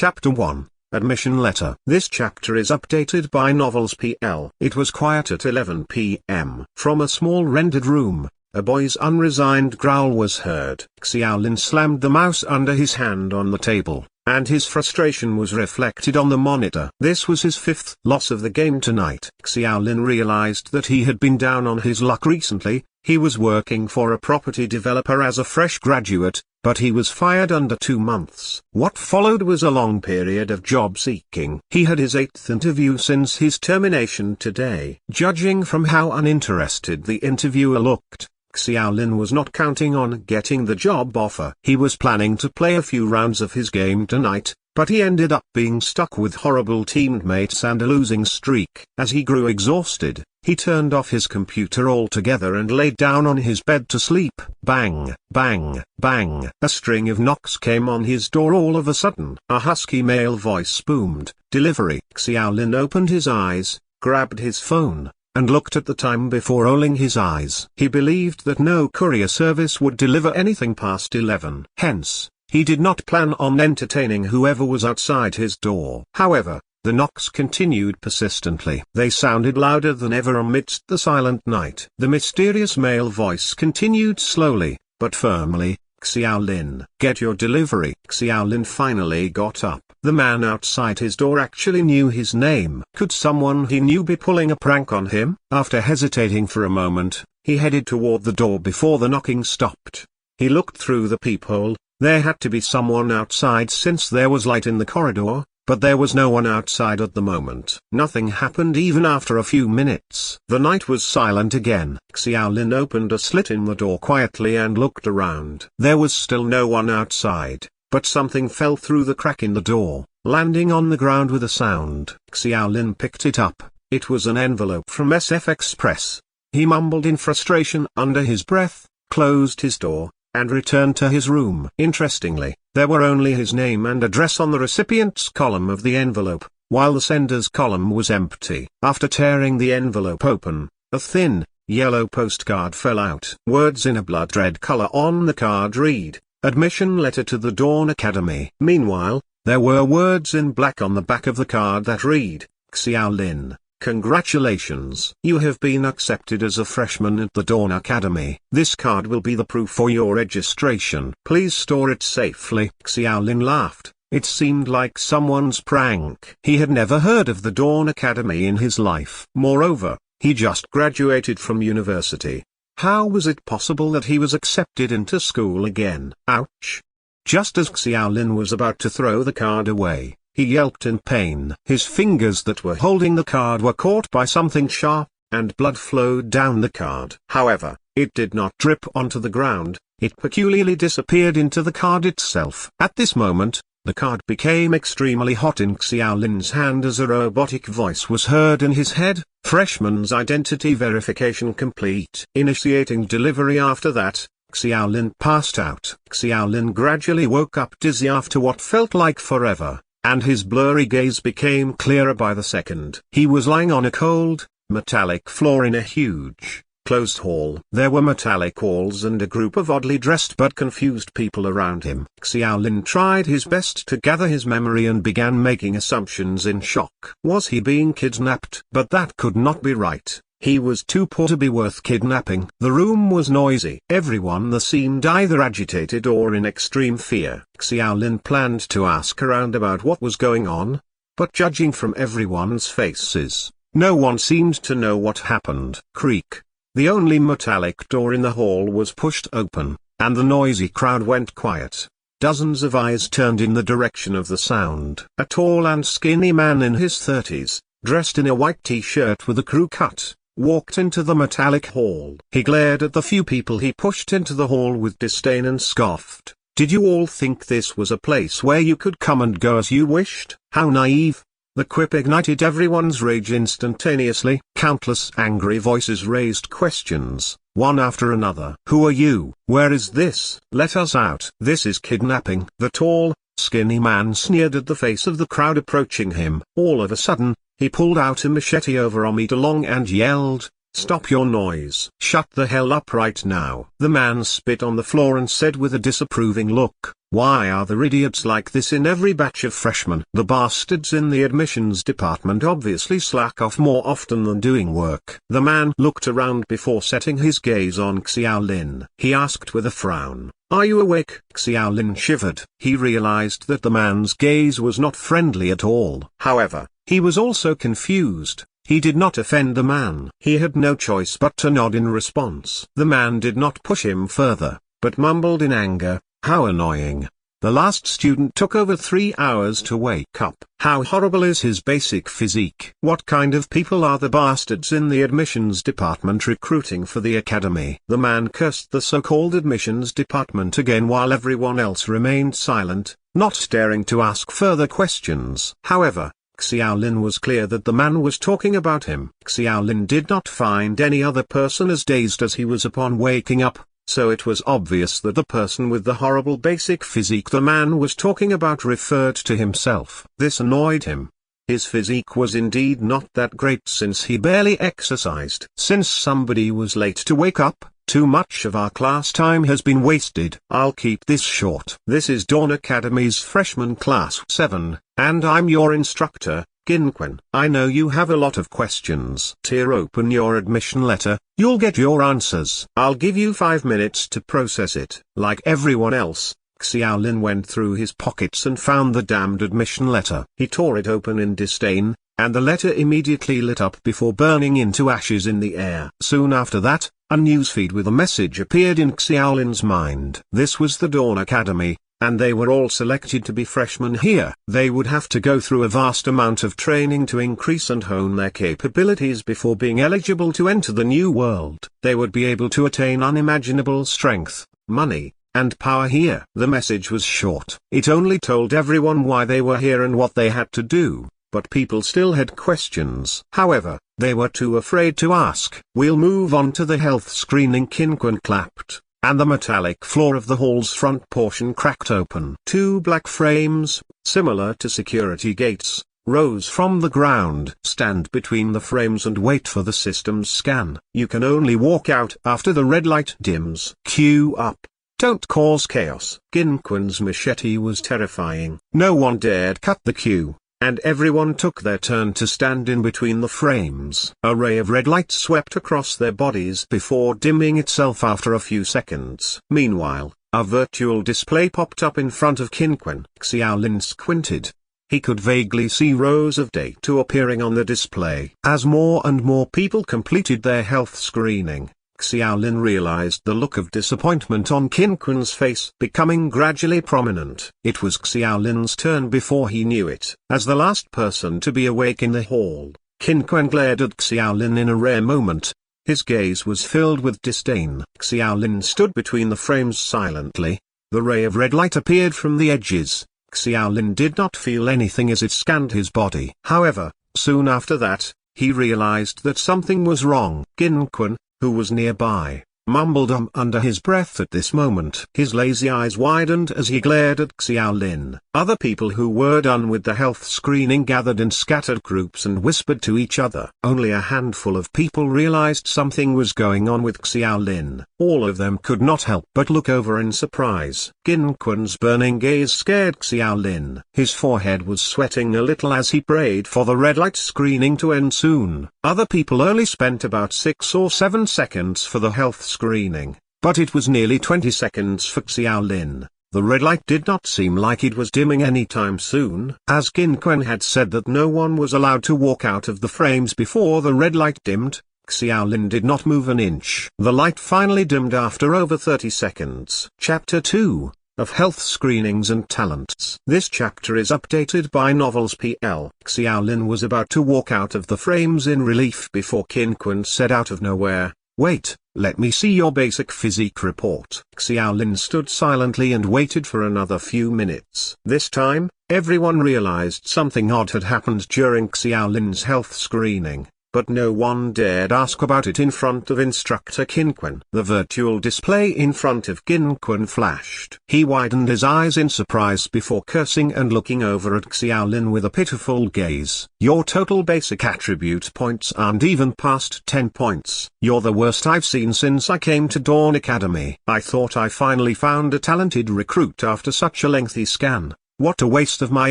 Chapter 1, Admission Letter. This chapter is updated by Novels PL. It was quiet at 11 p.m. From a small rendered room, a boy's unresigned growl was heard. Xiaolin slammed the mouse under his hand on the table, and his frustration was reflected on the monitor. This was his fifth loss of the game tonight. Xiaolin realized that he had been down on his luck recently. He was working for a property developer as a fresh graduate, but he was fired under 2 months. What followed was a long period of job seeking. He had his 8th interview since his termination today. Judging from how uninterested the interviewer looked, Xiaolin was not counting on getting the job offer. He was planning to play a few rounds of his game tonight, but he ended up being stuck with horrible teammates and a losing streak. As he grew exhausted, he turned off his computer altogether and laid down on his bed to sleep. Bang, bang, bang. A string of knocks came on his door all of a sudden. A husky male voice boomed, "Delivery." Xiaolin opened his eyes, grabbed his phone, and looked at the time before rolling his eyes. He believed that no courier service would deliver anything past 11. Hence, he did not plan on entertaining whoever was outside his door. However, the knocks continued persistently. They sounded louder than ever amidst the silent night. The mysterious male voice continued slowly, but firmly, "Xiaolin, get your delivery." Xiaolin finally got up. The man outside his door actually knew his name. Could someone he knew be pulling a prank on him? After hesitating for a moment, he headed toward the door before the knocking stopped. He looked through the peephole. There had to be someone outside since there was light in the corridor, but there was no one outside at the moment. Nothing happened even after a few minutes. The night was silent again. Xiaolin opened a slit in the door quietly and looked around. There was still no one outside, but something fell through the crack in the door, landing on the ground with a sound. Xiaolin picked it up. It was an envelope from SF Express. He mumbled in frustration under his breath, closed his door, and returned to his room. Interestingly, there were only his name and address on the recipient's column of the envelope, while the sender's column was empty. After tearing the envelope open, a thin, yellow postcard fell out. Words in a blood red color on the card read, "Admission letter to the Dawn Academy." Meanwhile, there were words in black on the back of the card that read, "Xiaolin, congratulations. You have been accepted as a freshman at the Dawn Academy. This card will be the proof for your registration. Please store it safely." Xiaolin laughed. It seemed like someone's prank. He had never heard of the Dawn Academy in his life. Moreover, he just graduated from university. How was it possible that he was accepted into school again? Ouch! Just as Xiaolin was about to throw the card away, he yelped in pain. His fingers that were holding the card were caught by something sharp, and blood flowed down the card. However, it did not drip onto the ground, it peculiarly disappeared into the card itself. At this moment, the card became extremely hot in Xiaolin's hand as a robotic voice was heard in his head, "Freshman's identity verification complete." Initiating delivery. After that, Xiaolin passed out. Xiaolin gradually woke up dizzy after what felt like forever, and his blurry gaze became clearer by the second. He was lying on a cold, metallic floor in a huge, closed hall. There were metallic walls and a group of oddly dressed but confused people around him. Xiaolin tried his best to gather his memory and began making assumptions in shock. Was he being kidnapped? But that could not be right. He was too poor to be worth kidnapping. The room was noisy. Everyone there seemed either agitated or in extreme fear. Xiaolin planned to ask around about what was going on, but judging from everyone's faces, no one seemed to know what happened. Creak. The only metallic door in the hall was pushed open, and the noisy crowd went quiet. Dozens of eyes turned in the direction of the sound. A tall and skinny man in his 30s, dressed in a white t-shirt with a crew cut, walked into the metallic hall. He glared at the few people he pushed into the hall with disdain and scoffed. "Did you all think this was a place where you could come and go as you wished? How naive!" The quip ignited everyone's rage instantaneously. Countless angry voices raised questions, one after another. "Who are you? Where is this? Let us out. This is kidnapping." The tall, skinny man sneered at the face of the crowd approaching him. All of a sudden, he pulled out a machete over a meter long and yelled, "Stop your noise. Shut the hell up right now." The man spit on the floor and said with a disapproving look, Why are there idiots like this in every batch of freshmen? The bastards in the admissions department obviously slack off more often than doing work. The man looked around before setting his gaze on Xiaolin. He asked with a frown, "Are you awake?" Xiaolin shivered. He realized that the man's gaze was not friendly at all. However, he was also confused. He did not offend the man. He had no choice but to nod in response. The man did not push him further, but mumbled in anger, "How annoying. The last student took over 3 hours to wake up. How horrible is his basic physique. What kind of people are the bastards in the admissions department recruiting for the academy?" The man cursed the so-called admissions department again while everyone else remained silent, not daring to ask further questions. However, Xiaolin was clear that the man was talking about him. Xiaolin did not find any other person as dazed as he was upon waking up, so it was obvious that the person with the horrible basic physique the man was talking about referred to himself. This annoyed him. His physique was indeed not that great since he barely exercised. Since somebody was late to wake up, too much of our class time has been wasted. I'll keep this short. This is Dawn Academy's freshman class 7, and I'm your instructor, Qinquan. I know you have a lot of questions. Tear open your admission letter, you'll get your answers. I'll give you 5 minutes to process it. Like everyone else, Xiaolin went through his pockets and found the damned admission letter. He tore it open in disdain, and the letter immediately lit up before burning into ashes in the air. Soon after that, a newsfeed with a message appeared in Xiaolin's mind. This was the Dawn Academy, and they were all selected to be freshmen here. They would have to go through a vast amount of training to increase and hone their capabilities before being eligible to enter the new world. They would be able to attain unimaginable strength, money, and power here. The message was short. It only told everyone why they were here and what they had to do, but people still had questions. However, they were too afraid to ask. We'll move on to the health screening. Qinquan clapped, and the metallic floor of the hall's front portion cracked open. 2 black frames, similar to security gates, rose from the ground. Stand between the frames and wait for the system's scan. You can only walk out after the red light dims. Queue up. Don't cause chaos. Qinquan's machete was terrifying. No one dared cut the queue, and everyone took their turn to stand in between the frames. A ray of red light swept across their bodies before dimming itself after a few seconds. Meanwhile, a virtual display popped up in front of Qinquan. Xiaolin squinted. He could vaguely see rows of data appearing on the display. As more and more people completed their health screening, Xiaolin realized the look of disappointment on Qinquan's face becoming gradually prominent. It was Xiaolin's turn before he knew it. As the last person to be awake in the hall, Qinquan glared at Xiaolin in a rare moment. His gaze was filled with disdain. Xiaolin stood between the frames silently. The ray of red light appeared from the edges. Xiaolin did not feel anything as it scanned his body. However, soon after that, he realized that something was wrong. Qinquan, who was nearby, mumbled under his breath at this moment. His lazy eyes widened as he glared at Xiaolin. Other people who were done with the health screening gathered in scattered groups and whispered to each other. Only a handful of people realized something was going on with Xiaolin. All of them could not help but look over in surprise. Qinquan's burning gaze scared Xiaolin. His forehead was sweating a little as he prayed for the red light screening to end soon. Other people only spent about 6 or 7 seconds for the health screening, but it was nearly 20 seconds for Xiaolin. The red light did not seem like it was dimming anytime soon. As Qinquan had said that no one was allowed to walk out of the frames before the red light dimmed, Xiaolin did not move an inch. The light finally dimmed after over 30 seconds. Chapter 2 of Health Screenings and Talents. This chapter is updated by Novels PL. Xiaolin was about to walk out of the frames in relief before Qinquan said out of nowhere, "Wait, let me see your basic physique report." Xiaolin stood silently and waited for another few minutes. This time, everyone realized something odd had happened during Xiaolin's health screening, but no one dared ask about it in front of instructor Qin. The virtual display in front of Qin flashed. He widened his eyes in surprise before cursing and looking over at Xiaolin with a pitiful gaze. Your total basic attribute points aren't even past 10 points. You're the worst I've seen since I came to Dawn Academy. I thought I finally found a talented recruit after such a lengthy scan. What a waste of my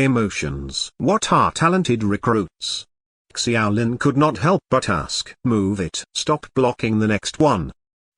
emotions. What are talented recruits? Xiaolin could not help but ask. Move it. Stop blocking the next one.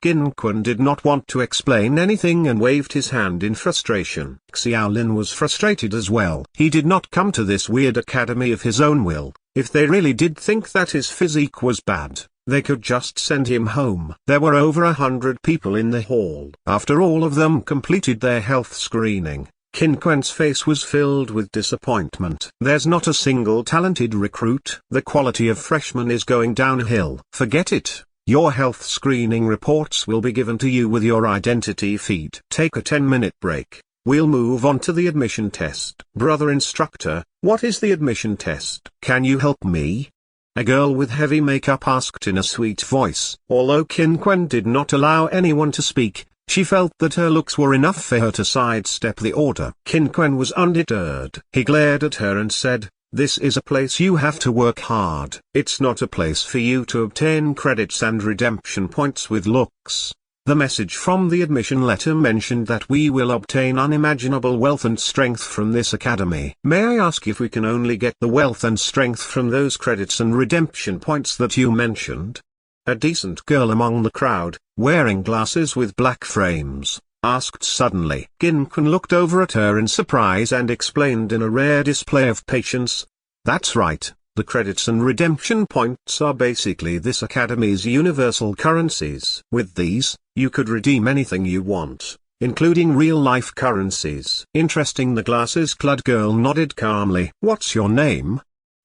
Qin did not want to explain anything and waved his hand in frustration. Xiaolin was frustrated as well. He did not come to this weird academy of his own will. If they really did think that his physique was bad, they could just send him home. There were over 100 people in the hall. After all of them completed their health screening, Qin's face was filled with disappointment. There's not a single talented recruit. The quality of freshmen is going downhill. Forget it. Your health screening reports will be given to you with your identity feed. Take a 10-minute break. We'll move on to the admission test. Brother instructor, what is the admission test? Can you help me? A girl with heavy makeup asked in a sweet voice. Although Qin did not allow anyone to speak, she felt that her looks were enough for her to sidestep the order. Qin was undeterred. He glared at her and said, "This is a place you have to work hard. It's not a place for you to obtain credits and redemption points with looks." The message from the admission letter mentioned that we will obtain unimaginable wealth and strength from this academy. May I ask if we can only get the wealth and strength from those credits and redemption points that you mentioned? A decent girl among the crowd, wearing glasses with black frames, asked suddenly. Qin looked over at her in surprise and explained in a rare display of patience. That's right, the credits and redemption points are basically this academy's universal currencies. With these, you could redeem anything you want, including real-life currencies. Interesting. The glasses-clad girl nodded calmly. What's your name?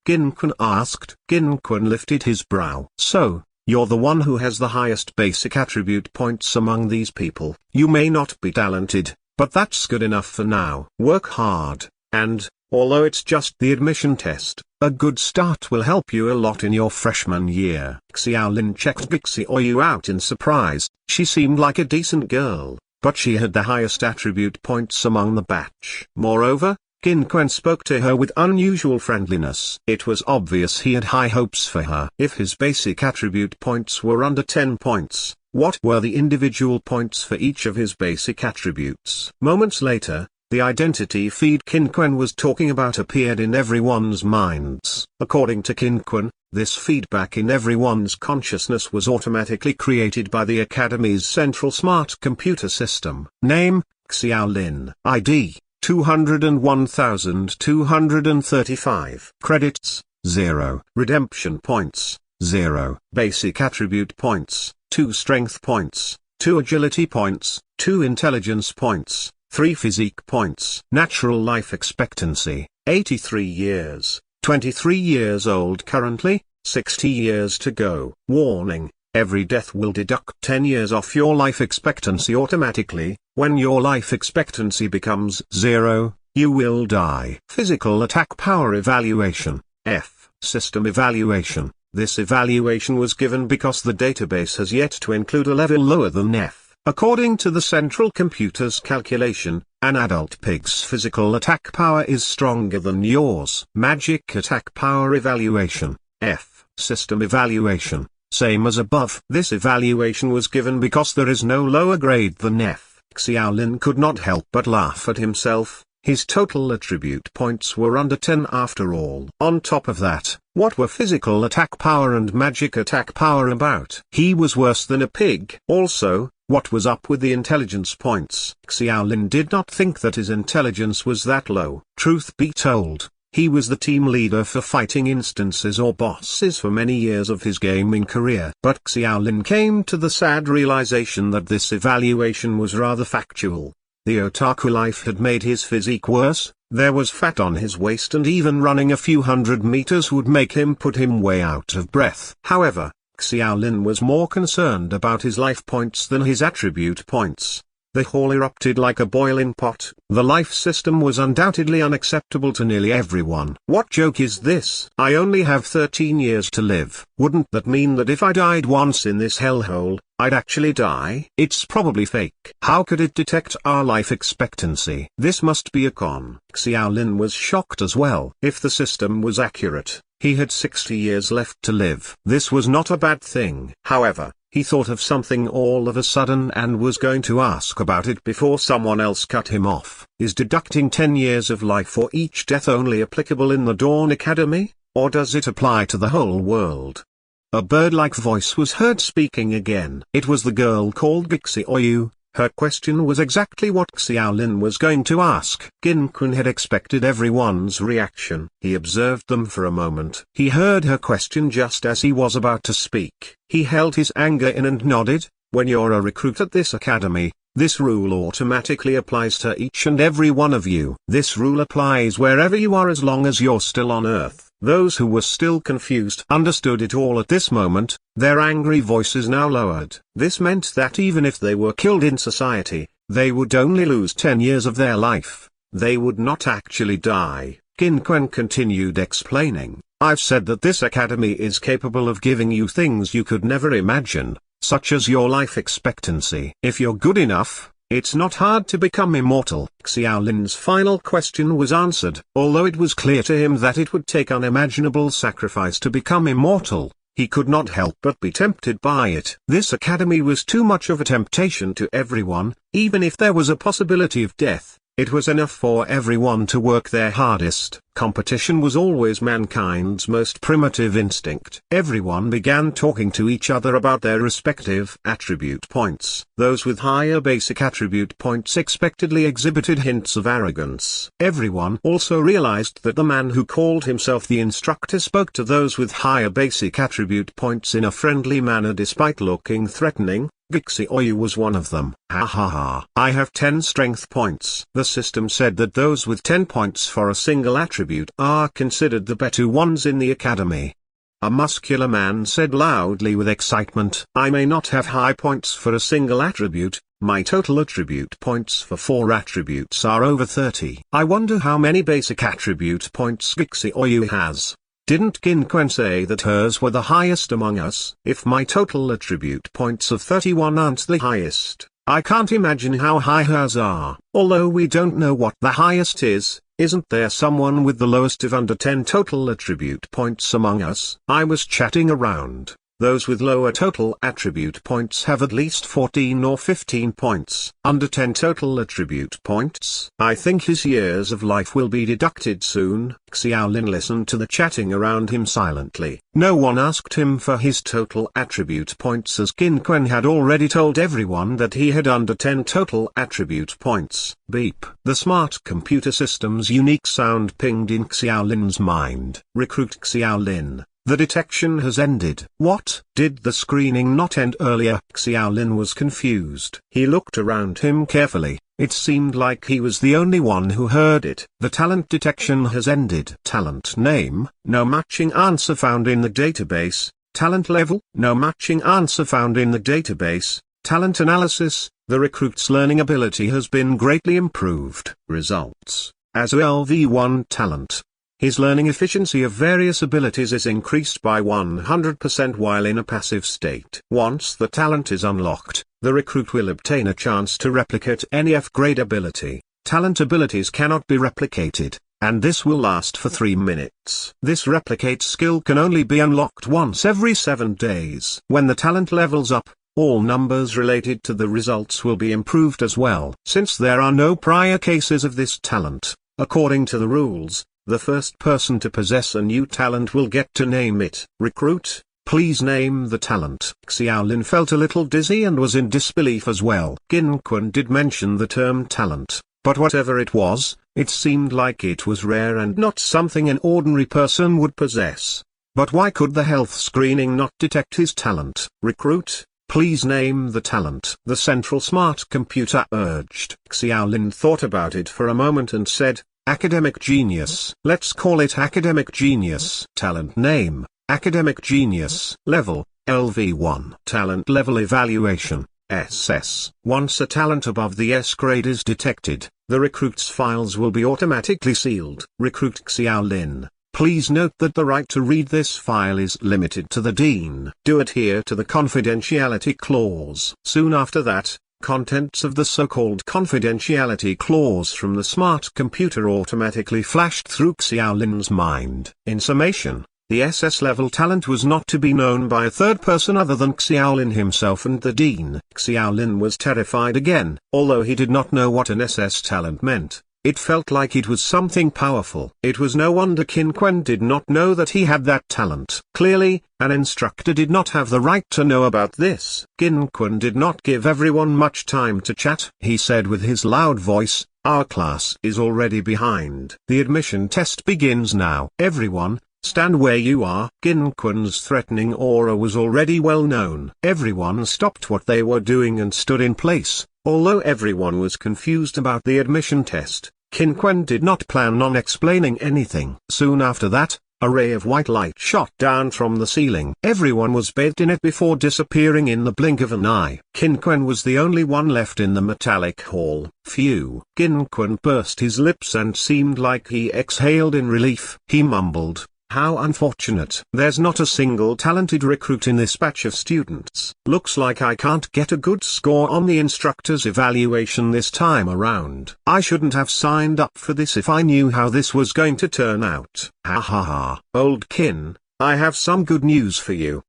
Qin asked. Qin lifted his brow. So, you're the one who has the highest basic attribute points among these people. You may not be talented, but that's good enough for now. Work hard, and, although it's just the admission test, a good start will help you a lot in your freshman year. Xiaolin checked Gixioyu out in surprise. She seemed like a decent girl, but she had the highest attribute points among the batch. Moreover, Qin spoke to her with unusual friendliness. It was obvious he had high hopes for her. If his basic attribute points were under 10 points, what were the individual points for each of his basic attributes? Moments later, the identity feed Qin was talking about appeared in everyone's minds. According to Qin, this feedback in everyone's consciousness was automatically created by the Academy's central smart computer system. Name, Xiaolin. ID, 201,235. Credits, 0. Redemption points, 0. Basic attribute points, 2 strength points, 2 agility points, 2 intelligence points, 3 physique points. Natural life expectancy, 83 years, 23 years old currently, 60 years to go. Warning, every death will deduct 10 years off your life expectancy automatically. When your life expectancy becomes 0, you will die. Physical attack power evaluation, F. System evaluation. This evaluation was given because the database has yet to include a level lower than F. According to the central computer's calculation, an adult pig's physical attack power is stronger than yours. Magic attack power evaluation, F. System evaluation. Same as above. This evaluation was given because there is no lower grade than F. Xiaolin could not help but laugh at himself. His total attribute points were under 10 after all. On top of that, what were physical attack power and magic attack power about? He was worse than a pig. Also, what was up with the intelligence points? Xiaolin did not think that his intelligence was that low. Truth be told, he was the team leader for fighting instances or bosses for many years of his gaming career. But Xiaolin came to the sad realization that this evaluation was rather factual. The otaku life had made his physique worse, there was fat on his waist, and even running a few hundred meters would make him put him way out of breath. However, Xiaolin was more concerned about his life points than his attribute points. The hall erupted like a boiling pot. The life system was undoubtedly unacceptable to nearly everyone. What joke is this? I only have 13 years to live. Wouldn't that mean that if I died once in this hellhole, I'd actually die? It's probably fake. How could it detect our life expectancy? This must be a con. Xiaolin was shocked as well. If the system was accurate, he had 60 years left to live. This was not a bad thing. However, he thought of something all of a sudden and was going to ask about it before someone else cut him off. Is deducting 10 years of life for each death only applicable in the Dawn Academy, or does it apply to the whole world? A bird-like voice was heard speaking again. It was the girl called Gixi Oyu. Her question was exactly what Xiaolin was going to ask. Qin Kun had expected everyone's reaction. He observed them for a moment. He heard her question just as he was about to speak. He held his anger in and nodded. When you're a recruit at this academy, this rule automatically applies to each and every one of you. This rule applies wherever you are as long as you're still on Earth. Those who were still confused understood it all at this moment, their angry voices now lowered. This meant that even if they were killed in society, they would only lose 10 years of their life. They would not actually die. Qin Kun continued explaining, I've said that this academy is capable of giving you things you could never imagine, such as your life expectancy. If you're good enough, it's not hard to become immortal. Xiaolin's final question was answered. Although it was clear to him that it would take unimaginable sacrifice to become immortal, he could not help but be tempted by it. This academy was too much of a temptation to everyone. Even if there was a possibility of death, it was enough for everyone to work their hardest. Competition was always mankind's most primitive instinct. Everyone began talking to each other about their respective attribute points. Those with higher basic attribute points expectedly exhibited hints of arrogance. Everyone also realized that the man who called himself the instructor spoke to those with higher basic attribute points in a friendly manner despite looking threatening. Gixi Oyu was one of them. Ha ha ha. I have 10 strength points. The system said that those with 10 points for a single attribute are considered the better ones in the academy. A muscular man said loudly with excitement. I may not have high points for a single attribute, my total attribute points for 4 attributes are over 30. I wonder how many basic attribute points Gixi Oyu has. Didn't Qin Kun say that hers were the highest among us? If my total attribute points of 31 aren't the highest, I can't imagine how high hers are. Although we don't know what the highest is, isn't there someone with the lowest of under 10 total attribute points among us? I was chatting around. Those with lower total attribute points have at least 14 or 15 points. Under 10 total attribute points. I think his years of life will be deducted soon. Xiaolin listened to the chatting around him silently. No one asked him for his total attribute points as Qin Kun had already told everyone that he had under 10 total attribute points. Beep. The smart computer system's unique sound pinged in Xiaolin's mind. Recruit Xiaolin. The detection has ended. What? Did the screening not end earlier? Xiaolin was confused. He looked around him carefully. It seemed like he was the only one who heard it. The talent detection has ended. Talent name, no matching answer found in the database. Talent level, no matching answer found in the database. Talent analysis, the recruit's learning ability has been greatly improved. Results, as a LV1 talent. His learning efficiency of various abilities is increased by 100% while in a passive state. Once the talent is unlocked, the recruit will obtain a chance to replicate any F-grade ability. Talent abilities cannot be replicated, and this will last for 3 minutes. This replicate skill can only be unlocked once every 7 days. When the talent levels up, all numbers related to the results will be improved as well. Since there are no prior cases of this talent, according to the rules, the first person to possess a new talent will get to name it. Recruit, please name the talent. Xiaolin felt a little dizzy and was in disbelief as well. Qin Kun did mention the term talent, but whatever it was, it seemed like it was rare and not something an ordinary person would possess. But why could the health screening not detect his talent? Recruit, please name the talent. The central smart computer urged. Xiaolin thought about it for a moment and said, Academic Genius. Let's call it Academic Genius. Talent name, Academic Genius. Level, LV1. Talent level evaluation. SS. Once a talent above the S grade is detected, the recruit's files will be automatically sealed. Recruit Xiaolin. Please note that the right to read this file is limited to the Dean. Do adhere to the confidentiality clause. Soon after that, contents of the so-called confidentiality clause from the smart computer automatically flashed through Xiaolin's mind. In summation, the SS-level talent was not to be known by a third person other than Xiaolin himself and the Dean. Xiaolin was terrified again. Although he did not know what an SS talent meant, it felt like it was something powerful. It was no wonder Qin Quan did not know that he had that talent. Clearly, an instructor did not have the right to know about this. Qin Quan did not give everyone much time to chat. He said with his loud voice, "Our class is already behind. The admission test begins now. Everyone, stand where you are." Qin Quan's threatening aura was already well known. Everyone stopped what they were doing and stood in place. Although everyone was confused about the admission test, Qin Quan did not plan on explaining anything. Soon after that, a ray of white light shot down from the ceiling. Everyone was bathed in it before disappearing in the blink of an eye. Qin Quan was the only one left in the metallic hall. Phew. Qin Quan pursed his lips and seemed like he exhaled in relief. He mumbled, "How unfortunate. There's not a single talented recruit in this batch of students. Looks like I can't get a good score on the instructor's evaluation this time around. I shouldn't have signed up for this if I knew how this was going to turn out." Ha ha ha. Old Qin, I have some good news for you.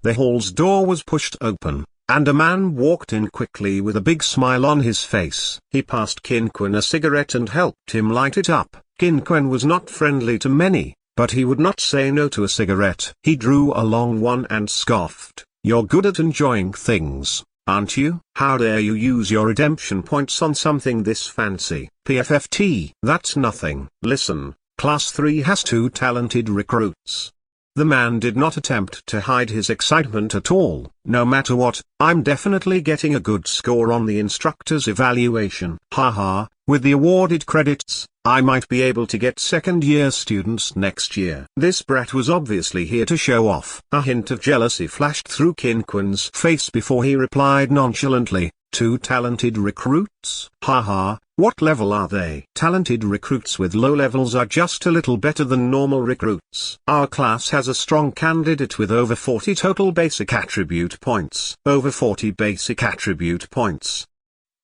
The hall's door was pushed open, and a man walked in quickly with a big smile on his face. He passed Qin Quan a cigarette and helped him light it up. Qin Quan was not friendly to many, but he would not say no to a cigarette. He drew a long one and scoffed, "You're good at enjoying things, aren't you? How dare you use your redemption points on something this fancy? PFFT. That's nothing. Listen, Class 3 has 2 talented recruits." The man did not attempt to hide his excitement at all. "No matter what, I'm definitely getting a good score on the instructor's evaluation. Haha, with the awarded credits, I might be able to get second-year students next year." This brat was obviously here to show off. A hint of jealousy flashed through Qin Quan's face before he replied nonchalantly, "2 talented recruits? Haha, what level are they?" Talented recruits with low levels are just a little better than normal recruits. Our class has a strong candidate with over 40 total basic attribute points. Over 40 basic attribute points,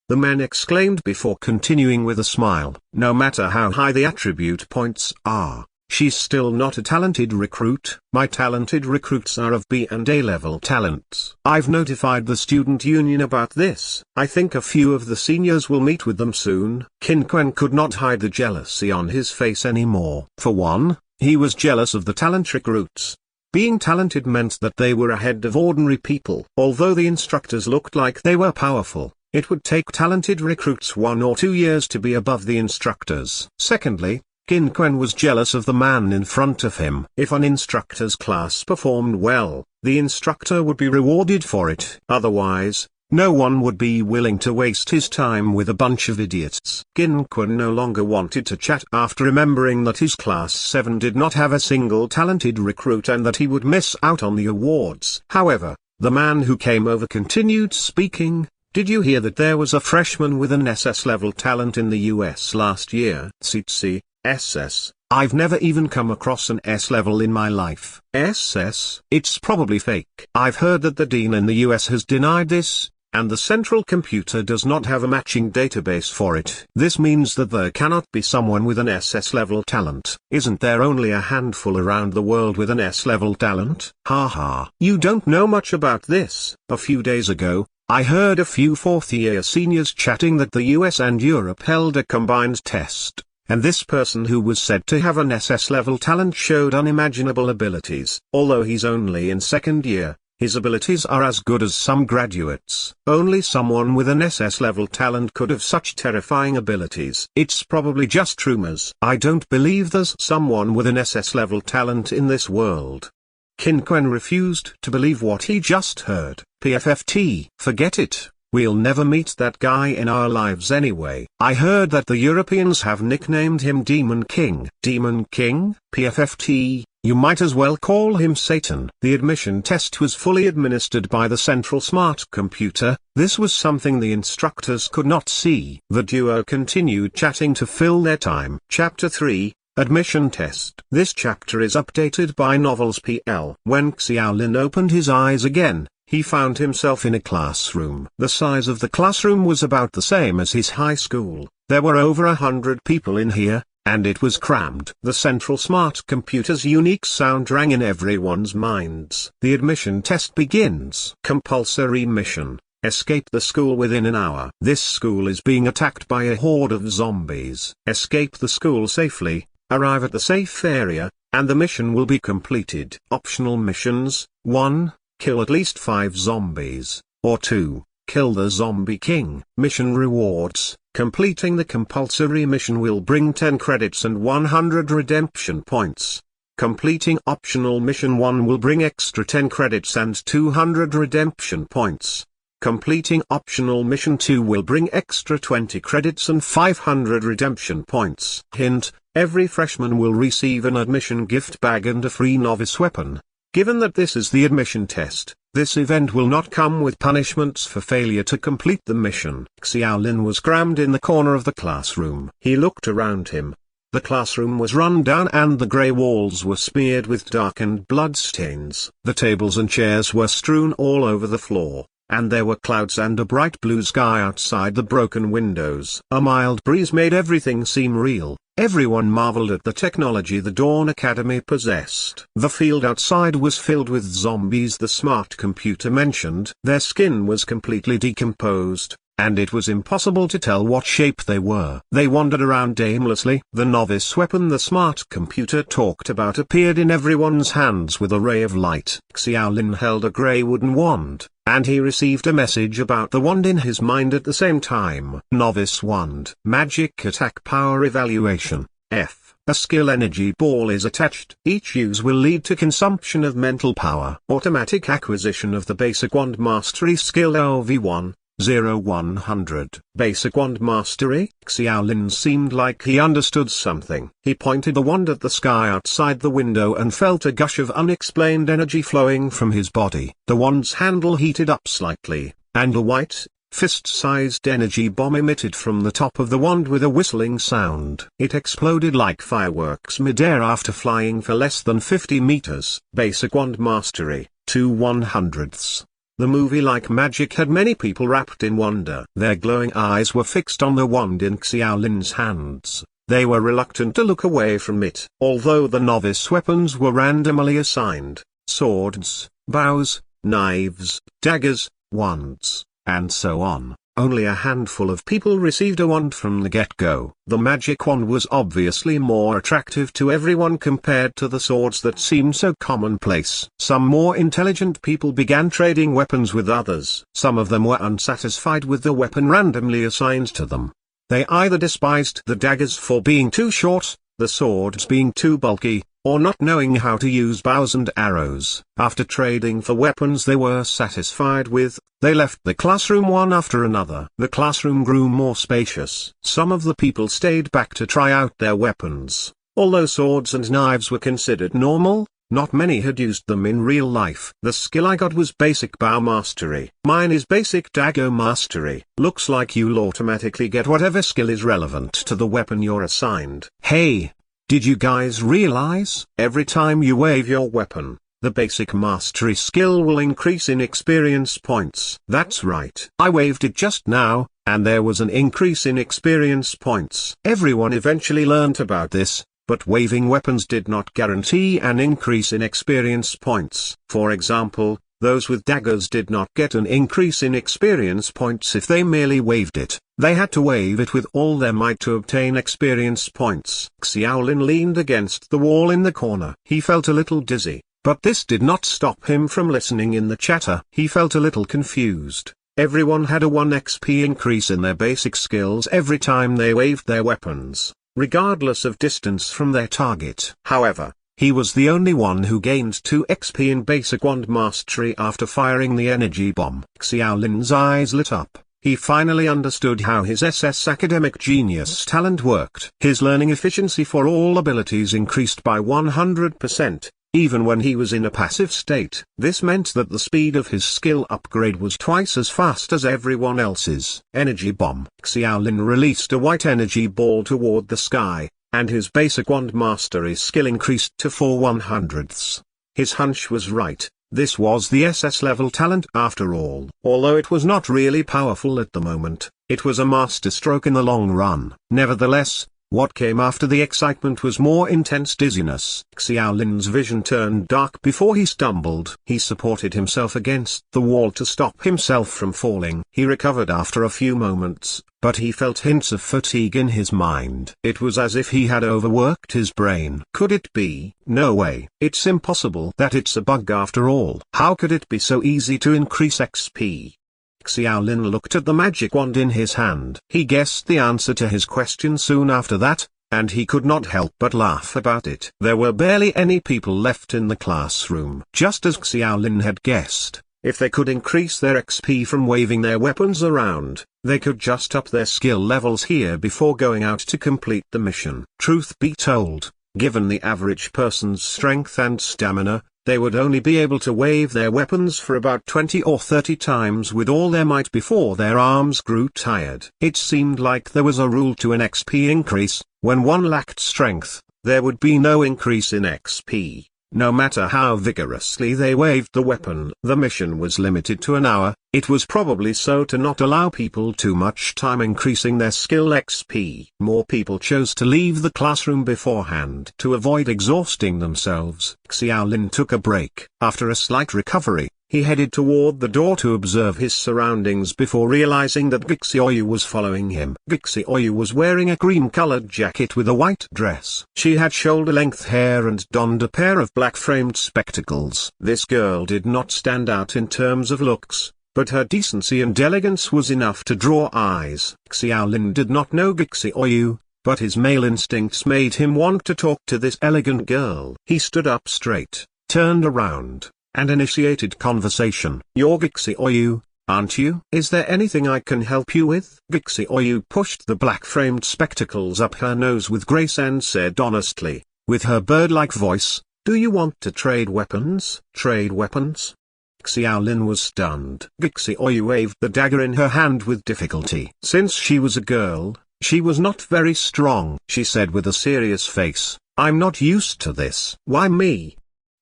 the man exclaimed before continuing with a smile. "No matter how high the attribute points are, she's still not a talented recruit. My talented recruits are of B and A level talents. I've notified the student union about this. I think a few of the seniors will meet with them soon." Qin Quan could not hide the jealousy on his face anymore. For one, he was jealous of the talent recruits. Being talented meant that they were ahead of ordinary people. Although the instructors looked like they were powerful, it would take talented recruits 1 or 2 years to be above the instructors. Secondly, Qin Quan was jealous of the man in front of him. If an instructor's class performed well, the instructor would be rewarded for it. Otherwise, no one would be willing to waste his time with a bunch of idiots. Qin Quan no longer wanted to chat after remembering that his class 7 did not have a single talented recruit and that he would miss out on the awards. However, the man who came over continued speaking. "Did you hear that there was a freshman with an SS-level talent in the US last year? Tsitsi, SS. I've never even come across an S-level in my life." SS? It's probably fake. I've heard that the dean in the US has denied this, and the central computer does not have a matching database for it. This means that there cannot be someone with an SS-level talent. Isn't there only a handful around the world with an S-level talent? Haha. You don't know much about this. A few days ago, I heard a few fourth-year seniors chatting that the US and Europe held a combined test, and this person who was said to have an SS-level talent showed unimaginable abilities. Although he's only in second year, his abilities are as good as some graduates. Only someone with an SS-level talent could have such terrifying abilities. It's probably just rumors. I don't believe there's someone with an SS-level talent in this world. Qin Quan refused to believe what he just heard. PFFT. Forget it, we'll never meet that guy in our lives anyway. I heard that the Europeans have nicknamed him Demon King. Demon King? PFFT. You might as well call him Satan. The admission test was fully administered by the central smart computer. This was something the instructors could not see. The duo continued chatting to fill their time. Chapter 3, Admission Test. This chapter is updated by Novels PL. When Xiaolin opened his eyes again, he found himself in a classroom. The size of the classroom was about the same as his high school. There were over 100 people in here, and it was crammed. The central smart computer's unique sound rang in everyone's minds. The admission test begins. Compulsory mission: escape the school within an hour. This school is being attacked by a horde of zombies. Escape the school safely, arrive at the safe area, and the mission will be completed. Optional missions: 1. Kill at least 5 zombies, or 2. Kill the Zombie King. Mission rewards: completing the compulsory mission will bring 10 credits and 100 redemption points. Completing optional mission 1 will bring extra 10 credits and 200 redemption points. Completing optional mission 2 will bring extra 20 credits and 500 redemption points. Hint: every freshman will receive an admission gift bag and a free novice weapon. Given that this is the admission test, this event will not come with punishments for failure to complete the mission. Xiaolin was crammed in the corner of the classroom. He looked around him. The classroom was run down and the grey walls were smeared with darkened blood stains. The tables and chairs were strewn all over the floor, and there were clouds and a bright blue sky outside the broken windows. A mild breeze made everything seem real. Everyone marveled at the technology the Dawn Academy possessed. The field outside was filled with zombies the smart computer mentioned. Their skin was completely decomposed, and it was impossible to tell what shape they were. They wandered around aimlessly. The novice weapon the smart computer talked about appeared in everyone's hands with a ray of light. Xiaolin held a grey wooden wand, and he received a message about the wand in his mind at the same time. Novice Wand. Magic Attack Power Evaluation. F. A skill energy ball is attached. Each use will lead to consumption of mental power. Automatic acquisition of the Basic Wand Mastery skill OV1. 0100. Basic Wand Mastery. Xiaolin seemed like he understood something. He pointed the wand at the sky outside the window and felt a gush of unexplained energy flowing from his body. The wand's handle heated up slightly, and a white, fist-sized energy bomb emitted from the top of the wand with a whistling sound. It exploded like fireworks mid-air after flying for less than 50 meters. Basic Wand Mastery. 2/100ths. The movie like magic had many people wrapped in wonder. Their glowing eyes were fixed on the wand in Xiaolin's hands. They were reluctant to look away from it. Although the novice weapons were randomly assigned: swords, bows, knives, daggers, wands, and so on, only a handful of people received a wand from the get-go. The magic wand was obviously more attractive to everyone compared to the swords that seemed so commonplace. Some more intelligent people began trading weapons with others. Some of them were unsatisfied with the weapon randomly assigned to them. They either despised the daggers for being too short, the swords being too bulky, or not knowing how to use bows and arrows. After trading for weapons they were satisfied with, they left the classroom one after another. The classroom grew more spacious. Some of the people stayed back to try out their weapons. Although swords and knives were considered normal, not many had used them in real life. The skill I got was Basic Bow Mastery. Mine is Basic Dagger Mastery. Looks like you'll automatically get whatever skill is relevant to the weapon you're assigned. Hey! Did you guys realize? Every time you wave your weapon, the basic mastery skill will increase in experience points. That's right. I waved it just now, and there was an increase in experience points. Everyone eventually learned about this, but waving weapons did not guarantee an increase in experience points. For example, those with daggers did not get an increase in experience points if they merely waved it. They had to wave it with all their might to obtain experience points. Xiaolin leaned against the wall in the corner. He felt a little dizzy, but this did not stop him from listening in the chatter. He felt a little confused. Everyone had a 1 XP increase in their basic skills every time they waved their weapons, regardless of distance from their target. However, he was the only one who gained 2 XP in Basic Wand Mastery after firing the energy bomb. Xiaolin's eyes lit up. he finally understood how his SS academic genius talent worked. His learning efficiency for all abilities increased by 100%, even when he was in a passive state. This meant that the speed of his skill upgrade was twice as fast as everyone else's. Energy Bomb. Xiaolin released a white energy ball toward the sky, and his basic wand mastery skill increased to 4/100ths. His hunch was right. This was the SS level talent after all. Although it was not really powerful at the moment, it was a masterstroke in the long run. Nevertheless, what came after the excitement was more intense dizziness. Xiaolin's vision turned dark before he stumbled. He supported himself against the wall to stop himself from falling. He recovered after a few moments, but he felt hints of fatigue in his mind. It was as if he had overworked his brain. Could it be? No way. It's impossible that it's a bug after all. How could it be so easy to increase XP? Xiaolin looked at the magic wand in his hand. He guessed the answer to his question soon after that, and he could not help but laugh about it. There were barely any people left in the classroom. Just as Xiaolin had guessed, if they could increase their XP from waving their weapons around, they could just up their skill levels here before going out to complete the mission. Truth be told, given the average person's strength and stamina, they would only be able to wave their weapons for about 20 or 30 times with all their might before their arms grew tired. It seemed like there was a rule to an XP increase: when one lacked strength, there would be no increase in XP, no matter how vigorously they waved the weapon. The mission was limited to an hour. It was probably so to not allow people too much time increasing their skill XP. More people chose to leave the classroom beforehand to avoid exhausting themselves. Xiaolin took a break. After a slight recovery, he headed toward the door to observe his surroundings before realizing that Gixioyu was following him. Gixioyu was wearing a cream-colored jacket with a white dress. She had shoulder-length hair and donned a pair of black-framed spectacles. This girl did not stand out in terms of looks, but her decency and elegance was enough to draw eyes. Xiaolin did not know Gixioyu, but his male instincts made him want to talk to this elegant girl. He stood up straight, turned around, and initiated conversation. "You're Gixioyu, aren't you? Is there anything I can help you with?" Gixioyu pushed the black-framed spectacles up her nose with grace and said honestly, with her bird-like voice, "Do you want to trade weapons?" "Trade weapons?" Xiaolin was stunned. Gixioyu waved the dagger in her hand with difficulty. Since she was a girl, she was not very strong. She said with a serious face, "I'm not used to this." "Why me?"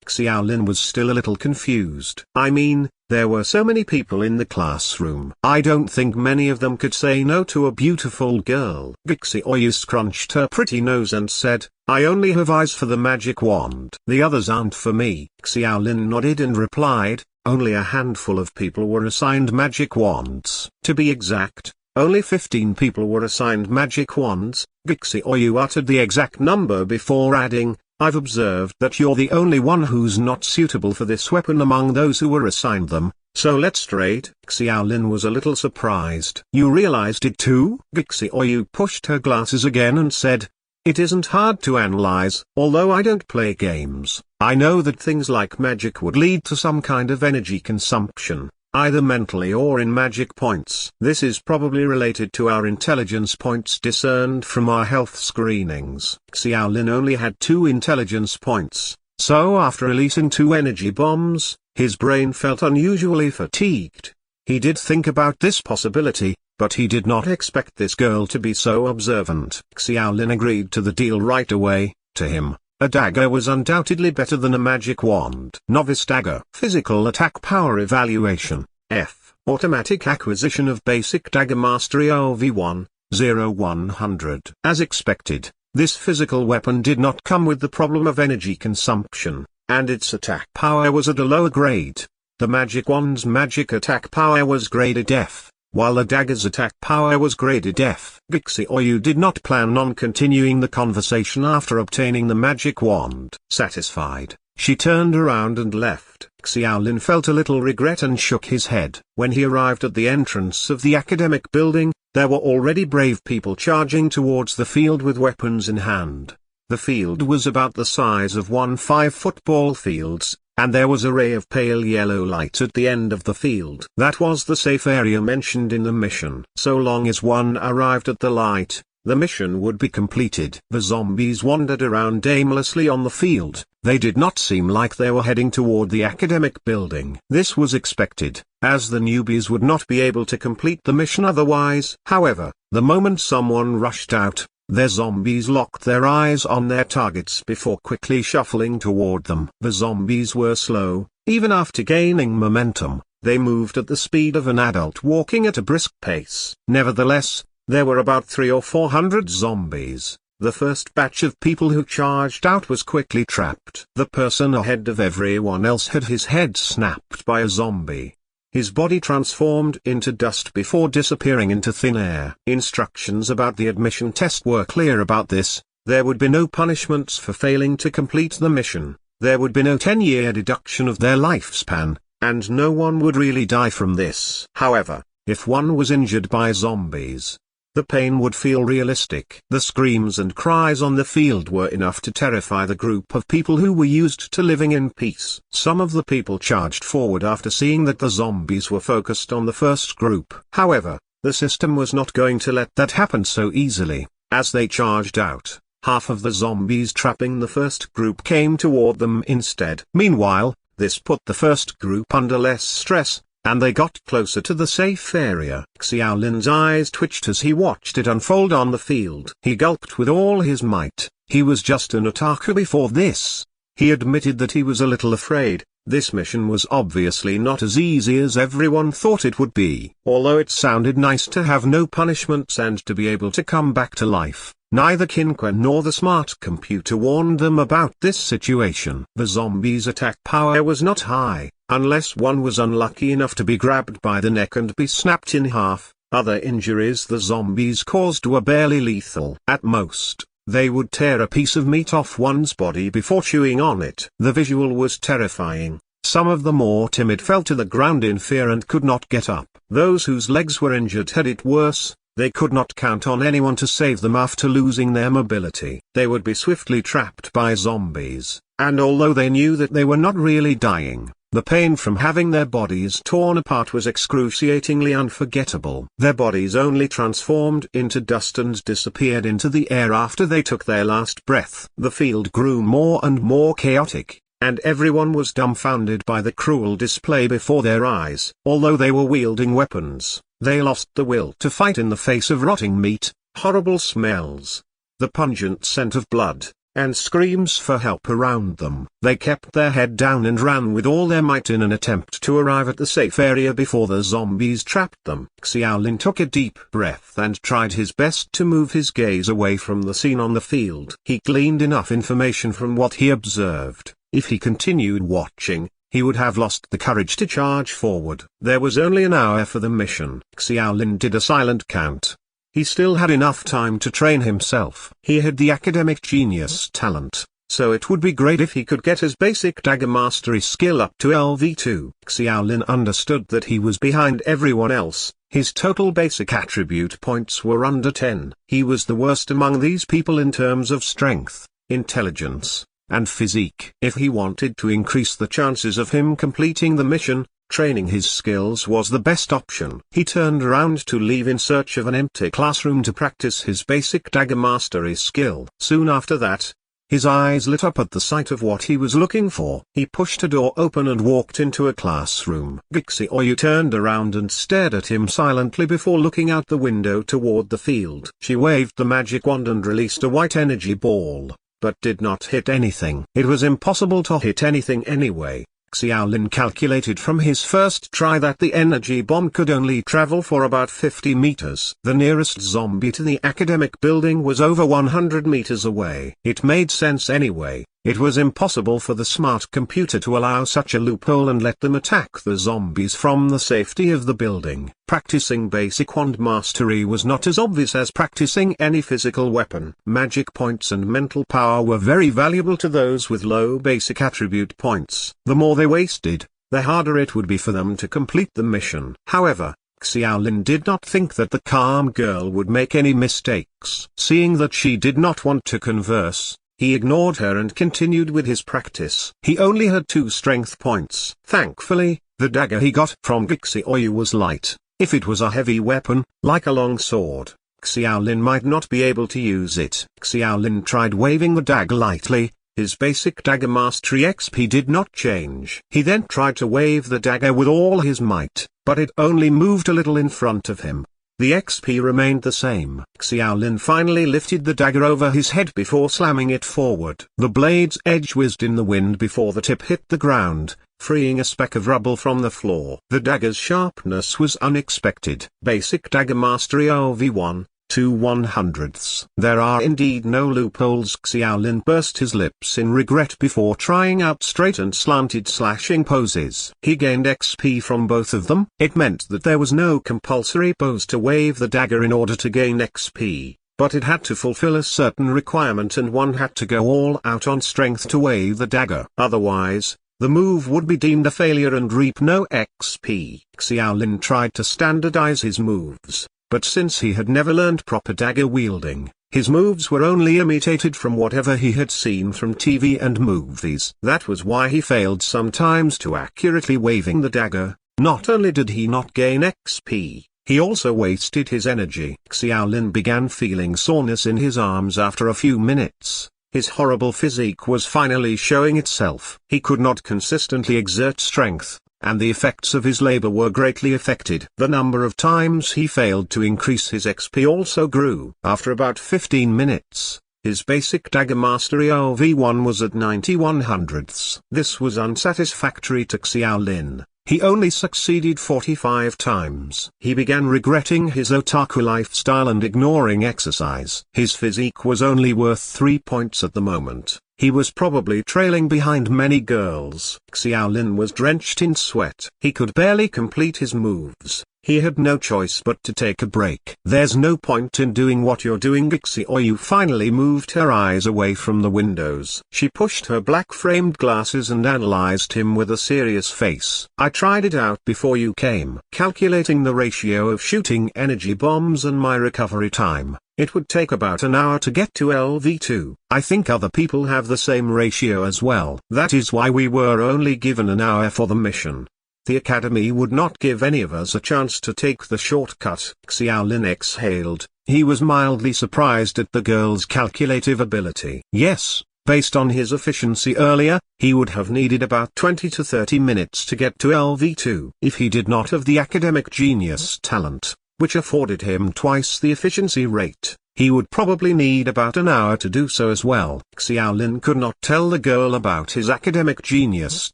Xiaolin was still a little confused. "I mean, there were so many people in the classroom. I don't think many of them could say no to a beautiful girl." Gixioyu scrunched her pretty nose and said, "I only have eyes for the magic wand. The others aren't for me." Xiaolin nodded and replied, "Only a handful of people were assigned magic wands. To be exact, only 15 people were assigned magic wands." Gixioyu uttered the exact number before adding, "I've observed that you're the only one who's not suitable for this weapon among those who were assigned them, so let's trade." Xiaolin was a little surprised. "You realized it too?" Gixioyu pushed her glasses again and said, "It isn't hard to analyze. Although I don't play games, I know that things like magic would lead to some kind of energy consumption, either mentally or in magic points. This is probably related to our intelligence points discerned from our health screenings." Xiaolin only had 2 intelligence points, so after releasing 2 energy bombs, his brain felt unusually fatigued. He did think about this possibility, but he did not expect this girl to be so observant. Xiaolin agreed to the deal right away. To him, a dagger was undoubtedly better than a magic wand. Novice Dagger. Physical Attack Power Evaluation. F. Automatic Acquisition of Basic Dagger Mastery OV1, 0-100. As expected, this physical weapon did not come with the problem of energy consumption, and its attack power was at a lower grade. The magic wand's magic attack power was graded F, while the dagger's attack power was graded F. Gixioyu did not plan on continuing the conversation after obtaining the magic wand. Satisfied, she turned around and left. Xiaolin felt a little regret and shook his head. When he arrived at the entrance of the academic building, there were already brave people charging towards the field with weapons in hand. The field was about the size of 1 5 football fields, and there was a ray of pale yellow light at the end of the field. That was the safe area mentioned in the mission. So long as one arrived at the light, the mission would be completed. The zombies wandered around aimlessly on the field. They did not seem like they were heading toward the academic building. This was expected, as the newbies would not be able to complete the mission otherwise. However, the moment someone rushed out, their zombies locked their eyes on their targets before quickly shuffling toward them. The zombies were slow, even after gaining momentum. They moved at the speed of an adult walking at a brisk pace. Nevertheless, there were about 300 or 400 zombies. The first batch of people who charged out was quickly trapped. The person ahead of everyone else had his head snapped by a zombie. His body transformed into dust before disappearing into thin air. Instructions about the admission test were clear about this. There would be no punishments for failing to complete the mission. There would be no 10-year deduction of their lifespan, and no one would really die from this. However, if one was injured by zombies, the pain would feel realistic. The screams and cries on the field were enough to terrify the group of people who were used to living in peace. Some of the people charged forward after seeing that the zombies were focused on the first group. However, the system was not going to let that happen so easily. As they charged out, half of the zombies trapping the first group came toward them instead. Meanwhile, this put the first group under less stress, and they got closer to the safe area. Xiaolin's eyes twitched as he watched it unfold on the field. He gulped with all his might. He was just an otaku before this. He admitted that he was a little afraid. This mission was obviously not as easy as everyone thought it would be. Although it sounded nice to have no punishments and to be able to come back to life, neither Kinqua nor the smart computer warned them about this situation. The zombies' attack power was not high. Unless one was unlucky enough to be grabbed by the neck and be snapped in half, other injuries the zombies caused were barely lethal. At most, they would tear a piece of meat off one's body before chewing on it. The visual was terrifying. Some of the more timid fell to the ground in fear and could not get up. Those whose legs were injured had it worse. They could not count on anyone to save them after losing their mobility. They would be swiftly trapped by zombies, and although they knew that they were not really dying, the pain from having their bodies torn apart was excruciatingly unforgettable. Their bodies only transformed into dust and disappeared into the air after they took their last breath. The field grew more and more chaotic, and everyone was dumbfounded by the cruel display before their eyes. Although they were wielding weapons, they lost the will to fight in the face of rotting meat, horrible smells, the pungent scent of blood, and screams for help around them. They kept their head down and ran with all their might in an attempt to arrive at the safe area before the zombies trapped them. Xiaolin took a deep breath and tried his best to move his gaze away from the scene on the field. He gleaned enough information from what he observed. If he continued watching, he would have lost the courage to charge forward. There was only an hour for the mission. Xiaolin did a silent count. He still had enough time to train himself. He had the academic genius talent, so it would be great if he could get his basic dagger mastery skill up to LV2. Xiaolin understood that he was behind everyone else. His total basic attribute points were under 10. He was the worst among these people in terms of strength, intelligence, and physique. If he wanted to increase the chances of him completing the mission, training his skills was the best option. He turned around to leave in search of an empty classroom to practice his basic dagger mastery skill. Soon after that, his eyes lit up at the sight of what he was looking for. He pushed a door open and walked into a classroom. Xiaoyu turned around and stared at him silently before looking out the window toward the field. She waved the magic wand and released a white energy ball, but did not hit anything. It was impossible to hit anything anyway. Xiaolin calculated from his first try that the energy bomb could only travel for about 50 meters. The nearest zombie to the academic building was over 100 meters away. It made sense anyway. It was impossible for the smart computer to allow such a loophole and let them attack the zombies from the safety of the building. Practicing basic wand mastery was not as obvious as practicing any physical weapon. Magic points and mental power were very valuable to those with low basic attribute points. The more they wasted, the harder it would be for them to complete the mission. However, Xiaolin did not think that the calm girl would make any mistakes. Seeing that she did not want to converse, He ignored her and continued with his practice. He only had 2 strength points. Thankfully, the dagger he got from Gixi Oyu was light. If it was a heavy weapon, like a long sword, Xiaolin might not be able to use it. Xiaolin tried waving the dagger lightly. His basic dagger mastery XP did not change. He then tried to wave the dagger with all his might, but it only moved a little in front of him. The XP remained the same. Xiaolin finally lifted the dagger over his head before slamming it forward. The blade's edge whizzed in the wind before the tip hit the ground, freeing a speck of rubble from the floor. The dagger's sharpness was unexpected. Basic dagger mastery OV1. 2/100ths. There are indeed no loopholes. Xiaolin burst his lips in regret before trying out straight and slanted slashing poses. He gained XP from both of them. It meant that there was no compulsory pose to wave the dagger in order to gain XP, but it had to fulfill a certain requirement and one had to go all out on strength to wave the dagger. Otherwise, the move would be deemed a failure and reap no XP. Xiaolin tried to standardize his moves. But since he had never learned proper dagger wielding, his moves were only imitated from whatever he had seen from TV and movies. That was why he failed sometimes to accurately waving the dagger. Not only did he not gain XP, he also wasted his energy. Xiaolin began feeling soreness in his arms after a few minutes. His horrible physique was finally showing itself. He could not consistently exert strength, and the effects of his labor were greatly affected. The number of times he failed to increase his XP also grew. After about 15 minutes, his basic dagger mastery OV1 was at 90/100ths. This was unsatisfactory to Xiaolin. He only succeeded 45 times. He began regretting his otaku lifestyle and ignoring exercise. His physique was only worth 3 points at the moment. He was probably trailing behind many girls. Xiaolin was drenched in sweat. He could barely complete his moves. He had no choice but to take a break. There's no point in doing what you're doing. Gixi Oyu finally moved her eyes away from the windows. She pushed her black-framed glasses and analyzed him with a serious face. I tried it out before you came. Calculating the ratio of shooting energy bombs and my recovery time, it would take about an hour to get to LV2. I think other people have the same ratio as well. That is why we were only given an hour for the mission. The academy would not give any of us a chance to take the shortcut. Xiaolin exhaled. He was mildly surprised at the girl's calculative ability. Yes, based on his efficiency earlier, he would have needed about 20 to 30 minutes to get to LV2. If he did not have the academic genius talent, which afforded him twice the efficiency rate, he would probably need about an hour to do so as well. Xiaolin could not tell the girl about his academic genius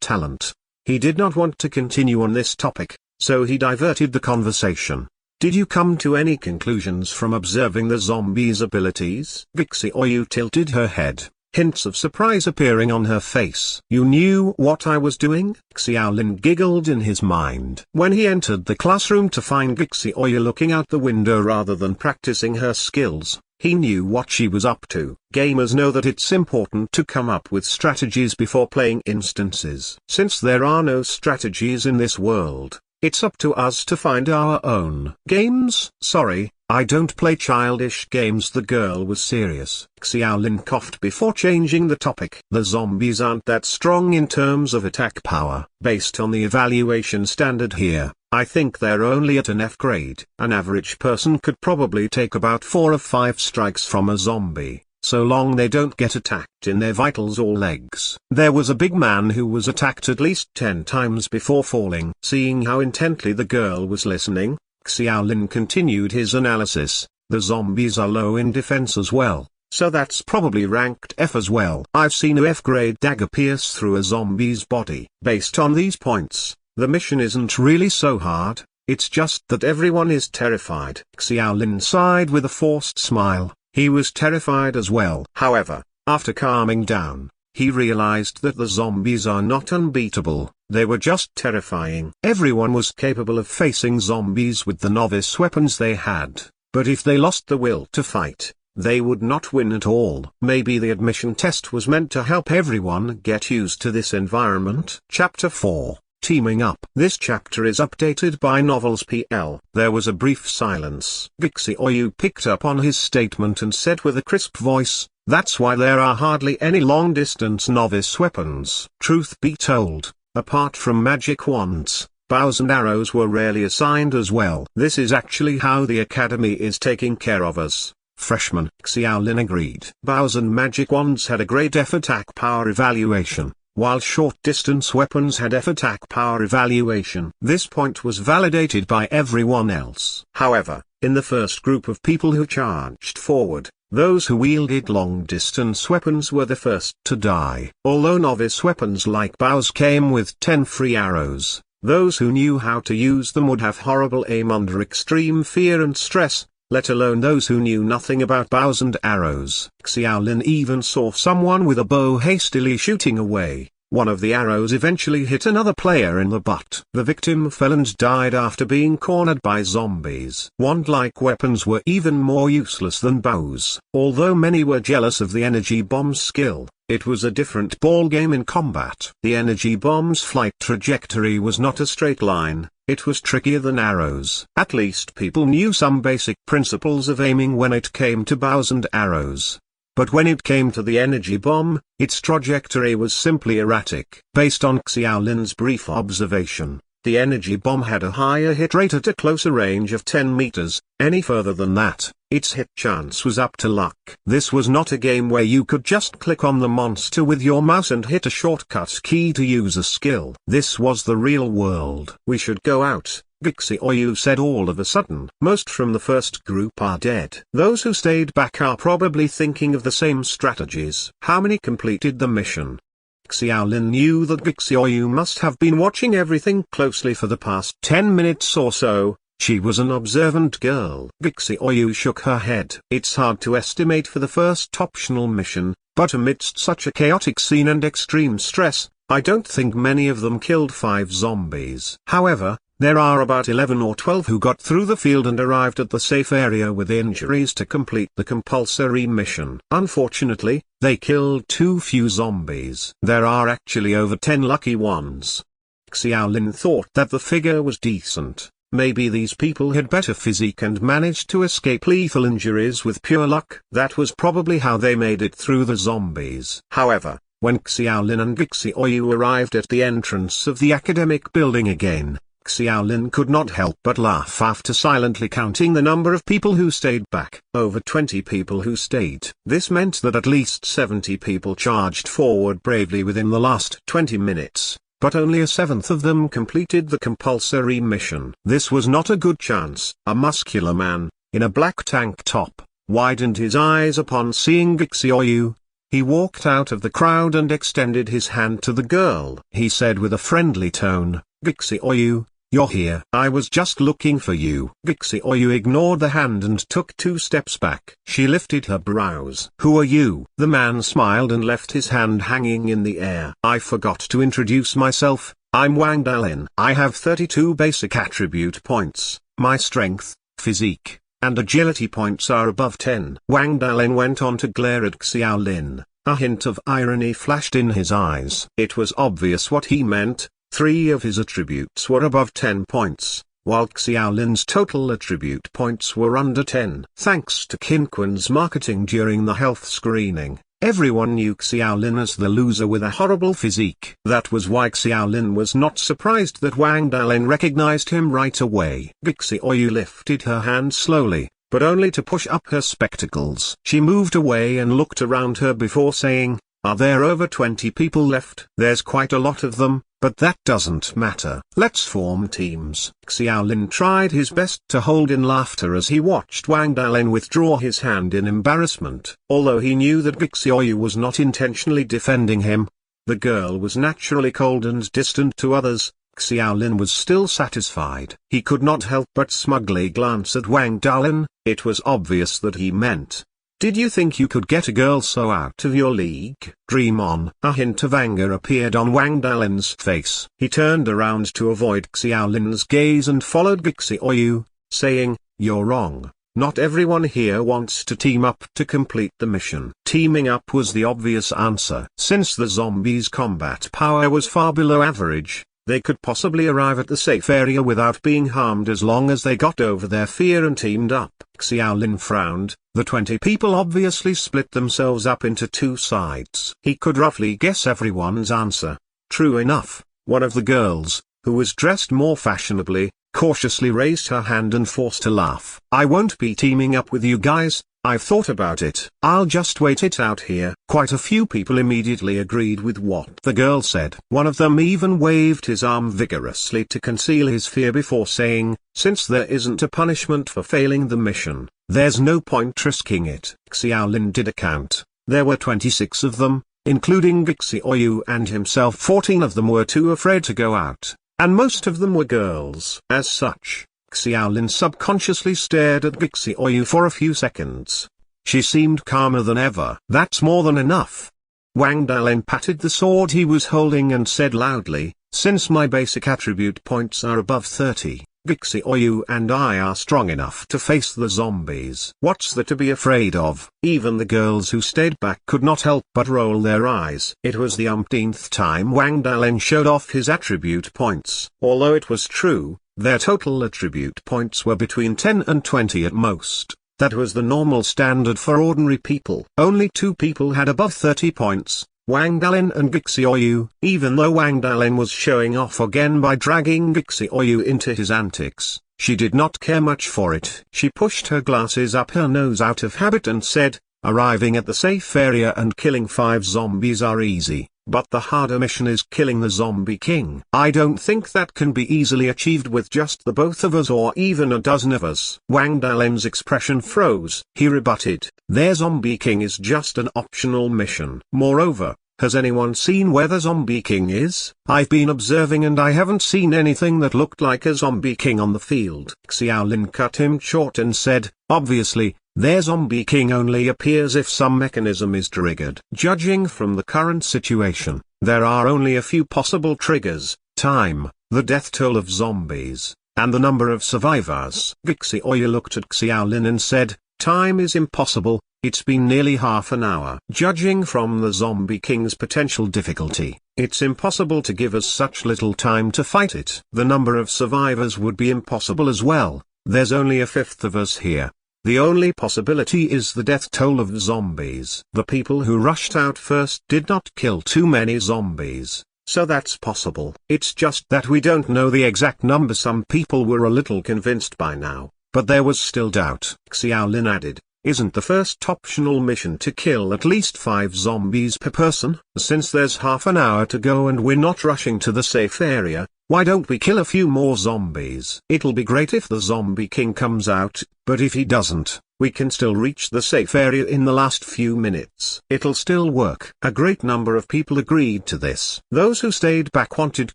talent. He did not want to continue on this topic, so he diverted the conversation. Did you come to any conclusions from observing the zombie's abilities? Gixi Oyu tilted her head, hints of surprise appearing on her face. You knew what I was doing? Xiaolin giggled in his mind. When he entered the classroom to find Gixi Oyu looking out the window rather than practicing her skills, he knew what she was up to. Gamers know that it's important to come up with strategies before playing instances. Since there are no strategies in this world, it's up to us to find our own. Games? Sorry, I don't play childish games. The girl was serious. Xiaolin coughed before changing the topic. The zombies aren't that strong in terms of attack power. Based on the evaluation standard here, I think they're only at an F grade. An average person could probably take about 4 or 5 strikes from a zombie, so long they don't get attacked in their vitals or legs. There was a big man who was attacked at least 10 times before falling. Seeing how intently the girl was listening, Xiaolin continued his analysis. The zombies are low in defense as well, so that's probably ranked F as well. I've seen a F-grade dagger pierce through a zombie's body. Based on these points, the mission isn't really so hard, it's just that everyone is terrified. Xiaolin sighed with a forced smile. He was terrified as well. However, after calming down, he realized that the zombies are not unbeatable, they were just terrifying. Everyone was capable of facing zombies with the novice weapons they had, but if they lost the will to fight, they would not win at all. Maybe the admission test was meant to help everyone get used to this environment. Chapter 4. Teaming Up. This chapter is updated by Novels PL. There was a brief silence. Gixi Oyu picked up on his statement and said with a crisp voice, That's why there are hardly any long-distance novice weapons. Truth be told, apart from magic wands, bows and arrows were rarely assigned as well. This is actually how the academy is taking care of us. Freshman Xiaolin agreed. Bows and magic wands had a great F-attack power evaluation, while short-distance weapons had F-attack power evaluation. This point was validated by everyone else. However, in the first group of people who charged forward, those who wielded long-distance weapons were the first to die. Although novice weapons like bows came with 10 free arrows, those who knew how to use them would have horrible aim under extreme fear and stress, let alone those who knew nothing about bows and arrows. Xiaolin even saw someone with a bow hastily shooting away. One of the arrows eventually hit another player in the butt. The victim fell and died after being cornered by zombies. Wand-like weapons were even more useless than bows. Although many were jealous of the energy bomb's skill, it was a different ballgame in combat. The energy bomb's flight trajectory was not a straight line, it was trickier than arrows. At least people knew some basic principles of aiming when it came to bows and arrows. But when it came to the energy bomb, its trajectory was simply erratic. Based on Xiaolin's brief observation, the energy bomb had a higher hit rate at a closer range of 10 meters, any further than that, its hit chance was up to luck. This was not a game where you could just click on the monster with your mouse and hit a shortcut key to use a skill. This was the real world. We should go out, Gixioyu said all of a sudden. Most from the first group are dead. Those who stayed back are probably thinking of the same strategies. How many completed the mission? Xiaolin knew that Gixioyu must have been watching everything closely for the past 10 minutes or so. She was an observant girl. Gixioyu shook her head. It's hard to estimate for the first optional mission, but amidst such a chaotic scene and extreme stress, I don't think many of them killed 5 zombies. However, there are about 11 or 12 who got through the field and arrived at the safe area with injuries to complete the compulsory mission. Unfortunately, they killed too few zombies. There are actually over 10 lucky ones. Xiaolin thought that the figure was decent. Maybe these people had better physique and managed to escape lethal injuries with pure luck. That was probably how they made it through the zombies. However, when Xiaolin and Gixioyu arrived at the entrance of the academic building again, Xiaolin could not help but laugh after silently counting the number of people who stayed back. Over 20 people who stayed. This meant that at least 70 people charged forward bravely within the last 20 minutes, but only a seventh of them completed the compulsory mission. This was not a good chance. A muscular man, in a black tank top, widened his eyes upon seeing Gixioyu. He walked out of the crowd and extended his hand to the girl. He said with a friendly tone, "Gixioyu, you're here. I was just looking for you." Gixioyu ignored the hand and took 2 steps back. She lifted her brows. "Who are you?" The man smiled and left his hand hanging in the air. "I forgot to introduce myself. I'm Wang Dalin. I have 32 basic attribute points. My strength, physique, and agility points are above 10. Wang Dalin went on to glare at Xiaolin. A hint of irony flashed in his eyes. It was obvious what he meant. 3 of his attributes were above 10 points, while Xiaolin's total attribute points were under 10. Thanks to Qinquan's marketing during the health screening, everyone knew Xiaolin as the loser with a horrible physique. That was why Xiaolin was not surprised that Wang Dalin recognized him right away. Gixioyu lifted her hand slowly, but only to push up her spectacles. She moved away and looked around her before saying, "Are there over 20 people left?" "There's quite a lot of them, but that doesn't matter. Let's form teams." Xiaolin tried his best to hold in laughter as he watched Wang Dalin withdraw his hand in embarrassment. Although he knew that Gixioyu was not intentionally defending him, the girl was naturally cold and distant to others. Xiaolin was still satisfied. He could not help but smugly glance at Wang Dalin. It was obvious that he meant, "Did you think you could get a girl so out of your league? Dream on." A hint of anger appeared on Wang Dalin's face. He turned around to avoid Xiaolin's gaze and followed Gixioyu, saying, "You're wrong. Not everyone here wants to team up to complete the mission." Teaming up was the obvious answer. Since the zombies' combat power was far below average, they could possibly arrive at the safe area without being harmed as long as they got over their fear and teamed up. Xiaolin frowned. The 20 people obviously split themselves up into two sides. He could roughly guess everyone's answer. True enough, one of the girls, who was dressed more fashionably, cautiously raised her hand and forced a laugh. I won't be teaming up with you guys, I've thought about it. I'll just wait it out here. Quite a few people immediately agreed with what the girl said. One of them even waved his arm vigorously to conceal his fear before saying, since there isn't a punishment for failing the mission, there's no point risking it. Xiaolin did a count. There were 26 of them, including Xiaoyu and himself. 14 of them were too afraid to go out, and most of them were girls. As such, Xiaolin subconsciously stared at Xiaoyu for a few seconds. She seemed calmer than ever. That's more than enough. Wang Dalin patted the sword he was holding and said loudly, since my basic attribute points are above 30, Xiaoyu and I are strong enough to face the zombies. What's there to be afraid of? Even the girls who stayed back could not help but roll their eyes. It was the umpteenth time Wang Dalin showed off his attribute points. Although it was true, their total attribute points were between 10 and 20 at most. That was the normal standard for ordinary people. Only 2 people had above 30 points, Wang Dalin and Xiaoyu. Even though Wang Dalin was showing off again by dragging Xiaoyu into his antics, she did not care much for it. She pushed her glasses up her nose out of habit and said, arriving at the safe area and killing 5 zombies are easy, but the harder mission is killing the zombie king. I don't think that can be easily achieved with just the both of us or even a dozen of us. Wang Dalin's expression froze. He rebutted, their zombie king is just an optional mission. Moreover, has anyone seen where the zombie king is? I've been observing and I haven't seen anything that looked like a zombie king on the field. Xiaolin cut him short and said, obviously, their zombie king only appears if some mechanism is triggered. Judging from the current situation, there are only a few possible triggers: time, the death toll of zombies, and the number of survivors. Xiaoyu looked at Xiaolin and said, time is impossible, it's been nearly half an hour. Judging from the zombie king's potential difficulty, it's impossible to give us such little time to fight it. The number of survivors would be impossible as well, there's only a fifth of us here. The only possibility is the death toll of zombies. The people who rushed out first did not kill too many zombies, so that's possible. It's just that we don't know the exact number. Some people were a little convinced by now, but there was still doubt. Xiaolin added, isn't the first optional mission to kill at least 5 zombies per person? Since there's half an hour to go and we're not rushing to the safe area, why don't we kill a few more zombies? It'll be great if the zombie king comes out, but if he doesn't, we can still reach the safe area in the last few minutes. It'll still work. A great number of people agreed to this. Those who stayed back wanted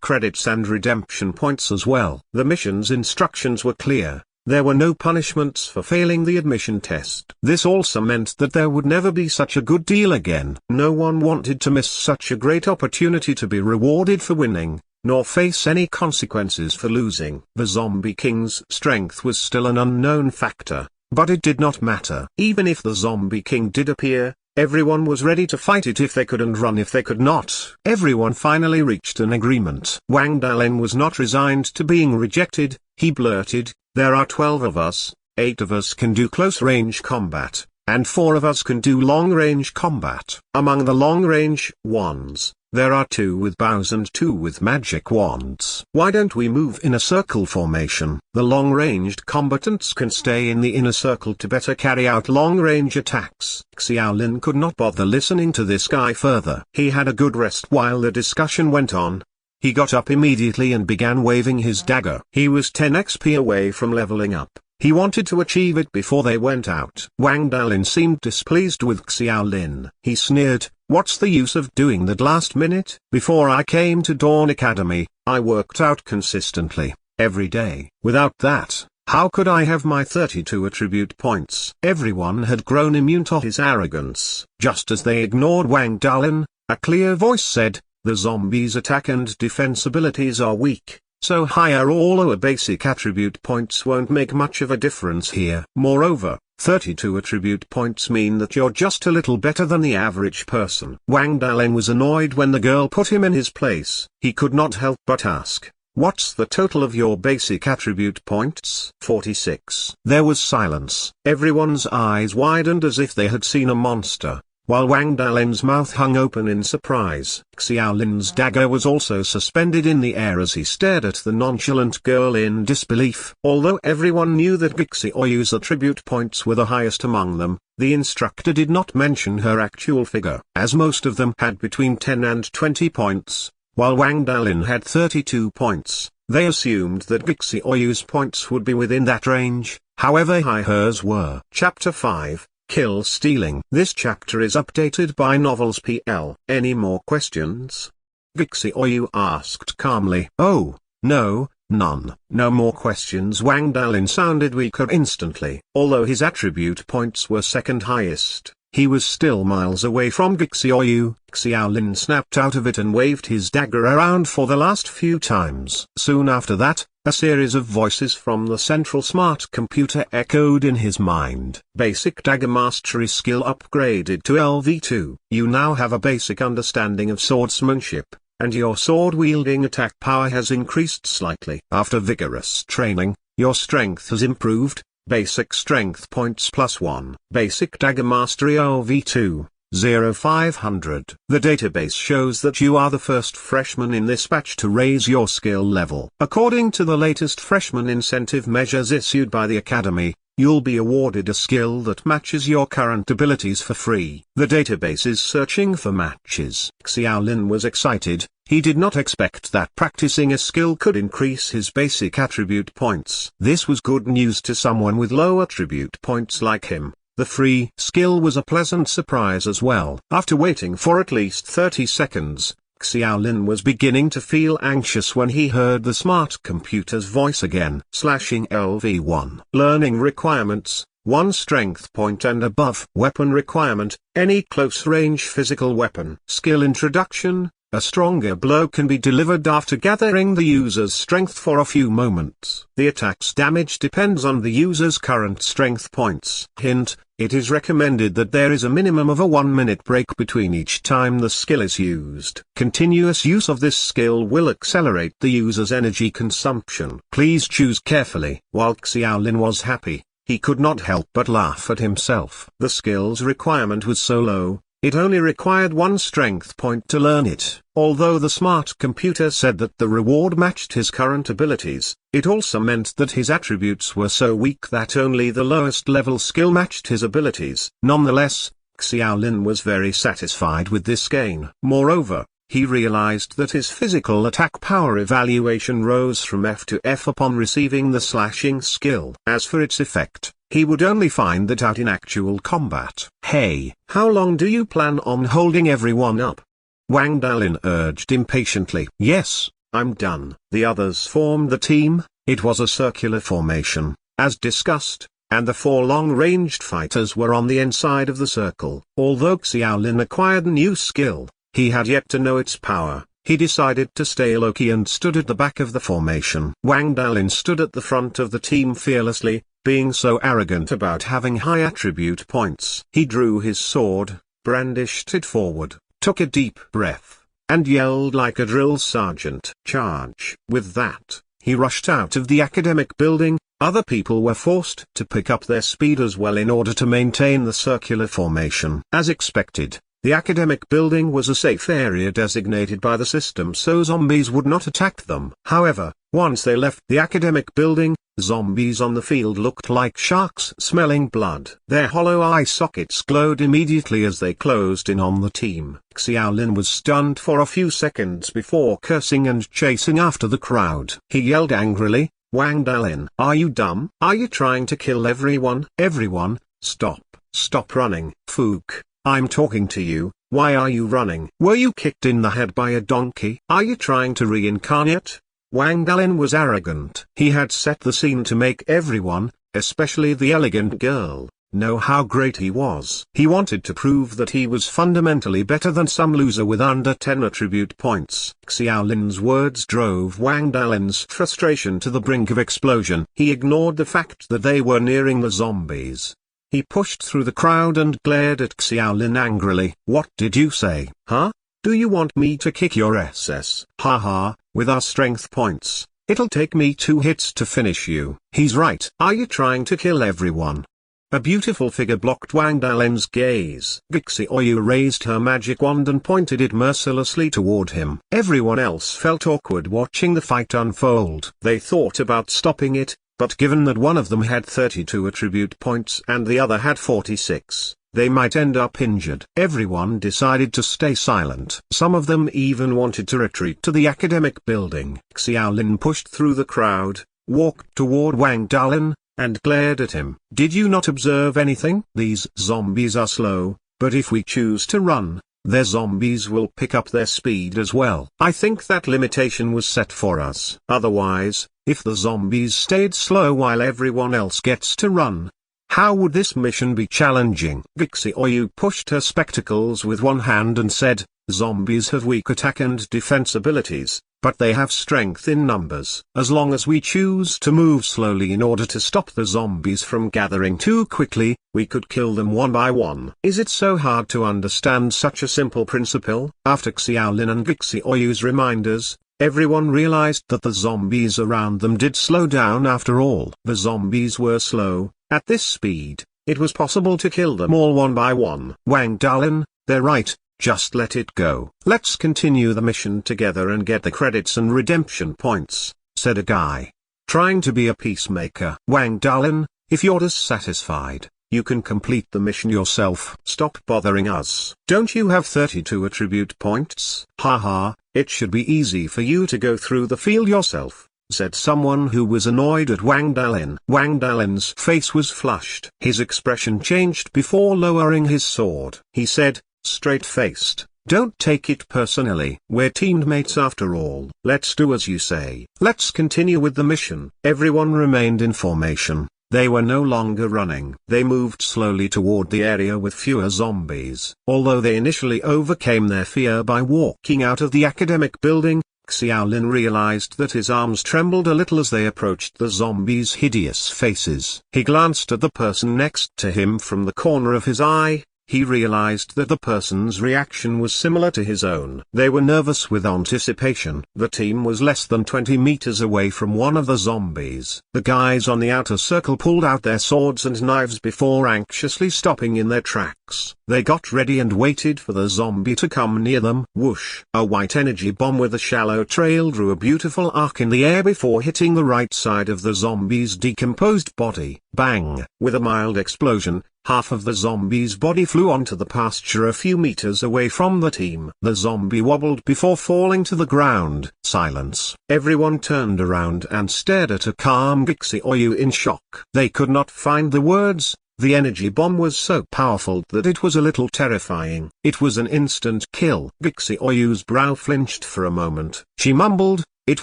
credits and redemption points as well. The mission's instructions were clear. There were no punishments for failing the admission test. This also meant that there would never be such a good deal again. No one wanted to miss such a great opportunity to be rewarded for winning, nor face any consequences for losing. The zombie king's strength was still an unknown factor, but it did not matter. Even if the zombie king did appear, everyone was ready to fight it if they could and run if they could not. Everyone finally reached an agreement. Wang Dalin was not resigned to being rejected. He blurted, there are 12 of us, 8 of us can do close-range combat, and 4 of us can do long-range combat. Among the long-range ones, there are 2 with bows and 2 with magic wands. Why don't we move in a circle formation? The long-ranged combatants can stay in the inner circle to better carry out long-range attacks. Xiaolin could not bother listening to this guy further. He had a good rest while the discussion went on. He got up immediately and began waving his dagger. He was 10 XP away from leveling up. He wanted to achieve it before they went out. Wang Dalin seemed displeased with Xiaolin. He sneered, what's the use of doing that last minute? Before I came to Dawn Academy, I worked out consistently, every day. Without that, how could I have my 32 attribute points? Everyone had grown immune to his arrogance. Just as they ignored Wang Dalin, a clear voice said, the zombies' attack and defense abilities are weak, so higher or lower basic attribute points won't make much of a difference here. Moreover, 32 attribute points mean that you're just a little better than the average person. Wang Dalin was annoyed when the girl put him in his place. He could not help but ask, "What's the total of your basic attribute points?" 46. There was silence. Everyone's eyes widened as if they had seen a monster, while Wang Dalin's mouth hung open in surprise. Xiaolin's dagger was also suspended in the air as he stared at the nonchalant girl in disbelief. Although everyone knew that Gixioyu's attribute points were the highest among them, the instructor did not mention her actual figure. As most of them had between 10 and 20 points, while Wang Dalin had 32 points, they assumed that Gixioyu's points would be within that range, however high hers were. Chapter 5. Kill Stealing. This chapter is updated by Novels PL. Any more questions? Gixioyu asked calmly. Oh, no, none. No more questions. Wang Dalin sounded weaker instantly. Although his attribute points were second highest, he was still miles away from Gixioyu. Xiaolin snapped out of it and waved his dagger around for the last few times. Soon after that, a series of voices from the central smart computer echoed in his mind. Basic dagger mastery skill upgraded to LV2. You now have a basic understanding of swordsmanship, and your sword-wielding attack power has increased slightly. After vigorous training, your strength has improved. Basic strength points +1. Basic dagger mastery LV2. 0500. The database shows that you are the first freshman in this batch to raise your skill level. According to the latest freshman incentive measures issued by the Academy, you'll be awarded a skill that matches your current abilities for free. The database is searching for matches. Xiaolin was excited. He did not expect that practicing a skill could increase his basic attribute points. This was good news to someone with low attribute points like him. The free skill was a pleasant surprise as well. After waiting for at least 30 seconds, Xiaolin was beginning to feel anxious when he heard the smart computer's voice again. Slashing LV1. Learning requirements, 1 strength point and above. Weapon requirement, any close-range physical weapon. Skill introduction. A stronger blow can be delivered after gathering the user's strength for a few moments. The attack's damage depends on the user's current strength points. Hint, it is recommended that there is a minimum of a 1-minute break between each time the skill is used. Continuous use of this skill will accelerate the user's energy consumption. Please choose carefully. While Xiaolin was happy, he could not help but laugh at himself. The skill's requirement was so low, it only required 1 strength point to learn it. Although the smart computer said that the reward matched his current abilities, it also meant that his attributes were so weak that only the lowest level skill matched his abilities. Nonetheless, Xiaolin was very satisfied with this gain. Moreover, he realized that his physical attack power evaluation rose from F to F upon receiving the slashing skill. As for its effect, he would only find that out in actual combat. Hey, how long do you plan on holding everyone up? Wang Dalin urged impatiently. Yes, I'm done. The others formed the team. It was a circular formation, as discussed, and the 4 long-ranged fighters were on the inside of the circle. Although Xiaolin acquired a new skill, he had yet to know its power. He decided to stay low-key and stood at the back of the formation. Wang Dalin stood at the front of the team fearlessly, being so arrogant about having high attribute points. He drew his sword, brandished it forward, took a deep breath, and yelled like a drill sergeant, "Charge!" With that, he rushed out of the academic building. Other people were forced to pick up their speed as well in order to maintain the circular formation. As expected, the academic building was a safe area designated by the system so zombies would not attack them. However, once they left the academic building, zombies on the field looked like sharks smelling blood. Their hollow eye sockets glowed immediately as they closed in on the team. Xiaolin was stunned for a few seconds before cursing and chasing after the crowd. He yelled angrily, "Wang Dalin, are you dumb? Are you trying to kill everyone? Everyone, stop, stop running." "Fook, I'm talking to you, why are you running? Were you kicked in the head by a donkey? Are you trying to reincarnate?" Wang Dalin was arrogant. He had set the scene to make everyone, especially the elegant girl, know how great he was. He wanted to prove that he was fundamentally better than some loser with under 10 attribute points. Xiaolin's words drove Wang Dalin's frustration to the brink of explosion. He ignored the fact that they were nearing the zombies. He pushed through the crowd and glared at Xiaolin angrily. "What did you say, huh? Do you want me to kick your SS? Haha, with our strength points, it'll take me 2 hits to finish you." "He's right. Are you trying to kill everyone?" A beautiful figure blocked Wang Dalin's gaze. Gixioyu raised her magic wand and pointed it mercilessly toward him. Everyone else felt awkward watching the fight unfold. They thought about stopping it, but given that one of them had 32 attribute points and the other had 46, they might end up injured. Everyone decided to stay silent. Some of them even wanted to retreat to the academic building. Xiaolin pushed through the crowd, walked toward Wang Dalin, and glared at him. "Did you not observe anything? These zombies are slow, but if we choose to run, their zombies will pick up their speed as well. I think that limitation was set for us. Otherwise, if the zombies stayed slow while everyone else gets to run, how would this mission be challenging?" Gixioyu pushed her spectacles with one hand and said, "Zombies have weak attack and defense abilities, but they have strength in numbers. As long as we choose to move slowly in order to stop the zombies from gathering too quickly, we could kill them one by one. Is it so hard to understand such a simple principle?" After Xiaolin and Gixioyu's reminders, everyone realized that the zombies around them did slow down after all. The zombies were slow. At this speed, it was possible to kill them all one by one. "Wang Dalin, they're right. Just let it go. Let's continue the mission together and get the credits and redemption points," said a guy, trying to be a peacemaker. "Wang Dalin, if you're dissatisfied, you can complete the mission yourself. Stop bothering us. Don't you have 32 attribute points? Haha, it should be easy for you to go through the field yourself," said someone who was annoyed at Wang Dalin. Wang Dalin's face was flushed. His expression changed before lowering his sword. He said, straight-faced, "Don't take it personally. We're teammates after all. Let's do as you say. Let's continue with the mission." Everyone remained in formation. They were no longer running. They moved slowly toward the area with fewer zombies. Although they initially overcame their fear by walking out of the academic building, Xiaolin realized that his arms trembled a little as they approached the zombies' hideous faces. He glanced at the person next to him from the corner of his eye. He realized that the person's reaction was similar to his own. They were nervous with anticipation. The team was less than 20 meters away from one of the zombies. The guys on the outer circle pulled out their swords and knives before anxiously stopping in their tracks. They got ready and waited for the zombie to come near them. Whoosh! A white energy bomb with a shallow trail drew a beautiful arc in the air before hitting the right side of the zombie's decomposed body. Bang! With a mild explosion, half of the zombie's body flew onto the pasture a few meters away from the team. The zombie wobbled before falling to the ground. Silence. Everyone turned around and stared at a calm Gixioyu in shock. They could not find the words. The energy bomb was so powerful that it was a little terrifying. It was an instant kill. Gixioyu's brow flinched for a moment. She mumbled, "It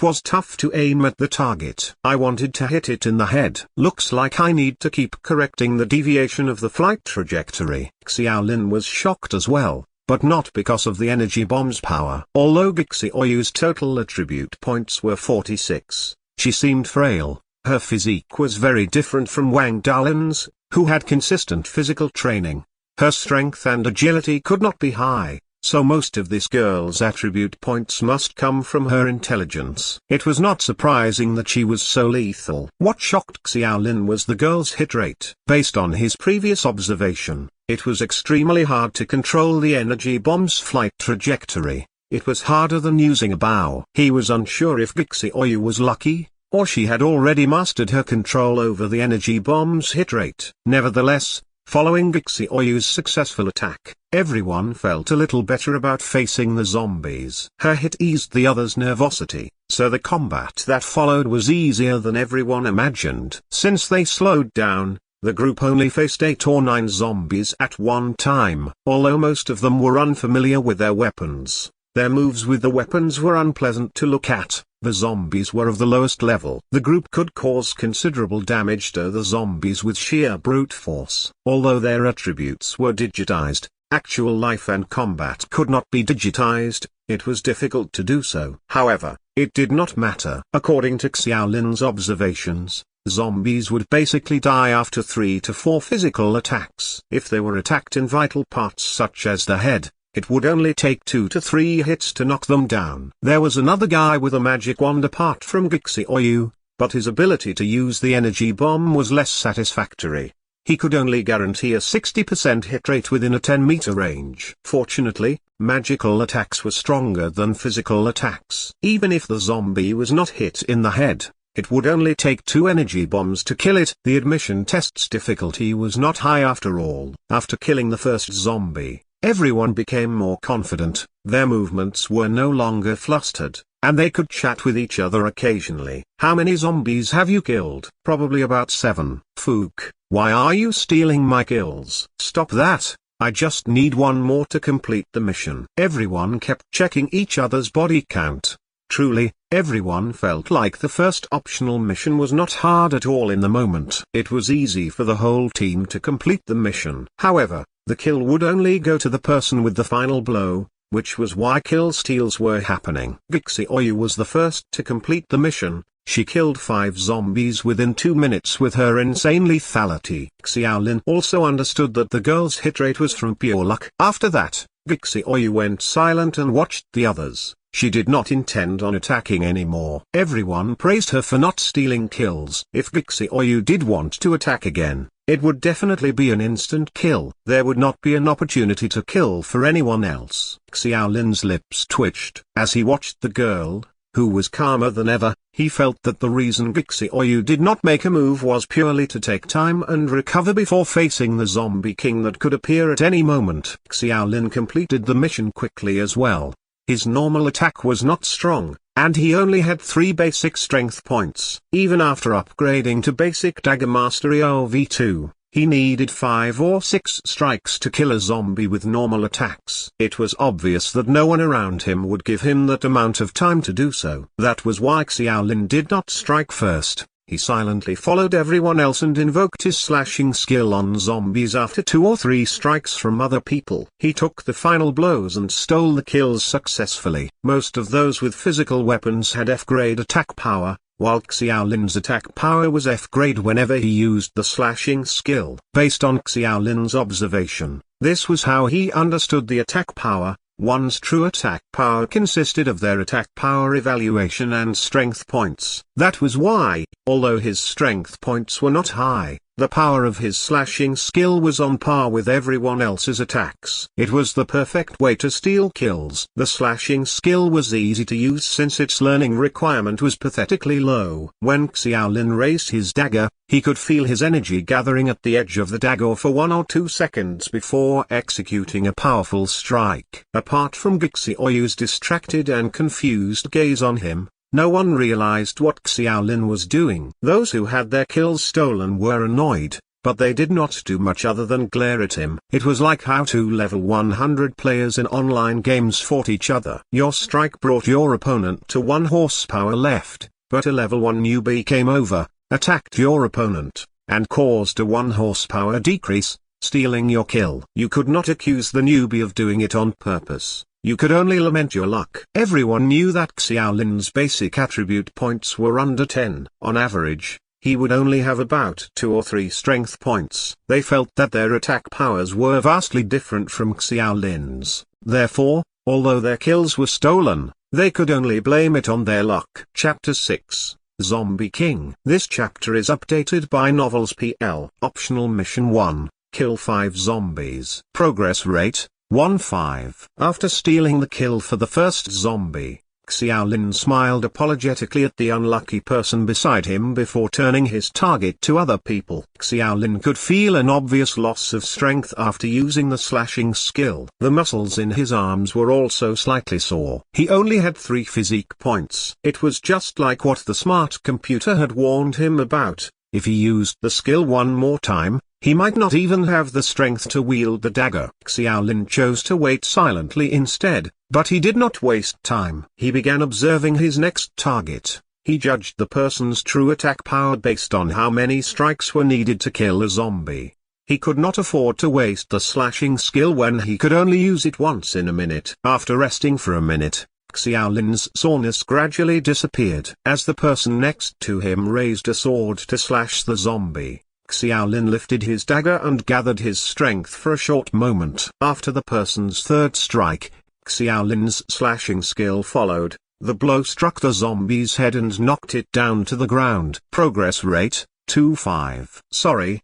was tough to aim at the target. I wanted to hit it in the head. Looks like I need to keep correcting the deviation of the flight trajectory." Xiaolin was shocked as well, but not because of the energy bomb's power. Although Gixioyu's total attribute points were 46, she seemed frail. Her physique was very different from Wang Dalin's, who had consistent physical training. Her strength and agility could not be high, so most of this girl's attribute points must come from her intelligence. It was not surprising that she was so lethal. What shocked Xiaolin was the girl's hit rate. Based on his previous observation, it was extremely hard to control the energy bomb's flight trajectory. It was harder than using a bow. He was unsure if Gixioyu was lucky, or she had already mastered her control over the energy bomb's hit rate. Nevertheless, following Gixioyu's successful attack, everyone felt a little better about facing the zombies. Her hit eased the others' nervosity, so the combat that followed was easier than everyone imagined. Since they slowed down, the group only faced 8 or 9 zombies at one time. Although most of them were unfamiliar with their weapons, their moves with the weapons were unpleasant to look at. The zombies were of the lowest level. The group could cause considerable damage to the zombies with sheer brute force. Although their attributes were digitized, actual life and combat could not be digitized. It was difficult to do so. However, it did not matter. According to Xiaolin's observations, zombies would basically die after 3 to 4 physical attacks. If they were attacked in vital parts such as the head, it would only take 2 to 3 hits to knock them down. There was another guy with a magic wand apart from Gixioyu, but his ability to use the energy bomb was less satisfactory. He could only guarantee a 60% hit rate within a 10-meter range. Fortunately, magical attacks were stronger than physical attacks. Even if the zombie was not hit in the head, it would only take 2 energy bombs to kill it. The admission test's difficulty was not high after all. After killing the first zombie, everyone became more confident, their movements were no longer flustered, and they could chat with each other occasionally. How many zombies have you killed? Probably about 7. Fook, why are you stealing my kills? Stop that, I just need one more to complete the mission. Everyone kept checking each other's body count. Truly, everyone felt like the first optional mission was not hard at all in the moment. It was easy for the whole team to complete the mission. However, the kill would only go to the person with the final blow, which was why kill steals were happening. Gixioyu was the first to complete the mission. She killed 5 zombies within 2 minutes with her insane lethality. Xiaolin also understood that the girl's hit rate was from pure luck. After that, Gixioyu went silent and watched the others. She did not intend on attacking anymore. Everyone praised her for not stealing kills. If Gixioyu did want to attack again, it would definitely be an instant kill. There would not be an opportunity to kill for anyone else. Xiaolin's lips twitched. As he watched the girl, who was calmer than ever, he felt that the reason Gixioyu did not make a move was purely to take time and recover before facing the zombie king that could appear at any moment. Xiaolin completed the mission quickly as well. His normal attack was not strong, and he only had 3 basic strength points. Even after upgrading to basic dagger mastery OV2, he needed 5 or 6 strikes to kill a zombie with normal attacks. It was obvious that no one around him would give him that amount of time to do so. That was why Xiaolin did not strike first. He silently followed everyone else and invoked his slashing skill on zombies after 2 or 3 strikes from other people. He took the final blows and stole the kills successfully. Most of those with physical weapons had F-grade attack power, while Xiaolin's attack power was F-grade whenever he used the slashing skill. Based on Xiaolin's observation, this was how he understood the attack power. One's true attack power consisted of their attack power evaluation and strength points. That was why, although his strength points were not high, the power of his slashing skill was on par with everyone else's attacks. It was the perfect way to steal kills. The slashing skill was easy to use since its learning requirement was pathetically low. When Xiaolin raised his dagger, he could feel his energy gathering at the edge of the dagger for 1 or 2 seconds before executing a powerful strike. Apart from Gixioyu's distracted and confused gaze on him, no one realized what Xiaolin was doing. Those who had their kills stolen were annoyed, but they did not do much other than glare at him. It was like how 2 level 100 players in online games fought each other. Your strike brought your opponent to 1 horsepower left, but a level 1 newbie came over, attacked your opponent, and caused a 1 horsepower decrease, stealing your kill. You could not accuse the newbie of doing it on purpose. You could only lament your luck. Everyone knew that Xiaolin's basic attribute points were under 10. On average, he would only have about 2 or 3 strength points. They felt that their attack powers were vastly different from Xiaolin's. Therefore, although their kills were stolen, they could only blame it on their luck. Chapter 6, Zombie King. This chapter is updated by Novels PL. Optional Mission 1, Kill 5 Zombies. Progress Rate 1-5. After stealing the kill for the first zombie, Xiaolin smiled apologetically at the unlucky person beside him before turning his target to other people. Xiaolin could feel an obvious loss of strength after using the slashing skill. The muscles in his arms were also slightly sore. He only had 3 physique points. It was just like what the smart computer had warned him about. If he used the skill one more time, He might not even have the strength to wield the dagger. Xiaolin chose to wait silently instead, but he did not waste time. He began observing his next target. He judged the person's true attack power based on how many strikes were needed to kill a zombie. He could not afford to waste the slashing skill when he could only use it once in a minute. After resting for a minute, Xiaolin's soreness gradually disappeared. As the person next to him raised a sword to slash the zombie, Xiaolin lifted his dagger and gathered his strength for a short moment. After the person's third strike, Xiaolin's slashing skill followed. The blow struck the zombie's head and knocked it down to the ground. Progress rate, 2-5. Sorry.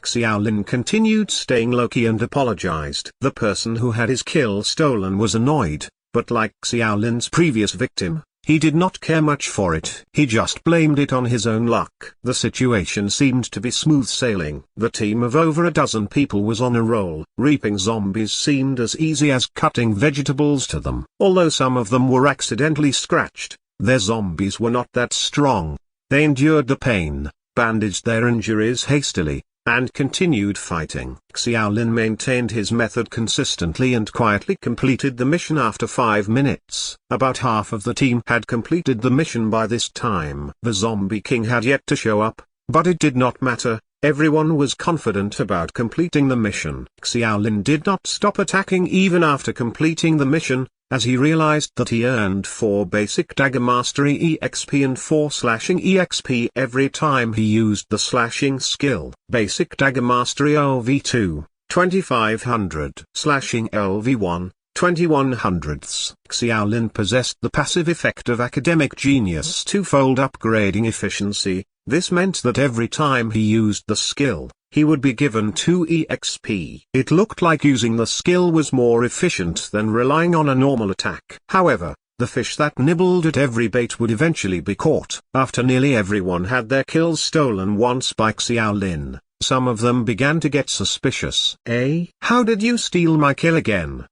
Xiaolin continued staying low-key and apologized. The person who had his kill stolen was annoyed, but like Xiaolin's previous victim, he did not care much for it. He just blamed it on his own luck. The situation seemed to be smooth sailing. The team of over a dozen people was on a roll. Reaping zombies seemed as easy as cutting vegetables to them. Although some of them were accidentally scratched, their zombies were not that strong. They endured the pain, bandaged their injuries hastily, and continued fighting. Xiaolin maintained his method consistently and quietly completed the mission after 5 minutes. About half of the team had completed the mission by this time. The Zombie King had yet to show up, but it did not matter. Everyone was confident about completing the mission. Xiaolin did not stop attacking even after completing the mission, as he realized that he earned 4 basic dagger mastery EXP and 4 slashing EXP every time he used the slashing skill. Basic dagger mastery LV2, 2500. Slashing LV1, 2100ths. Xiaolin possessed the passive effect of academic genius twofold upgrading efficiency. This meant that every time he used the skill, he would be given 2 EXP. It looked like using the skill was more efficient than relying on a normal attack. However, the fish that nibbled at every bait would eventually be caught. After nearly everyone had their kills stolen once by Xiaolin, some of them began to get suspicious. How did you steal my kill again?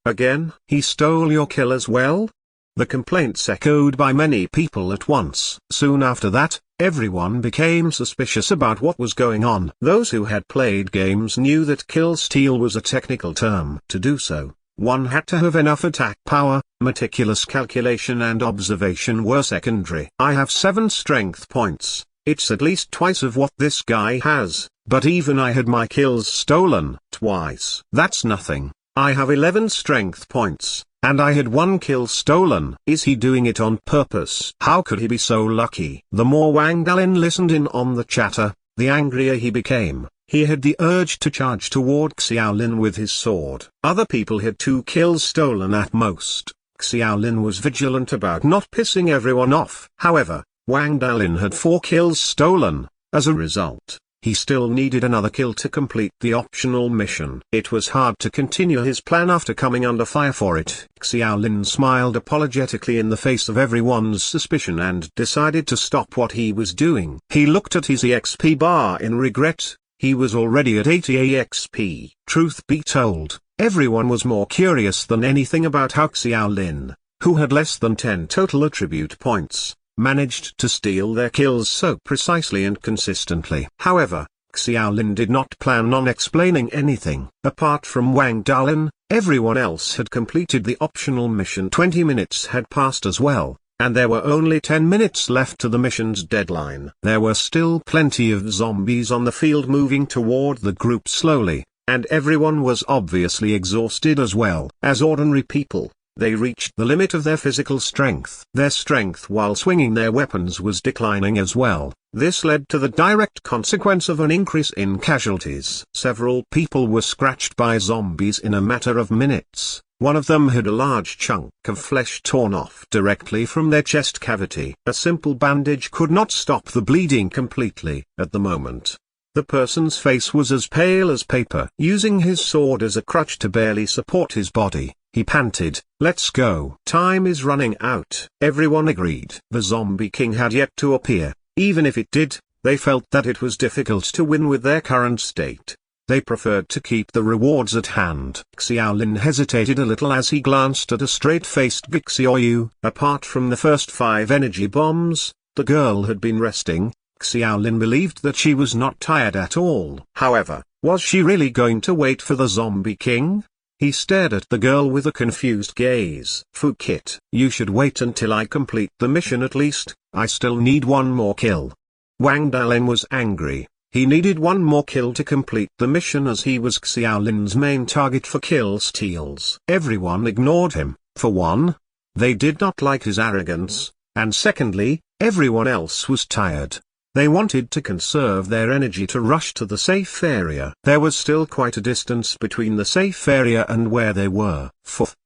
He stole your kill as well? The complaints echoed by many people at once. Soon after that, everyone became suspicious about what was going on. Those who had played games knew that kill steal was a technical term. To do so, one had to have enough attack power. Meticulous calculation and observation were secondary. I have 7 strength points. It's at least twice of what this guy has, but even I had my kills stolen twice. That's nothing. I have 11 strength points, and I had 1 kill stolen. Is he doing it on purpose? How could he be so lucky? The more Wang Dalin listened in on the chatter, the angrier he became. He had the urge to charge toward Xiaolin with his sword. Other people had 2 kills stolen at most. Xiaolin was vigilant about not pissing everyone off. However, Wang Dalin had 4 kills stolen. As a result, he still needed another kill to complete the optional mission. It was hard to continue his plan after coming under fire for it. Xiaolin smiled apologetically in the face of everyone's suspicion and decided to stop what he was doing. He looked at his EXP bar in regret. He was already at 80 EXP. Truth be told, everyone was more curious than anything about how Xiaolin, who had less than 10 total attribute points, managed to steal their kills so precisely and consistently. However, Xiaolin did not plan on explaining anything. Apart from Wang Dalin, everyone else had completed the optional mission. 20 minutes had passed as well, and there were only 10 minutes left to the mission's deadline. There were still plenty of zombies on the field moving toward the group slowly, and everyone was obviously exhausted as well. As ordinary people, they reached the limit of their physical strength. Their strength while swinging their weapons was declining as well. This led to the direct consequence of an increase in casualties. Several people were scratched by zombies in a matter of minutes. One of them had a large chunk of flesh torn off directly from their chest cavity. A simple bandage could not stop the bleeding completely. At the moment, the person's face was as pale as paper. Using his sword as a crutch to barely support his body, he panted, "Let's go. Time is running out." Everyone agreed. The Zombie King had yet to appear. Even if it did, they felt that it was difficult to win with their current state. They preferred to keep the rewards at hand. Xiaolin hesitated a little as he glanced at a straight-faced Vixiaoyu. Apart from the first 5 energy bombs, the girl had been resting, Xiaolin believed that she was not tired at all. However, was she really going to wait for the Zombie King? He stared at the girl with a confused gaze. Fu Kit, you should wait until I complete the mission at least, I still need one more kill. Wang Dalin was angry. He needed one more kill to complete the mission as he was Xiaolin's main target for kill steals. Everyone ignored him. For one, they did not like his arrogance, and secondly, everyone else was tired. They wanted to conserve their energy to rush to the safe area. There was still quite a distance between the safe area and where they were.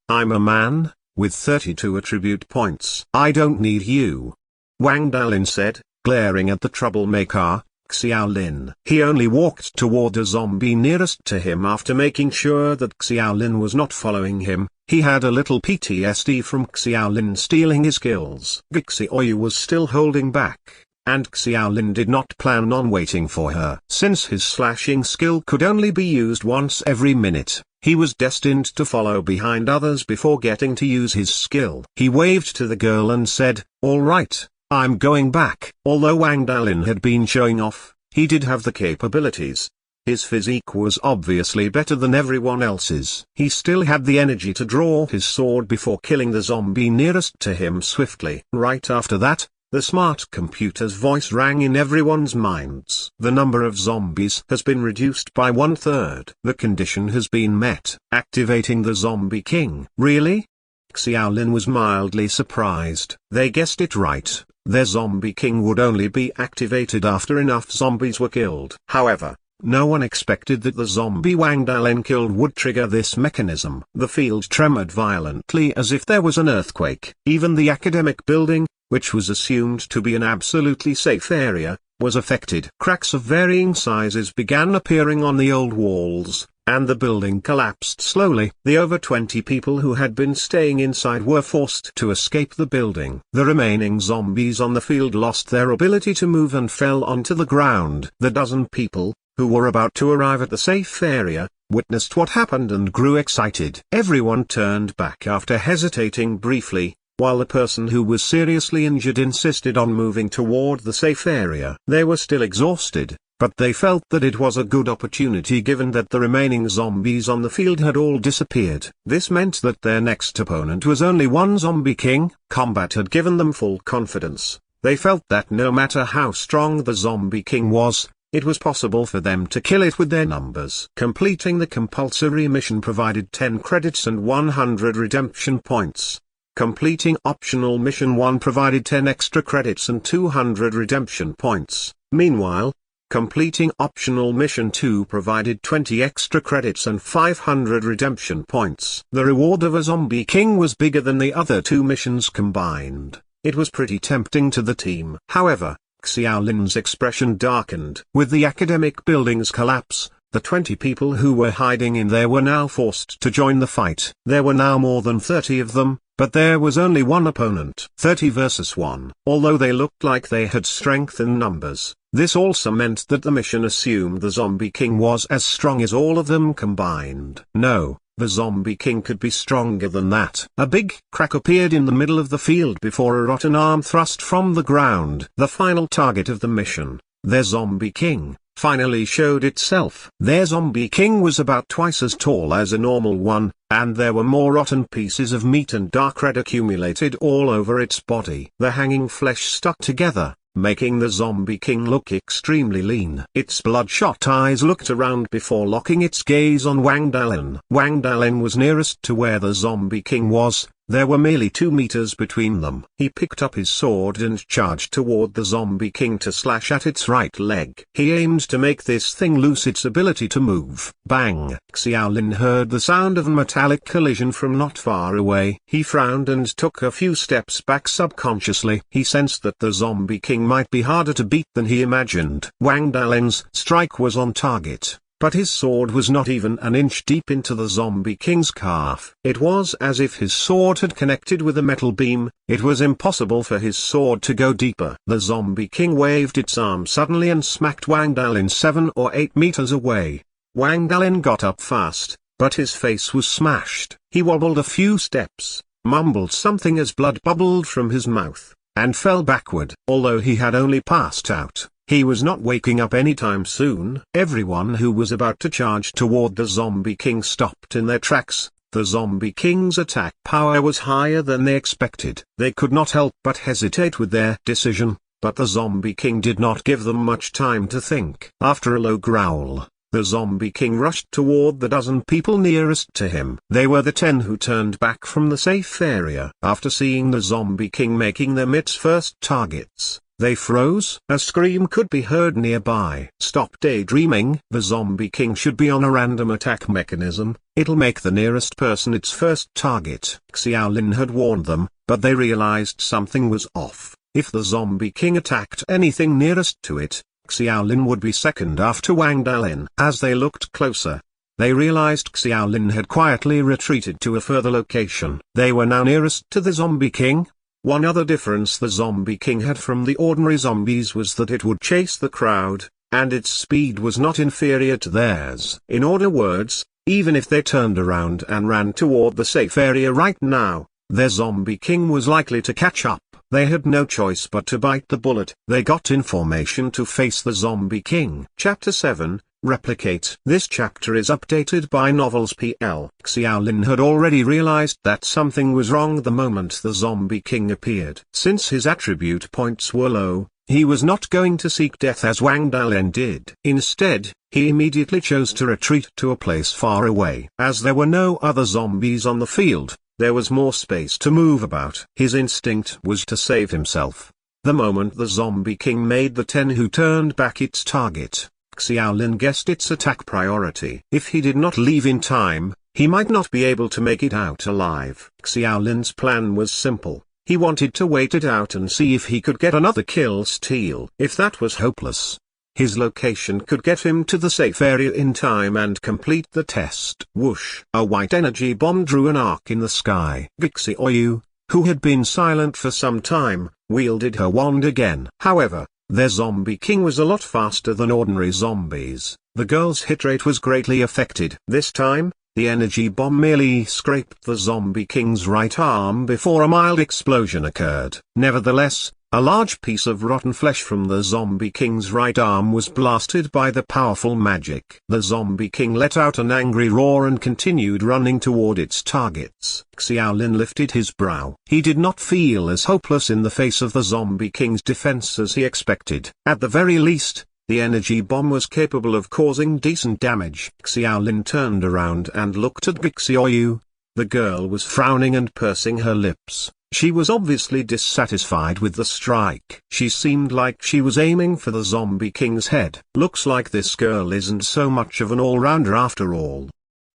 I'm a man, with 32 attribute points. I don't need you. Wang Dalin said, glaring at the troublemaker, Xiaolin. He only walked toward a zombie nearest to him after making sure that Xiaolin was not following him. He had a little PTSD from Xiaolin stealing his kills. Xiaoyu was still holding back, and Xiaolin did not plan on waiting for her. Since his slashing skill could only be used once every minute, he was destined to follow behind others before getting to use his skill. He waved to the girl and said, "All right, I'm going back." Although Wang Dalin had been showing off, he did have the capabilities. His physique was obviously better than everyone else's. He still had the energy to draw his sword before killing the zombie nearest to him swiftly. Right after that, the smart computer's voice rang in everyone's minds. The number of zombies has been reduced by 1/3. The condition has been met. Activating the Zombie King. Really? Xiaolin was mildly surprised. They guessed it right. Their Zombie King would only be activated after enough zombies were killed. However, no one expected that the zombie Wang Dalin killed would trigger this mechanism. The field trembled violently as if there was an earthquake. Even the academic building, which was assumed to be an absolutely safe area, was affected. Cracks of varying sizes began appearing on the old walls, and the building collapsed slowly. The over 20 people who had been staying inside were forced to escape the building. The remaining zombies on the field lost their ability to move and fell onto the ground. The dozen people, who were about to arrive at the safe area, witnessed what happened and grew excited. Everyone turned back after hesitating briefly, while the person who was seriously injured insisted on moving toward the safe area. They were still exhausted, but they felt that it was a good opportunity given that the remaining zombies on the field had all disappeared. This meant that their next opponent was only one Zombie King. Combat had given them full confidence. They felt that no matter how strong the Zombie King was, it was possible for them to kill it with their numbers. Completing the compulsory mission provided 10 credits and 100 redemption points. Completing optional mission 1 provided 10 extra credits and 200 redemption points. Meanwhile, completing optional mission 2 provided 20 extra credits and 500 redemption points. The reward of a Zombie King was bigger than the other 2 missions combined. It was pretty tempting to the team. However, Xiaolin's expression darkened. With the academic building's collapse, the 20 people who were hiding in there were now forced to join the fight. There were now more than 30 of them, but there was only one opponent. 30 versus 1. Although they looked like they had strength in numbers, this also meant that the mission assumed the Zombie King was as strong as all of them combined. No. The Zombie King could be stronger than that. A big crack appeared in the middle of the field before a rotten arm thrust from the ground. The final target of the mission, their Zombie King, finally showed itself. Their Zombie King was about twice as tall as a normal one, and there were more rotten pieces of meat and dark red accumulated all over its body. The hanging flesh stuck together, making the Zombie King look extremely lean. Its bloodshot eyes looked around before locking its gaze on Wang Dalin. Wang Dalin was nearest to where the Zombie King was. There were merely 2 meters between them. He picked up his sword and charged toward the Zombie King to slash at its right leg. He aimed to make this thing lose its ability to move. Bang! Xiaolin heard the sound of a metallic collision from not far away. He frowned and took a few steps back subconsciously. He sensed that the Zombie King might be harder to beat than he imagined. Wang Dalin's strike was on target, but his sword was not even an inch deep into the Zombie King's calf. It was as if his sword had connected with a metal beam. It was impossible for his sword to go deeper. The Zombie King waved its arm suddenly and smacked Wang Dalin 7 or 8 meters away. Wang Dalin got up fast, but his face was smashed. He wobbled a few steps, mumbled something as blood bubbled from his mouth, and fell backward. Although he had only passed out, He was not waking up anytime soon. Everyone who was about to charge toward the Zombie King stopped in their tracks. The Zombie King's attack power was higher than they expected. They could not help but hesitate with their decision, but the Zombie King did not give them much time to think. After a low growl, the Zombie King rushed toward the dozen people nearest to him. They were the 10 who turned back from the safe area. After seeing the Zombie King making them its first targets, they froze. A scream could be heard nearby. Stop daydreaming. The Zombie King should be on a random attack mechanism. It'll make the nearest person its first target. Xiaolin had warned them, but they realized something was off. If the Zombie King attacked anything nearest to it, Xiaolin would be second after Wang Dalin. As they looked closer, they realized Xiaolin had quietly retreated to a further location. They were now nearest to the Zombie King. One other difference the Zombie King had from the ordinary zombies was that it would chase the crowd, and its speed was not inferior to theirs. In other words, even if they turned around and ran toward the safe area right now, their Zombie King was likely to catch up. They had no choice but to bite the bullet. They got in formation to face the Zombie King. Chapter 7, Replicate. This chapter is updated by Novels PL. Xiaolin had already realized that something was wrong the moment the Zombie King appeared. Since his attribute points were low, he was not going to seek death as Wang Dalin did. Instead, he immediately chose to retreat to a place far away. As there were no other zombies on the field, there was more space to move about. His instinct was to save himself. The moment the Zombie King made the 10 who turned back its target, Xiaolin guessed its attack priority. If he did not leave in time, he might not be able to make it out alive. Xiaolin's plan was simple. He wanted to wait it out and see if he could get another kill steal. If that was hopeless, his location could get him to the safe area in time and complete the test. Whoosh! A white energy bomb drew an arc in the sky. Gixi Oyu, who had been silent for some time, wielded her wand again. However, their Zombie King was a lot faster than ordinary zombies. The girl's hit rate was greatly affected. This time, the energy bomb merely scraped the Zombie King's right arm before a mild explosion occurred. Nevertheless, a large piece of rotten flesh from the Zombie King's right arm was blasted by the powerful magic. The Zombie King let out an angry roar and continued running toward its targets. Xiaolin lifted his brow. He did not feel as hopeless in the face of the Zombie King's defense as he expected. At the very least, the energy bomb was capable of causing decent damage. Xiaolin turned around and looked at Gixi Oyu. The girl was frowning and pursing her lips. She was obviously dissatisfied with the strike. She seemed like she was aiming for the Zombie King's head. Looks like this girl isn't so much of an all-rounder after all.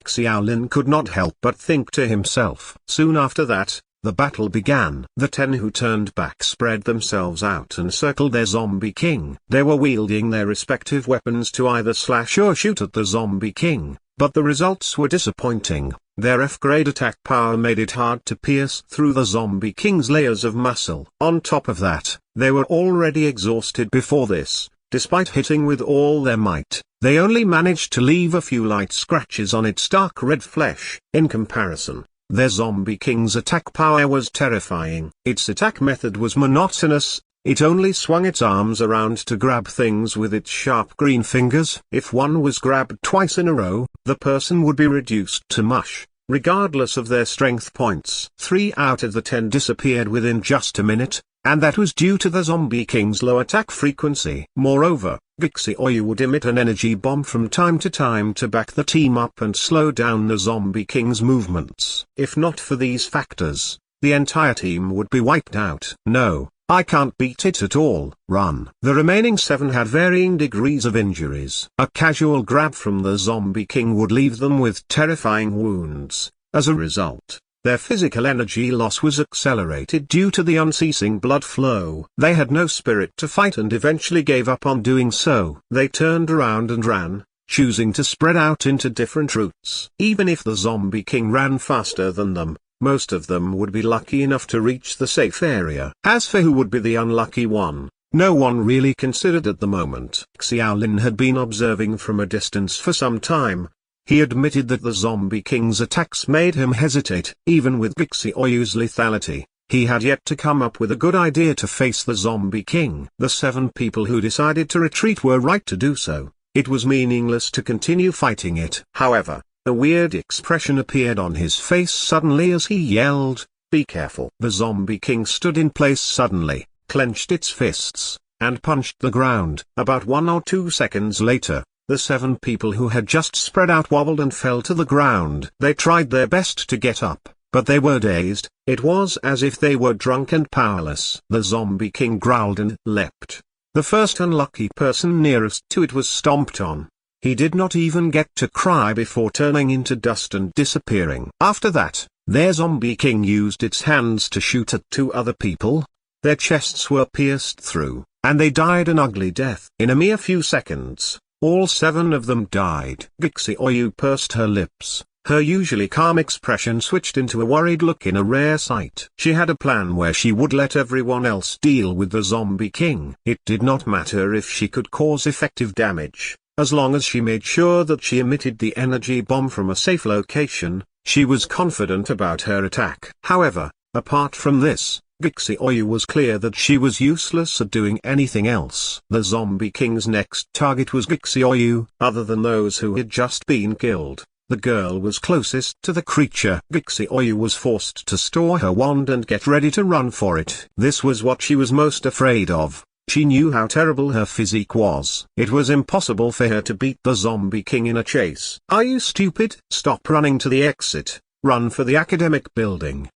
Xiaolin could not help but think to himself. Soon after that, the battle began. The 10 who turned back spread themselves out and circled their Zombie King. They were wielding their respective weapons to either slash or shoot at the Zombie King, but the results were disappointing. Their F-grade attack power made it hard to pierce through the Zombie King's layers of muscle. On top of that, they were already exhausted before this. Despite hitting with all their might, they only managed to leave a few light scratches on its dark red flesh. In comparison, their Zombie King's attack power was terrifying. Its attack method was monotonous. It only swung its arms around to grab things with its sharp green fingers. If one was grabbed twice in a row, the person would be reduced to mush, regardless of their strength points. 3 out of the 10 disappeared within just a minute, and that was due to the Zombie King's low attack frequency. Moreover, Gixi Oyu would emit an energy bomb from time to back the team up and slow down the Zombie King's movements. If not for these factors, the entire team would be wiped out. No, I can't beat it at all. Run. The remaining 7 had varying degrees of injuries. A casual grab from the Zombie King would leave them with terrifying wounds. As a result, their physical energy loss was accelerated due to the unceasing blood flow. They had no spirit to fight and eventually gave up on doing so. They turned around and ran, choosing to spread out into different routes. Even if the Zombie King ran faster than them, most of them would be lucky enough to reach the safe area. As for who would be the unlucky one, no one really considered at the moment. Xiaolin had been observing from a distance for some time. He admitted that the Zombie King's attacks made him hesitate. Even with Gixi Oyu's lethality, He had yet to come up with a good idea to face the Zombie King. The 7 people who decided to retreat were right to do so. It was meaningless to continue fighting it. However, a weird expression appeared on his face suddenly as he yelled, "Be careful!" The Zombie King stood in place suddenly, clenched its fists, and punched the ground. About 1 or 2 seconds later, the 7 people who had just spread out wobbled and fell to the ground. They tried their best to get up, but they were dazed. It was as if they were drunk and powerless. The Zombie King growled and leapt. The first unlucky person nearest to it was stomped on. He did not even get to cry before turning into dust and disappearing. After that, their Zombie King used its hands to shoot at 2 other people. Their chests were pierced through, and they died an ugly death. In a mere few seconds, all 7 of them died. Gixi Oyu pursed her lips. Her usually calm expression switched into a worried look in a rare sight. She had a plan where she would let everyone else deal with the Zombie King. It did not matter if she could cause effective damage, as long as she made sure that she emitted the energy bomb from a safe location. She was confident about her attack. However, apart from this, Gixi Oyu was clear that she was useless at doing anything else. The Zombie King's next target was Gixi Oyu. Other than those who had just been killed, the girl was closest to the creature. Gixi Oyu was forced to store her wand and get ready to run for it. This was what she was most afraid of. She knew how terrible her physique was. It was impossible for her to beat the Zombie King in a chase. "Are you stupid? Stop running to the exit. Run for the academic building."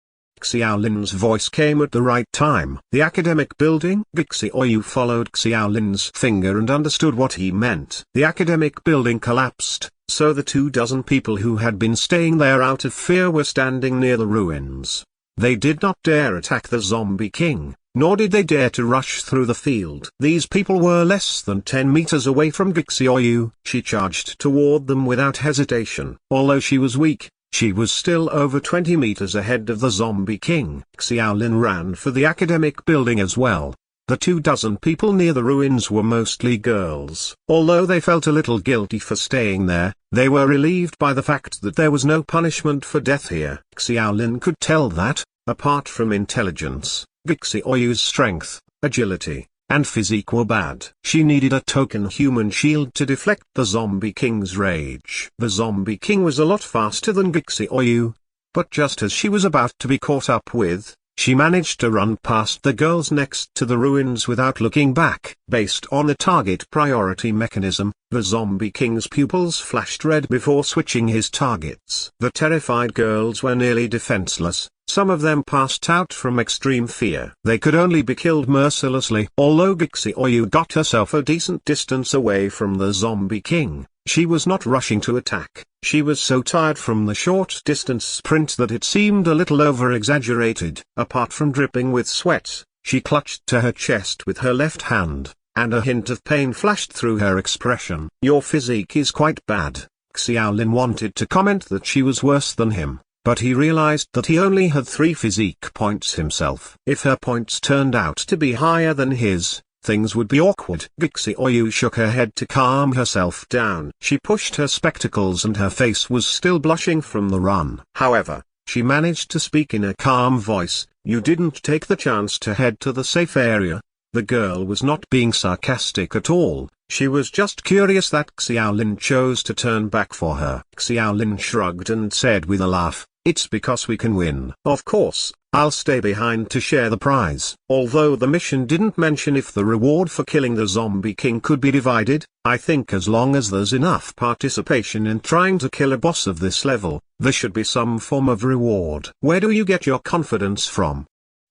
Xiaolin's voice came at the right time. The academic building? Gixi Oyu followed Xiaolin's finger and understood what he meant. The academic building collapsed, so the 24 people who had been staying there out of fear were standing near the ruins. They did not dare attack the Zombie King, nor did they dare to rush through the field. These people were less than 10 meters away from Gixi Oyu. She charged toward them without hesitation. Although she was weak, she was still over 20 meters ahead of the Zombie King. Xiaolin ran for the academic building as well. The 24 people near the ruins were mostly girls. Although they felt a little guilty for staying there, they were relieved by the fact that there was no punishment for death here. Xiaolin could tell that, apart from intelligence, Gixi Oyu's strength, agility, and physique were bad. She needed a token human shield to deflect the Zombie King's rage. The Zombie King was a lot faster than Gixi Oyu, but just as she was about to be caught up with, she managed to run past the girls next to the ruins without looking back. Based on the target priority mechanism, the Zombie King's pupils flashed red before switching his targets. The terrified girls were nearly defenseless. Some of them passed out from extreme fear. They could only be killed mercilessly. Although Gixi Oyu got herself a decent distance away from the Zombie King, she was not rushing to attack. She was so tired from the short distance sprint that it seemed a little over-exaggerated. Apart from dripping with sweat, she clutched to her chest with her left hand, and a hint of pain flashed through her expression. "Your physique is quite bad." Xiaolin wanted to comment that she was worse than him, but he realized that he only had 3 physique points himself. If her points turned out to be higher than his, things would be awkward. Gixi Oyu shook her head to calm herself down. She pushed her spectacles and her face was still blushing from the run. However, she managed to speak in a calm voice. "You didn't take the chance to head to the safe area." The girl was not being sarcastic at all. She was just curious that Xiaolin chose to turn back for her. Xiaolin shrugged and said with a laugh, "It's because we can win. Of course, I'll stay behind to share the prize." Although the mission didn't mention if the reward for killing the Zombie King could be divided, I think as long as there's enough participation in trying to kill a boss of this level, there should be some form of reward. "Where do you get your confidence from?"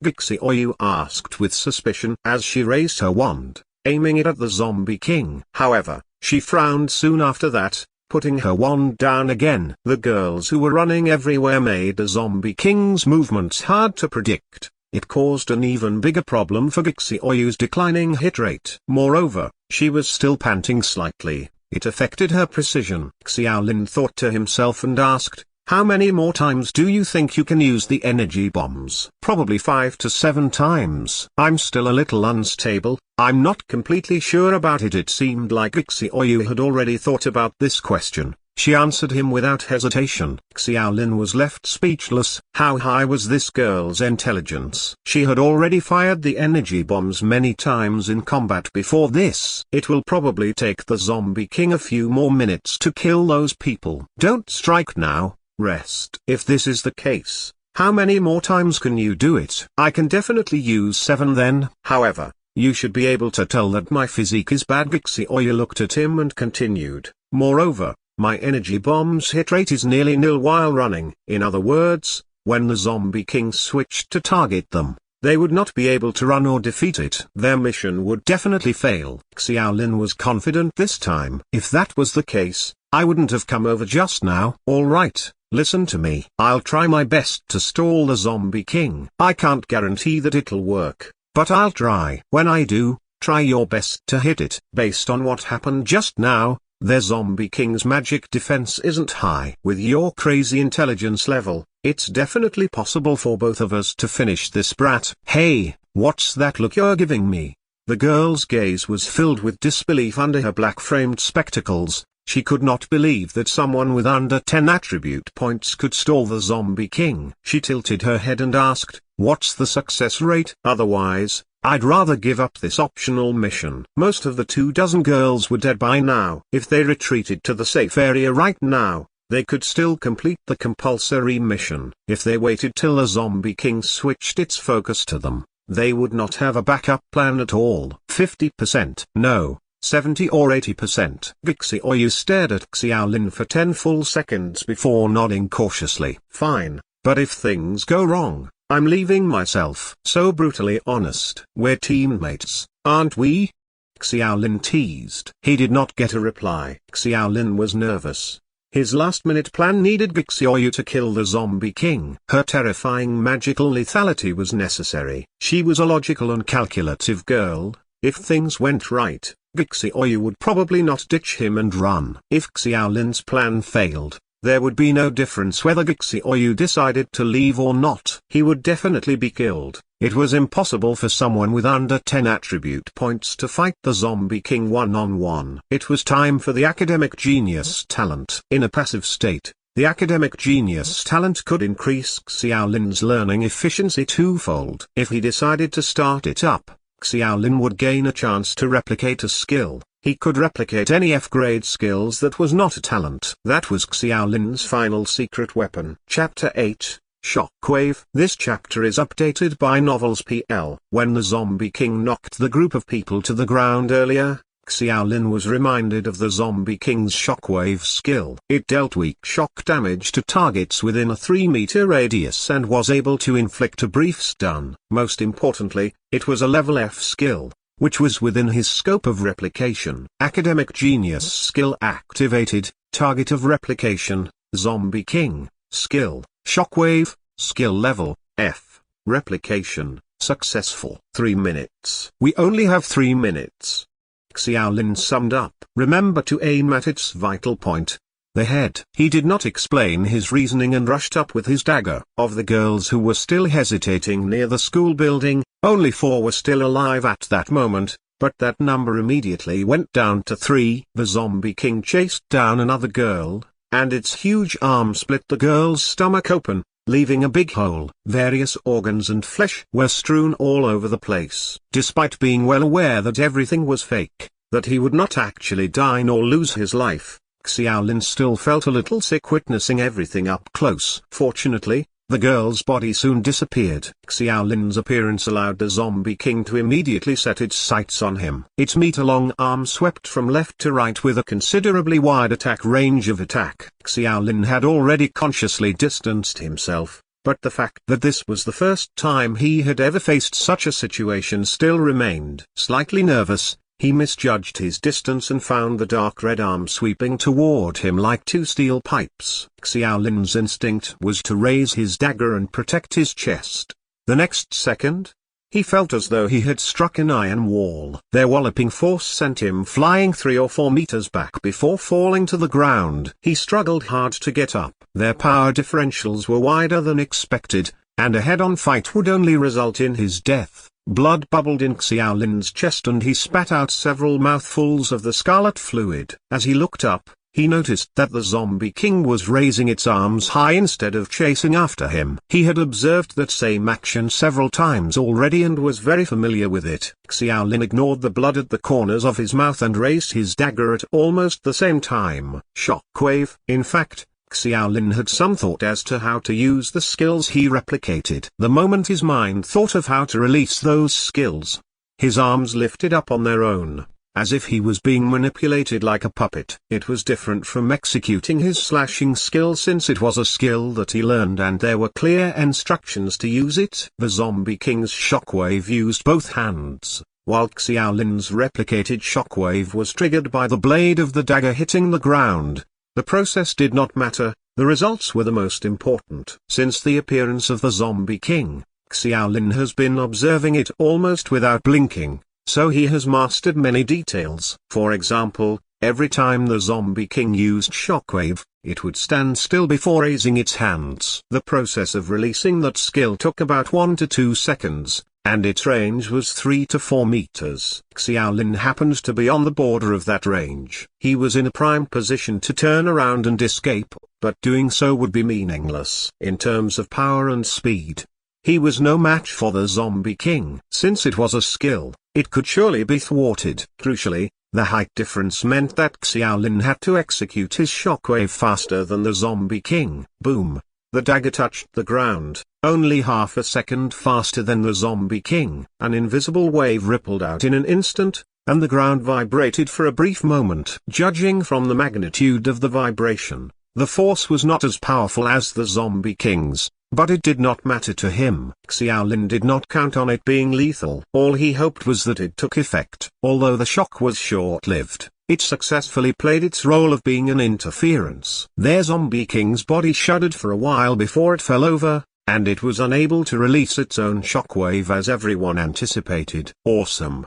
Gixi Oyu asked with suspicion as she raised her wand, aiming it at the Zombie King. However, she frowned soon after that, putting her wand down again. The girls who were running everywhere made the Zombie King's movements hard to predict. It caused an even bigger problem for Gixi Oyu's declining hit rate. Moreover, she was still panting slightly. It affected her precision. Xiaolin thought to himself and asked, "How many more times do you think you can use the energy bombs?" "Probably 5 to 7 times. I'm still a little unstable. I'm not completely sure about it." It seemed like Gixi Oyu had already thought about this question. She answered him without hesitation. Xiaolin was left speechless. How high was this girl's intelligence? She had already fired the energy bombs many times in combat before this. It will probably take the Zombie King a few more minutes to kill those people. Don't strike now, rest. If this is the case, how many more times can you do it? I can definitely use 7 then. However, you should be able to tell that my physique is bad. Gixioyu looked at him and continued. Moreover, my energy bomb's hit rate is nearly nil while running. In other words, when the Zombie King switched to target them, they would not be able to run or defeat it. Their mission would definitely fail. Xiaolin was confident this time. If that was the case, I wouldn't have come over just now. Alright, listen to me. I'll try my best to stall the Zombie King. I can't guarantee that it'll work, but I'll try. When I do, try your best to hit it. Based on what happened just now, their Zombie King's magic defense isn't high. With your crazy intelligence level, it's definitely possible for both of us to finish this brat. Hey, what's that look you're giving me? The girl's gaze was filled with disbelief under her black-framed spectacles. She could not believe that someone with under 10 attribute points could stall the Zombie King. She tilted her head and asked, what's the success rate? Otherwise, I'd rather give up this optional mission. Most of the 24 girls were dead by now. If they retreated to the safe area right now, they could still complete the compulsory mission. If they waited till the Zombie King switched its focus to them, they would not have a backup plan at all. 50%. No, 70 or 80%. Gixioyu stared at Xiaolin for 10 full seconds before nodding cautiously. Fine, but if things go wrong, I'm leaving myself. So brutally honest. We're teammates, aren't we? Xiaolin teased. He did not get a reply. Xiaolin was nervous. His last-minute plan needed Gixioyu to kill the Zombie King. Her terrifying magical lethality was necessary. She was a logical and calculative girl. If things went right, Gixioyu would probably not ditch him and run. If Xiaolin's plan failed, there would be no difference whether Gixioyu decided to leave or not. He would definitely be killed. It was impossible for someone with under 10 attribute points to fight the Zombie King one-on-one. It was time for the Academic Genius talent. In a passive state, the Academic Genius talent could increase Xiaolin's learning efficiency twofold. If he decided to start it up, Xiaolin would gain a chance to replicate a skill. He could replicate any F-grade skills that was not a talent. That was Xiaolin's final secret weapon. Chapter 8, Shockwave. This chapter is updated by Novels PL. When the Zombie King knocked the group of people to the ground earlier, Xiaolin was reminded of the Zombie King's Shockwave skill. It dealt weak shock damage to targets within a 3-meter radius and was able to inflict a brief stun. Most importantly, it was a level F skill, which was within his scope of replication. Academic Genius skill activated, target of replication, Zombie King, skill, Shockwave, skill level, F, replication, successful. 3 minutes. We only have 3 minutes. Xiaolin summed up. Remember to aim at its vital point, the head. He did not explain his reasoning and rushed up with his dagger. Of the girls who were still hesitating near the school building, only 4 were still alive at that moment, but that number immediately went down to 3. The Zombie King chased down another girl, and its huge arm split the girl's stomach open, leaving a big hole. Various organs and flesh were strewn all over the place. Despite being well aware that everything was fake, that he would not actually die nor lose his life, Xiaolin still felt a little sick witnessing everything up close. Fortunately, the girl's body soon disappeared. Xiaolin's appearance allowed the Zombie King to immediately set its sights on him. Its meter-long arm swept from left to right with a considerably wide attack range of attack. Xiaolin had already consciously distanced himself, but the fact that this was the first time he had ever faced such a situation still remained. Slightly nervous, he misjudged his distance and found the dark red arm sweeping toward him like 2 steel pipes. Xiaolin's instinct was to raise his dagger and protect his chest. The next second, he felt as though he had struck an iron wall. Their walloping force sent him flying 3 or 4 meters back before falling to the ground. He struggled hard to get up. Their power differentials were wider than expected, and a head-on fight would only result in his death. Blood bubbled in Xiaolin's chest and he spat out several mouthfuls of the scarlet fluid. As he looked up, he noticed that the Zombie King was raising its arms high instead of chasing after him. He had observed that same action several times already and was very familiar with it. Xiaolin ignored the blood at the corners of his mouth and raised his dagger at almost the same time. Shockwave. In fact, Xiaolin had some thought as to how to use the skills he replicated. The moment his mind thought of how to release those skills, his arms lifted up on their own, as if he was being manipulated like a puppet. It was different from executing his slashing skill since it was a skill that he learned and there were clear instructions to use it. The Zombie King's shockwave used both hands, while Xiaolin's replicated shockwave was triggered by the blade of the dagger hitting the ground. The process did not matter, the results were the most important. Since the appearance of the Zombie King, Xiaolin has been observing it almost without blinking, so he has mastered many details. For example, every time the Zombie King used shockwave, it would stand still before raising its hands. The process of releasing that skill took about 1 to 2 seconds, and its range was 3 to 4 meters. Xiaolin happened to be on the border of that range. He was in a prime position to turn around and escape, but doing so would be meaningless. In terms of power and speed, he was no match for the Zombie King. Since it was a skill, it could surely be thwarted. Crucially, the height difference meant that Xiaolin had to execute his shockwave faster than the Zombie King. Boom! The dagger touched the ground, only half a second faster than the Zombie King. An invisible wave rippled out in an instant, and the ground vibrated for a brief moment. Judging from the magnitude of the vibration, the force was not as powerful as the Zombie King's, but it did not matter to him. Xiaolin did not count on it being lethal. All he hoped was that it took effect. Although the shock was short-lived, it successfully played its role of being an interference. Their Zombie King's body shuddered for a while before it fell over, and it was unable to release its own shockwave as everyone anticipated. Awesome!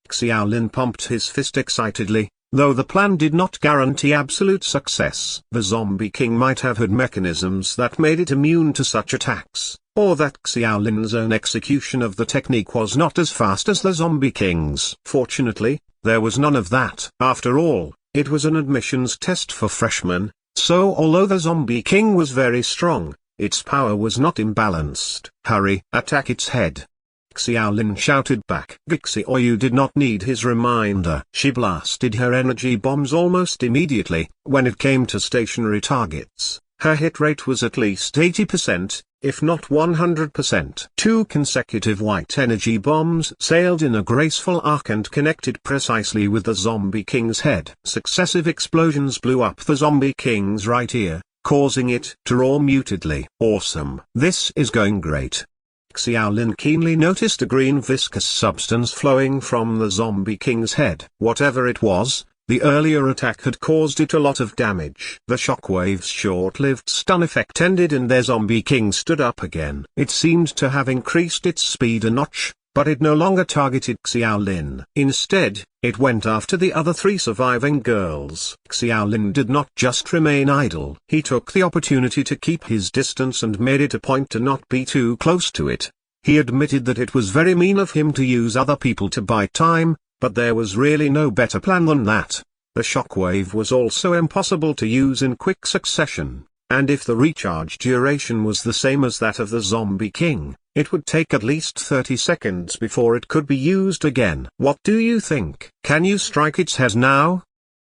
Xiaolin pumped his fist excitedly, though the plan did not guarantee absolute success. The Zombie King might have had mechanisms that made it immune to such attacks, or that Xiaolin's own execution of the technique was not as fast as the Zombie King's. Fortunately, there was none of that. After all, it was an admissions test for freshmen, so although the Zombie King was very strong, its power was not imbalanced. Hurry, attack its head! Xiaolin shouted back. Xiaoyu did not need his reminder. She blasted her energy bombs almost immediately. When it came to stationary targets, her hit rate was at least 80%, if not 100%. 2 consecutive white energy bombs sailed in a graceful arc and connected precisely with the Zombie King's head. Successive explosions blew up the Zombie King's right ear, causing it to roar mutedly. Awesome. This is going great. Xiaolin keenly noticed a green viscous substance flowing from the Zombie King's head. Whatever it was, the earlier attack had caused it a lot of damage. The shockwave's short-lived stun effect ended and their Zombie King stood up again. It seemed to have increased its speed a notch, but it no longer targeted Xiaolin. Instead, it went after the other 3 surviving girls. Xiaolin did not just remain idle. He took the opportunity to keep his distance and made it a point to not be too close to it. He admitted that it was very mean of him to use other people to buy time, but there was really no better plan than that. The shockwave was also impossible to use in quick succession, and if the recharge duration was the same as that of the Zombie King, it would take at least 30 seconds before it could be used again. What do you think? Can you strike its head now?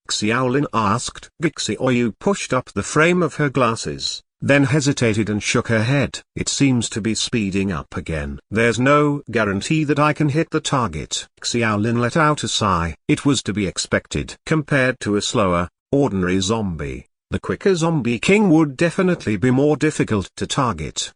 Xiaolin asked. Xiaoyu pushed up the frame of her glasses, then hesitated and shook her head. It seems to be speeding up again. There's no guarantee that I can hit the target. Xiaolin let out a sigh. It was to be expected. Compared to a slower, ordinary zombie, the quicker Zombie King would definitely be more difficult to target.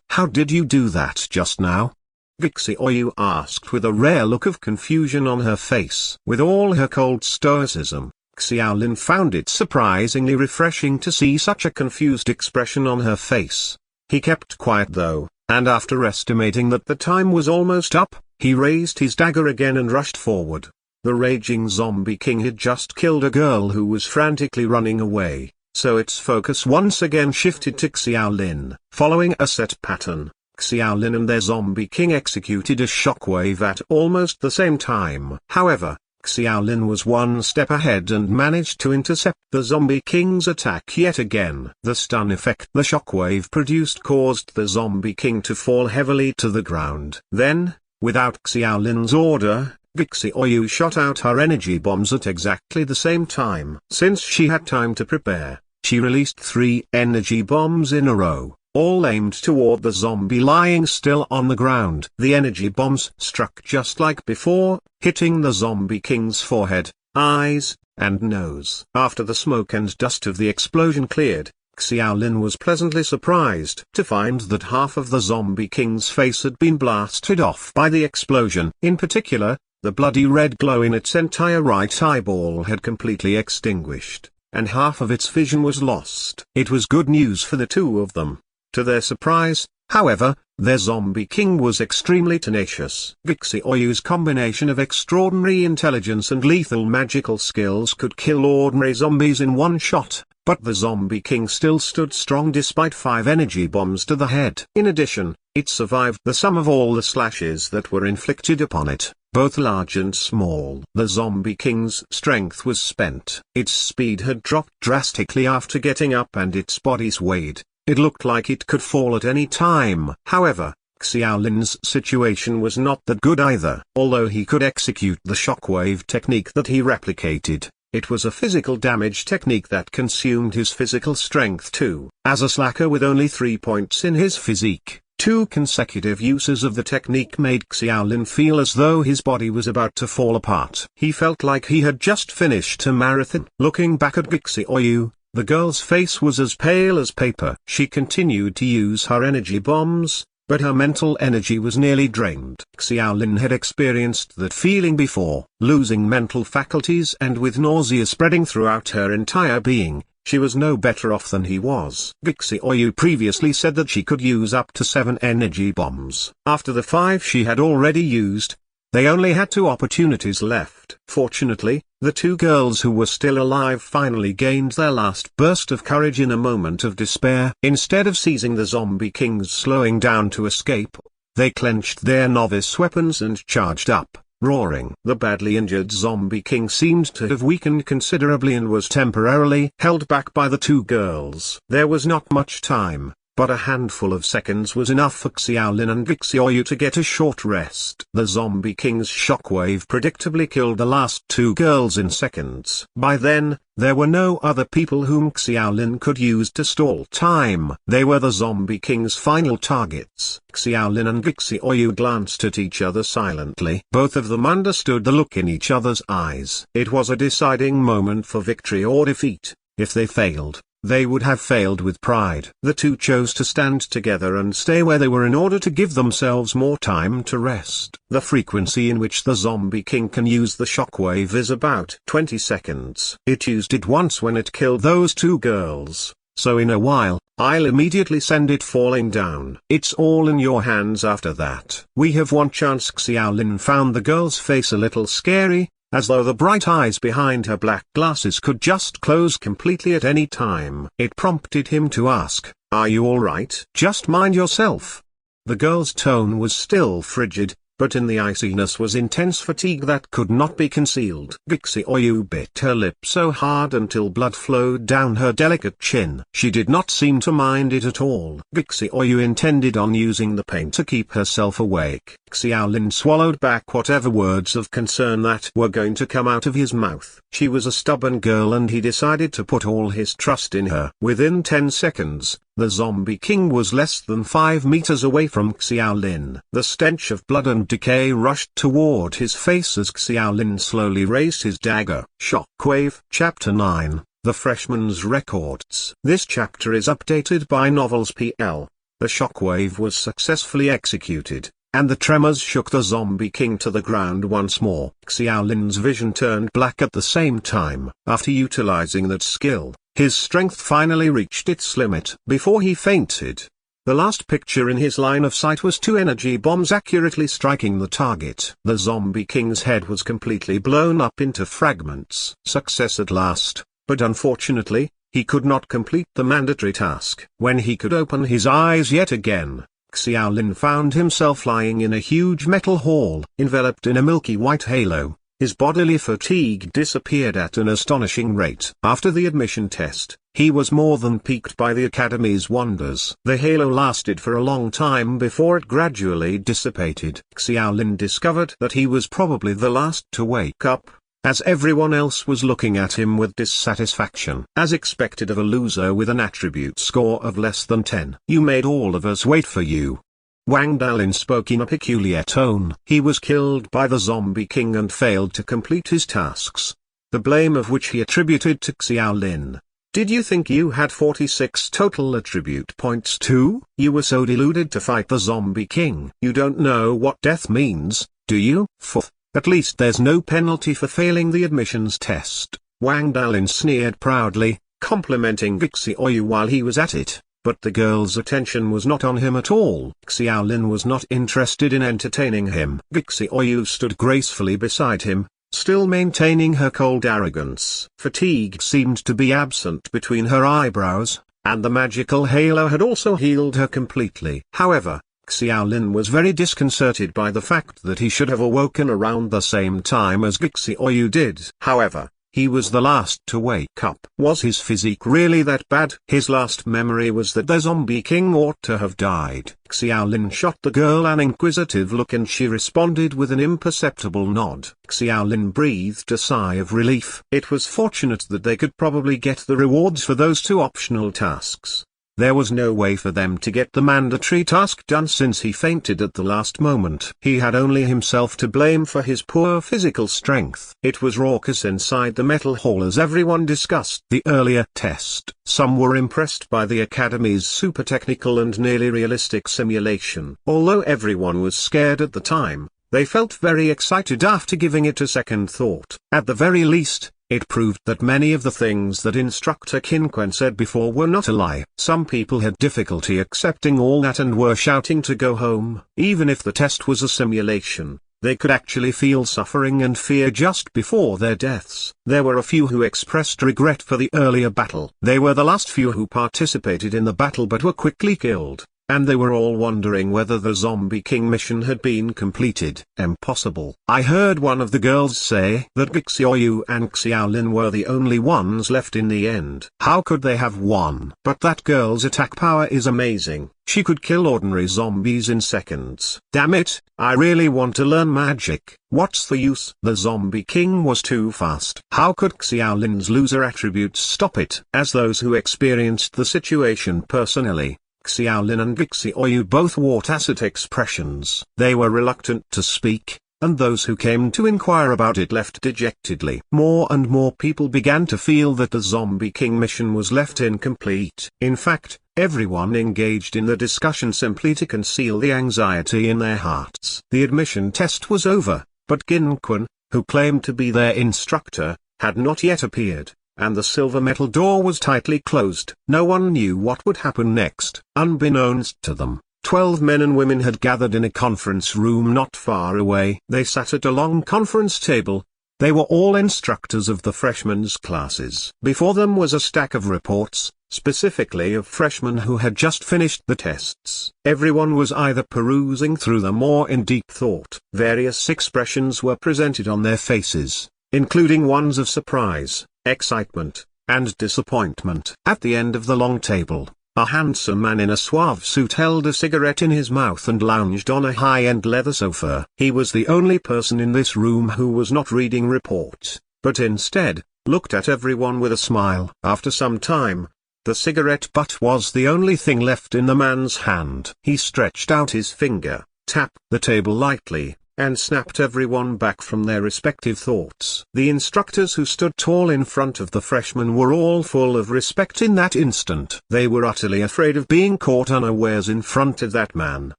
How did you do that just now? Xiaoyu asked with a rare look of confusion on her face. With all her cold stoicism, Xiaolin found it surprisingly refreshing to see such a confused expression on her face. He kept quiet though, and after estimating that the time was almost up, he raised his dagger again and rushed forward. The raging Zombie King had just killed a girl who was frantically running away, so its focus once again shifted to Xiaolin. Following a set pattern, Xiaolin and their Zombie King executed a shockwave at almost the same time. However, Xiaolin was one step ahead and managed to intercept the Zombie King's attack yet again. The stun effect the shockwave produced caused the Zombie King to fall heavily to the ground. Then, without Xiaolin's order, Vixioyu shot out her energy bombs at exactly the same time. Since she had time to prepare, she released 3 energy bombs in a row, all aimed toward the zombie lying still on the ground. The energy bombs struck just like before, hitting the Zombie King's forehead, eyes, and nose. After the smoke and dust of the explosion cleared, Xiaolin was pleasantly surprised to find that half of the Zombie King's face had been blasted off by the explosion. In particular, the bloody red glow in its entire right eyeball had completely extinguished, and half of its vision was lost. It was good news for the two of them. To their surprise, however, their Zombie King was extremely tenacious. Vixioyu's combination of extraordinary intelligence and lethal magical skills could kill ordinary zombies in one shot, but the Zombie King still stood strong despite 5 energy bombs to the head. In addition, it survived the sum of all the slashes that were inflicted upon it, both large and small. The Zombie King's strength was spent. Its speed had dropped drastically after getting up and its body swayed. It looked like it could fall at any time. However, Xiaolin's situation was not that good either. Although he could execute the shockwave technique that he replicated, it was a physical damage technique that consumed his physical strength too. As a slacker with only 3 points in his physique, 2 consecutive uses of the technique made Xiaolin feel as though his body was about to fall apart. He felt like he had just finished a marathon. Looking back at Vixioyu, the girl's face was as pale as paper. She continued to use her energy bombs, but her mental energy was nearly drained. Xiaolin had experienced that feeling before. Losing mental faculties and with nausea spreading throughout her entire being, she was no better off than he was. Vixioyu previously said that she could use up to 7 energy bombs. After the 5 she had already used, they only had 2 opportunities left. Fortunately, the 2 girls who were still alive finally gained their last burst of courage in a moment of despair. Instead of seizing the Zombie King's slowing down to escape, they clenched their novice weapons and charged up, roaring. The badly injured Zombie King seemed to have weakened considerably and was temporarily held back by the 2 girls. There was not much time, but a handful of seconds was enough for Xiaolin and Vixioyu to get a short rest. The Zombie King's shockwave predictably killed the last 2 girls in seconds. By then, there were no other people whom Xiaolin could use to stall time. They were the Zombie King's final targets. Xiaolin and Vixioyu glanced at each other silently. Both of them understood the look in each other's eyes. It was a deciding moment for victory or defeat. If they failed, they would have failed with pride. The 2 chose to stand together and stay where they were in order to give themselves more time to rest. The frequency in which the Zombie King can use the shockwave is about 20 seconds. It used it once when it killed those 2 girls, so in a while, I'll immediately send it falling down. It's all in your hands after that. We have one chance. Xiaolin found the girl's face a little scary, as though the bright eyes behind her black glasses could just close completely at any time. It prompted him to ask, "Are you alright? Just mind yourself." The girl's tone was still frigid, but in the iciness was intense fatigue that could not be concealed. Vixioyu bit her lip so hard until blood flowed down her delicate chin. She did not seem to mind it at all. Vixioyu intended on using the pain to keep herself awake. Xiaolin swallowed back whatever words of concern that were going to come out of his mouth. She was a stubborn girl and he decided to put all his trust in her. Within 10 seconds, the Zombie King was less than 5 meters away from Xiaolin. The stench of blood and decay rushed toward his face as Xiaolin slowly raised his dagger. Shockwave. Chapter 9, The Freshman's Records. This chapter is updated by Novels PL. The shockwave was successfully executed, and the tremors shook the Zombie King to the ground once more. Xiaolin's vision turned black at the same time. After utilizing that skill, his strength finally reached its limit. Before he fainted, the last picture in his line of sight was 2 energy bombs accurately striking the target. The Zombie King's head was completely blown up into fragments. Success at last, but unfortunately, he could not complete the mandatory task. When he could open his eyes yet again, Xiaolin found himself lying in a huge metal hall, enveloped in a milky white halo. His bodily fatigue disappeared at an astonishing rate. After the admission test, he was more than piqued by the Academy's wonders. The halo lasted for a long time before it gradually dissipated. Xiaolin discovered that he was probably the last to wake up, as everyone else was looking at him with dissatisfaction. As expected of a loser with an attribute score of less than 10. You made all of us wait for you. Wang Dalin spoke in a peculiar tone. He was killed by the Zombie King and failed to complete his tasks, the blame of which he attributed to Xiaolin. Did you think you had 46 total attribute points too? You were so deluded to fight the Zombie King. You don't know what death means, do you? Pfft. At least there's no penalty for failing the admissions test. Wang Dalin sneered proudly, complimenting Xiaoyu while he was at it, but the girl's attention was not on him at all. Xiaolin was not interested in entertaining him. Xiaoyu stood gracefully beside him, still maintaining her cold arrogance. Fatigue seemed to be absent between her eyebrows, and the magical halo had also healed her completely. However, Xiaolin was very disconcerted by the fact that he should have awoken around the same time as Xiaoyu did. However, he was the last to wake up. Was his physique really that bad? His last memory was that the Zombie King ought to have died. Xiaolin shot the girl an inquisitive look and she responded with an imperceptible nod. Xiaolin breathed a sigh of relief. It was fortunate that they could probably get the rewards for those two optional tasks. There was no way for them to get the mandatory task done since he fainted at the last moment. He had only himself to blame for his poor physical strength. It was raucous inside the metal hall as everyone discussed the earlier test. Some were impressed by the Academy's super technical and nearly realistic simulation. Although everyone was scared at the time, they felt very excited after giving it a second thought. At the very least, it proved that many of the things that Instructor Qin Quan said before were not a lie. Some people had difficulty accepting all that and were shouting to go home. Even if the test was a simulation, they could actually feel suffering and fear just before their deaths. There were a few who expressed regret for the earlier battle. They were the last few who participated in the battle but were quickly killed, and they were all wondering whether the Zombie King mission had been completed. Impossible. I heard one of the girls say that Xiaoyu and Xiaolin were the only ones left in the end. How could they have won? But that girl's attack power is amazing. She could kill ordinary zombies in seconds. Damn it, I really want to learn magic. What's the use? The Zombie King was too fast. How could Xiaolin's loser attributes stop it? As those who experienced the situation personally, Xiaolin and Xiaoyu both wore tacit expressions. They were reluctant to speak, and those who came to inquire about it left dejectedly. More and more people began to feel that the Zombie King mission was left incomplete. In fact, everyone engaged in the discussion simply to conceal the anxiety in their hearts. The admission test was over, but Qin Quan, who claimed to be their instructor, had not yet appeared, and the silver metal door was tightly closed. No one knew what would happen next. Unbeknownst to them, 12 men and women had gathered in a conference room not far away. They sat at a long conference table. They were all instructors of the freshmen's classes. Before them was a stack of reports, specifically of freshmen who had just finished the tests. Everyone was either perusing through them or in deep thought. Various expressions were presented on their faces, including ones of surprise, excitement, and disappointment. At the end of the long table, a handsome man in a suave suit held a cigarette in his mouth and lounged on a high-end leather sofa. He was the only person in this room who was not reading reports, but instead, looked at everyone with a smile. After some time, the cigarette butt was the only thing left in the man's hand. He stretched out his finger, tapped the table lightly, and snapped everyone back from their respective thoughts. The instructors who stood tall in front of the freshmen were all full of respect in that instant. They were utterly afraid of being caught unawares in front of that man.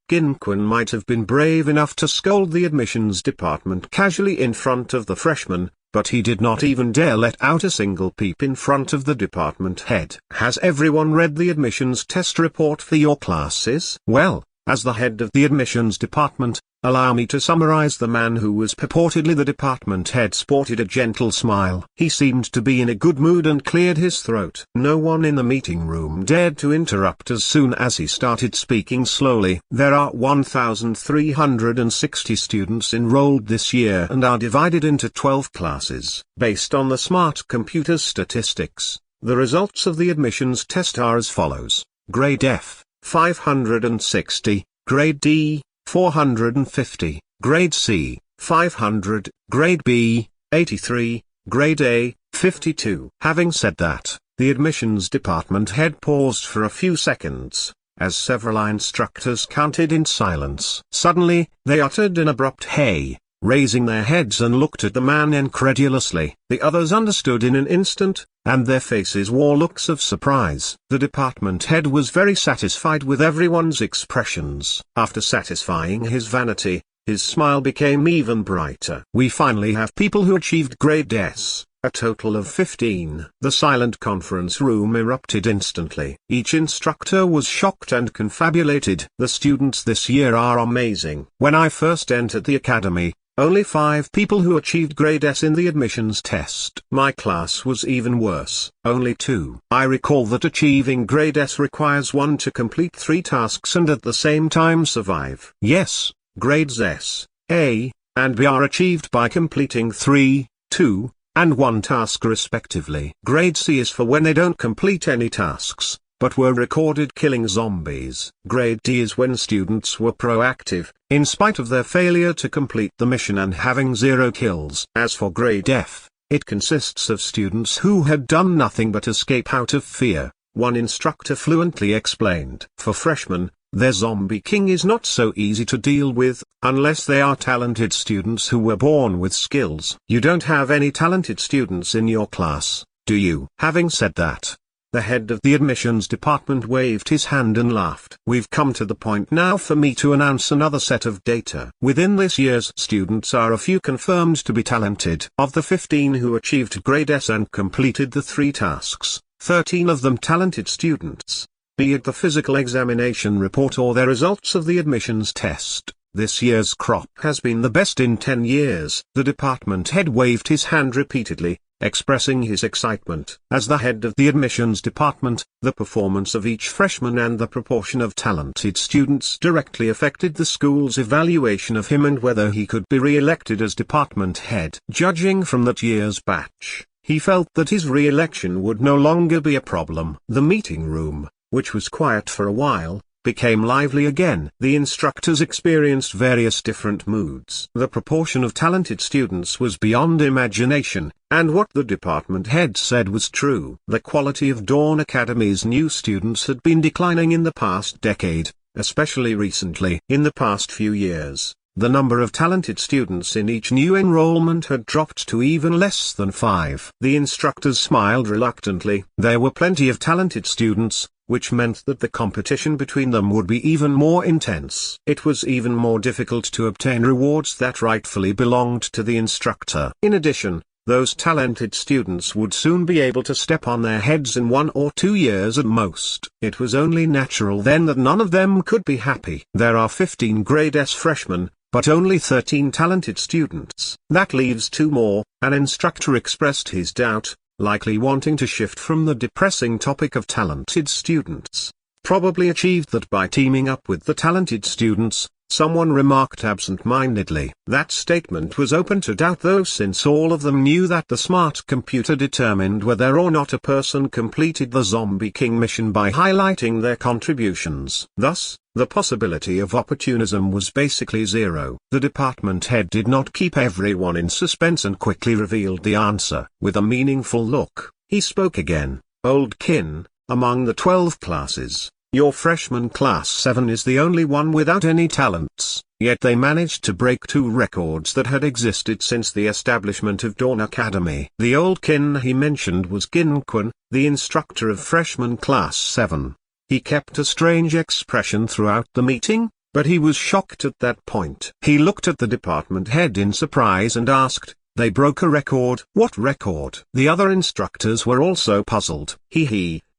Qin Quan might have been brave enough to scold the admissions department casually in front of the freshmen, but he did not even dare let out a single peep in front of the department head. Has everyone read the admissions test report for your classes? Well, as the head of the admissions department, Allow me to summarize. The man who was purportedly the department head sported a gentle smile. He seemed to be in a good mood and cleared his throat. No one in the meeting room dared to interrupt as soon as he started speaking slowly. There are 1,360 students enrolled this year and are divided into 12 classes. Based on the smart computer's statistics, the results of the admissions test are as follows. Grade F, 560, Grade D, 450, Grade C, 500, Grade B, 83, Grade A, 52. Having said that, the admissions department head paused for a few seconds, as several instructors counted in silence. Suddenly, they uttered an abrupt "Hey!" raising their heads and looked at the man incredulously. The others understood in an instant, and their faces wore looks of surprise. The department head was very satisfied with everyone's expressions. After satisfying his vanity, his smile became even brighter. We finally have people who achieved Grade S, a total of 15. The silent conference room erupted instantly. Each instructor was shocked and confabulated. The students this year are amazing. When I first entered the academy, only 5 people who achieved Grade S in the admissions test. My class was even worse, only 2. I recall that achieving Grade S requires one to complete 3 tasks and at the same time survive. Yes, Grades S, A, and B are achieved by completing 3, 2, and 1 task respectively. Grade C is for when they don't complete any tasks, but were recorded killing zombies. Grade D is when students were proactive, in spite of their failure to complete the mission and having 0 kills. As for Grade F, it consists of students who had done nothing but escape out of fear, one instructor fluently explained. For freshmen, their zombie king is not so easy to deal with, unless they are talented students who were born with skills. You don't have any talented students in your class, do you? Having said that, the head of the admissions department waved his hand and laughed. We've come to the point now for me to announce another set of data. Within this year's students are a few confirmed to be talented. Of the 15 who achieved Grade S and completed the 3 tasks, 13 of them talented students. Be it the physical examination report or their results of the admissions test, this year's crop has been the best in 10 years. The department head waved his hand repeatedly, expressing his excitement. As the head of the admissions department, the performance of each freshman and the proportion of talented students directly affected the school's evaluation of him and whether he could be re-elected as department head. Judging from that year's batch, he felt that his re-election would no longer be a problem. The meeting room, which was quiet for a while, became lively again. The instructors experienced various different moods. The proportion of talented students was beyond imagination, and what the department head said was true. The quality of Dawn Academy's new students had been declining in the past decade, especially recently. In the past few years, the number of talented students in each new enrollment had dropped to even less than 5. The instructors smiled reluctantly. There were plenty of talented students, which meant that the competition between them would be even more intense. It was even more difficult to obtain rewards that rightfully belonged to the instructor. In addition, those talented students would soon be able to step on their heads in 1 or 2 years at most. It was only natural then that none of them could be happy. There are 15 Grade S freshmen, but only 13 talented students. That leaves 2 more. An instructor expressed his doubt, likely wanting to shift from the depressing topic of talented students. Probably achieved that by teaming up with the talented students, someone remarked absent-mindedly. That statement was open to doubt though, since all of them knew that the smart computer determined whether or not a person completed the Zombie King mission by highlighting their contributions. Thus, the possibility of opportunism was basically 0. The department head did not keep everyone in suspense and quickly revealed the answer. With a meaningful look, he spoke again. Old kin, among the 12 classes, your freshman class 7 is the only one without any talents, yet they managed to break 2 records that had existed since the establishment of Dawn Academy. The old kin he mentioned was Ginquan, the instructor of freshman class 7. He kept a strange expression throughout the meeting, but he was shocked at that point. He looked at the department head in surprise and asked, "They broke a record? What record?" The other instructors were also puzzled.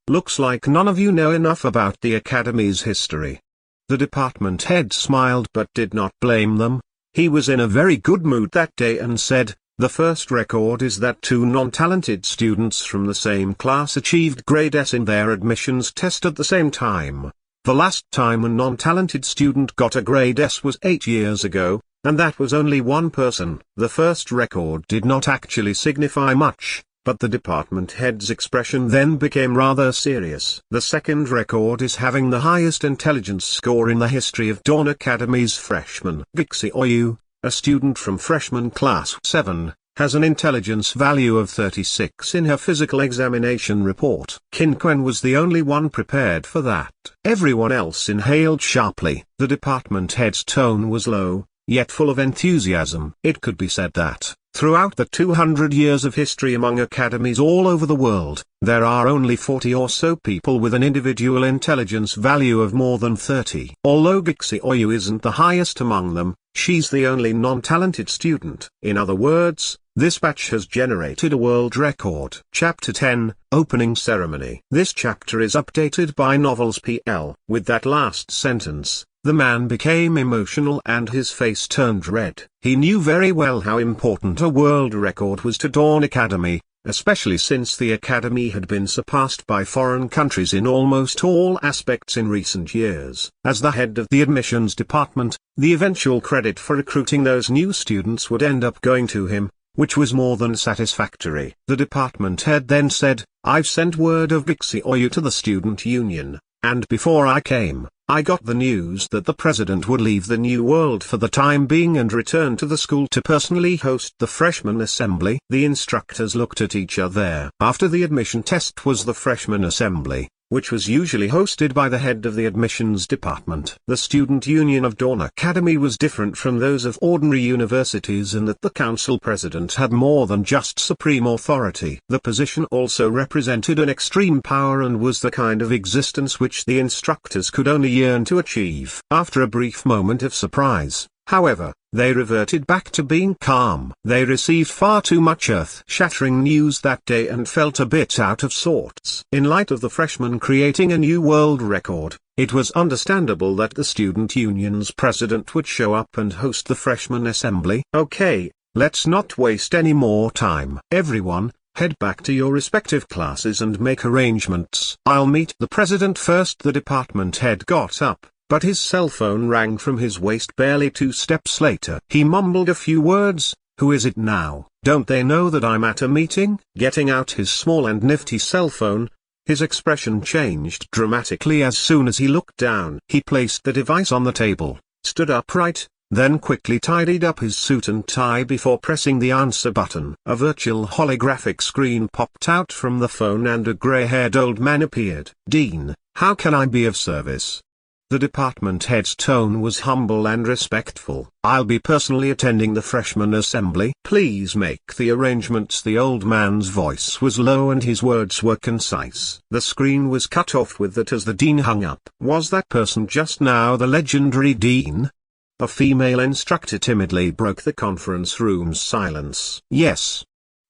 Looks like none of you know enough about the Academy's history. The department head smiled but did not blame them. He was in a very good mood that day and said, "The first record is that two non-talented students from the same class achieved grade S in their admissions test at the same time. The last time a non-talented student got a grade S was 8 years ago, and that was only one person." The first record did not actually signify much, but the department head's expression then became rather serious. "The second record is having the highest intelligence score in the history of Dawn Academy's freshmen. Gixi Oyu, a student from freshman class 7, has an intelligence value of 36 in her physical examination report." Qin Quan was the only one prepared for that. Everyone else inhaled sharply. The department head's tone was low, yet full of enthusiasm. It could be said that, throughout the 200 years of history among academies all over the world, there are only 40 or so people with an individual intelligence value of more than 30. Although Gixi Oyu isn't the highest among them, she's the only non-talented student. In other words, this batch has generated a world record. Chapter 10, Opening Ceremony. This chapter is updated by Novels PL. With that last sentence, the man became emotional and his face turned red. He knew very well how important a world record was to Dawn Academy, especially since the academy had been surpassed by foreign countries in almost all aspects in recent years. As the head of the admissions department, the eventual credit for recruiting those new students would end up going to him, which was more than satisfactory. The department head then said, "I've sent word of Gixi Oyu to the student union, and before I came, I got the news that the president would leave the New World for the time being and return to the school to personally host the freshman assembly." The instructors looked at each other. After the admission test was the freshman assembly, which was usually hosted by the head of the admissions department. The student union of Dawn Academy was different from those of ordinary universities in that the council president had more than just supreme authority. The position also represented an extreme power and was the kind of existence which the instructors could only yearn to achieve. After a brief moment of surprise, however, they reverted back to being calm. They received far too much earth-shattering news that day and felt a bit out of sorts. In light of the freshmen creating a new world record, it was understandable that the student union's president would show up and host the freshman assembly. "Okay, let's not waste any more time. Everyone, head back to your respective classes and make arrangements. I'll meet the president first." The department head got up, but his cell phone rang from his waist barely 2 steps later. He mumbled a few words. "Who is it now? Don't they know that I'm at a meeting?" Getting out his small and nifty cell phone, his expression changed dramatically as soon as he looked down. He placed the device on the table, stood upright, then quickly tidied up his suit and tie before pressing the answer button. A virtual holographic screen popped out from the phone and a gray-haired old man appeared. "Dean, how can I be of service?" The department head's tone was humble and respectful. "I'll be personally attending the freshman assembly. Please make the arrangements." The old man's voice was low and his words were concise. The screen was cut off with that as the dean hung up. Was that person just now the legendary dean? A female instructor timidly broke the conference room's silence. "Yes."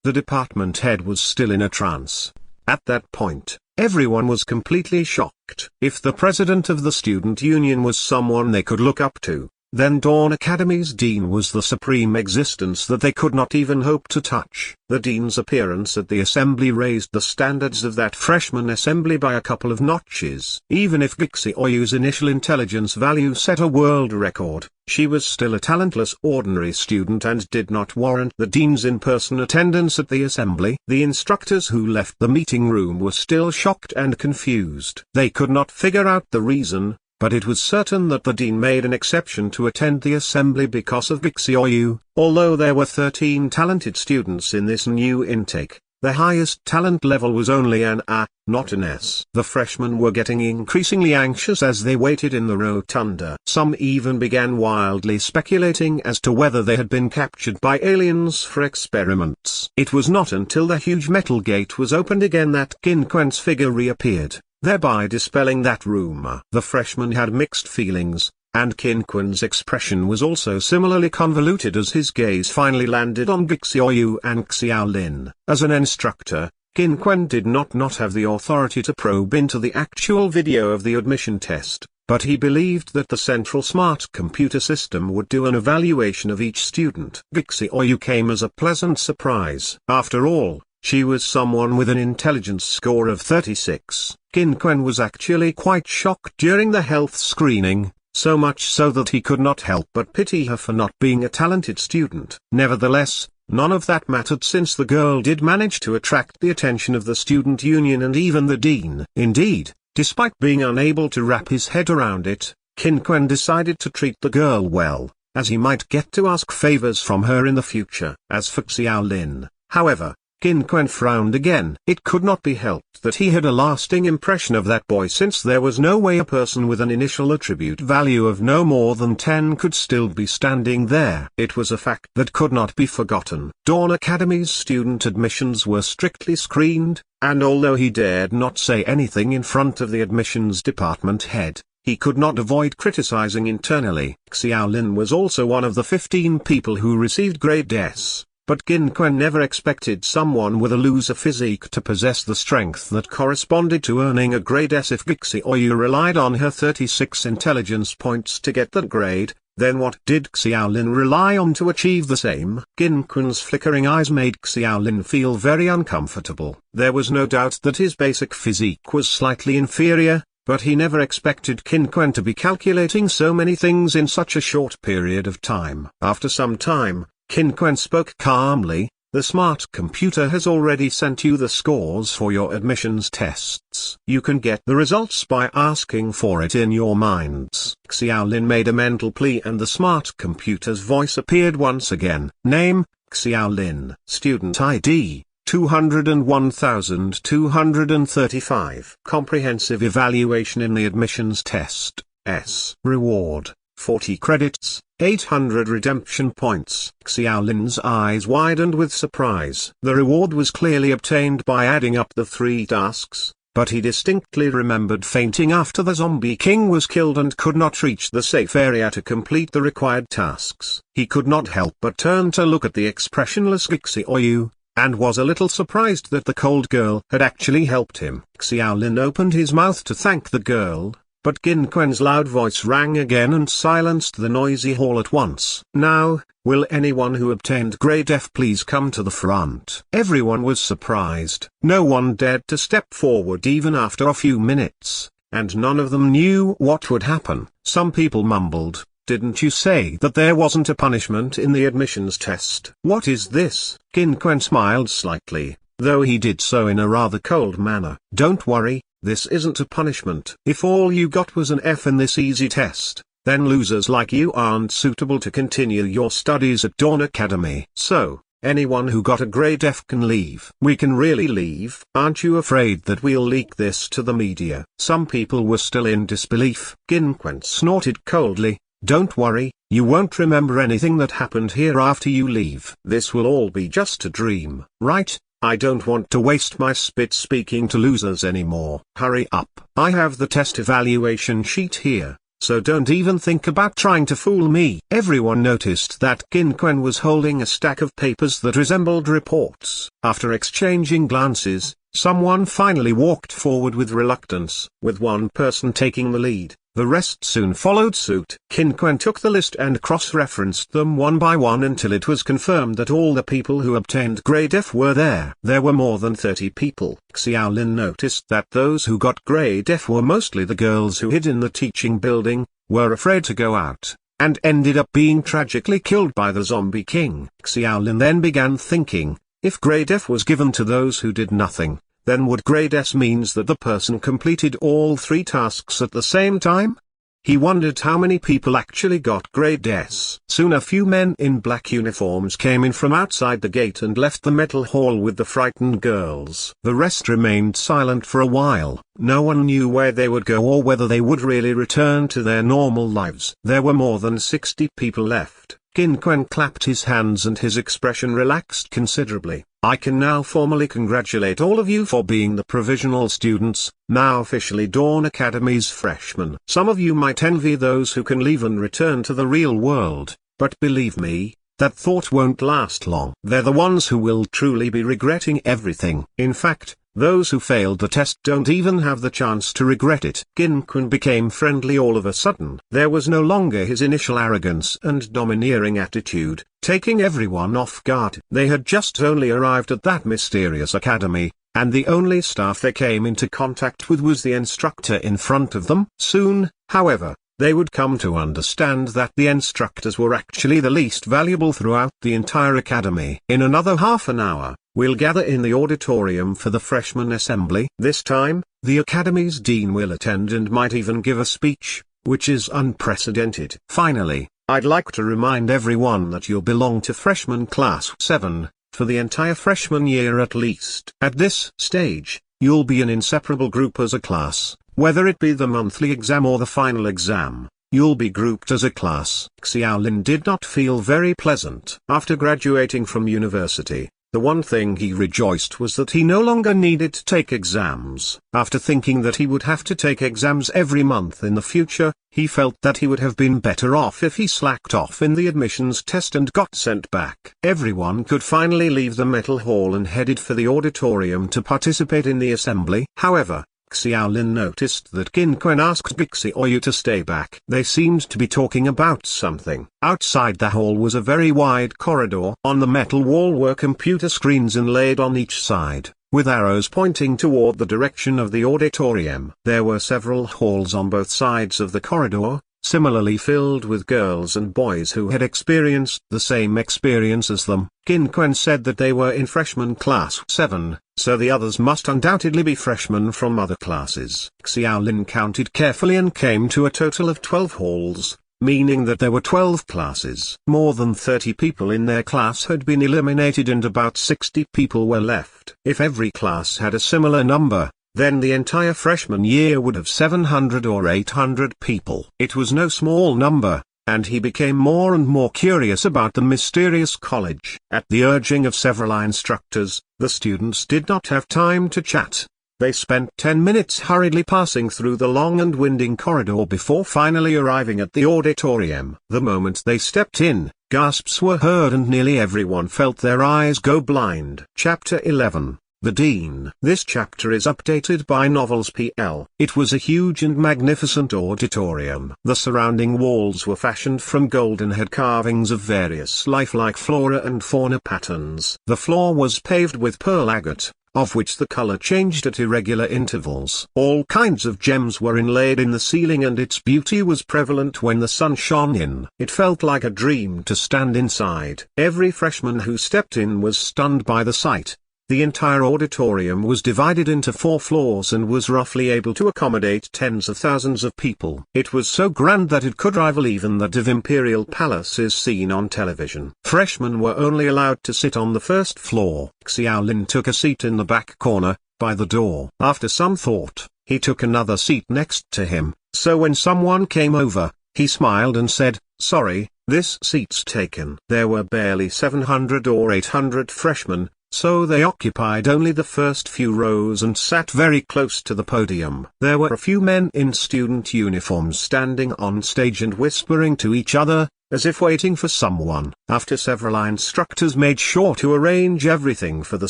The department head was still in a trance. At that point, everyone was completely shocked. If the president of the student union was someone they could look up to, then Dawn Academy's dean was the supreme existence that they could not even hope to touch. The dean's appearance at the assembly raised the standards of that freshman assembly by a couple of notches. Even if Gixi Oyu's initial intelligence value set a world record, she was still a talentless ordinary student and did not warrant the dean's in-person attendance at the assembly. The instructors who left the meeting room were still shocked and confused. They could not figure out the reason, but it was certain that the dean made an exception to attend the assembly because of Gixi Oyu. Although there were 13 talented students in this new intake, the highest talent level was only an A, not an S. The freshmen were getting increasingly anxious as they waited in the rotunda. Some even began wildly speculating as to whether they had been captured by aliens for experiments. It was not until the huge metal gate was opened again that Qin Quan's figure reappeared, thereby dispelling that rumor. The freshmen had mixed feelings, and Qin Quan's expression was also similarly convoluted as his gaze finally landed on Gixi Oyu and Xiaolin. As an instructor, Qin Quan did not have the authority to probe into the actual video of the admission test, but he believed that the central smart computer system would do an evaluation of each student. Gixi Oyu came as a pleasant surprise. After all, she was someone with an intelligence score of 36. Qin Quan was actually quite shocked during the health screening, so much so that he could not help but pity her for not being a talented student. Nevertheless, none of that mattered since the girl did manage to attract the attention of the student union and even the dean. Indeed, despite being unable to wrap his head around it, Qin Quan decided to treat the girl well, as he might get to ask favors from her in the future. As for Xiao Lin, however, Qin Quan frowned again. It could not be helped that he had a lasting impression of that boy, since there was no way a person with an initial attribute value of no more than 10 could still be standing there. It was a fact that could not be forgotten. Dawn Academy's student admissions were strictly screened, and although he dared not say anything in front of the admissions department head, he could not avoid criticizing internally. Xiao Lin was also one of the 15 people who received grade S. But Qin Quan never expected someone with a loser physique to possess the strength that corresponded to earning a grade S. If Gixi Oyu relied on her 36 intelligence points to get that grade, then what did Xiao Lin rely on to achieve the same? Qin Quan's flickering eyes made Xiao Lin feel very uncomfortable. There was no doubt that his basic physique was slightly inferior, but he never expected Qin Quan to be calculating so many things in such a short period of time. After some time, Qin Quan spoke calmly. The smart computer has already sent you the scores for your admissions tests. You can get the results by asking for it in your minds. Xiao Lin made a mental plea and the smart computer's voice appeared once again. Name, Xiao Lin. Student ID, 201,235. Comprehensive evaluation in the admissions test, S. Reward, 40 credits, 800 redemption points. Xiao Lin's eyes widened with surprise. The reward was clearly obtained by adding up the 3 tasks, but he distinctly remembered fainting after the zombie king was killed and could not reach the safe area to complete the required tasks. He could not help but turn to look at the expressionless Gixi Oyu, and was a little surprised that the cold girl had actually helped him. Xiao Lin opened his mouth to thank the girl, but Qin Quan's loud voice rang again and silenced the noisy hall at once. Now, will anyone who obtained grade F please come to the front? Everyone was surprised. No one dared to step forward even after a few minutes, and none of them knew what would happen. Some people mumbled, "Didn't you say that there wasn't a punishment in the admissions test?" "What is this?" Qin Quan smiled slightly, though he did so in a rather cold manner. "Don't worry. This isn't a punishment. If all you got was an F in this easy test, then losers like you aren't suitable to continue your studies at Dawn Academy. So, anyone who got a grade F can leave." "We can really leave? Aren't you afraid that we'll leak this to the media?" Some people were still in disbelief. Qin Quan snorted coldly, "Don't worry, you won't remember anything that happened here after you leave. This will all be just a dream, right? I don't want to waste my spit speaking to losers anymore. Hurry up. I have the test evaluation sheet here, so don't even think about trying to fool me." Everyone noticed that Qin Quan was holding a stack of papers that resembled reports. After exchanging glances, someone finally walked forward with reluctance, with one person taking the lead. The rest soon followed suit. Qin Quan took the list and cross-referenced them one by one until it was confirmed that all the people who obtained grade F were there. There were more than 30 people. Xiao Lin noticed that those who got grade F were mostly the girls who hid in the teaching building, were afraid to go out, and ended up being tragically killed by the zombie king. Xiao Lin then began thinking, if grade F was given to those who did nothing, then would grade S means that the person completed all 3 tasks at the same time? He wondered how many people actually got grade S. Soon a few men in black uniforms came in from outside the gate and left the metal hall with the frightened girls. The rest remained silent for a while. No one knew where they would go or whether they would really return to their normal lives. There were more than 60 people left. Qin Quan clapped his hands and his expression relaxed considerably. "I can now formally congratulate all of you for being the provisional students, now officially Dawn Academy's freshmen. Some of you might envy those who can leave and return to the real world, but believe me, that thought won't last long. They're the ones who will truly be regretting everything. In fact, Those who failed the test don't even have the chance to regret it. Ginquan became friendly all of a sudden. There was no longer his initial arrogance and domineering attitude, taking everyone off guard. They had just only arrived at that mysterious academy, and the only staff they came into contact with was the instructor in front of them. Soon, however, they would come to understand that the instructors were actually the least valuable throughout the entire academy. In another half an hour, we'll gather in the auditorium for the freshman assembly. This time, the academy's dean will attend and might even give a speech, which is unprecedented. Finally, I'd like to remind everyone that you'll belong to freshman class 7, for the entire freshman year at least. At this stage, you'll be an inseparable group as a class. Whether it be the monthly exam or the final exam, you'll be grouped as a class. Xiaolin did not feel very pleasant. After graduating from university, the one thing he rejoiced was that he no longer needed to take exams. After thinking that he would have to take exams every month in the future, he felt that he would have been better off if he slacked off in the admissions test and got sent back. Everyone could finally leave the metal hall and headed for the auditorium to participate in the assembly. However, Xiaolin noticed that Ginquan asked Bixioyu to stay back. They seemed to be talking about something. Outside the hall was a very wide corridor. On the metal wall were computer screens inlaid on each side, with arrows pointing toward the direction of the auditorium. There were several halls on both sides of the corridor, similarly filled with girls and boys who had experienced the same experience as them. Ginquan said that they were in freshman class 7, so the others must undoubtedly be freshmen from other classes. Xiaolin counted carefully and came to a total of 12 halls, meaning that there were 12 classes. More than 30 people in their class had been eliminated and about 60 people were left. If every class had a similar number, then the entire freshman year would have 700 or 800 people. It was no small number, and he became more and more curious about the mysterious college. At the urging of several instructors, the students did not have time to chat. They spent 10 minutes hurriedly passing through the long and winding corridor before finally arriving at the auditorium. The moment they stepped in, gasps were heard and nearly everyone felt their eyes go blind. Chapter 11. The Dean. This chapter is updated by Novels PL. It was a huge and magnificent auditorium. The surrounding walls were fashioned from gold and had carvings of various lifelike flora and fauna patterns. The floor was paved with pearl agate, of which the color changed at irregular intervals. All kinds of gems were inlaid in the ceiling and its beauty was prevalent when the sun shone in. It felt like a dream to stand inside. Every freshman who stepped in was stunned by the sight. The entire auditorium was divided into 4 floors and was roughly able to accommodate tens of thousands of people. It was so grand that it could rival even that of imperial palaces seen on television. Freshmen were only allowed to sit on the first floor. Xiaolin took a seat in the back corner, by the door. After some thought, he took another seat next to him, so when someone came over, he smiled and said, "Sorry, this seat's taken." There were barely 700 or 800 freshmen, so they occupied only the first few rows and sat very close to the podium. There were a few men in student uniforms standing on stage and whispering to each other, as if waiting for someone. After several instructors made sure to arrange everything for the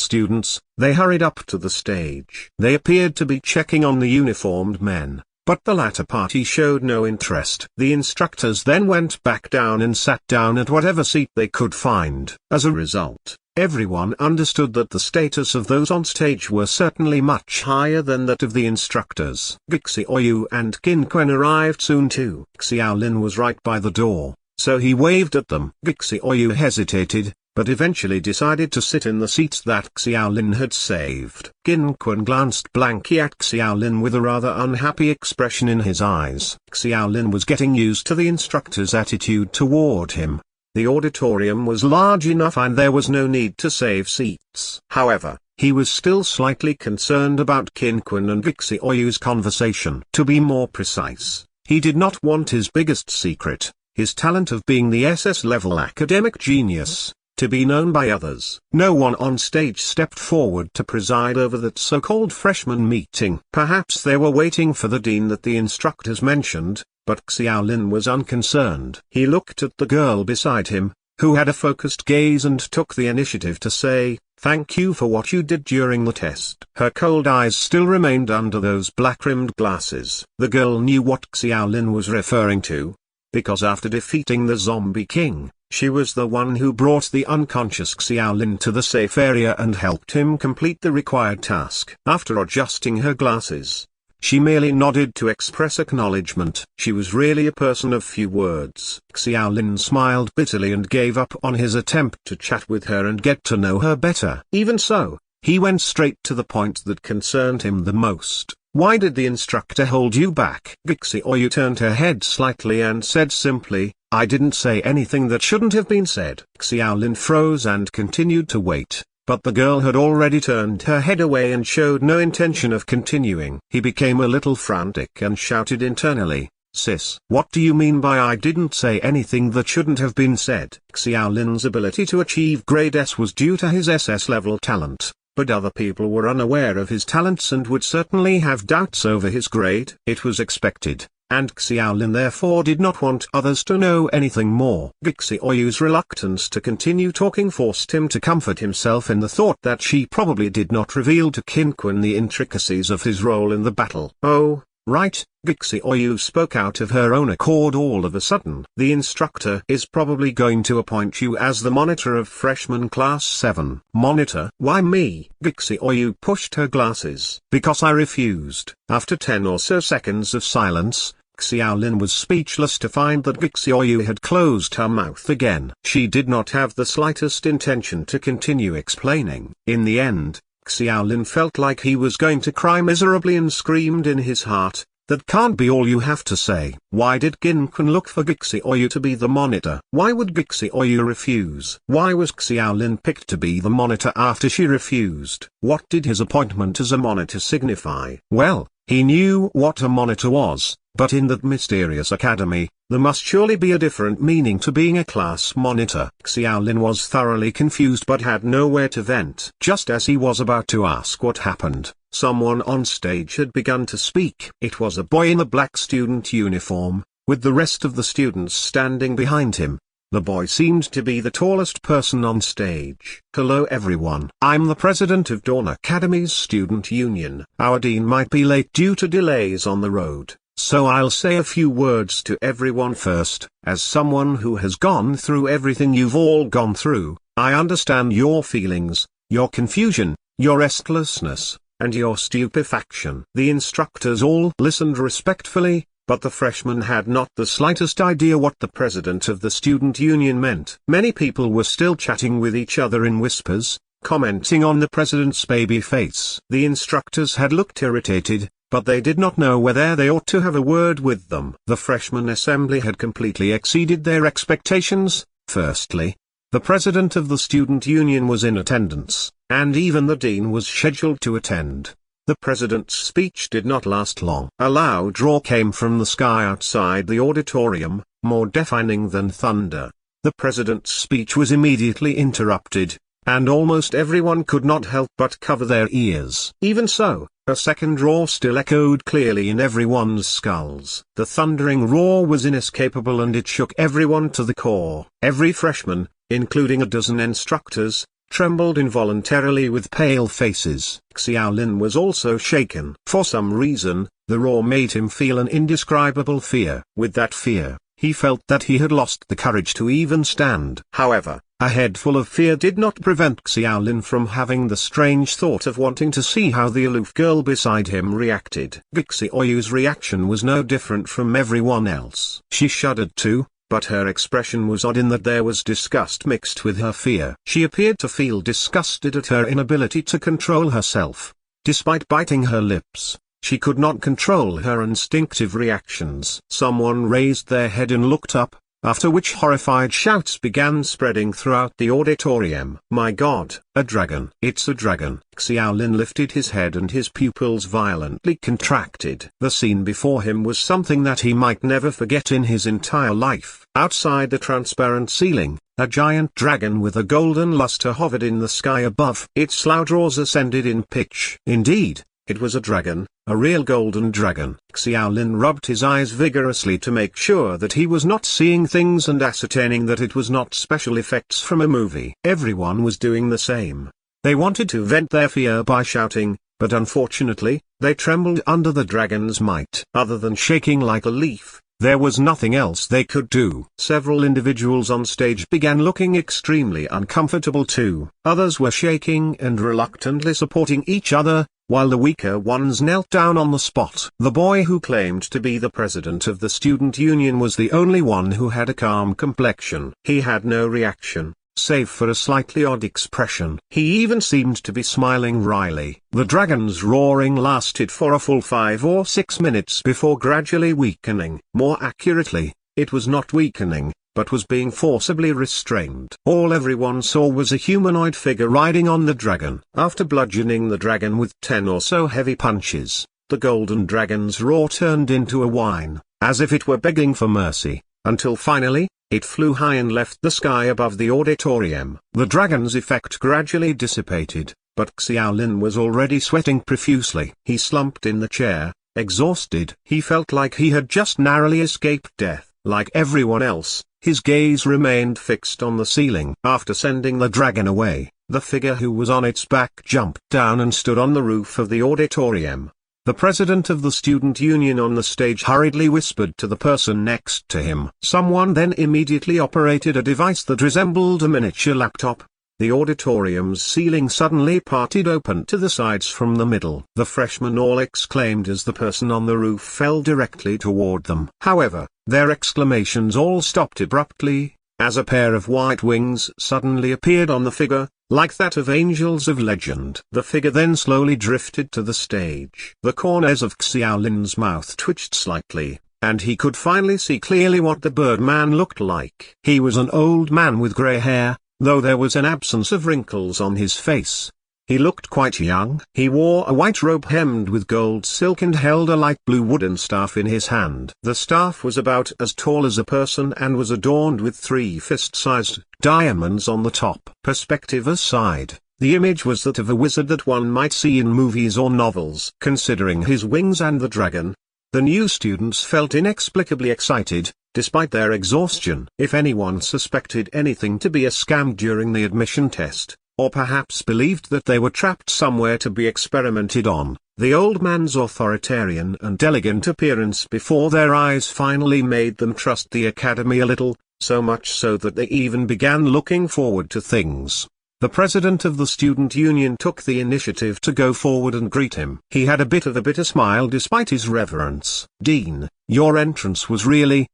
students, they hurried up to the stage. They appeared to be checking on the uniformed men, but the latter party showed no interest. The instructors then went back down and sat down at whatever seat they could find. As a result, everyone understood that the status of those on stage were certainly much higher than that of the instructors. Bixioyu and Ginquan arrived soon too. Xiaolin was right by the door, so he waved at them. Bixioyu hesitated, but eventually decided to sit in the seats that Xiaolin had saved. Ginquan glanced blankly at Xiaolin with a rather unhappy expression in his eyes. Xiaolin was getting used to the instructor's attitude toward him. The auditorium was large enough and there was no need to save seats. However, he was still slightly concerned about Ginquan and Bixioyu's conversation. To be more precise, he did not want his biggest secret, his talent of being the SS-level academic genius, to be known by others. No one on stage stepped forward to preside over that so-called freshman meeting. Perhaps they were waiting for the dean that the instructors mentioned, but Xiaolin was unconcerned. He looked at the girl beside him, who had a focused gaze and took the initiative to say, Thank you for what you did during the test. Her cold eyes still remained under those black-rimmed glasses. The girl knew what Xiaolin was referring to, because after defeating the Zombie King, she was the one who brought the unconscious Xiaolin to the safe area and helped him complete the required task. After adjusting her glasses, she merely nodded to express acknowledgement. She was really a person of few words. Xiaolin smiled bitterly and gave up on his attempt to chat with her and get to know her better. Even so, he went straight to the point that concerned him the most. Why did the instructor hold you back? Xiaoyu turned her head slightly and said simply, I didn't say anything that shouldn't have been said. Xiaolin froze and continued to wait, but the girl had already turned her head away and showed no intention of continuing. He became a little frantic and shouted internally, Sis, what do you mean by I didn't say anything that shouldn't have been said? Xiaolin's ability to achieve grade S was due to his SS level talent, but other people were unaware of his talents and would certainly have doubts over his grade. It was expected, and Xiaolin therefore did not want others to know anything more. Xiaoyu's reluctance to continue talking forced him to comfort himself in the thought that she probably did not reveal to Qin Kun the intricacies of his role in the battle. Oh, right, Xiaoyu spoke out of her own accord all of a sudden. The instructor is probably going to appoint you as the monitor of freshman class 7. Monitor? Why me? Xiaoyu pushed her glasses. Because I refused. After 10 or so seconds of silence, Xiaolin was speechless to find that Xiaoyu had closed her mouth again. She did not have the slightest intention to continue explaining. In the end, Xiaolin felt like he was going to cry miserably and screamed in his heart, that can't be all you have to say. Why did Qin Kun look for Xiaoyu to be the monitor? Why would Xiaoyu refuse? Why was Xiaolin picked to be the monitor after she refused? What did his appointment as a monitor signify? Well, he knew what a monitor was, but in that mysterious academy, there must surely be a different meaning to being a class monitor. Xiaolin was thoroughly confused but had nowhere to vent. Just as he was about to ask what happened, someone on stage had begun to speak. It was a boy in a black student uniform, with the rest of the students standing behind him. The boy seemed to be the tallest person on stage. Hello everyone. I'm the president of Dawn Academy's student union. Our dean might be late due to delays on the road, so I'll say a few words to everyone first. As someone who has gone through everything you've all gone through, I understand your feelings, your confusion, your restlessness, and your stupefaction. The instructors all listened respectfully, but the freshmen had not the slightest idea what the president of the student union meant. Many people were still chatting with each other in whispers, commenting on the president's baby face. The instructors had looked irritated, but they did not know whether they ought to have a word with them. The freshman assembly had completely exceeded their expectations. Firstly, the president of the student union was in attendance, and even the dean was scheduled to attend. The president's speech did not last long. A loud roar came from the sky outside the auditorium, more deafening than thunder. The president's speech was immediately interrupted, and almost everyone could not help but cover their ears. Even so, a second roar still echoed clearly in everyone's skulls. The thundering roar was inescapable and it shook everyone to the core. Every freshman, including a dozen instructors, trembled involuntarily with pale faces. Xiaolin was also shaken. For some reason, the roar made him feel an indescribable fear. With that fear, he felt that he had lost the courage to even stand. However, a head full of fear did not prevent Xiaolin from having the strange thought of wanting to see how the aloof girl beside him reacted. Xiaoyu's reaction was no different from everyone else. She shuddered too, but her expression was odd in that there was disgust mixed with her fear. She appeared to feel disgusted at her inability to control herself. Despite biting her lips, she could not control her instinctive reactions. Someone raised their head and looked up, after which horrified shouts began spreading throughout the auditorium. My God, a dragon! It's a dragon! Xiaolin lifted his head and his pupils violently contracted. The scene before him was something that he might never forget in his entire life. Outside the transparent ceiling, a giant dragon with a golden luster hovered in the sky above. Its loud roars ascended in pitch. Indeed, it was a dragon, a real golden dragon. Xiaolin rubbed his eyes vigorously to make sure that he was not seeing things and ascertaining that it was not special effects from a movie. Everyone was doing the same. They wanted to vent their fear by shouting, but unfortunately, they trembled under the dragon's might. Other than shaking like a leaf, there was nothing else they could do. Several individuals on stage began looking extremely uncomfortable too. Others were shaking and reluctantly supporting each other, while the weaker ones knelt down on the spot. The boy who claimed to be the president of the student union was the only one who had a calm complexion. He had no reaction, save for a slightly odd expression. He even seemed to be smiling wryly. The dragon's roaring lasted for a full 5 or 6 minutes before gradually weakening. More accurately, it was not weakening, but was being forcibly restrained. All everyone saw was a humanoid figure riding on the dragon. After bludgeoning the dragon with 10 or so heavy punches, the golden dragon's roar turned into a whine, as if it were begging for mercy, until finally, it flew high and left the sky above the auditorium. The dragon's effect gradually dissipated, but Xiaolin was already sweating profusely. He slumped in the chair, exhausted. He felt like he had just narrowly escaped death. Like everyone else, his gaze remained fixed on the ceiling. After sending the dragon away, the figure who was on its back jumped down and stood on the roof of the auditorium. The president of the student union on the stage hurriedly whispered to the person next to him. Someone then immediately operated a device that resembled a miniature laptop. The auditorium's ceiling suddenly parted open to the sides from the middle. The freshmen all exclaimed as the person on the roof fell directly toward them. However, their exclamations all stopped abruptly, as a pair of white wings suddenly appeared on the figure, like that of angels of legend. The figure then slowly drifted to the stage. The corners of Xiaolin's mouth twitched slightly, and he could finally see clearly what the Birdman looked like. He was an old man with grey hair, though there was an absence of wrinkles on his face. He looked quite young. He wore a white robe hemmed with gold silk and held a light blue wooden staff in his hand. The staff was about as tall as a person and was adorned with 3 fist-sized diamonds on the top. Perspective aside, the image was that of a wizard that one might see in movies or novels. Considering his wings and the dragon, the new students felt inexplicably excited, despite their exhaustion. If anyone suspected anything to be a scam during the admission test, or perhaps believed that they were trapped somewhere to be experimented on, the old man's authoritarian and elegant appearance before their eyes finally made them trust the academy a little, so much so that they even began looking forward to things. The president of the student union took the initiative to go forward and greet him. He had a bit of a bitter smile despite his reverence. "Dean, your entrance was really,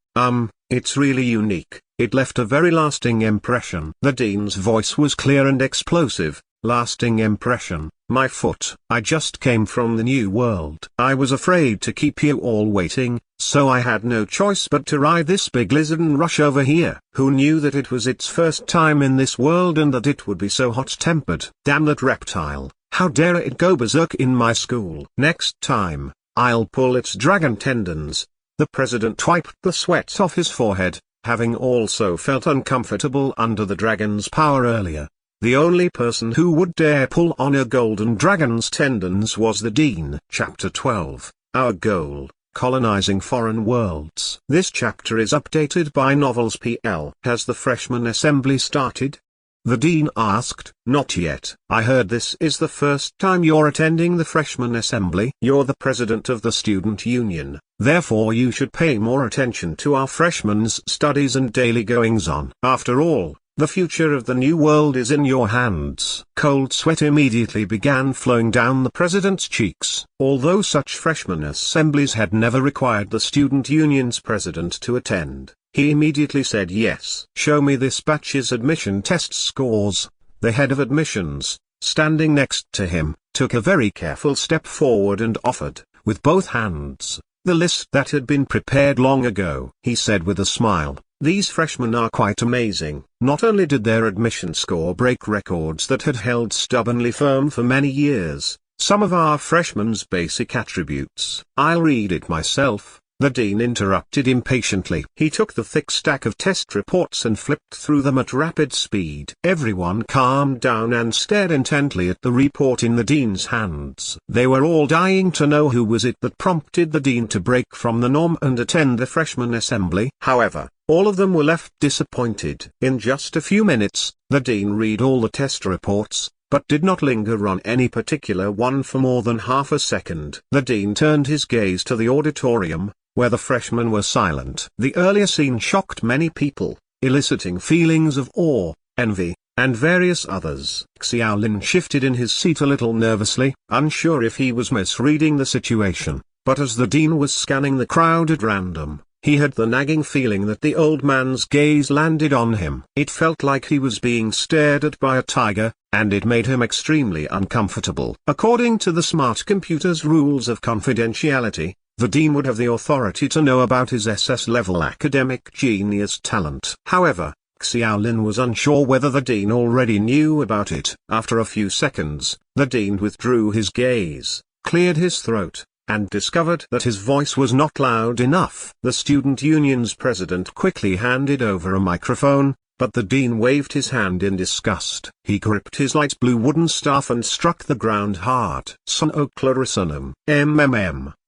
it's really unique. It left a very lasting impression." The dean's voice was clear and explosive. "Lasting impression, my foot. I just came from the new world. I was afraid to keep you all waiting, so I had no choice but to ride this big lizard and rush over here. Who knew that it was its first time in this world and that it would be so hot-tempered? Damn that reptile, how dare it go berserk in my school. Next time, I'll pull its dragon tendons." The president wiped the sweat off his forehead, having also felt uncomfortable under the dragon's power earlier. The only person who would dare pull on a golden dragon's tendons was the dean. Chapter 12, Our Goal, Colonizing Foreign Worlds. This chapter is updated by Novels PL. Has the freshman assembly started? The dean asked. "Not yet. I heard this is the first time you're attending the freshman assembly. You're the president of the student union, therefore you should pay more attention to our freshmen's studies and daily goings-on. After all, the future of the new world is in your hands." Cold sweat immediately began flowing down the president's cheeks. Although such freshman assemblies had never required the student union's president to attend, he immediately said yes. "Show me this batch's admission test scores." The head of admissions, standing next to him, took a very careful step forward and offered, with both hands, the list that had been prepared long ago. He said with a smile, "These freshmen are quite amazing." Not only did their admission score break records that had held stubbornly firm for many years, some of our freshmen's basic attributes. "I'll read it myself," the dean interrupted impatiently. He took the thick stack of test reports and flipped through them at rapid speed. Everyone calmed down and stared intently at the report in the dean's hands. They were all dying to know who was it that prompted the dean to break from the norm and attend the freshman assembly. However, all of them were left disappointed. In just a few minutes, the dean read all the test reports, but did not linger on any particular one for more than half a second. The dean turned his gaze to the auditorium, where the freshmen were silent. The earlier scene shocked many people, eliciting feelings of awe, envy, and various others. Xiaolin shifted in his seat a little nervously, unsure if he was misreading the situation, but as the dean was scanning the crowd at random, he had the nagging feeling that the old man's gaze landed on him. It felt like he was being stared at by a tiger, and it made him extremely uncomfortable. According to the smart computer's rules of confidentiality, the dean would have the authority to know about his SS-level academic genius talent. However, Xiaolin was unsure whether the dean already knew about it. After a few seconds, the dean withdrew his gaze, cleared his throat, and discovered that his voice was not loud enough. The student union's president quickly handed over a microphone, but the dean waved his hand in disgust. He gripped his light blue wooden staff and struck the ground hard. Sono clarissanum.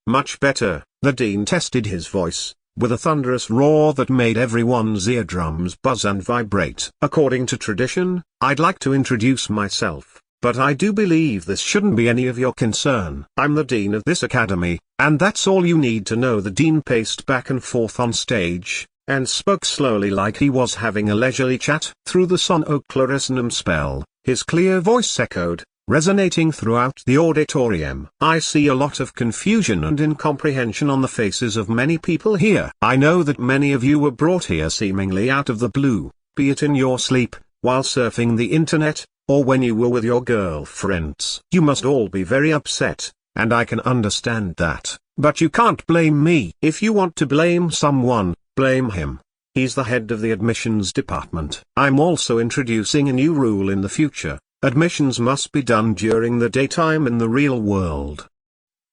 Much better. The dean tested his voice, with a thunderous roar that made everyone's eardrums buzz and vibrate. According to tradition, I'd like to introduce myself, but I do believe this shouldn't be any of your concern. I'm the dean of this academy, and that's all you need to know. The dean paced back and forth on stage, and spoke slowly like he was having a leisurely chat. Through the Sono clarissanum spell, his clear voice echoed, resonating throughout the auditorium. I see a lot of confusion and incomprehension on the faces of many people here. I know that many of you were brought here seemingly out of the blue, be it in your sleep, while surfing the internet, or when you were with your girlfriends. You must all be very upset, and I can understand that, but you can't blame me. If you want to blame someone, blame him. He's the head of the admissions department. I'm also introducing a new rule in the future. Admissions must be done during the daytime in the real world.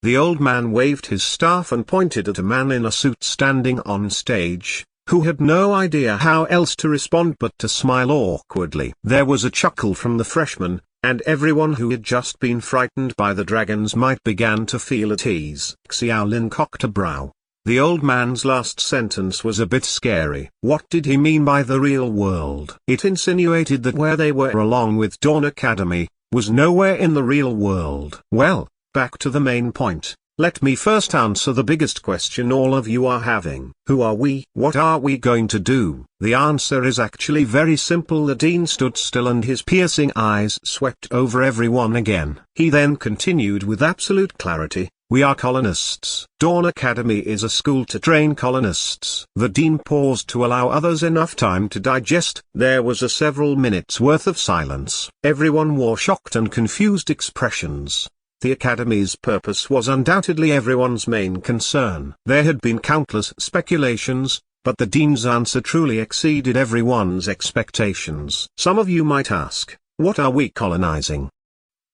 The old man waved his staff and pointed at a man in a suit standing on stage, who had no idea how else to respond but to smile awkwardly. There was a chuckle from the freshmen, and everyone who had just been frightened by the dragon's might began to feel at ease. Xiaolin cocked a brow. The old man's last sentence was a bit scary. What did he mean by the real world? It insinuated that where they were along with Dawn Academy, was nowhere in the real world. Well, back to the main point. Let me first answer the biggest question all of you are having. Who are we? What are we going to do? The answer is actually very simple. The dean stood still and his piercing eyes swept over everyone again. He then continued with absolute clarity. We are colonists. Dawn Academy is a school to train colonists. The dean paused to allow others enough time to digest. There was a several minutes worth of silence. Everyone wore shocked and confused expressions. The Academy's purpose was undoubtedly everyone's main concern. There had been countless speculations, but the dean's answer truly exceeded everyone's expectations. Some of you might ask, what are we colonizing?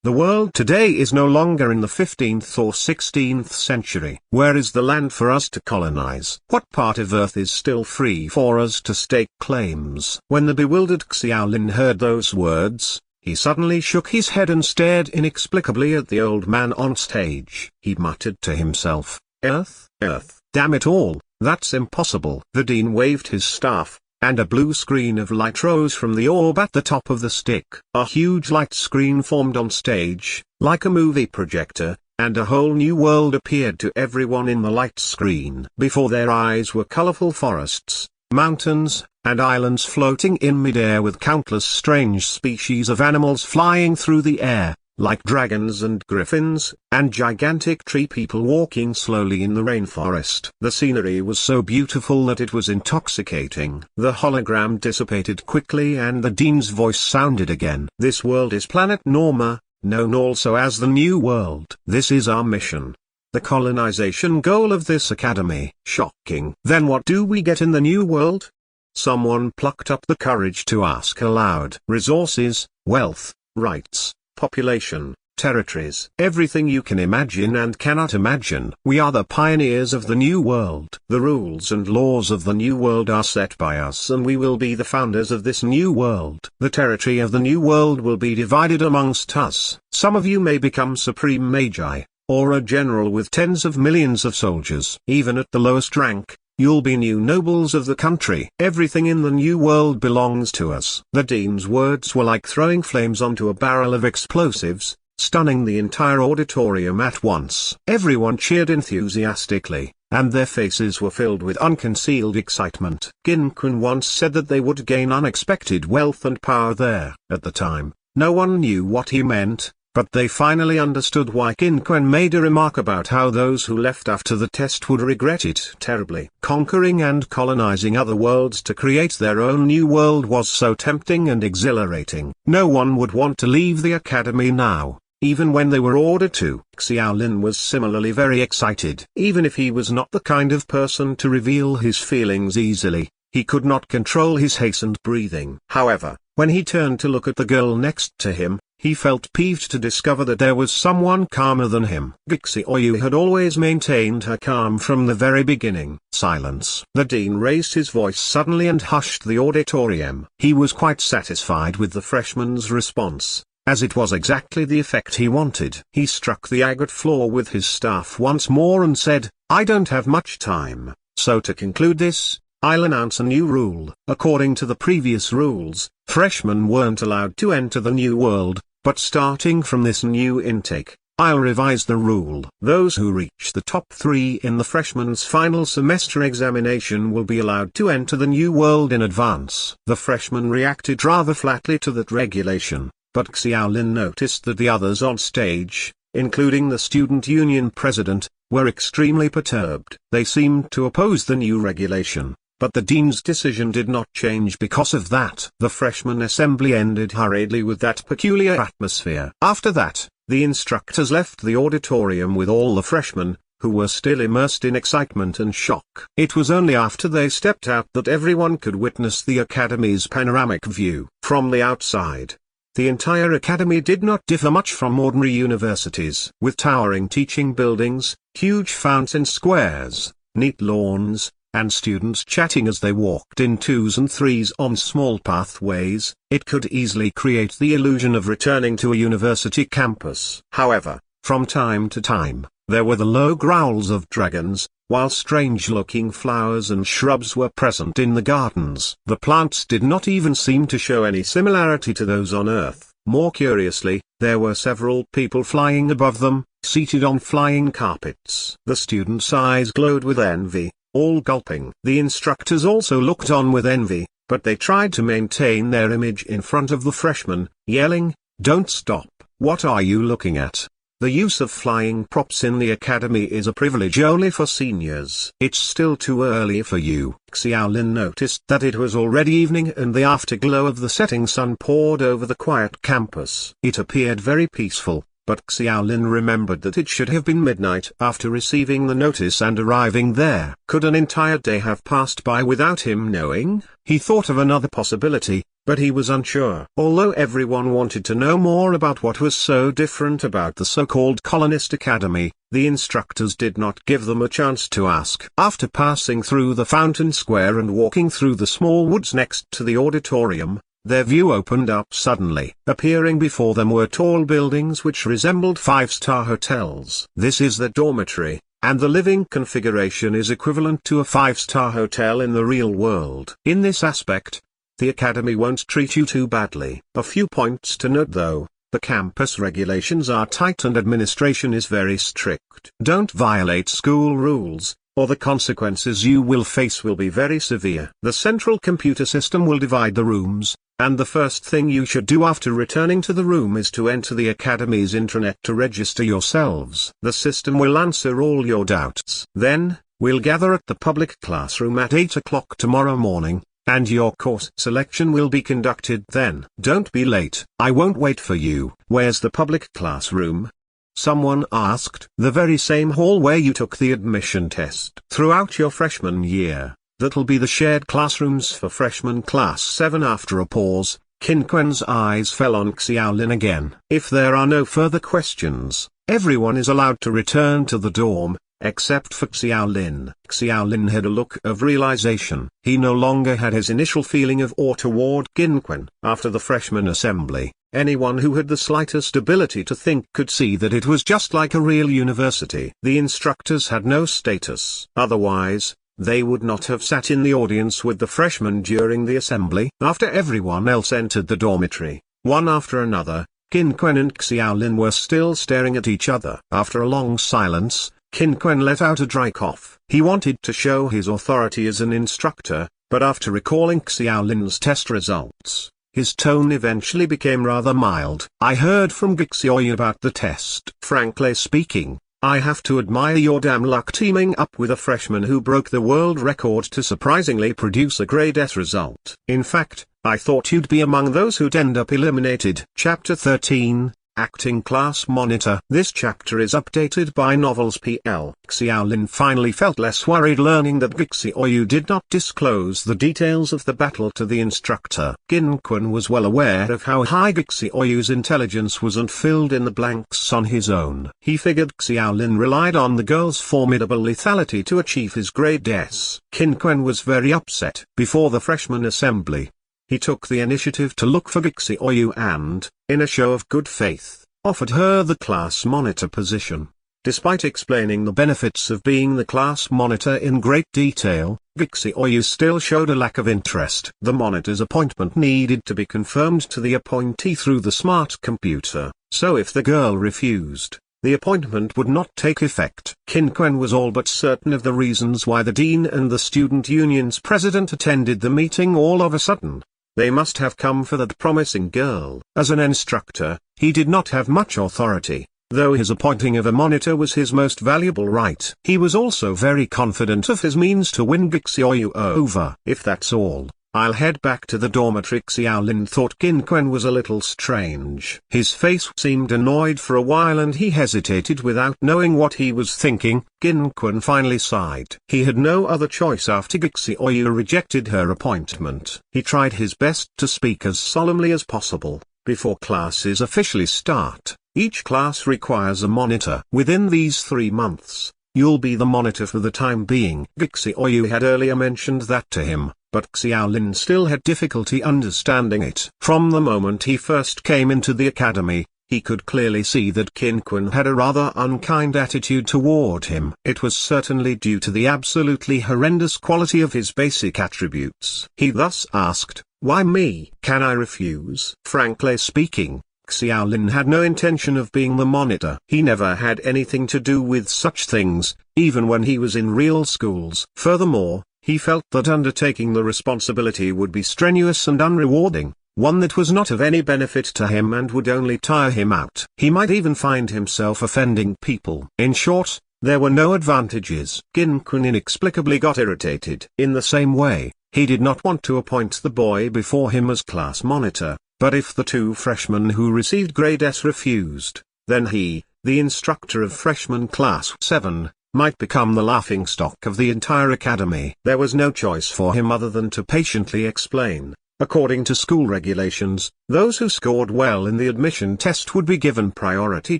The world today is no longer in the 15th or 16th century. Where is the land for us to colonize? What part of Earth is still free for us to stake claims? When the bewildered Xiaolin heard those words, he suddenly shook his head and stared inexplicably at the old man on stage. He muttered to himself, Earth, Earth, damn it all, that's impossible. The dean waved his staff, and a blue screen of light rose from the orb at the top of the stick. A huge light screen formed on stage, like a movie projector, and a whole new world appeared to everyone in the light screen. Before their eyes were colorful forests, mountains, and islands floating in midair with countless strange species of animals flying through the air, like dragons and griffins, and gigantic tree people walking slowly in the rainforest. The scenery was so beautiful that it was intoxicating. The hologram dissipated quickly and the dean's voice sounded again. This world is Planet Norma, known also as the New World. This is our mission. The colonization goal of this academy. Shocking. Then what do we get in the New World? Someone plucked up the courage to ask aloud. Resources, wealth, rights, population, territories. Everything you can imagine and cannot imagine. We are the pioneers of the New World. The rules and laws of the New World are set by us and we will be the founders of this New World. The territory of the New World will be divided amongst us. Some of you may become supreme magi, or a general with tens of millions of soldiers. Even at the lowest rank, you'll be new nobles of the country. Everything in the new world belongs to us." The dean's words were like throwing flames onto a barrel of explosives, stunning the entire auditorium at once. Everyone cheered enthusiastically, and their faces were filled with unconcealed excitement. Ginquin once said that they would gain unexpected wealth and power there. At the time, no one knew what he meant, but they finally understood why Ginquin made a remark about how those who left after the test would regret it terribly. Conquering and colonizing other worlds to create their own new world was so tempting and exhilarating. No one would want to leave the academy now, even when they were ordered to. Xiaolin was similarly very excited. Even if he was not the kind of person to reveal his feelings easily, he could not control his hastened breathing. However, when he turned to look at the girl next to him, he felt peeved to discover that there was someone calmer than him. Xiaoyu had always maintained her calm from the very beginning. Silence. The dean raised his voice suddenly and hushed the auditorium. He was quite satisfied with the freshman's response, as it was exactly the effect he wanted. He struck the agate floor with his staff once more and said, "I don't have much time, so to conclude this, I'll announce a new rule." According to the previous rules, freshmen weren't allowed to enter the new world, but starting from this new intake, I'll revise the rule. Those who reach the top 3 in the freshman's final semester examination will be allowed to enter the new world in advance. The freshmen reacted rather flatly to that regulation, but Xiaolin noticed that the others on stage, including the student union president, were extremely perturbed. They seemed to oppose the new regulation, but the dean's decision did not change because of that. The freshman assembly ended hurriedly with that peculiar atmosphere. After that, the instructors left the auditorium with all the freshmen, who were still immersed in excitement and shock. It was only after they stepped out that everyone could witness the academy's panoramic view. From the outside, the entire academy did not differ much from ordinary universities. With towering teaching buildings, huge fountain squares, neat lawns, and students chatting as they walked in 2s and 3s on small pathways, it could easily create the illusion of returning to a university campus. However, from time to time, there were the low growls of dragons, while strange-looking flowers and shrubs were present in the gardens. The plants did not even seem to show any similarity to those on Earth. More curiously, there were several people flying above them, seated on flying carpets. The students' eyes glowed with envy, all gulping. The instructors also looked on with envy, but they tried to maintain their image in front of the freshmen, yelling, "Don't stop, what are you looking at?" The use of flying props in the academy is a privilege only for seniors. "It's still too early for you." Xiaolin noticed that it was already evening and the afterglow of the setting sun poured over the quiet campus. It appeared very peaceful, but Xiaolin remembered that it should have been midnight after receiving the notice and arriving there. Could an entire day have passed by without him knowing? He thought of another possibility, but he was unsure. Although everyone wanted to know more about what was so different about the so-called Colonist Academy, the instructors did not give them a chance to ask. After passing through the fountain square and walking through the small woods next to the auditorium, their view opened up suddenly. Appearing before them were tall buildings which resembled 5-star hotels. This is the dormitory, and the living configuration is equivalent to a 5-star hotel in the real world. In this aspect, the academy won't treat you too badly. A few points to note though: the campus regulations are tight and administration is very strict. Don't violate school rules, or the consequences you will face will be very severe. The central computer system will divide the rooms, and the first thing you should do after returning to the room is to enter the academy's intranet to register yourselves. The system will answer all your doubts. Then, we'll gather at the public classroom at 8 o'clock tomorrow morning, and your course selection will be conducted then. Don't be late. I won't wait for you. Where's the public classroom? Someone asked. The very same hall where you took the admission test. Throughout your freshman year, that'll be the shared classrooms for freshman class 7. After a pause, Ginquin's eyes fell on Xiaolin again. If there are no further questions, everyone is allowed to return to the dorm, except for Xiaolin. Xiaolin had a look of realization. He no longer had his initial feeling of awe toward Ginquin. After the freshman assembly, anyone who had the slightest ability to think could see that it was just like a real university. The instructors had no status. Otherwise, they would not have sat in the audience with the freshmen during the assembly. After everyone else entered the dormitory, one after another, Qin Quan and Xiaolin were still staring at each other. After a long silence, Qin Quan let out a dry cough. He wanted to show his authority as an instructor, but after recalling Xiaolin's test results, his tone eventually became rather mild. I heard from Gixioyu about the test. Frankly speaking, I have to admire your damn luck teaming up with a freshman who broke the world record to surprisingly produce a grade S result. In fact, I thought you'd be among those who'd end up eliminated. Chapter 13, Acting Class Monitor. This chapter is updated by Novels PL. Xiaolin finally felt less worried learning that Gixioyu did not disclose the details of the battle to the instructor. Qin Quan was well aware of how high Gixioyu's intelligence was and filled in the blanks on his own. He figured Xiaolin relied on the girl's formidable lethality to achieve his grade S. Qin Quan was very upset. Before the freshman assembly, he took the initiative to look for Gixioyu and, in a show of good faith, offered her the class monitor position. Despite explaining the benefits of being the class monitor in great detail, Gixioyu still showed a lack of interest. The monitor's appointment needed to be confirmed to the appointee through the smart computer, so if the girl refused, the appointment would not take effect. Qin Quan was all but certain of the reasons why the dean and the student union's president attended the meeting all of a sudden. They must have come for that promising girl. As an instructor, he did not have much authority, though his appointing of a monitor was his most valuable right. He was also very confident of his means to win Gixioyu over. If that's all, I'll head back to the dormitory. Xiaolin thought Qin Quan was a little strange. His face seemed annoyed for a while and he hesitated without knowing what he was thinking. Qin Quan finally sighed. He had no other choice after Gixioyu rejected her appointment. He tried his best to speak as solemnly as possible. Before classes officially start, each class requires a monitor. Within these 3 months, you'll be the monitor for the time being. Gixioyu had earlier mentioned that to him, but Xiaolin still had difficulty understanding it. From the moment he first came into the academy, he could clearly see that Qin Quan had a rather unkind attitude toward him. It was certainly due to the absolutely horrendous quality of his basic attributes. He thus asked, "Why me? Can I refuse?" Frankly speaking, Xiaolin had no intention of being the monitor. He never had anything to do with such things, even when he was in real schools. Furthermore, he felt that undertaking the responsibility would be strenuous and unrewarding, one that was not of any benefit to him and would only tire him out. He might even find himself offending people. In short, there were no advantages. Qin Quan inexplicably got irritated. In the same way, he did not want to appoint the boy before him as class monitor, but if the 2 freshmen who received grade S refused, then he, the instructor of freshman class 7, might become the laughingstock of the entire academy. There was no choice for him other than to patiently explain. According to school regulations, those who scored well in the admission test would be given priority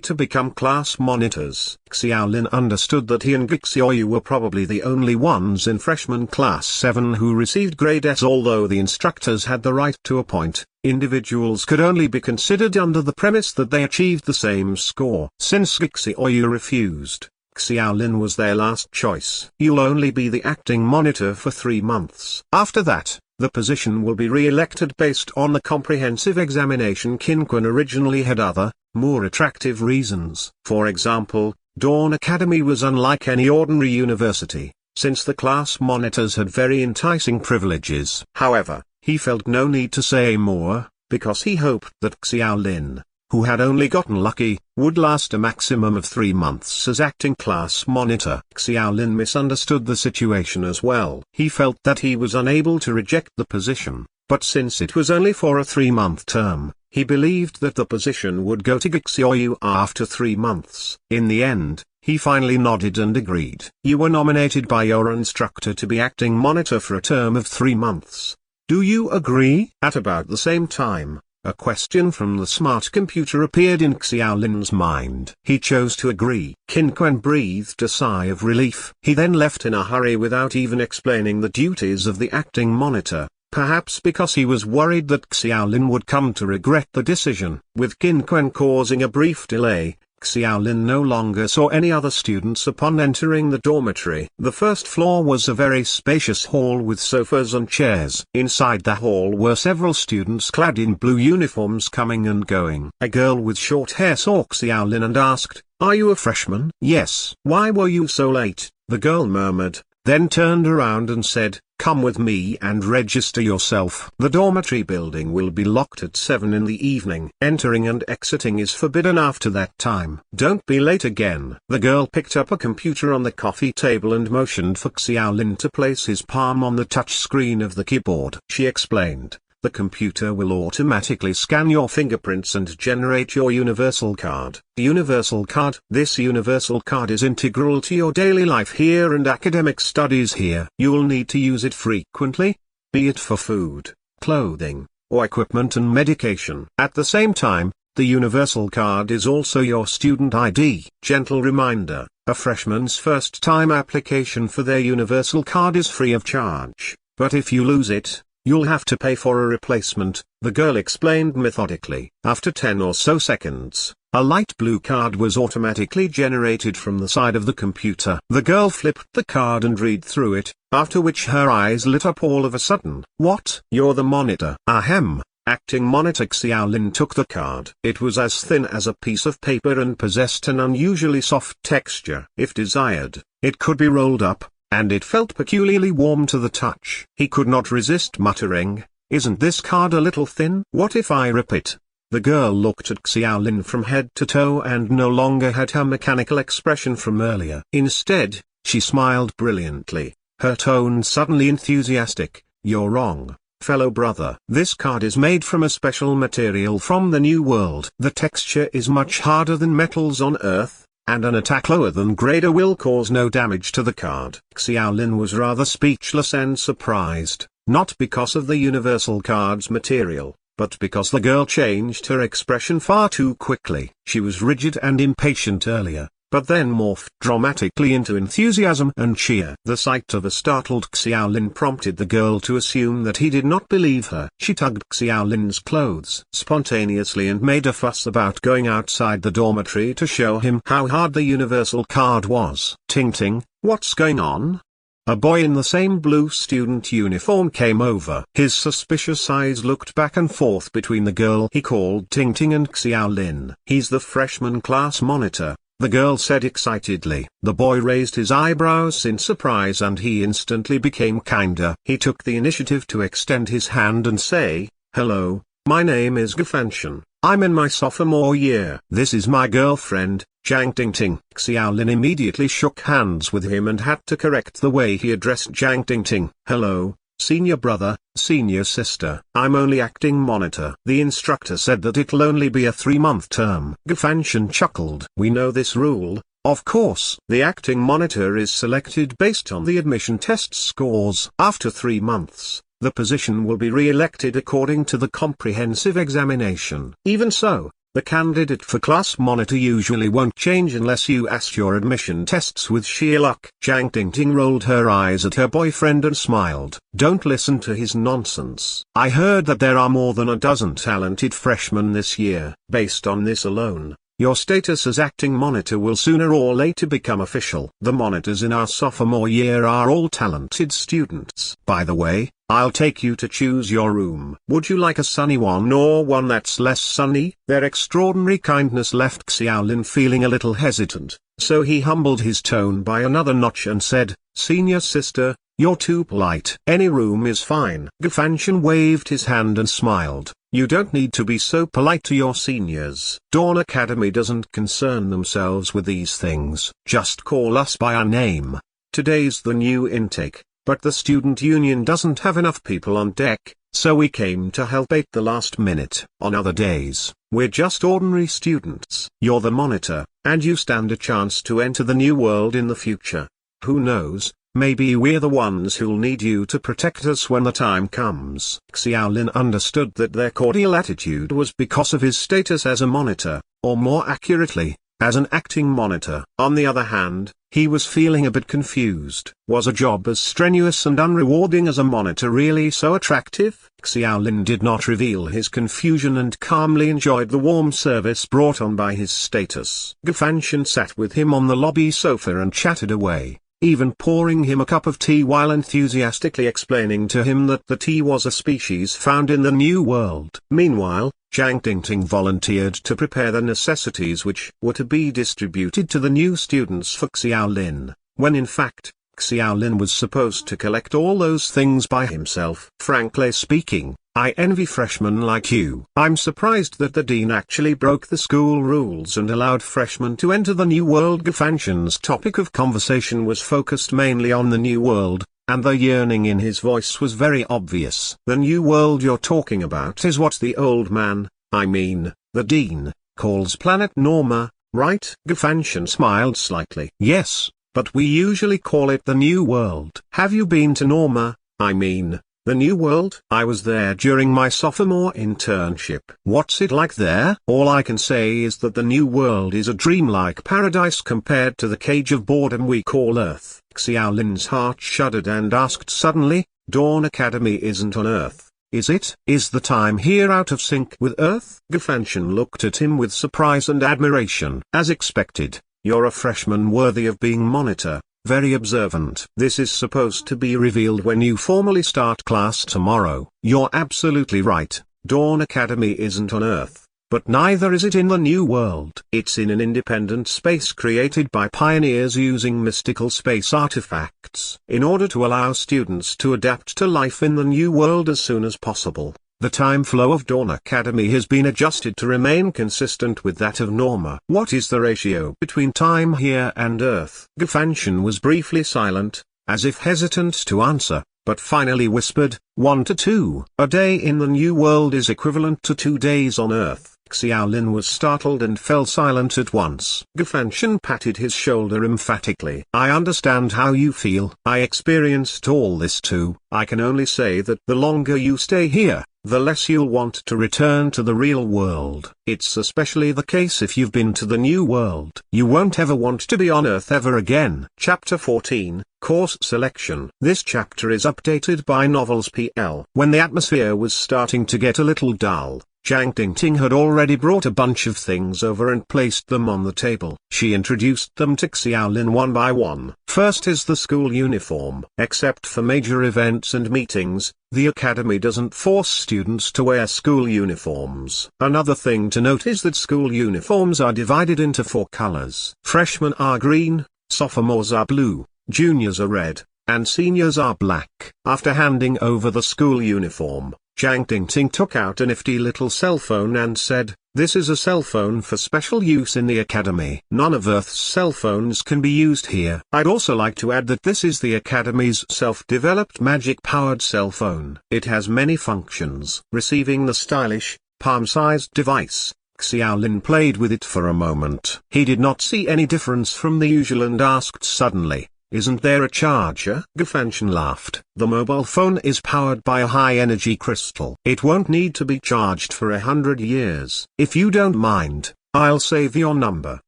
to become class monitors. Xiaolin understood that he and Gixioyu were probably the only ones in freshman class 7 who received grade S. Although the instructors had the right to appoint, individuals could only be considered under the premise that they achieved the same score. Since Gixioyu refused, Xiaolin was their last choice. You'll only be the acting monitor for 3 months. After that, the position will be re-elected based on the comprehensive examination. Qin Quan originally had other, more attractive reasons. For example, Dawn Academy was unlike any ordinary university, since the class monitors had very enticing privileges. However, he felt no need to say more, because he hoped that Xiaolin, who had only gotten lucky, would last a maximum of 3 months as acting class monitor. Xiaolin misunderstood the situation as well. He felt that he was unable to reject the position, but since it was only for a 3-month term, he believed that the position would go to Gixioyu after 3 months. In the end, he finally nodded and agreed. You were nominated by your instructor to be acting monitor for a term of 3 months. Do you agree? At about the same time, a question from the smart computer appeared in Xiaolin's mind. He chose to agree. Qin Quan breathed a sigh of relief. He then left in a hurry without even explaining the duties of the acting monitor, perhaps because he was worried that Xiaolin would come to regret the decision. With Qin Quan causing a brief delay, Xiaolin no longer saw any other students upon entering the dormitory. The first floor was a very spacious hall with sofas and chairs. Inside the hall were several students clad in blue uniforms coming and going. A girl with short hair saw Xiaolin and asked, "Are you a freshman?" "Yes." "Why were you so late?" the girl murmured, then turned around and said, "Come with me and register yourself. The dormitory building will be locked at 7 in the evening. Entering and exiting is forbidden after that time. Don't be late again." The girl picked up a computer on the coffee table and motioned for Xiaolin to place his palm on the touch screen of the keyboard. She explained, "The computer will automatically scan your fingerprints and generate your universal card." Universal card. This universal card is integral to your daily life here and academic studies here. You will need to use it frequently, be it for food, clothing, or equipment and medication. At the same time, the universal card is also your student ID. Gentle reminder, a freshman's first-time application for their universal card is free of charge, but if you lose it, you'll have to pay for a replacement, the girl explained methodically. After 10 or so seconds, a light blue card was automatically generated from the side of the computer. The girl flipped the card and read through it, after which her eyes lit up all of a sudden. "What? You're the monitor?" "Ahem." Acting monitor Xiaolin took the card. It was as thin as a piece of paper and possessed an unusually soft texture. If desired, it could be rolled up, and it felt peculiarly warm to the touch. He could not resist muttering, "Isn't this card a little thin? What if I rip it?" The girl looked at Xiaolin from head to toe and no longer had her mechanical expression from earlier. Instead, she smiled brilliantly, her tone suddenly enthusiastic. "You're wrong, fellow brother. This card is made from a special material from the New World. The texture is much harder than metals on Earth, and an attack lower than Grader will cause no damage to the card." Xiaolin was rather speechless and surprised, not because of the universal card's material, but because the girl changed her expression far too quickly. She was rigid and impatient earlier, but then morphed dramatically into enthusiasm and cheer. The sight of a startled Xiaolin prompted the girl to assume that he did not believe her. She tugged Xiaolin's clothes spontaneously and made a fuss about going outside the dormitory to show him how hard the universal card was. "Ting Ting, what's going on?" A boy in the same blue student uniform came over. His suspicious eyes looked back and forth between the girl he called Ting Ting and Xiaolin. "He's the freshman class monitor," the girl said excitedly. The boy raised his eyebrows in surprise and he instantly became kinder. He took the initiative to extend his hand and say, "Hello, my name is Gufanshan. I'm in my sophomore year. This is my girlfriend, Jiang Tingting." Xiaolin immediately shook hands with him and had to correct the way he addressed Jiang Tingting. "Hello, senior brother, senior sister. I'm only acting monitor." The instructor said that it'll only be a 3-month term. Gufanshan chuckled. "We know this rule, of course." The acting monitor is selected based on the admission test scores. After 3 months, the position will be re-elected according to the comprehensive examination. Even so, the candidate for class monitor usually won't change unless you ask your admission tests with sheer luck. Jiang Tingting rolled her eyes at her boyfriend and smiled. "Don't listen to his nonsense. I heard that there are more than a dozen talented freshmen this year. Based on this alone, your status as acting monitor will sooner or later become official. The monitors in our sophomore year are all talented students. By the way, I'll take you to choose your room. Would you like a sunny one or one that's less sunny?" Their extraordinary kindness left Xiaolin feeling a little hesitant, so he humbled his tone by another notch and said, "Senior sister, you're too polite. Any room is fine." Gufanshan waved his hand and smiled. "You don't need to be so polite to your seniors. Dawn Academy doesn't concern themselves with these things. Just call us by our name. Today's the new intake, but the student union doesn't have enough people on deck, so we came to help at the last minute. On other days, we're just ordinary students. You're the monitor, and you stand a chance to enter the new world in the future. Who knows, maybe we're the ones who'll need you to protect us when the time comes." Xiaolin understood that their cordial attitude was because of his status as a monitor, or more accurately, as an acting monitor. On the other hand, He was feeling a bit confused. Was a job as strenuous and unrewarding as a monitor really so attractive? Xiaolin did not reveal his confusion and calmly enjoyed the warm service brought on by his status. Gufanshan sat with him on the lobby sofa and chatted away, even pouring him a cup of tea while enthusiastically explaining to him that the tea was a species found in the New World. Meanwhile, Zhang Dingting volunteered to prepare the necessities which were to be distributed to the new students for Xiaolin, when in fact, Xiaolin was supposed to collect all those things by himself. Frankly speaking, I envy freshmen like you. I'm surprised that the dean actually broke the school rules and allowed freshmen to enter the New World. Gufanshan's topic of conversation was focused mainly on the New World, and the yearning in his voice was very obvious. The New World you're talking about is what the old man, I mean, the dean, calls Planet Norma, right? Gufanshan smiled slightly. Yes, but we usually call it the New World. Have you been to Norma, I mean, the New World? I was there during my sophomore internship. What's it like there? All I can say is that the New World is a dreamlike paradise compared to the cage of boredom we call Earth. Xiaolin's heart shuddered and asked suddenly, Dawn Academy isn't on Earth, is it? Is the time here out of sync with Earth? Gufanshan looked at him with surprise and admiration. As expected, you're a freshman worthy of being monitor. Very observant. This is supposed to be revealed when you formally start class tomorrow. You're absolutely right, Dawn Academy isn't on Earth, but neither is it in the New World. It's in an independent space created by pioneers using mystical space artifacts, in order to allow students to adapt to life in the New World as soon as possible. The time flow of Dawn Academy has been adjusted to remain consistent with that of Norma. What is the ratio between time here and Earth? Gufanshan was briefly silent, as if hesitant to answer, but finally whispered, 1 to 2. A day in the New World is equivalent to 2 days on Earth. Xiaolin was startled and fell silent at once. Gufanshan patted his shoulder emphatically. I understand how you feel. I experienced all this too. I can only say that the longer you stay here, the less you'll want to return to the real world. It's especially the case if you've been to the New World. You won't ever want to be on Earth ever again. Chapter 14, Course Selection. This chapter is updated by Novels PL. When the atmosphere was starting to get a little dull, Zhang Dingting had already brought a bunch of things over and placed them on the table. She introduced them to Xiaolin one by one. First is the school uniform. Except for major events and meetings, the academy doesn't force students to wear school uniforms. Another thing to note is that school uniforms are divided into 4 colors. Freshmen are green, sophomores are blue, juniors are red, and seniors are black. After handing over the school uniform, Zhang Dingting took out a nifty little cell phone and said, this is a cell phone for special use in the academy. None of Earth's cell phones can be used here. I'd also like to add that this is the academy's self-developed magic-powered cell phone. It has many functions. Receiving the stylish, palm-sized device, Xiaolin played with it for a moment. He did not see any difference from the usual and asked suddenly, isn't there a charger? Gufanshan laughed. The mobile phone is powered by a high-energy crystal. It won't need to be charged for 100 years. If you don't mind, I'll save your number.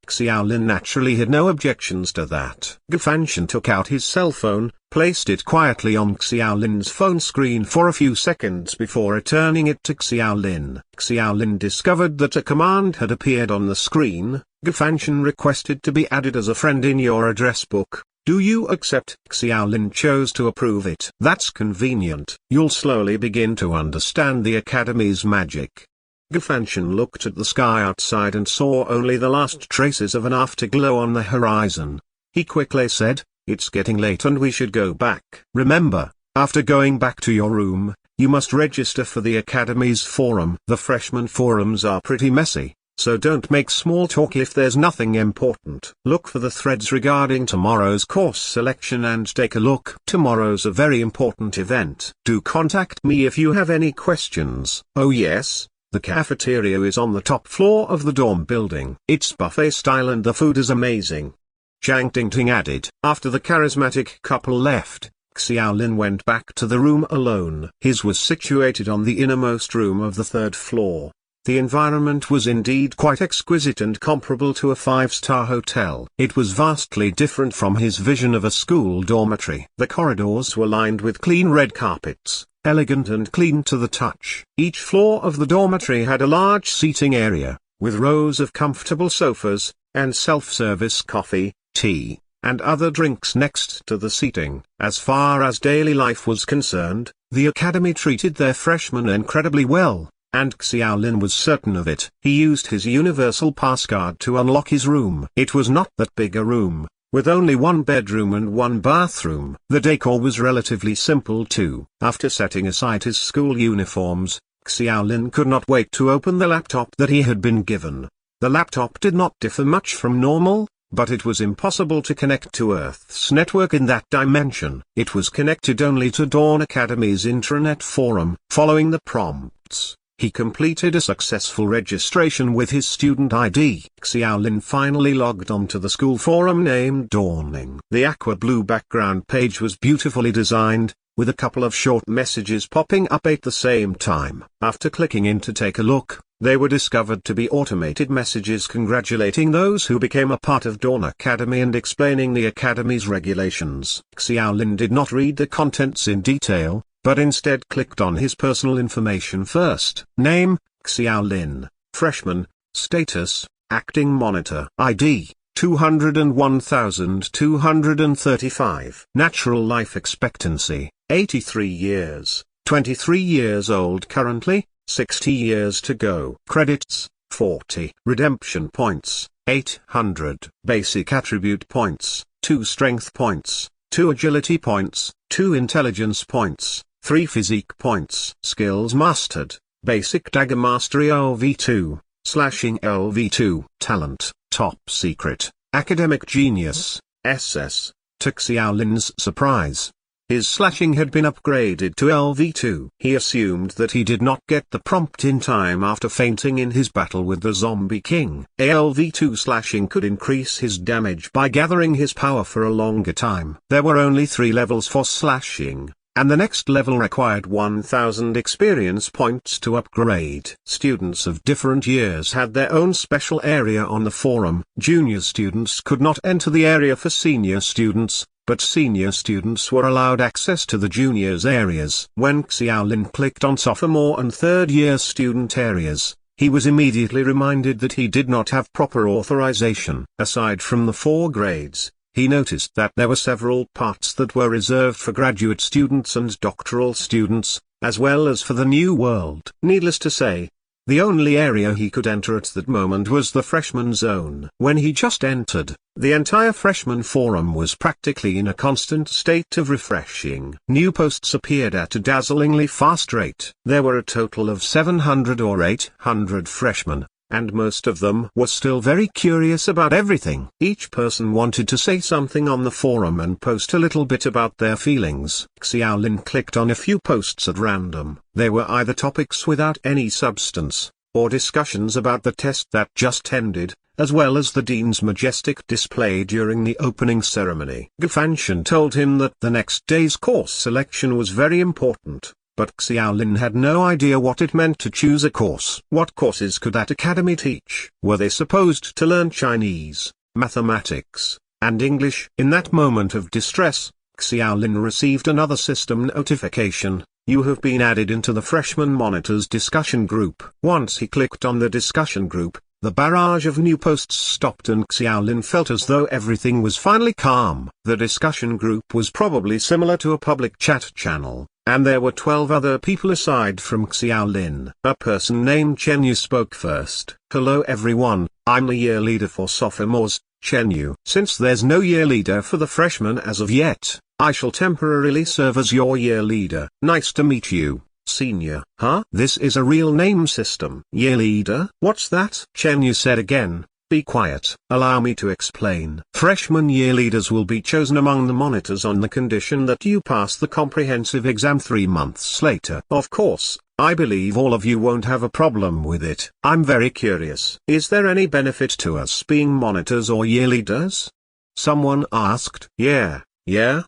Xiaolin naturally had no objections to that. Gufanshan took out his cell phone, placed it quietly on Xiaolin's phone screen for a few seconds before returning it to Xiaolin. Xiaolin discovered that a command had appeared on the screen. Gufanshan requested to be added as a friend in your address book. Do you accept? Xiaolin chose to approve it. That's convenient. You'll slowly begin to understand the academy's magic. Gufanshan looked at the sky outside and saw only the last traces of an afterglow on the horizon. He quickly said, it's getting late and we should go back. Remember, after going back to your room, you must register for the academy's forum. The freshman forums are pretty messy, so don't make small talk if there's nothing important. Look for the threads regarding tomorrow's course selection and take a look. Tomorrow's a very important event. Do contact me if you have any questions. Oh yes, the cafeteria is on the top floor of the dorm building. It's buffet style and the food is amazing. Zhang Dingting added. After the charismatic couple left, Xiaolin went back to the room alone. His was situated on the innermost room of the 3rd floor. The environment was indeed quite exquisite and comparable to a five-star hotel. It was vastly different from his vision of a school dormitory. The corridors were lined with clean red carpets, elegant and clean to the touch. Each floor of the dormitory had a large seating area, with rows of comfortable sofas, and self-service coffee, tea, and other drinks next to the seating. As far as daily life was concerned, the academy treated their freshmen incredibly well, and Xiaolin was certain of it. He used his universal passcard to unlock his room. It was not that big a room, with only one bedroom and one bathroom. The decor was relatively simple too. After setting aside his school uniforms, Xiaolin could not wait to open the laptop that he had been given. The laptop did not differ much from normal, but it was impossible to connect to Earth's network in that dimension. It was connected only to Dawn Academy's intranet forum. Following the prompts, he completed a successful registration with his student ID. Xiaolin finally logged onto the school forum named Dawning. The aqua blue background page was beautifully designed, with a couple of short messages popping up at the same time. After clicking in to take a look, they were discovered to be automated messages congratulating those who became a part of Dawn Academy and explaining the Academy's regulations. Xiaolin did not read the contents in detail, but instead clicked on his personal information first. Name, Xiaolin, freshman, status, acting monitor, ID, 201,235. Natural life expectancy, 83 years, 23 years old currently, 60 years to go. Credits, 40. Redemption points, 800. Basic attribute points, 2 strength points, 2 agility points, 2 intelligence points, 3 physique points. Skills mastered, basic dagger mastery LV2, slashing LV2. Talent, top secret, academic genius, SS. To Xiaolin's surprise, his slashing had been upgraded to LV2. He assumed that he did not get the prompt in time after fainting in his battle with the Zombie King. A LV2 slashing could increase his damage by gathering his power for a longer time. There were only 3 levels for slashing, and the next level required 1,000 experience points to upgrade. Students of different years had their own special area on the forum. Junior students could not enter the area for senior students, but senior students were allowed access to the juniors areas. When Xiaolin clicked on sophomore and third-year student areas, he was immediately reminded that he did not have proper authorization. Aside from the 4 grades, he noticed that there were several parts that were reserved for graduate students and doctoral students, as well as for the New World. Needless to say, the only area he could enter at that moment was the freshman zone. When he just entered, the entire freshman forum was practically in a constant state of refreshing. New posts appeared at a dazzlingly fast rate. There were a total of 700 or 800 freshmen, and most of them were still very curious about everything. Each person wanted to say something on the forum and post a little bit about their feelings. Xiaolin clicked on a few posts at random. They were either topics without any substance, or discussions about the test that just ended, as well as the dean's majestic display during the opening ceremony. Gafanshan told him that the next day's course selection was very important, but Xiaolin had no idea what it meant to choose a course. What courses could that academy teach? Were they supposed to learn Chinese, mathematics, and English? In that moment of distress, Xiaolin received another system notification: you have been added into the freshman monitors discussion group. Once he clicked on the discussion group, the barrage of new posts stopped and Xiaolin felt as though everything was finally calm. The discussion group was probably similar to a public chat channel, and there were 12 other people aside from Xiaolin. A person named Chen Yu spoke first. Hello everyone, I'm the year leader for sophomores, Chen Yu. Since there's no year leader for the freshmen as of yet, I shall temporarily serve as your year leader. Nice to meet you, senior. Huh? This is a real name system. Year leader? What's that? Chen Yu said again. Be quiet. Allow me to explain. Freshman year leaders will be chosen among the monitors on the condition that you pass the comprehensive exam 3 months later. Of course, I believe all of you won't have a problem with it. I'm very curious. Is there any benefit to us being monitors or year leaders? Someone asked. Yeah,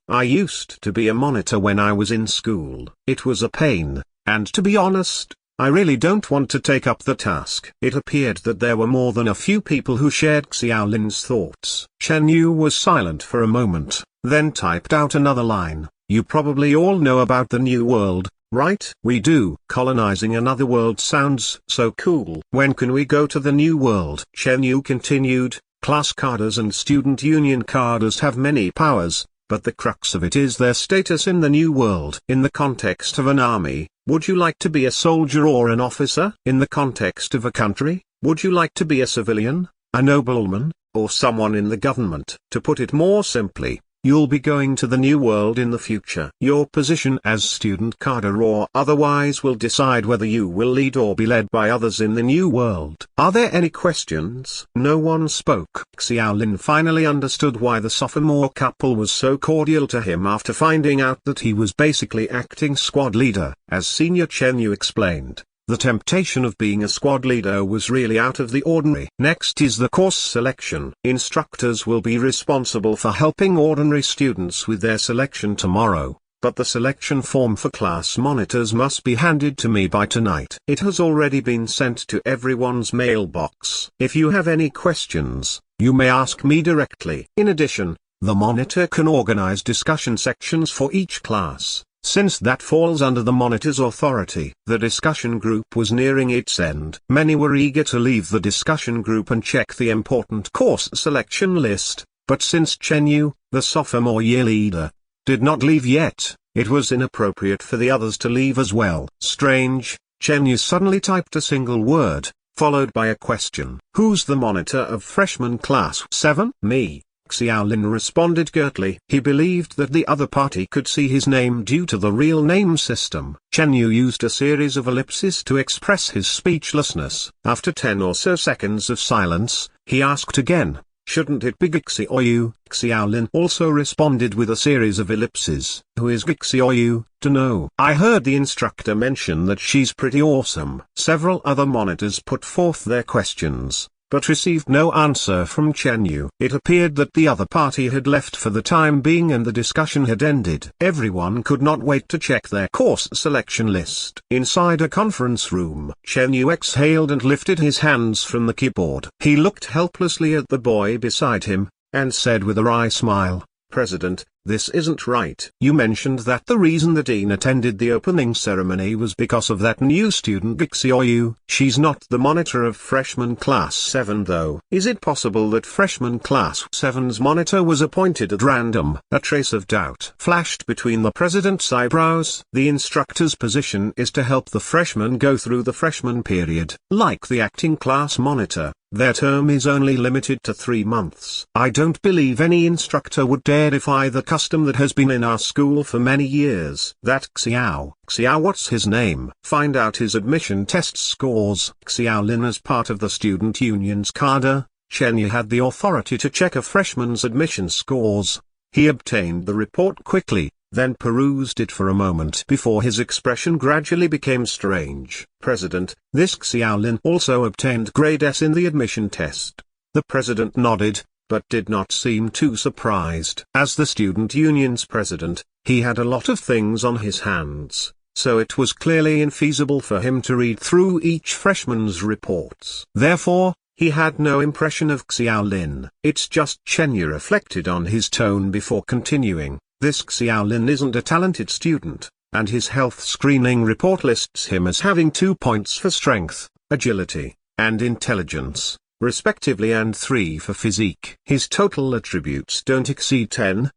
I used to be a monitor when I was in school. It was a pain, and to be honest, I really don't want to take up the task. It appeared that there were more than a few people who shared Xiaolin's thoughts. Chen Yu was silent for a moment, then typed out another line. You probably all know about the New World, right? We do. Colonizing another world sounds so cool. When can we go to the New World? Chen Yu continued. Class cadres and student union cadres have many powers, but the crux of it is their status in the New World. In the context of an army, would you like to be a soldier or an officer? In the context of a country, would you like to be a civilian, a nobleman, or someone in the government? To put it more simply, you'll be going to the New World in the future. Your position as student cadre or otherwise will decide whether you will lead or be led by others in the New World. Are there any questions? No one spoke. Xiaolin finally understood why the sophomore couple was so cordial to him after finding out that he was basically acting squad leader. As Senior Chen Yu explained, the temptation of being a squad leader was really out of the ordinary. Next is the course selection. Instructors will be responsible for helping ordinary students with their selection tomorrow, but the selection form for class monitors must be handed to me by tonight. It has already been sent to everyone's mailbox. If you have any questions, you may ask me directly. In addition, the monitor can organize discussion sections for each class, since that falls under the monitor's authority. The discussion group was nearing its end. Many were eager to leave the discussion group and check the important course selection list, but since Chen Yu, the sophomore year leader, did not leave yet, it was inappropriate for the others to leave as well. Strange, Chen Yu suddenly typed a single word, followed by a question. Who's the monitor of freshman class 7? Me. Xiaolin responded curtly. He believed that the other party could see his name due to the real name system. Chen Yu used a series of ellipses to express his speechlessness. After 10 or so seconds of silence, he asked again, shouldn't it be Xiaoyu? Xiaolin also responded with a series of ellipses. Who is Xiaoyu? To know. I heard the instructor mention that she's pretty awesome. Several other monitors put forth their questions, but received no answer from Chen Yu. It appeared that the other party had left for the time being and the discussion had ended. Everyone could not wait to check their course selection list. Inside a conference room, Chen Yu exhaled and lifted his hands from the keyboard. He looked helplessly at the boy beside him, and said with a wry smile, President, this isn't right. You mentioned that the reason the dean attended the opening ceremony was because of that new student Xiaoyu. She's not the monitor of freshman class 7 though. Is it possible that freshman class 7's monitor was appointed at random? A trace of doubt flashed between the president's eyebrows. The instructor's position is to help the freshmen go through the freshman period. Like the acting class monitor, their term is only limited to 3 months. I don't believe any instructor would dare defy the custom that has been in our school for many years. That Xiao, what's his name? Find out his admission test scores. Xiaolin, as part of the student union's cadre, Chen Yu had the authority to check a freshman's admission scores. He obtained the report quickly, then perused it for a moment before his expression gradually became strange. President, this Xiaolin also obtained grade S in the admission test. The president nodded, but did not seem too surprised. As the student union's president, he had a lot of things on his hands, so it was clearly infeasible for him to read through each freshman's reports. Therefore, he had no impression of Xiaolin. It's just Chen Yu reflected on his tone before continuing. This Xiaolin isn't a talented student, and his health screening report lists him as having 2 points for strength, agility, and intelligence, respectively, and 3 for physique. His total attributes don't exceed 10.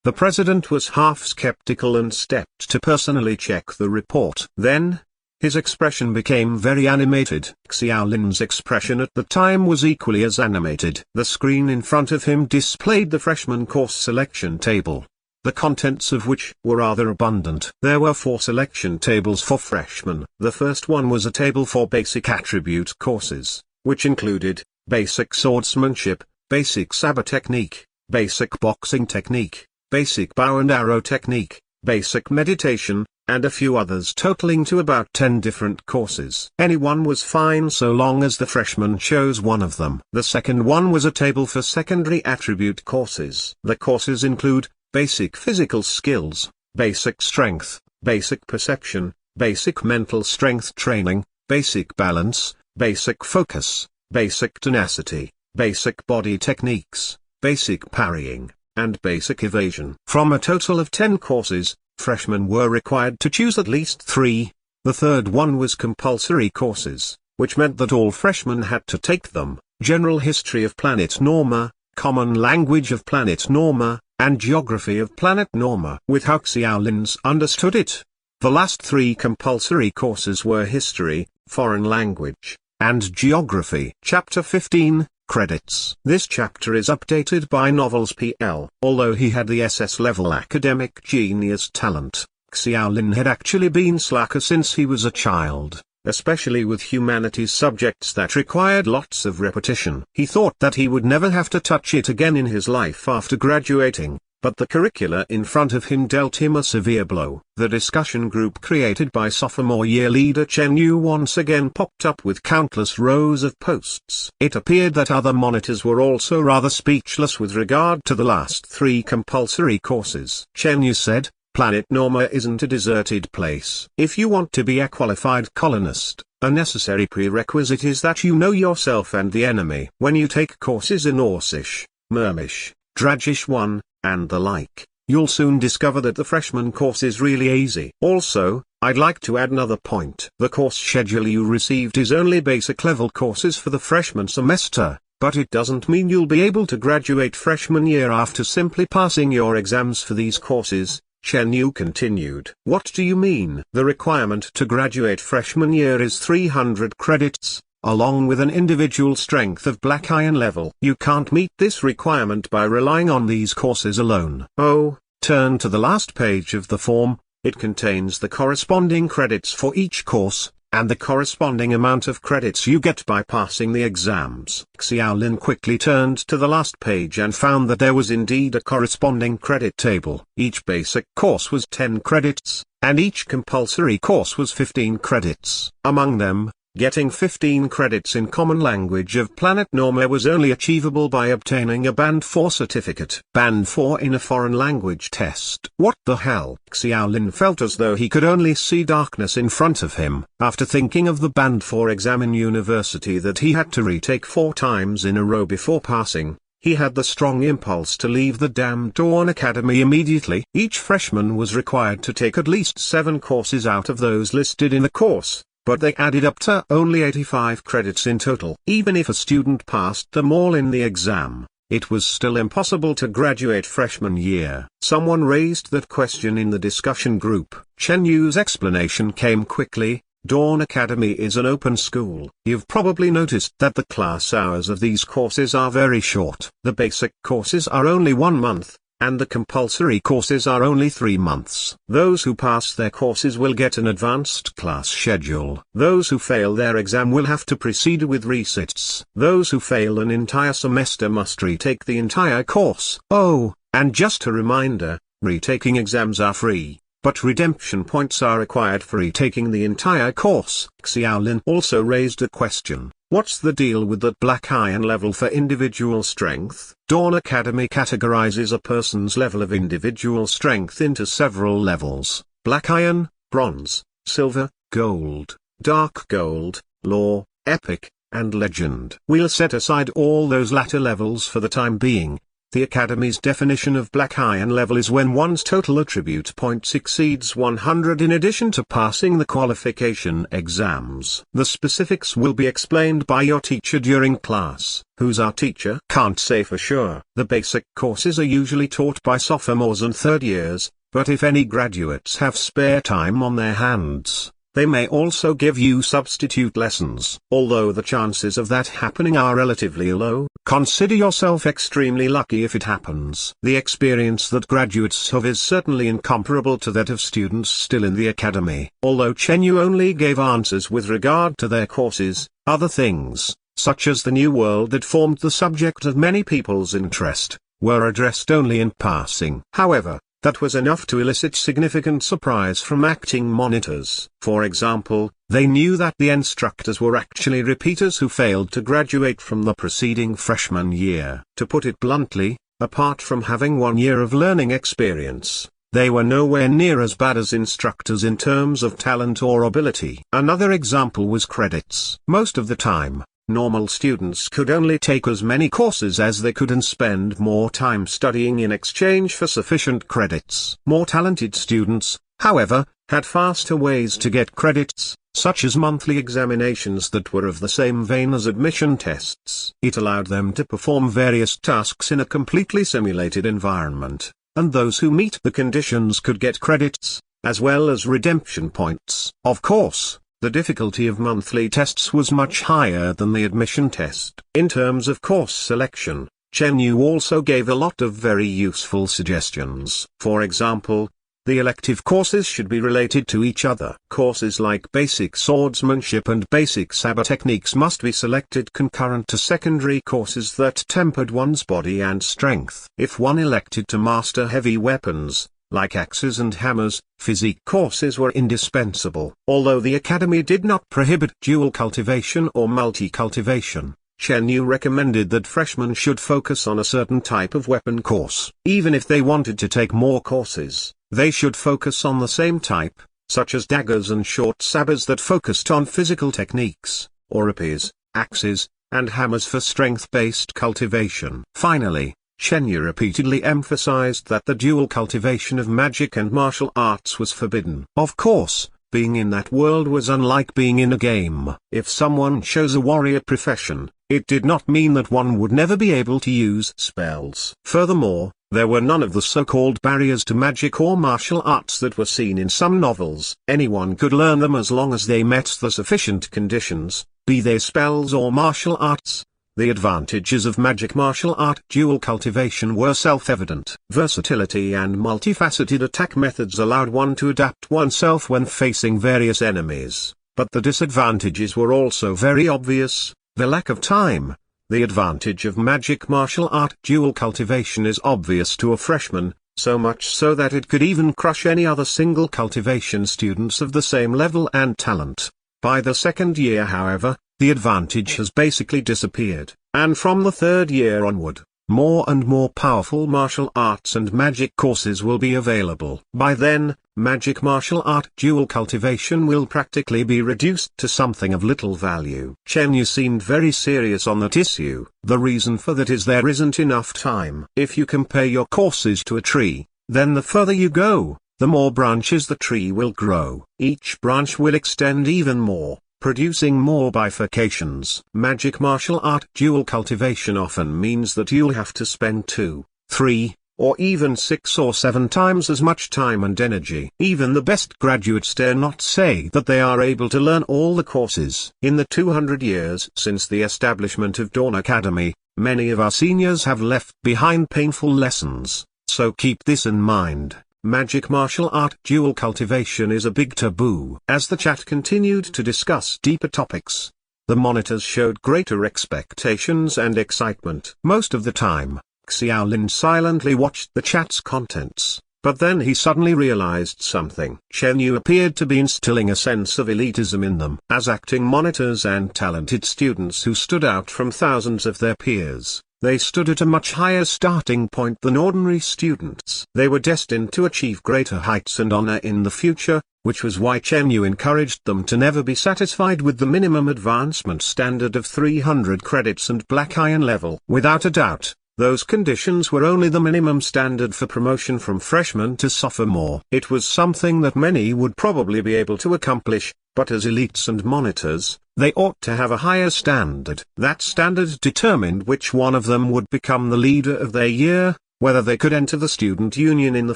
The president was half skeptical and stepped to personally check the report. Then, his expression became very animated. Xiaolin's expression at the time was equally as animated. The screen in front of him displayed the freshman course selection table, the contents of which were rather abundant. There were 4 selection tables for freshmen. The first one was a table for basic attribute courses, which included basic swordsmanship, basic saber technique, basic boxing technique, basic bow and arrow technique, basic meditation, and a few others totaling to about 10 different courses. Anyone was fine so long as the freshman chose one of them. The second one was a table for secondary attribute courses. The courses include basic physical skills, basic strength, basic perception, basic mental strength training, basic balance, basic focus, basic tenacity, basic body techniques, basic parrying, and basic evasion. From a total of 10 courses, freshmen were required to choose at least 3. The third one was compulsory courses, which meant that all freshmen had to take them: General History of Planet Norma, Common Language of Planet Norma, and Geography of Planet Norma. With how Xiaolin understood it, the last 3 compulsory courses were History, Foreign Language, and Geography. Chapter 15, Credits. This chapter is updated by Novels PL. Although he had the SS-level academic genius talent, Xiaolin had actually been slacker since he was a child, especially with humanities subjects that required lots of repetition. He thought that he would never have to touch it again in his life after graduating, but the curricula in front of him dealt him a severe blow. The discussion group created by sophomore year leader Chen Yu once again popped up with countless rows of posts. It appeared that other monitors were also rather speechless with regard to the last 3 compulsory courses. Chen Yu said, "Planet Norma isn't a deserted place. If you want to be a qualified colonist, a necessary prerequisite is that you know yourself and the enemy. When you take courses in Orsish, Murmish, Dragish 1, and the like, you'll soon discover that the freshman course is really easy. Also, I'd like to add another point. The course schedule you received is only basic level courses for the freshman semester, but it doesn't mean you'll be able to graduate freshman year after simply passing your exams for these courses." Chen Yu continued. "What do you mean?" "The requirement to graduate freshman year is 300 credits, along with an individual strength of black iron level. You can't meet this requirement by relying on these courses alone." "Oh." Turn to the last page of the form. It contains the corresponding credits for each course, and the corresponding amount of credits you get by passing the exams. Xiaolin quickly turned to the last page and found that there was indeed a corresponding credit table. Each basic course was 10 credits, and each compulsory course was 15 credits. Among them, getting 15 credits in Common Language of Planet Norma was only achievable by obtaining a Band 4 certificate. Band 4 in a foreign language test. What the hell? Xiaolin felt as though he could only see darkness in front of him. After thinking of the Band 4 exam in university that he had to retake 4 times in a row before passing, he had the strong impulse to leave the damn Dawn Academy immediately. Each freshman was required to take at least 7 courses out of those listed in the course, but they added up to only 85 credits in total. Even if a student passed them all in the exam, it was still impossible to graduate freshman year. Someone raised that question in the discussion group. Chen Yu's explanation came quickly. Dawn Academy is an open school. You've probably noticed that the class hours of these courses are very short. The basic courses are only 1 month, and the compulsory courses are only 3 months. Those who pass their courses will get an advanced class schedule. Those who fail their exam will have to proceed with resits. Those who fail an entire semester must retake the entire course. Oh, and just a reminder, retaking exams are free, but redemption points are required for retaking the entire course. Xiaolin also raised a question. What's the deal with that black iron level for individual strength? Dawn Academy categorizes a person's level of individual strength into several levels: black iron, bronze, silver, gold, dark gold, law, epic, and legend. We'll set aside all those latter levels for the time being. The Academy's definition of black iron level is when one's total attribute points exceeds 100 in addition to passing the qualification exams. The specifics will be explained by your teacher during class. Who's our teacher? Can't say for sure. The basic courses are usually taught by sophomores and third years, but if any graduates have spare time on their hands, they may also give you substitute lessons. Although the chances of that happening are relatively low, consider yourself extremely lucky if it happens. The experience that graduates have is certainly incomparable to that of students still in the academy. Although Chen Yu only gave answers with regard to their courses, other things, such as the new world that formed the subject of many people's interest, were addressed only in passing. However, that was enough to elicit significant surprise from acting monitors. For example, they knew that the instructors were actually repeaters who failed to graduate from the preceding freshman year. To put it bluntly, apart from having 1 year of learning experience, they were nowhere near as bad as instructors in terms of talent or ability. Another example was credits. Most of the time, normal students could only take as many courses as they could and spend more time studying in exchange for sufficient credits. More talented students, however, had faster ways to get credits, such as monthly examinations that were of the same vein as admission tests. It allowed them to perform various tasks in a completely simulated environment, and those who meet the conditions could get credits, as well as redemption points. Of course, the difficulty of monthly tests was much higher than the admission test. In terms of course selection, Chen Yu also gave a lot of very useful suggestions. For example, the elective courses should be related to each other. Courses like basic swordsmanship and basic saber techniques must be selected concurrent to secondary courses that tempered one's body and strength. If one elected to master heavy weapons, like axes and hammers, physique courses were indispensable. Although the academy did not prohibit dual cultivation or multi-cultivation, Chen Yu recommended that freshmen should focus on a certain type of weapon course. Even if they wanted to take more courses, they should focus on the same type, such as daggers and short sabers that focused on physical techniques, or rapiers, axes, and hammers for strength-based cultivation. Finally, Chen Yu repeatedly emphasized that the dual cultivation of magic and martial arts was forbidden. Of course, being in that world was unlike being in a game. If someone chose a warrior profession, it did not mean that one would never be able to use spells. Furthermore, there were none of the so-called barriers to magic or martial arts that were seen in some novels. Anyone could learn them as long as they met the sufficient conditions, be they spells or martial arts. The advantages of magic martial art dual cultivation were self-evident. Versatility and multifaceted attack methods allowed one to adapt oneself when facing various enemies, but the disadvantages were also very obvious. The lack of time. The advantage of magic martial art dual cultivation is obvious to a freshman, so much so that it could even crush any other single cultivation students of the same level and talent. By the second year, however, the advantage has basically disappeared, and from the third year onward, more and more powerful martial arts and magic courses will be available. By then, magic martial art dual cultivation will practically be reduced to something of little value. Chen Yu seemed very serious on that issue. The reason for that is there isn't enough time. If you compare your courses to a tree, then the further you go, the more branches the tree will grow. Each branch will extend even more, producing more bifurcations. Magic martial art dual cultivation often means that you'll have to spend 2, 3, or even 6 or 7 times as much time and energy. Even the best graduates dare not say that they are able to learn all the courses. In the 200 years since the establishment of Dawn Academy, many of our seniors have left behind painful lessons, so keep this in mind. Magic martial art dual cultivation is a big taboo. As the chat continued to discuss deeper topics, the monitors showed greater expectations and excitement. Most of the time, Xiaolin silently watched the chat's contents, but then he suddenly realized something. Chen Yu appeared to be instilling a sense of elitism in them. As acting monitors and talented students who stood out from thousands of their peers, they stood at a much higher starting point than ordinary students. They were destined to achieve greater heights and honor in the future, which was why Chen Yu encouraged them to never be satisfied with the minimum advancement standard of 300 credits and black iron level. Without a doubt, those conditions were only the minimum standard for promotion from freshman to sophomore. It was something that many would probably be able to accomplish, but as elites and monitors, they ought to have a higher standard. That standard determined which one of them would become the leader of their year, whether they could enter the student union in the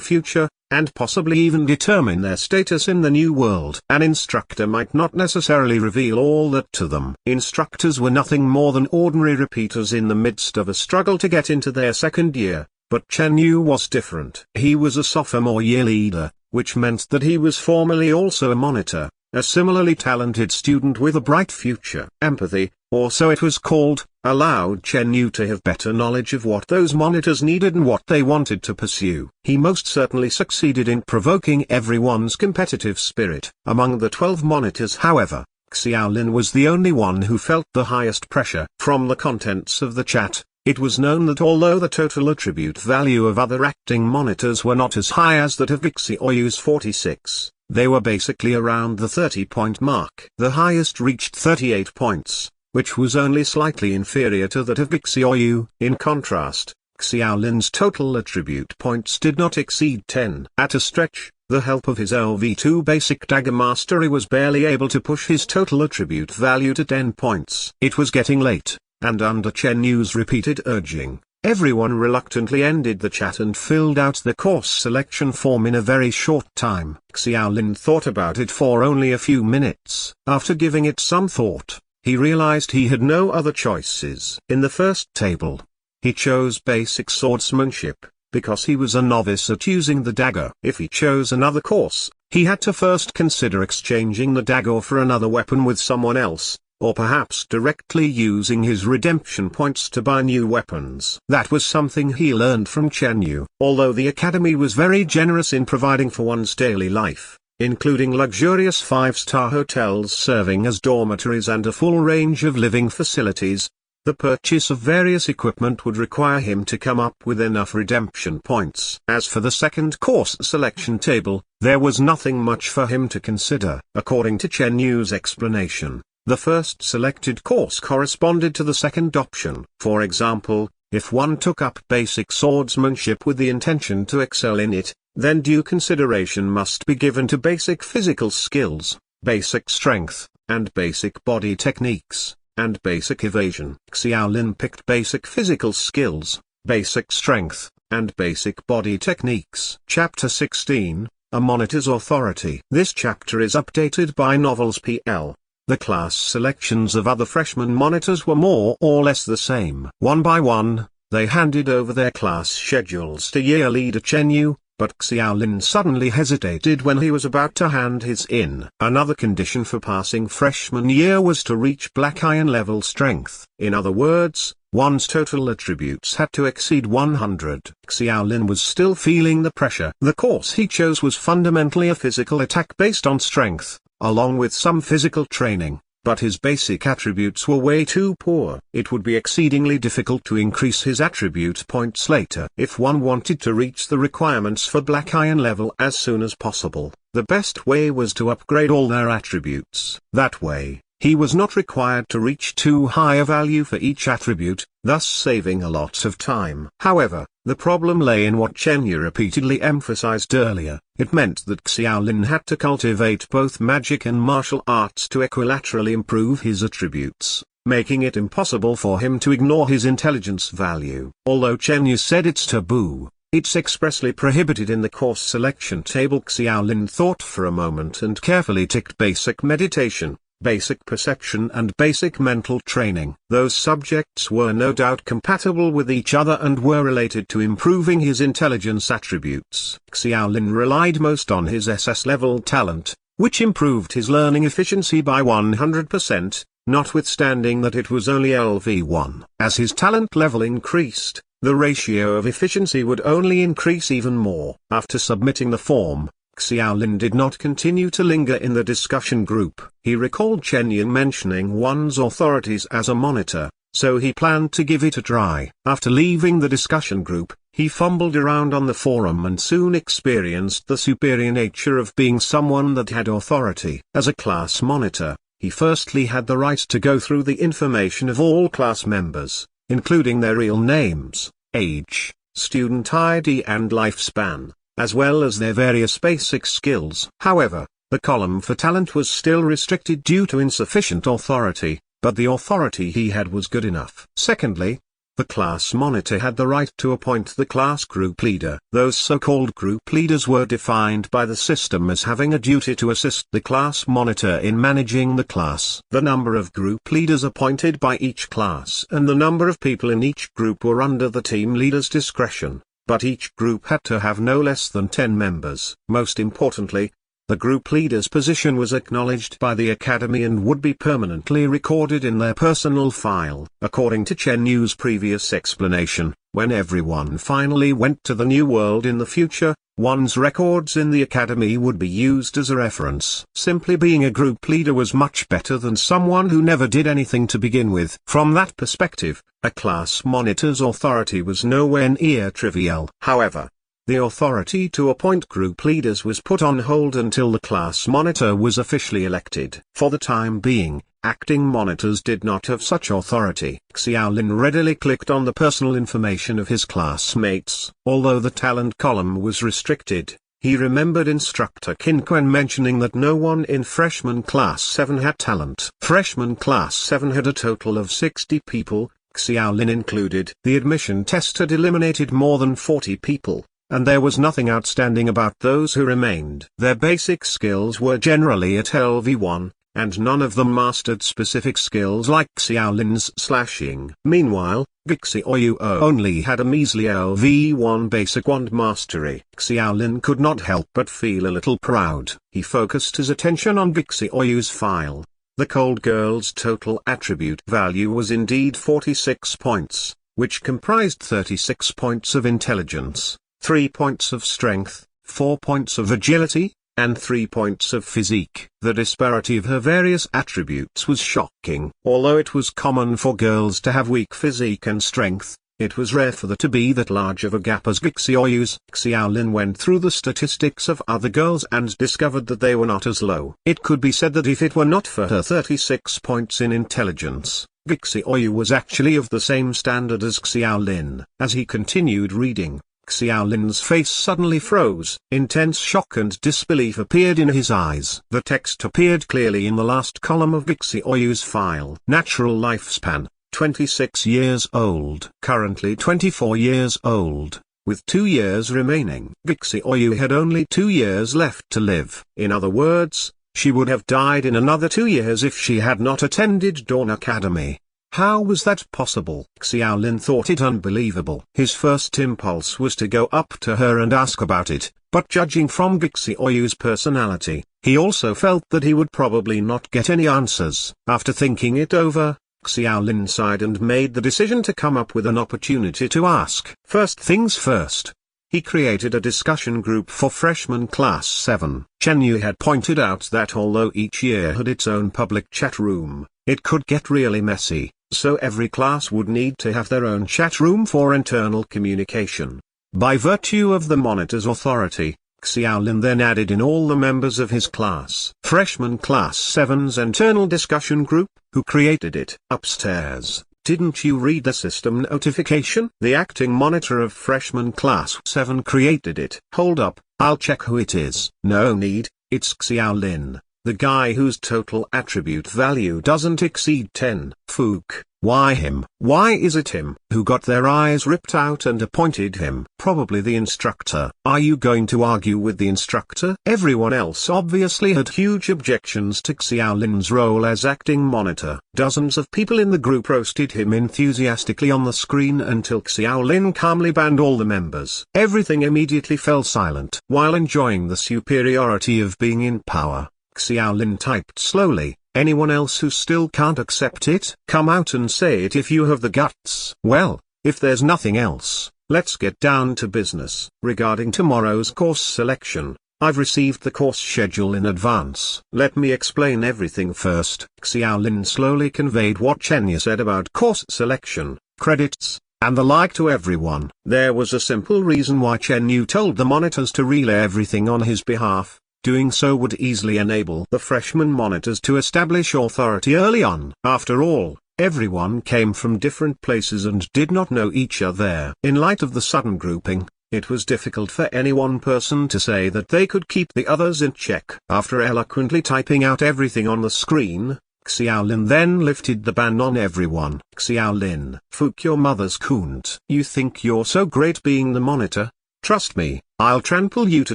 future, and possibly even determine their status in the new world. An instructor might not necessarily reveal all that to them. Instructors were nothing more than ordinary repeaters in the midst of a struggle to get into their second year, but Chen Yu was different. He was a sophomore year leader, which meant that he was formally also a monitor, a similarly talented student with a bright future. Empathy, or so it was called, allowed Chen Yu to have better knowledge of what those monitors needed and what they wanted to pursue. He most certainly succeeded in provoking everyone's competitive spirit. Among the 12 monitors, however, Xiaolin was the only one who felt the highest pressure. From the contents of the chat, It was known that although the total attribute value of other acting monitors were not as high as that of Vixioyu's 46, they were basically around the 30-point mark. The highest reached 38 points, which was only slightly inferior to that of Vixioyu. In contrast, Xiaolin's total attribute points did not exceed 10. At a stretch, the help of his LV2 basic dagger mastery was barely able to push his total attribute value to 10 points. It was getting late, and under Chen Yu's repeated urging, everyone reluctantly ended the chat and filled out the course selection form in a very short time. Xiaolin thought about it for only a few minutes. After giving it some thought, he realized he had no other choices. In the first table, he chose basic swordsmanship, because he was a novice at using the dagger. If he chose another course, he had to first consider exchanging the dagger for another weapon with someone else, or perhaps directly using his redemption points to buy new weapons. That was something he learned from Chen Yu. Although the academy was very generous in providing for one's daily life, including luxurious 5-star hotels serving as dormitories and a full range of living facilities, the purchase of various equipment would require him to come up with enough redemption points. As for the second course selection table, there was nothing much for him to consider. According to Chen Yu's explanation, the first selected course corresponded to the second option. For example, if one took up basic swordsmanship with the intention to excel in it, then due consideration must be given to basic physical skills, basic strength, and basic body techniques, and basic evasion. Xiaolin picked basic physical skills, basic strength, and basic body techniques. Chapter 16, A Monitor's Authority. This chapter is updated by Novels PL. The class selections of other freshman monitors were more or less the same. One by one, they handed over their class schedules to year leader Chen Yu, but Xiaolin suddenly hesitated when he was about to hand his in. Another condition for passing freshman year was to reach Black Iron level strength. In other words, one's total attributes had to exceed 100. Xiaolin was still feeling the pressure. The course he chose was fundamentally a physical attack based on strength, along with some physical training, but his basic attributes were way too poor. It would be exceedingly difficult to increase his attribute points later. If one wanted to reach the requirements for Black Iron level as soon as possible, the best way was to upgrade all their attributes. That way, he was not required to reach too high a value for each attribute, thus saving a lot of time. However, the problem lay in what Chen Yu repeatedly emphasized earlier. It meant that Xiaolin had to cultivate both magic and martial arts to equilaterally improve his attributes, making it impossible for him to ignore his intelligence value. Although Chen Yu said it's taboo, it's expressly prohibited in the course selection table. Xiaolin thought for a moment and carefully ticked basic meditation, basic perception and basic mental training. Those subjects were no doubt compatible with each other and were related to improving his intelligence attributes. Xiaolin relied most on his SS level talent, which improved his learning efficiency by 100%, notwithstanding that it was only LV1. As his talent level increased, the ratio of efficiency would only increase even more. After submitting the form, Xiaolin did not continue to linger in the discussion group. He recalled Chen Yu mentioning one's authorities as a monitor, so he planned to give it a try. After leaving the discussion group, he fumbled around on the forum and soon experienced the superior nature of being someone that had authority. As a class monitor, he firstly had the right to go through the information of all class members, including their real names, age, student ID and lifespan, as well as their various basic skills. However, the column for talent was still restricted due to insufficient authority, but the authority he had was good enough. Secondly, the class monitor had the right to appoint the class group leader. Those so-called group leaders were defined by the system as having a duty to assist the class monitor in managing the class. The number of group leaders appointed by each class and the number of people in each group were under the team leader's discretion, but each group had to have no less than 10 members. Most importantly, the group leader's position was acknowledged by the academy and would be permanently recorded in their personal file. According to Chen Yu's previous explanation, when everyone finally went to the new world in the future, one's records in the academy would be used as a reference. Simply being a group leader was much better than someone who never did anything to begin with. From that perspective, a class monitor's authority was nowhere near trivial. However, the authority to appoint group leaders was put on hold until the class monitor was officially elected. For the time being, acting monitors did not have such authority. Xiaolin readily clicked on the personal information of his classmates. Although the talent column was restricted, he remembered instructor Qin Quan mentioning that no one in freshman class 7 had talent. Freshman class 7 had a total of 60 people, Xiaolin included. The admission test had eliminated more than 40 people, and there was nothing outstanding about those who remained. Their basic skills were generally at LV1, and none of them mastered specific skills like Xiaolin's slashing. Meanwhile, Gixioyu only had a measly LV1 basic wand mastery. Xiaolin could not help but feel a little proud. He focused his attention on Gixioyu's file. The cold girl's total attribute value was indeed 46 points, which comprised 36 points of intelligence, 3 points of strength, 4 points of agility, and 3 points of physique. The disparity of her various attributes was shocking. Although it was common for girls to have weak physique and strength, it was rare for there to be that large of a gap as Gixioyu's. Xiaolin went through the statistics of other girls and discovered that they were not as low. It could be said that if it were not for her 36 points in intelligence, Gixioyu was actually of the same standard as Xiaolin. As he continued reading, Xiaolin's face suddenly froze. Intense shock and disbelief appeared in his eyes. The text appeared clearly in the last column of Gixioyu's file. Natural lifespan, 26 years old. Currently 24 years old, with 2 years remaining. Gixioyu had only 2 years left to live. In other words, she would have died in another 2 years if she had not attended Dawn Academy. How was that possible? Xiaolin thought it unbelievable. His first impulse was to go up to her and ask about it, but judging from Gixioyu's personality, he also felt that he would probably not get any answers. After thinking it over, Xiaolin sighed and made the decision to come up with an opportunity to ask. First things first. He created a discussion group for freshman class 7. Chen Yu had pointed out that although each year had its own public chat room, it could get really messy, so every class would need to have their own chat room for internal communication. By virtue of the monitor's authority, Xiaolin then added in all the members of his class. Freshman class 7's internal discussion group, who created it? Upstairs. Didn't you read the system notification? The acting monitor of freshman class 7 created it. Hold up, I'll check who it is. No need, it's Xiaolin, the guy whose total attribute value doesn't exceed 10. Fook. Why him? Why is it him? Who got their eyes ripped out and appointed him? Probably the instructor. Are you going to argue with the instructor? Everyone else obviously had huge objections to Xiaolin's role as acting monitor. Dozens of people in the group roasted him enthusiastically on the screen until Xiaolin calmly banned all the members. Everything immediately fell silent. While enjoying the superiority of being in power, Xiaolin typed slowly. Anyone else who still can't accept it? Come out and say it if you have the guts. Well, if there's nothing else, let's get down to business. Regarding tomorrow's course selection, I've received the course schedule in advance. Let me explain everything first. Xiaolin slowly conveyed what Chen Yu said about course selection, credits, and the like to everyone. There was a simple reason why Chen Yu told the monitors to relay everything on his behalf. Doing so would easily enable the freshman monitors to establish authority early on. After all, everyone came from different places and did not know each other. In light of the sudden grouping, it was difficult for any one person to say that they could keep the others in check. After eloquently typing out everything on the screen, Xiaolin then lifted the ban on everyone. Xiaolin, Fook your mother's coont. You think you're so great being the monitor? Trust me, I'll trample you to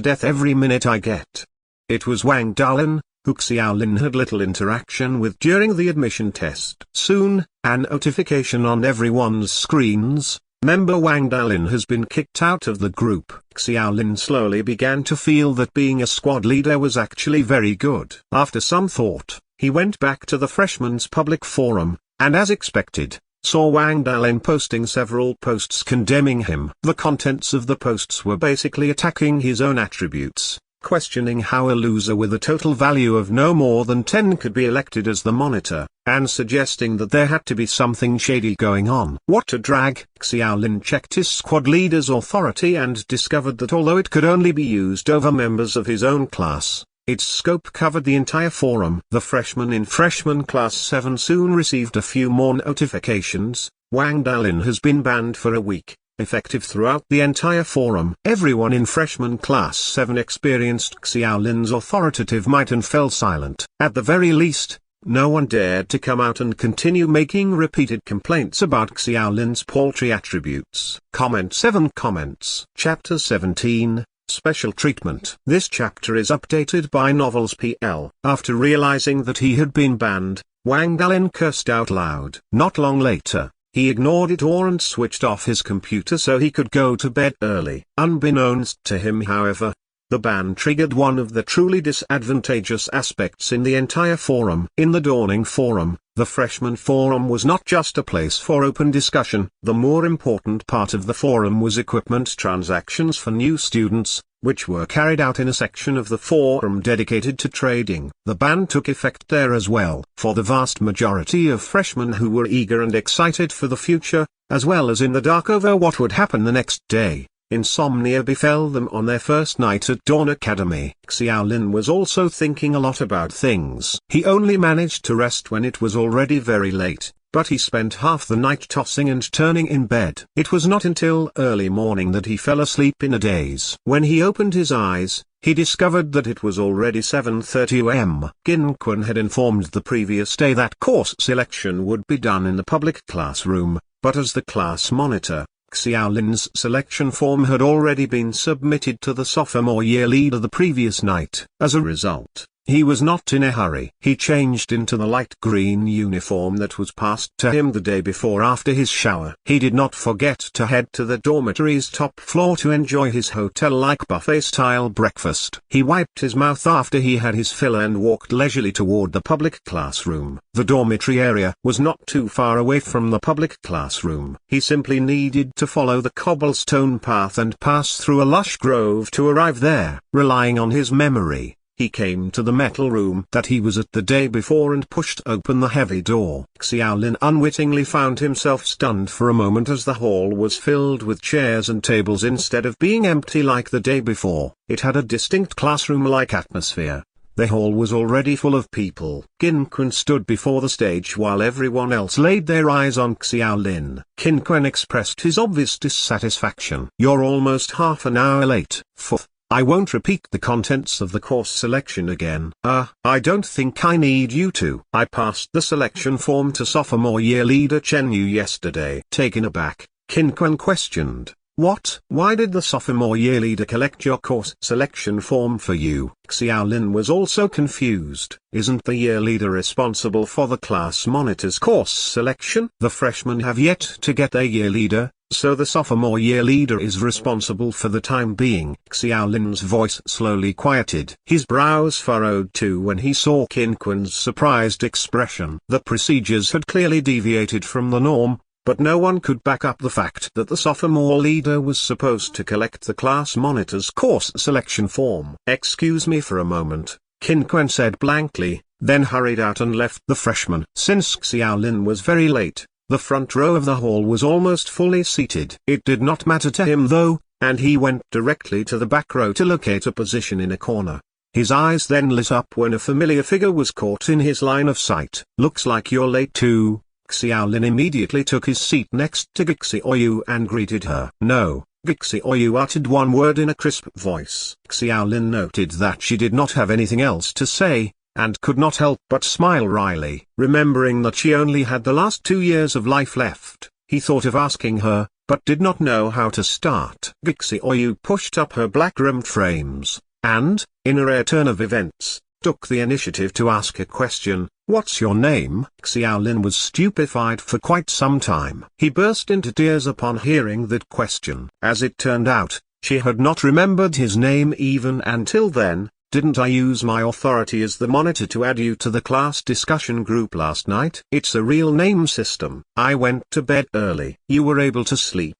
death every minute I get. It was Wang Dalin, who Xiaolin had little interaction with during the admission test. Soon, a notification on everyone's screens, member Wang Dalin has been kicked out of the group. Xiaolin slowly began to feel that being a squad leader was actually very good. After some thought, he went back to the freshmen's public forum, and as expected, saw Wang Dalin posting several posts condemning him. The contents of the posts were basically attacking his own attributes, questioning how a loser with a total value of no more than 10 could be elected as the monitor, and suggesting that there had to be something shady going on. What a drag! Xiaolin checked his squad leader's authority and discovered that although it could only be used over members of his own class, its scope covered the entire forum. The freshmen in freshman class 7 soon received a few more notifications. Wang Dalin has been banned for a week, effective throughout the entire forum. Everyone in freshman class 7 experienced Xiaolin's authoritative might and fell silent. At the very least, no one dared to come out and continue making repeated complaints about Xiaolin's paltry attributes. Comment 7 Comments. Chapter 17, Special Treatment. This chapter is updated by Novels PL. After realizing that he had been banned, Wang Dalin cursed out loud. Not long later, he ignored it all and switched off his computer so he could go to bed early. Unbeknownst to him, however, the ban triggered one of the truly disadvantageous aspects in the entire forum. In the dawning forum, the freshman forum was not just a place for open discussion. The more important part of the forum was equipment transactions for new students, which were carried out in a section of the forum dedicated to trading. The ban took effect there as well. For the vast majority of freshmen who were eager and excited for the future, as well as in the dark over what would happen the next day, insomnia befell them on their first night at Dawn Academy. Xiaolin was also thinking a lot about things. He only managed to rest when it was already very late, but he spent half the night tossing and turning in bed. It was not until early morning that he fell asleep in a daze. When he opened his eyes, he discovered that it was already 7:30 am. Qin Kun had informed the previous day that course selection would be done in the public classroom, but as the class monitor, Xiaolin's selection form had already been submitted to the sophomore year leader the previous night. As a result, he was not in a hurry. He changed into the light green uniform that was passed to him the day before after his shower. He did not forget to head to the dormitory's top floor to enjoy his hotel-like buffet-style breakfast. He wiped his mouth after he had his fill and walked leisurely toward the public classroom. The dormitory area was not too far away from the public classroom. He simply needed to follow the cobblestone path and pass through a lush grove to arrive there. Relying on his memory, he came to the metal room that he was at the day before and pushed open the heavy door. Xiaolin unwittingly found himself stunned for a moment as the hall was filled with chairs and tables instead of being empty like the day before. It had a distinct classroom-like atmosphere. The hall was already full of people. Qin Kun stood before the stage while everyone else laid their eyes on Xiaolin. Qin Kun expressed his obvious dissatisfaction. "You're almost half an hour late, Fuh. I won't repeat the contents of the course selection again." I don't think I need you to. I passed the selection form to sophomore year leader Chen Yu yesterday." Taken aback, Qin Kun questioned, "What? Why did the sophomore year leader collect your course selection form for you?" Xiaolin was also confused. "Isn't the year leader responsible for the class monitor's course selection? The freshmen have yet to get their year leader, so the sophomore year leader is responsible for the time being." Xiaolin's voice slowly quieted. His brows furrowed too when he saw Qin Kun's surprised expression. The procedures had clearly deviated from the norm, but no one could back up the fact that the sophomore leader was supposed to collect the class monitor's course selection form. "Excuse me for a moment," Qin Kun said blankly, then hurried out and left the freshman. Since Xiaolin was very late, the front row of the hall was almost fully seated. It did not matter to him though, and he went directly to the back row to locate a position in a corner. His eyes then lit up when a familiar figure was caught in his line of sight. "Looks like you're late too." Xiaolin immediately took his seat next to Gixioyu and greeted her. "No." Gixioyu uttered one word in a crisp voice. Xiaolin noted that she did not have anything else to say, and could not help but smile wryly. Remembering that she only had the last 2 years of life left, he thought of asking her, but did not know how to start. Gixioyu pushed up her black-rimmed frames, and, in a rare turn of events, took the initiative to ask a question. "What's your name?" Xiaolin was stupefied for quite some time. He burst into tears upon hearing that question. As it turned out, she had not remembered his name even until then, Didn't I use my authority as the monitor to add you to the class discussion group last night? It's a real name system. I went to bed early. You were able to sleep.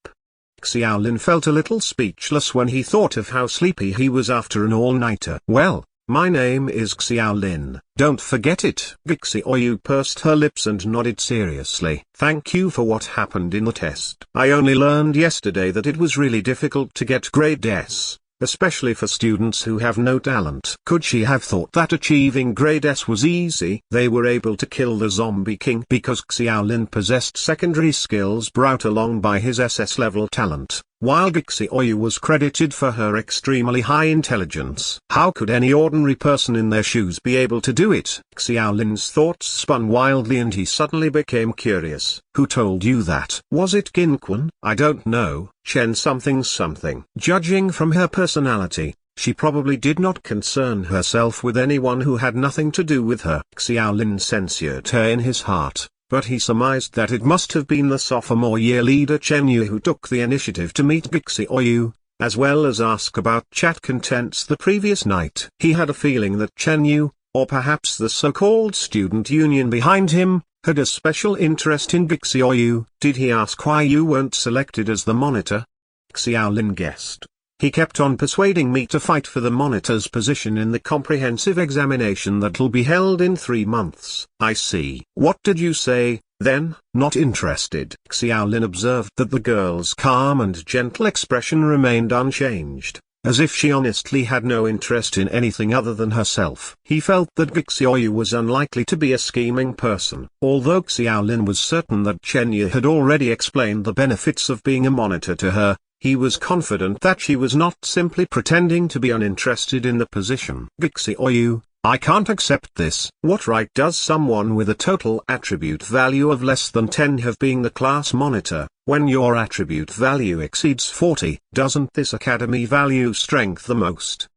Xiaolin felt a little speechless when he thought of how sleepy he was after an all-nighter. Well, my name is Xiaolin. Don't forget it. Xiaoyu pursed her lips and nodded seriously. Thank you for what happened in the test. I only learned yesterday that it was really difficult to get grade S, especially for students who have no talent. Could she have thought that achieving grade S was easy? They were able to kill the zombie king because Xiaolin possessed secondary skills brought along by his SS level talent, while Xiaoyu was credited for her extremely high intelligence. How could any ordinary person in their shoes be able to do it? Xiaolin's thoughts spun wildly and he suddenly became curious. Who told you that? Was it Ginquan? I don't know, Chen something something. Judging from her personality, she probably did not concern herself with anyone who had nothing to do with her. Xiaolin censured her in his heart, but he surmised that it must have been the sophomore year leader Chen Yu who took the initiative to meet Xiaoyu, as well as ask about chat contents the previous night. He had a feeling that Chen Yu, or perhaps the so-called student union behind him, had a special interest in Xiaoyu. Did he ask why you weren't selected as the monitor? Xiaolin guessed. He kept on persuading me to fight for the monitor's position in the comprehensive examination that'll be held in 3 months. I see. What did you say, then? Not interested. Xiaolin observed that the girl's calm and gentle expression remained unchanged, as if she honestly had no interest in anything other than herself. He felt that Xiaoyu was unlikely to be a scheming person. Although Xiaolin was certain that Chen Yu had already explained the benefits of being a monitor to her, he was confident that she was not simply pretending to be uninterested in the position. Xiaoyu, I can't accept this. What right does someone with a total attribute value of less than 10 have being the class monitor, when your attribute value exceeds 40? Doesn't this academy value strength the most?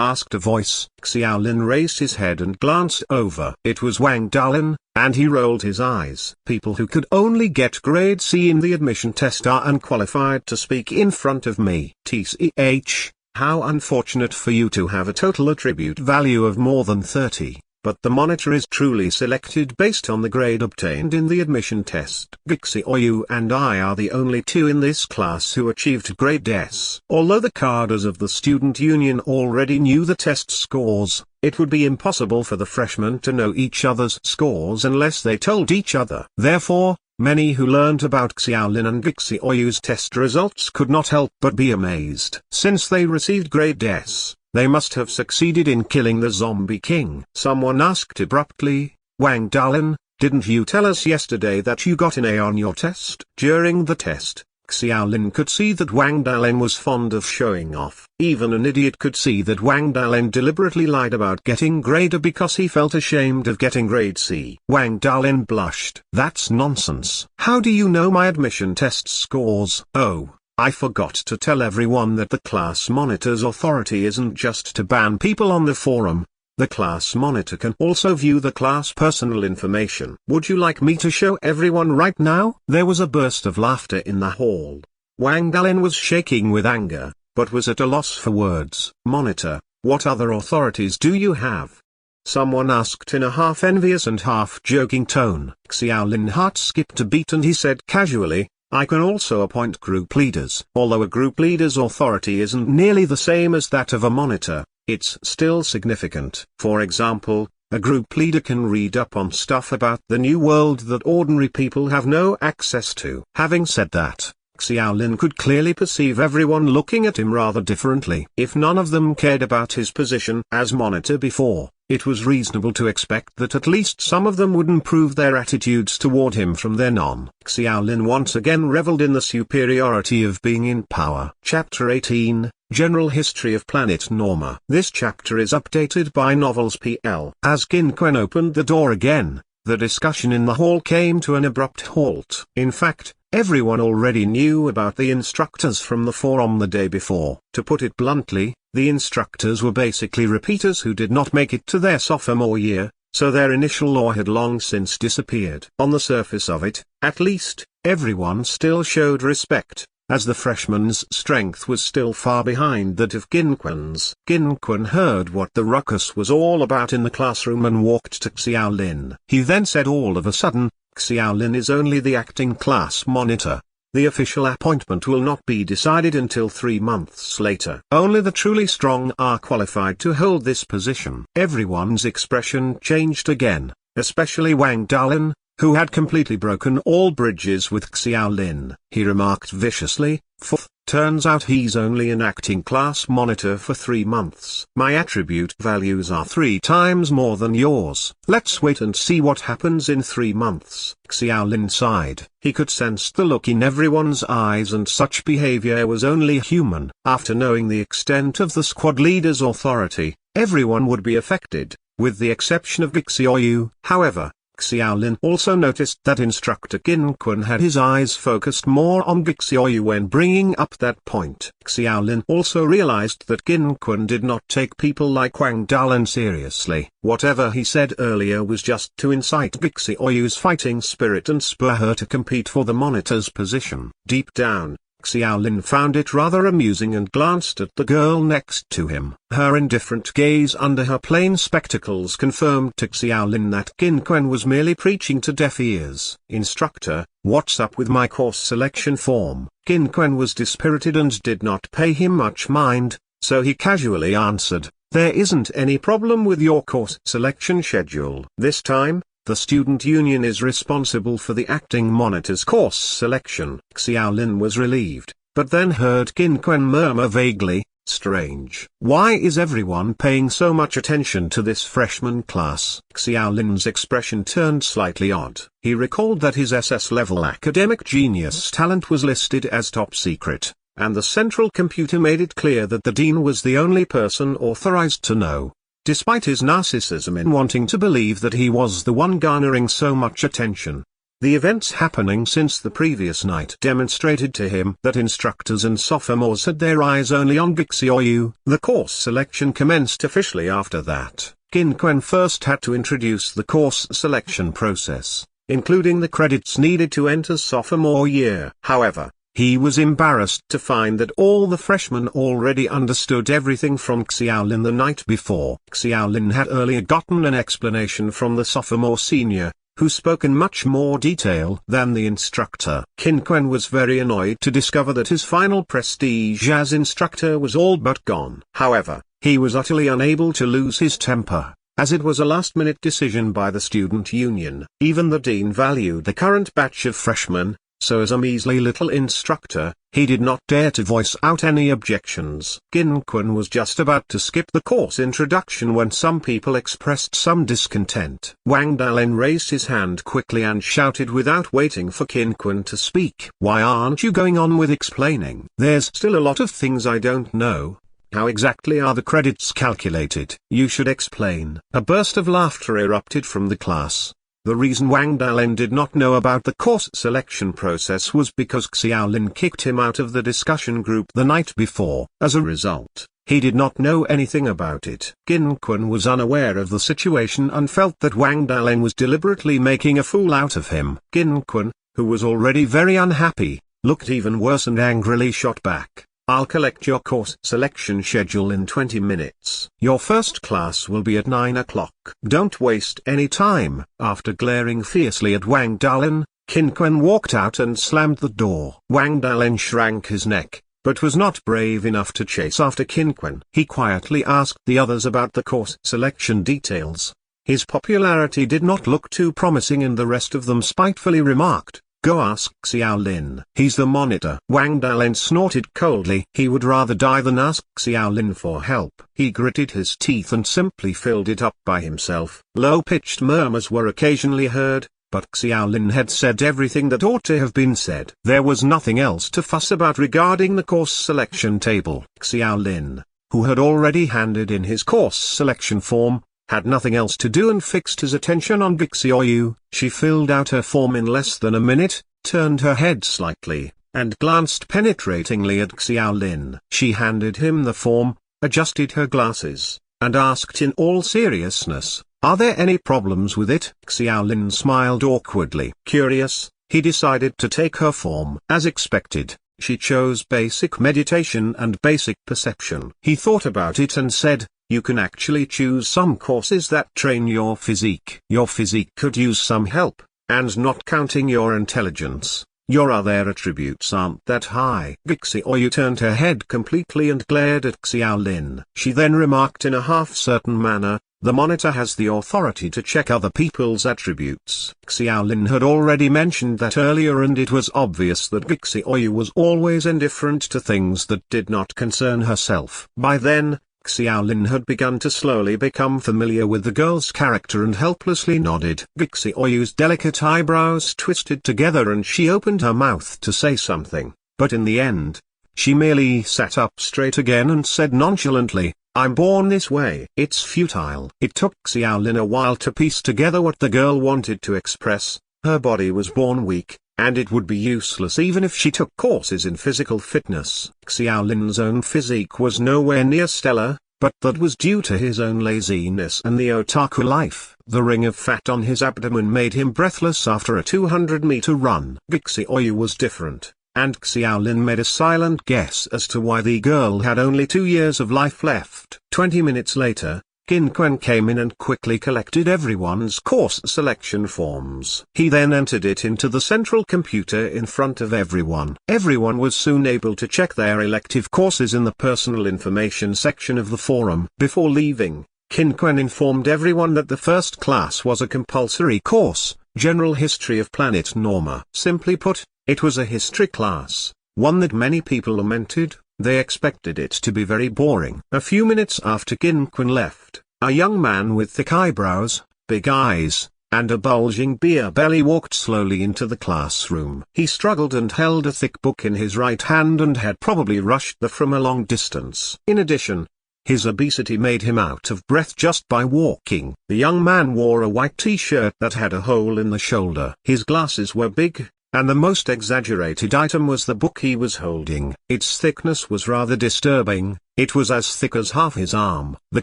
Asked a voice. Xiaolin raised his head and glanced over. It was Wang Dalin, and he rolled his eyes. People who could only get grade C in the admission test are unqualified to speak in front of me. TCH, how unfortunate for you to have a total attribute value of more than 30. But the monitor is truly selected based on the grade obtained in the admission test. Xiaoyu and I are the only 2 in this class who achieved grade S. Although the cadres of the student union already knew the test scores, it would be impossible for the freshmen to know each other's scores unless they told each other. Therefore, many who learned about Xiaolin and Xiaoyu's test results could not help but be amazed. Since they received grade S, they must have succeeded in killing the zombie king. Someone asked abruptly, Wang Dalin, didn't you tell us yesterday that you got an A on your test? During the test, Xiaolin could see that Wang Dalin was fond of showing off. Even an idiot could see that Wang Dalin deliberately lied about getting grade A because he felt ashamed of getting grade C. Wang Dalin blushed. That's nonsense. How do you know my admission test scores? Oh, I forgot to tell everyone that the class monitor's authority isn't just to ban people on the forum. The class monitor can also view the class personal information. Would you like me to show everyone right now? There was a burst of laughter in the hall. Wang Dalin was shaking with anger, but was at a loss for words. Monitor, what other authorities do you have? Someone asked in a half-envious and half-joking tone. Xiaolin's heart skipped a beat and he said casually, I can also appoint group leaders. Although a group leader's authority isn't nearly the same as that of a monitor, it's still significant. For example, a group leader can read up on stuff about the new world that ordinary people have no access to. Having said that, Xiaolin could clearly perceive everyone looking at him rather differently. If none of them cared about his position as monitor before, it was reasonable to expect that at least some of them would improve their attitudes toward him from then on. Xiaolin once again reveled in the superiority of being in power. Chapter 18, General History of Planet Norma. This chapter is updated by Novels PL. As Ginquan opened the door again, the discussion in the hall came to an abrupt halt. In fact, everyone already knew about the instructors from the forum the day before. To put it bluntly, the instructors were basically repeaters who did not make it to their sophomore year, so their initial awe had long since disappeared. On the surface of it, at least, everyone still showed respect, as the freshman's strength was still far behind that of Qin-Quen's. Qin-Quen heard what the ruckus was all about in the classroom and walked to Xiaolin. He then said all of a sudden, "Xiaolin is only the acting class monitor. The official appointment will not be decided until 3 months later. Only the truly strong are qualified to hold this position." Everyone's expression changed again, especially Wang Dalin, who had completely broken all bridges with Xiaolin. He remarked viciously, "Pff, turns out he's only an acting class monitor for 3 months. My attribute values are 3 times more than yours. Let's wait and see what happens in 3 months." Xiaolin sighed. He could sense the look in everyone's eyes, and such behavior was only human. After knowing the extent of the squad leader's authority, everyone would be affected, with the exception of Xiaoyu. However, Xiaolin also noticed that instructor Qin-Quen had his eyes focused more on Xiaoyu when bringing up that point. Xiaolin also realized that Qin-Quen did not take people like Wang Dalin seriously. Whatever he said earlier was just to incite Xiaoyu's fighting spirit and spur her to compete for the monitor's position. Deep down, Xiaolin found it rather amusing and glanced at the girl next to him. Her indifferent gaze under her plain spectacles confirmed to Xiaolin that Qin-Quen was merely preaching to deaf ears. "Instructor, what's up with my course selection form?" Qin-Quen was dispirited and did not pay him much mind, so he casually answered, "There isn't any problem with your course selection schedule. This time, the student union is responsible for the acting monitor's course selection." Xiaolin was relieved, but then heard Qin-Quen murmur vaguely, "Strange. Why is everyone paying so much attention to this freshman class?" Xiaolin's expression turned slightly odd. He recalled that his SS-level academic genius talent was listed as top secret, and the central computer made it clear that the dean was the only person authorized to know. Despite his narcissism in wanting to believe that he was the one garnering so much attention, the events happening since the previous night demonstrated to him that instructors and sophomores had their eyes only on Xiaoyu. The course selection commenced officially after that. Qin-Quen first had to introduce the course selection process, including the credits needed to enter sophomore year. However, he was embarrassed to find that all the freshmen already understood everything from Xiaolin the night before. Xiaolin had earlier gotten an explanation from the sophomore senior, who spoke in much more detail than the instructor. Qin-Quen was very annoyed to discover that his final prestige as instructor was all but gone. However, he was utterly unable to lose his temper, as it was a last-minute decision by the student union. Even the dean valued the current batch of freshmen, so as a measly little instructor, he did not dare to voice out any objections. Qin-Quen was just about to skip the course introduction when some people expressed some discontent. Wang Dalin raised his hand quickly and shouted without waiting for Qin-Quen to speak, "Why aren't you going on with explaining? There's still a lot of things I don't know. How exactly are the credits calculated? You should explain." A burst of laughter erupted from the class. The reason Wang Dalin did not know about the course selection process was because Xiaolin kicked him out of the discussion group the night before. As a result, he did not know anything about it. Qin-Quen was unaware of the situation and felt that Wang Dalin was deliberately making a fool out of him. Qin-Quen, who was already very unhappy, looked even worse and angrily shot back, "I'll collect your course selection schedule in 20 minutes. Your first class will be at 9 o'clock. Don't waste any time." After glaring fiercely at Wang Dalin, Qin-Quen walked out and slammed the door. Wang Dalin shrank his neck, but was not brave enough to chase after Qin-Quen. He quietly asked the others about the course selection details. His popularity did not look too promising, and the rest of them spitefully remarked, "Go ask Xiaolin. He's the monitor." Wang Dalin snorted coldly. He would rather die than ask Xiaolin for help. He gritted his teeth and simply filled it up by himself. Low-pitched murmurs were occasionally heard, but Xiaolin had said everything that ought to have been said. There was nothing else to fuss about regarding the course selection table. Xiaolin, who had already handed in his course selection form, had nothing else to do and fixed his attention on Xiaoyu. She filled out her form in less than a minute, turned her head slightly, and glanced penetratingly at Xiaolin. She handed him the form, adjusted her glasses, and asked in all seriousness, "Are there any problems with it?" Xiaolin smiled awkwardly. Curious, he decided to take her form. As expected, She chose basic meditation and basic perception. He thought about it and said, you can actually choose some courses that train your physique. Your physique could use some help, and not counting your intelligence, your other attributes aren't that high. Cixi turned her head completely and glared at Xiaolin. She then remarked in a half-certain manner, the monitor has the authority to check other people's attributes. Xiaolin had already mentioned that earlier, and it was obvious that Cixi was always indifferent to things that did not concern herself. By then, Xiaolin had begun to slowly become familiar with the girl's character and helplessly nodded. Cixi delicate eyebrows twisted together and she opened her mouth to say something, but in the end, she merely sat up straight again and said nonchalantly, I'm born this way. It's futile. It took Xiaolin a while to piece together what the girl wanted to express. Her body was born weak, and it would be useless even if she took courses in physical fitness. Xiaolin's own physique was nowhere near stellar, but that was due to his own laziness and the otaku life. The ring of fat on his abdomen made him breathless after a 200-meter run. Cixi was different, and Xiaolin made a silent guess as to why the girl had only 2 years of life left. 20 minutes later, Qin Quan came in and quickly collected everyone's course selection forms. He then entered it into the central computer in front of everyone. Everyone was soon able to check their elective courses in the personal information section of the forum. Before leaving, Qin Quan informed everyone that the first class was a compulsory course, General History of Planet Norma. Simply put, it was a history class, one that many people lamented. They expected it to be very boring. A few minutes after Qin Quan left, a young man with thick eyebrows, big eyes, and a bulging beer belly walked slowly into the classroom. He struggled and held a thick book in his right hand and had probably rushed from a long distance. In addition, his obesity made him out of breath just by walking. The young man wore a white t-shirt that had a hole in the shoulder. His glasses were big, and the most exaggerated item was the book he was holding. Its thickness was rather disturbing. It was as thick as half his arm. The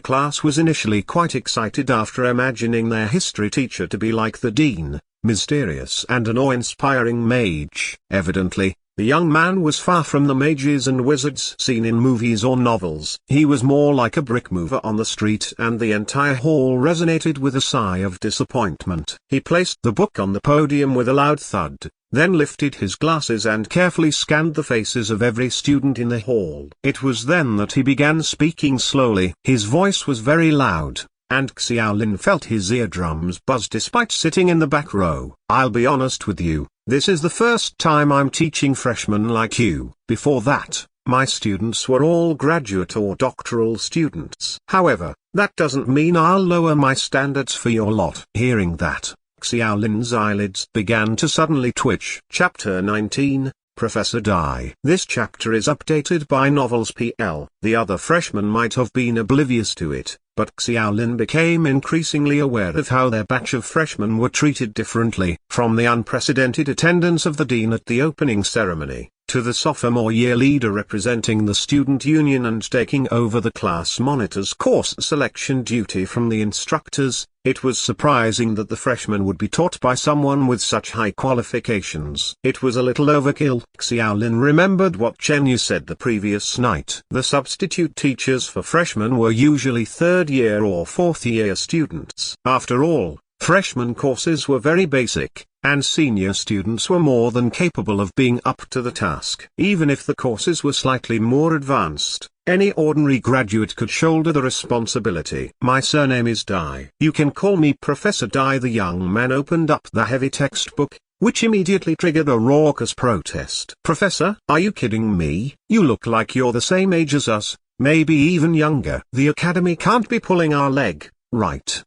class was initially quite excited after imagining their history teacher to be like the dean, mysterious and an awe-inspiring mage. Evidently, the young man was far from the mages and wizards seen in movies or novels. He was more like a brick mover on the street, and the entire hall resonated with a sigh of disappointment. He placed the book on the podium with a loud thud, then lifted his glasses and carefully scanned the faces of every student in the hall. It was then that he began speaking slowly. His voice was very loud, and Xiaolin felt his eardrums buzz despite sitting in the back row. I'll be honest with you, this is the first time I'm teaching freshmen like you. Before that, my students were all graduate or doctoral students. However, that doesn't mean I'll lower my standards for your lot. Hearing that, Xiaolin's eyelids began to suddenly twitch. Chapter 19, Professor Dai. This chapter is updated by Novels PL. The other freshmen might have been oblivious to it, but Xiaolin became increasingly aware of how their batch of freshmen were treated differently. From the unprecedented attendance of the dean at the opening ceremony, to the sophomore year leader representing the student union and taking over the class monitor's course selection duty from the instructors, it was surprising that the freshmen would be taught by someone with such high qualifications. It was a little overkill. Xiaolin remembered what Chen Yu said the previous night. The substitute teachers for freshmen were usually third-year or fourth-year students. After all, freshman courses were very basic, and senior students were more than capable of being up to the task. Even if the courses were slightly more advanced, any ordinary graduate could shoulder the responsibility. My surname is Dai. You can call me Professor Dai. The young man opened up the heavy textbook, which immediately triggered a raucous protest. Professor, are you kidding me? You look like you're the same age as us, maybe even younger. The academy can't be pulling our leg, right?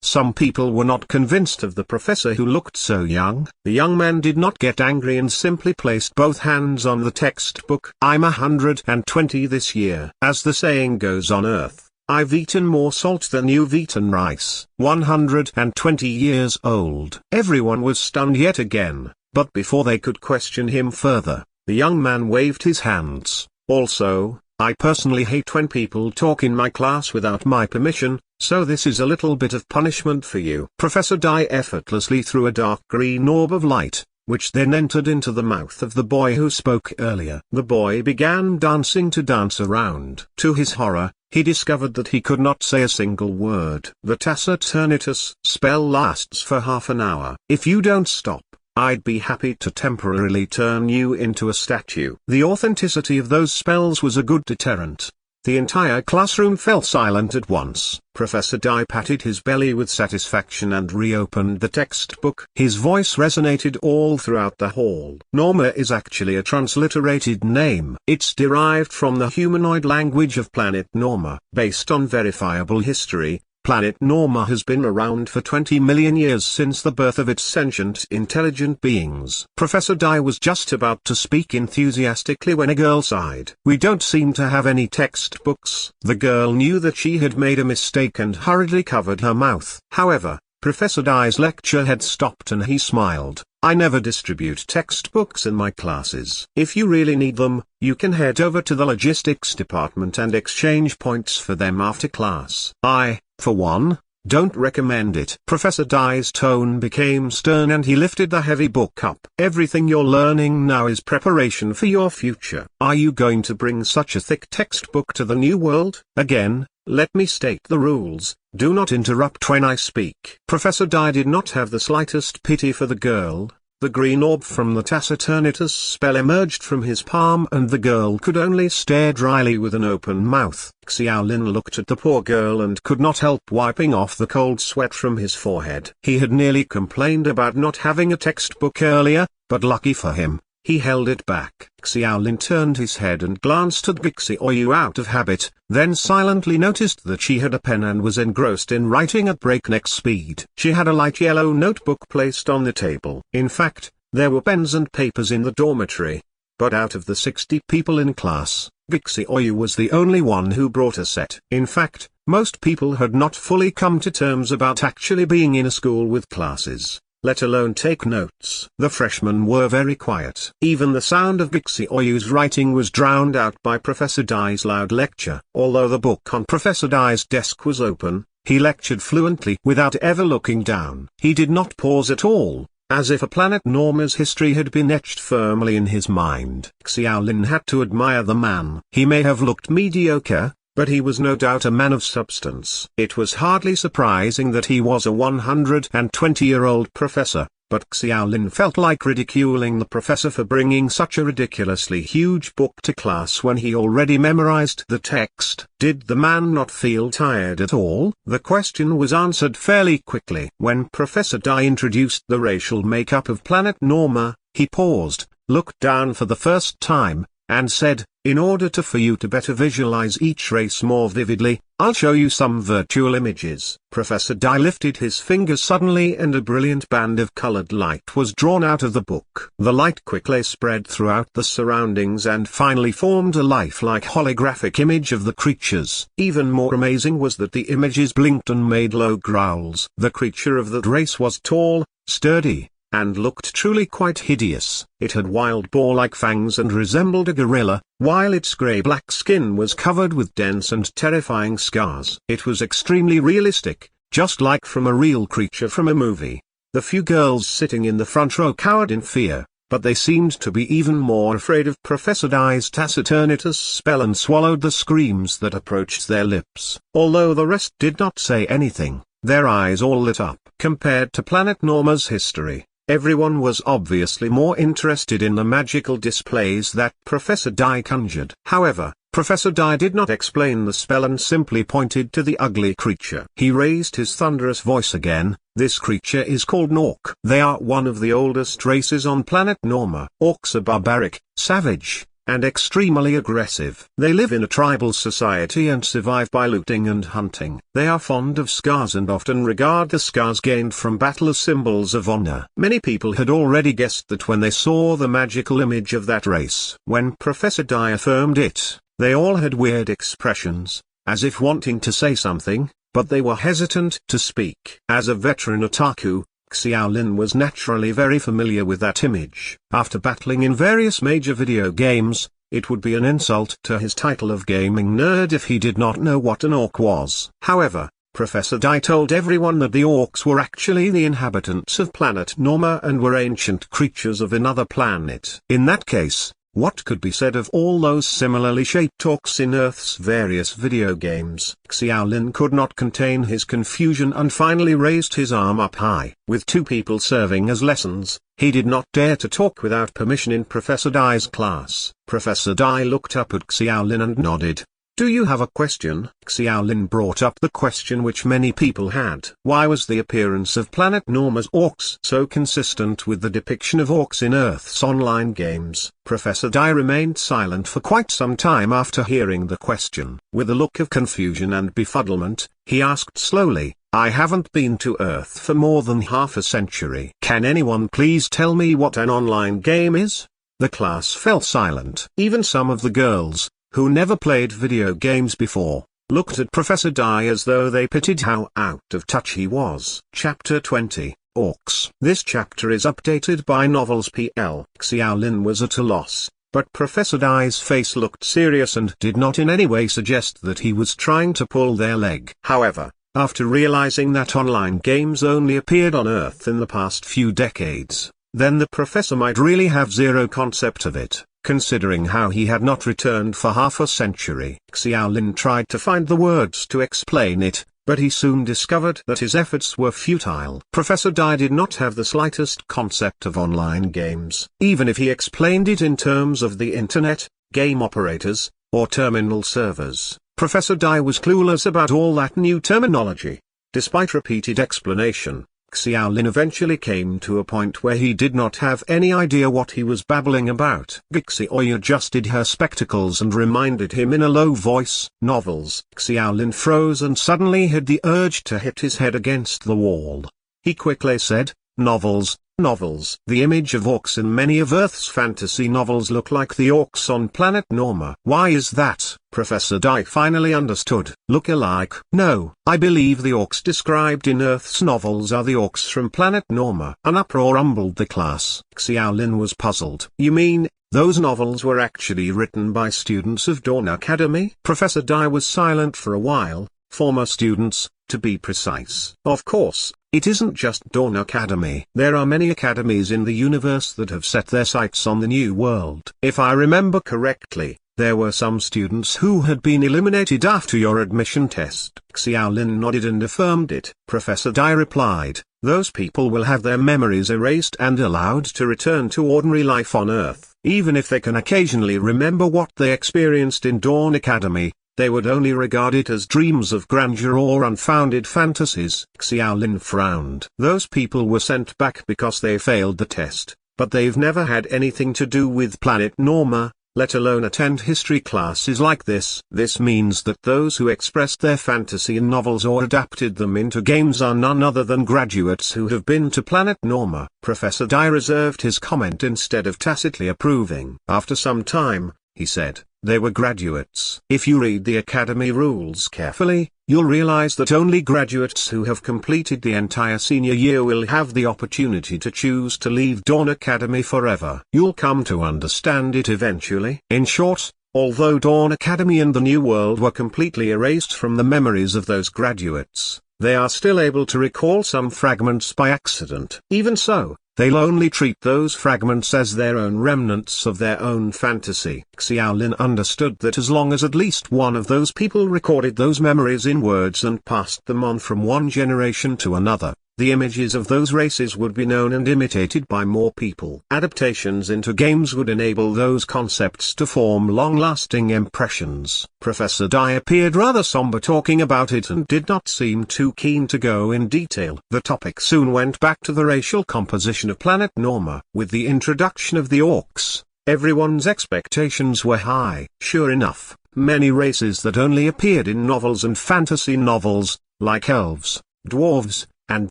Some people were not convinced of the professor who looked so young. The young man did not get angry and simply placed both hands on the textbook. I'm 120 this year. As the saying goes on Earth, I've eaten more salt than you've eaten rice. 120 years old. Everyone was stunned yet again, but before they could question him further, the young man waved his hands. Also, I personally hate when people talk in my class without my permission, so this is a little bit of punishment for you. Professor Dai effortlessly threw a dark green orb of light, which then entered into the mouth of the boy who spoke earlier. The boy began dancing to dance around. To his horror, he discovered that he could not say a single word. The Taciturnus spell lasts for half an hour. If you don't stop, I'd be happy to temporarily turn you into a statue. The authenticity of those spells was a good deterrent. The entire classroom fell silent at once. Professor Dye patted his belly with satisfaction and reopened the textbook. His voice resonated all throughout the hall. Norma is actually a transliterated name. It's derived from the humanoid language of planet Norma. Based on verifiable history, planet Norma has been around for 20 million years since the birth of its sentient intelligent beings. Professor Dye was just about to speak enthusiastically when a girl sighed. "We don't seem to have any textbooks." The girl knew that she had made a mistake and hurriedly covered her mouth. However, Professor Dye's lecture had stopped and he smiled. "I never distribute textbooks in my classes. If you really need them, you can head over to the logistics department and exchange points for them after class. I, for one, don't recommend it." Professor Dye's tone became stern and he lifted the heavy book up. "Everything you're learning now is preparation for your future. Are you going to bring such a thick textbook to the new world? Again, let me state the rules. Do not interrupt when I speak." Professor Dye did not have the slightest pity for the girl. The green orb from the Taciturnus spell emerged from his palm and the girl could only stare dryly with an open mouth. Xiaolin looked at the poor girl and could not help wiping off the cold sweat from his forehead. He had nearly complained about not having a textbook earlier, but lucky for him, he held it back. Xiaolin turned his head and glanced at Bixioyu out of habit, then silently noticed that she had a pen and was engrossed in writing at breakneck speed. She had a light yellow notebook placed on the table. In fact, there were pens and papers in the dormitory. But out of the 60 people in class, Bixioyu was the only one who brought a set. In fact, most people had not fully come to terms about actually being in a school with classes, let alone take notes. The freshmen were very quiet. Even the sound of Bixioyu's writing was drowned out by Professor Dye's loud lecture. Although the book on Professor Dye's desk was open, he lectured fluently without ever looking down. He did not pause at all, as if a planet Norma's history had been etched firmly in his mind. Xiaolin had to admire the man. He may have looked mediocre, but he was no doubt a man of substance. It was hardly surprising that he was a 120-year-old professor, but Xiaolin felt like ridiculing the professor for bringing such a ridiculously huge book to class when he already memorized the text. Did the man not feel tired at all? The question was answered fairly quickly. When Professor Dye introduced the racial makeup of planet Norma, he paused, looked down for the first time, and said, "In order for you to better visualize each race more vividly, I'll show you some virtual images." Professor Dye lifted his finger suddenly and a brilliant band of colored light was drawn out of the book. The light quickly spread throughout the surroundings and finally formed a lifelike holographic image of the creatures. Even more amazing was that the images blinked and made low growls. The creature of that race was tall, sturdy, and looked truly quite hideous. It had wild boar-like fangs and resembled a gorilla, while its grey-black skin was covered with dense and terrifying scars. It was extremely realistic, just like from a real creature from a movie. The few girls sitting in the front row cowered in fear, but they seemed to be even more afraid of Professor Dye's Taciturnus spell and swallowed the screams that approached their lips. Although the rest did not say anything, their eyes all lit up. Compared to planet Norma's history, everyone was obviously more interested in the magical displays that Professor Dye conjured. However, Professor Dye did not explain the spell and simply pointed to the ugly creature. He raised his thunderous voice again. "This creature is called an orc. They are one of the oldest races on planet Norma. Orcs are barbaric, savage, and extremely aggressive. They live in a tribal society and survive by looting and hunting. They are fond of scars and often regard the scars gained from battle as symbols of honor." Many people had already guessed that when they saw the magical image of that race. When Professor Dye affirmed it, they all had weird expressions, as if wanting to say something, but they were hesitant to speak. As a veteran otaku, Xiaolin was naturally very familiar with that image. After battling in various major video games, it would be an insult to his title of gaming nerd if he did not know what an orc was. However, Professor Dye told everyone that the orcs were actually the inhabitants of planet Norma and were ancient creatures of another planet. In that case, what could be said of all those similarly shaped orcs in Earth's various video games? Xiaolin could not contain his confusion and finally raised his arm up high. With two people serving as lessons, he did not dare to talk without permission in Professor Dye's class. Professor Dye looked up at Xiaolin and nodded. "Do you have a question?" Xiaolin brought up the question which many people had. Why was the appearance of planet Norma's orcs so consistent with the depiction of orcs in Earth's online games? Professor Dye remained silent for quite some time after hearing the question. With a look of confusion and befuddlement, he asked slowly, "I haven't been to Earth for more than half a century. Can anyone please tell me what an online game is?" The class fell silent. Even some of the girls, who never played video games before, looked at Professor Dye as though they pitied how out of touch he was. Chapter 20, Orcs. This chapter is updated by Novels PL. Xiaolin was at a loss, but Professor Dye's face looked serious and did not in any way suggest that he was trying to pull their leg. However, after realizing that online games only appeared on Earth in the past few decades, then the professor might really have zero concept of it. Considering how he had not returned for half a century. Xiaolin tried to find the words to explain it, but he soon discovered that his efforts were futile. Professor Dye did not have the slightest concept of online games. Even if he explained it in terms of the internet, game operators, or terminal servers, Professor Dye was clueless about all that new terminology. Despite repeated explanation, Xiaolin eventually came to a point where he did not have any idea what he was babbling about. Gixioy adjusted her spectacles and reminded him in a low voice. Novels. Xiaolin froze and suddenly had the urge to hit his head against the wall. He quickly said, "Novels, novels." The image of orcs in many of Earth's fantasy novels look like the orcs on planet Norma. Why is that? Professor Dye finally understood. Look alike? No, I believe the orcs described in Earth's novels are the orcs from planet Norma. An uproar rumbled the class. Xiaolin was puzzled. You mean, those novels were actually written by students of Dawn Academy? Professor Dye was silent for a while. Former students, to be precise. Of course, it isn't just Dawn Academy. There are many academies in the universe that have set their sights on the new world. If I remember correctly, there were some students who had been eliminated after your admission test. Xiaolin nodded and affirmed it. Professor Dye replied, those people will have their memories erased and allowed to return to ordinary life on Earth. Even if they can occasionally remember what they experienced in Dawn Academy, they would only regard it as dreams of grandeur or unfounded fantasies. Xiaolin frowned. Those people were sent back because they failed the test, but they've never had anything to do with planet Norma, let alone attend history classes like this. This means that those who expressed their fantasy in novels or adapted them into games are none other than graduates who have been to planet Norma. Professor Dye reserved his comment instead of tacitly approving. After some time, he said, they were graduates. If you read the Academy rules carefully, you'll realize that only graduates who have completed the entire senior year will have the opportunity to choose to leave Dawn Academy forever. You'll come to understand it eventually. In short, although Dawn Academy and the New World were completely erased from the memories of those graduates, they are still able to recall some fragments by accident. Even so, they'll only treat those fragments as their own remnants of their own fantasy. Xiaolin understood that as long as at least one of those people recorded those memories in words and passed them on from one generation to another, the images of those races would be known and imitated by more people. Adaptations into games would enable those concepts to form long-lasting impressions. Professor Dye appeared rather somber talking about it and did not seem too keen to go in detail. The topic soon went back to the racial composition of planet Norma. With the introduction of the orcs, everyone's expectations were high. Sure enough, many races that only appeared in novels and fantasy novels, like elves, dwarves, and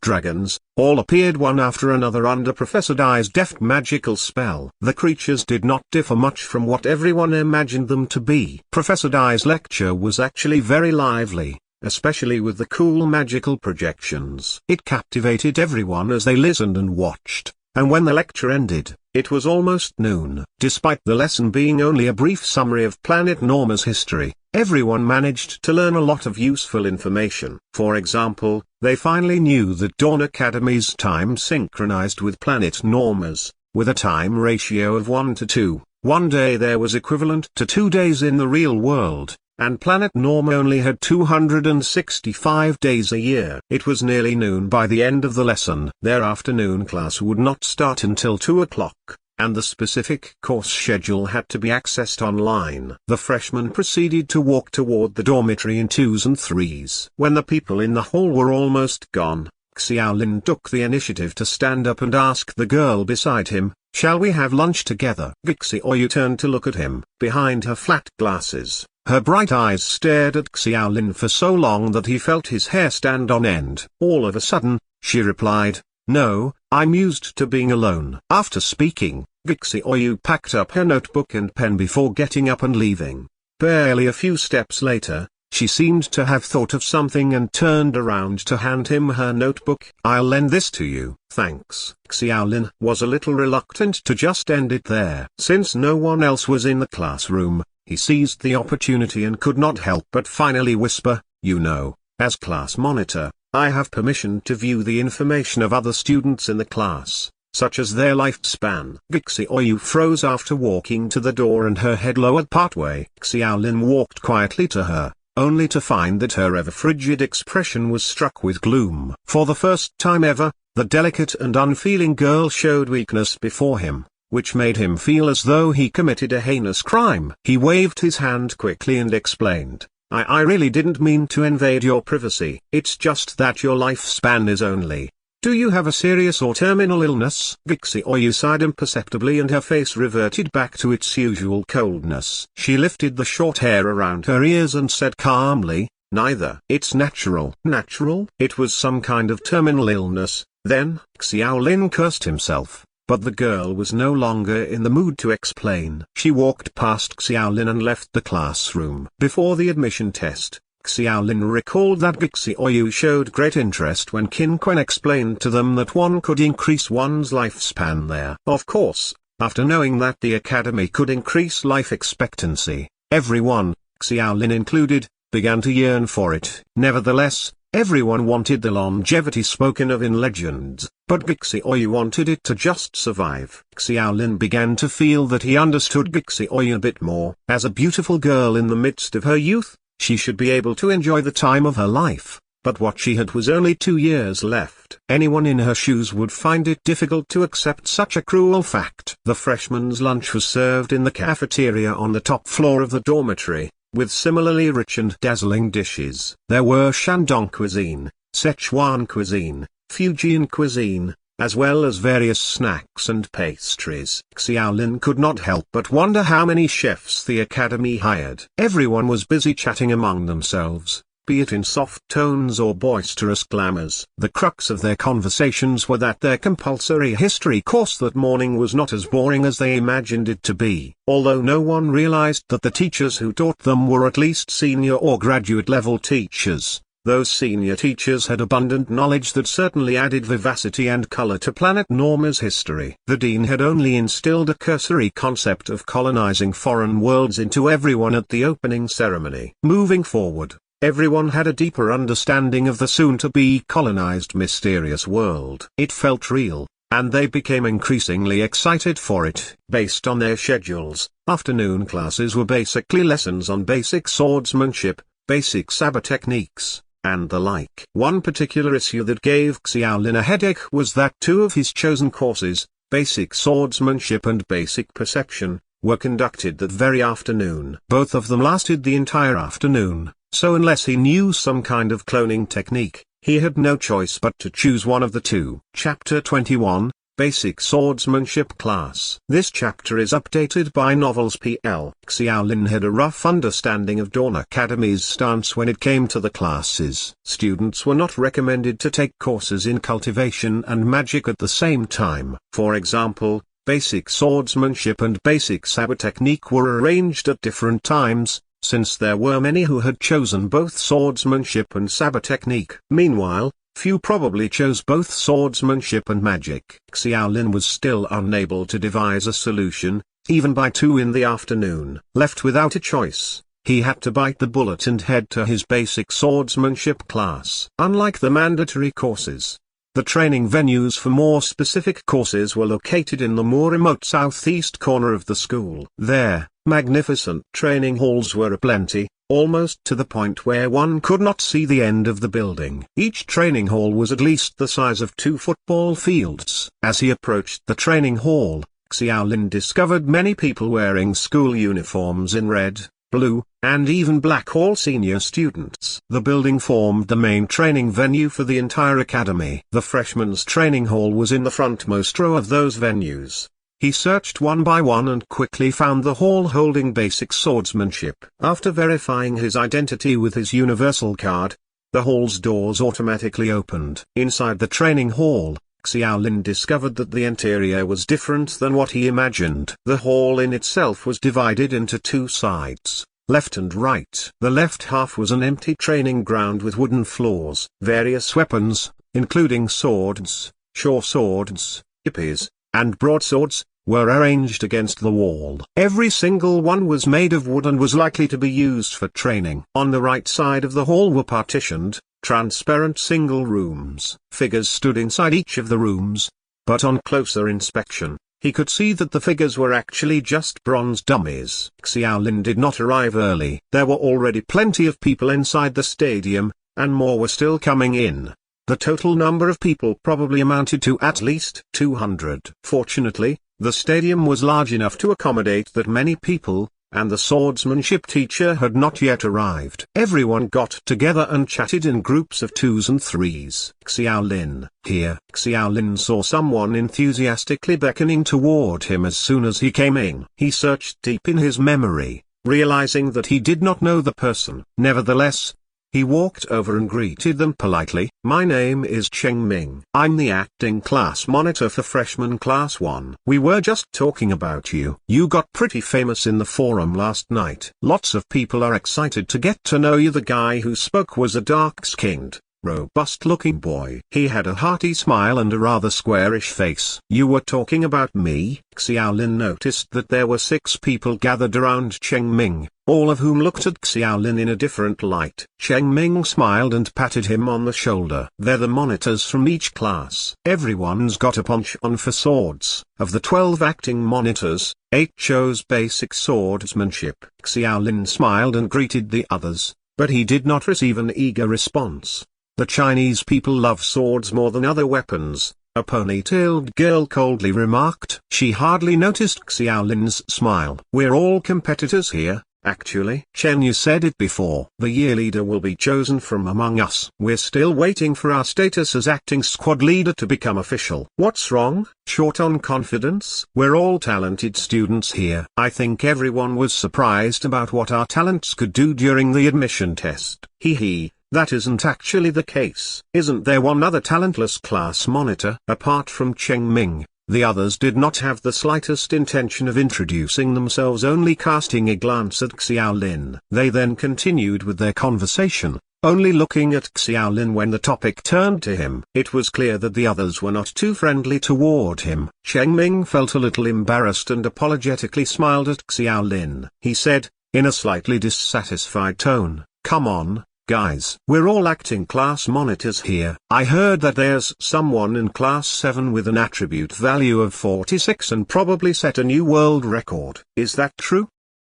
dragons, all appeared one after another under Professor Dye's deft magical spell. The creatures did not differ much from what everyone imagined them to be. Professor Dye's lecture was actually very lively, especially with the cool magical projections. It captivated everyone as they listened and watched, and when the lecture ended, it was almost noon. Despite the lesson being only a brief summary of planet Norma's history, everyone managed to learn a lot of useful information. For example, they finally knew that Dawn Academy's time synchronized with Planet Norma's, with a time ratio of 1 to 2. One day there was equivalent to 2 days in the real world, and Planet Norma only had 265 days a year. It was nearly noon by the end of the lesson. Their afternoon class would not start until 2 o'clock, and the specific course schedule had to be accessed online. The freshmen proceeded to walk toward the dormitory in twos and threes. When the people in the hall were almost gone, Xiaolin took the initiative to stand up and ask the girl beside him, "Shall we have lunch together?" Xiaoyu turned to look at him. Behind her flat glasses, her bright eyes stared at Xiaolin for so long that he felt his hair stand on end. All of a sudden, she replied, "No, I'm used to being alone." After speaking, Xiaoyu packed up her notebook and pen before getting up and leaving. Barely a few steps later, she seemed to have thought of something and turned around to hand him her notebook. "I'll lend this to you." "Thanks." Xiaolin was a little reluctant to just end it there. Since no one else was in the classroom, he seized the opportunity and could not help but finally whisper, "You know, as class monitor, I have permission to view the information of other students in the class, such as their lifespan." Xiaoyu froze after walking to the door and her head lowered partway. Xiaolin walked quietly to her, only to find that her ever-frigid expression was struck with gloom. For the first time ever, the delicate and unfeeling girl showed weakness before him, which made him feel as though he committed a heinous crime. He waved his hand quickly and explained, I really didn't mean to invade your privacy. It's just that your lifespan is only... Do you have a serious or terminal illness?" Xiaoyu sighed imperceptibly and her face reverted back to its usual coldness. She lifted the short hair around her ears and said calmly, "Neither. It's natural." Natural? It was some kind of terminal illness, then. Xiaolin cursed himself, but the girl was no longer in the mood to explain. She walked past Xiaolin and left the classroom. Before the admission test, Xiaolin recalled that Xiaoyu showed great interest when Qin Quan explained to them that one could increase one's lifespan there. Of course, after knowing that the academy could increase life expectancy, everyone, Xiaolin included, began to yearn for it. Nevertheless, everyone wanted the longevity spoken of in legends, but Xiaoyu wanted it to just survive. Xiaolin began to feel that he understood Xiaoyu a bit more. As a beautiful girl in the midst of her youth, she should be able to enjoy the time of her life, but what she had was only 2 years left. Anyone in her shoes would find it difficult to accept such a cruel fact. The freshman's lunch was served in the cafeteria on the top floor of the dormitory, with similarly rich and dazzling dishes. There were Shandong cuisine, Sichuan cuisine, Fujian cuisine, as well as various snacks and pastries. Xiaolin could not help but wonder how many chefs the academy hired. Everyone was busy chatting among themselves, be it in soft tones or boisterous glamours. The crux of their conversations were that their compulsory history course that morning was not as boring as they imagined it to be. Although no one realized that the teachers who taught them were at least senior or graduate level teachers. Those senior teachers had abundant knowledge that certainly added vivacity and color to Planet Norma's history. The dean had only instilled a cursory concept of colonizing foreign worlds into everyone at the opening ceremony. Moving forward, everyone had a deeper understanding of the soon-to-be colonized mysterious world. It felt real, and they became increasingly excited for it. Based on their schedules, afternoon classes were basically lessons on basic swordsmanship, basic saber techniques, and the like. One particular issue that gave Xiaolin a headache was that 2 of his chosen courses, basic swordsmanship and basic perception, were conducted that very afternoon. Both of them lasted the entire afternoon, so unless he knew some kind of cloning technique, he had no choice but to choose one of the 2. Chapter 21, Basic Swordsmanship Class. This chapter is updated by Novels PL. Xiaolin had a rough understanding of Dawn Academy's stance when it came to the classes. Students were not recommended to take courses in cultivation and magic at the same time. For example, basic swordsmanship and basic saber technique were arranged at different times, since there were many who had chosen both swordsmanship and saber technique. Meanwhile, few probably chose both swordsmanship and magic. Xiaolin was still unable to devise a solution, even by 2 in the afternoon. Left without a choice, he had to bite the bullet and head to his basic swordsmanship class. Unlike the mandatory courses, the training venues for more specific courses were located in the more remote southeast corner of the school. There, magnificent training halls were aplenty, almost to the point where one could not see the end of the building. Each training hall was at least the size of 2 football fields. As he approached the training hall, Xiaolin discovered many people wearing school uniforms in red, blue, and even black, all senior students. The building formed the main training venue for the entire academy. The freshman's training hall was in the frontmost row of those venues. He searched one by one and quickly found the hall holding basic swordsmanship. After verifying his identity with his universal card, the hall's doors automatically opened. Inside the training hall, Xiaolin discovered that the interior was different than what he imagined. The hall in itself was divided into 2 sides, left and right. The left half was an empty training ground with wooden floors. Various weapons, including swords, short swords, ippies, and broadswords, were arranged against the wall. Every single one was made of wood and was likely to be used for training. On the right side of the hall were partitioned, transparent single rooms. Figures stood inside each of the rooms, but on closer inspection, he could see that the figures were actually just bronze dummies. Xiaolin did not arrive early. There were already plenty of people inside the stadium, and more were still coming in. The total number of people probably amounted to at least 200. Fortunately, the stadium was large enough to accommodate that many people, and the swordsmanship teacher had not yet arrived. Everyone got together and chatted in groups of 2s and 3s. Xiaolin. Here, Xiaolin saw someone enthusiastically beckoning toward him as soon as he came in. He searched deep in his memory, realizing that he did not know the person. Nevertheless, he walked over and greeted them politely. "My name is Cheng Ming. I'm the acting class monitor for freshman class 1. We were just talking about you. You got pretty famous in the forum last night. Lots of people are excited to get to know you." The guy who spoke was a dark-skinned, robust-looking boy. He had a hearty smile and a rather squarish face. "You were talking about me?" Xiaolin noticed that there were 6 people gathered around Cheng Ming, all of whom looked at Xiaolin in a different light. Cheng Ming smiled and patted him on the shoulder. "They're the monitors from each class. Everyone's got a penchant for swords. Of the 12 acting monitors, 8 chose basic swordsmanship." Xiaolin smiled and greeted the others, but he did not receive an eager response. "The Chinese people love swords more than other weapons," a ponytailed girl coldly remarked. She hardly noticed Xiaolin's smile. "We're all competitors here, actually. Chen Yu said it before. The year leader will be chosen from among us. We're still waiting for our status as acting squad leader to become official." "What's wrong? Short on confidence?" "We're all talented students here. I think everyone was surprised about what our talents could do during the admission test." Hee. That isn't actually the case. Isn't there one other talentless class monitor? Apart from Cheng Ming, the others did not have the slightest intention of introducing themselves, only casting a glance at Xiaolin. They then continued with their conversation, only looking at Xiaolin when the topic turned to him. It was clear that the others were not too friendly toward him. Cheng Ming felt a little embarrassed and apologetically smiled at Xiaolin. He said, in a slightly dissatisfied tone, "Come on, guys. We're all acting class monitors here. I heard that there's someone in class 7 with an attribute value of 46 and probably set a new world record. Is that true?"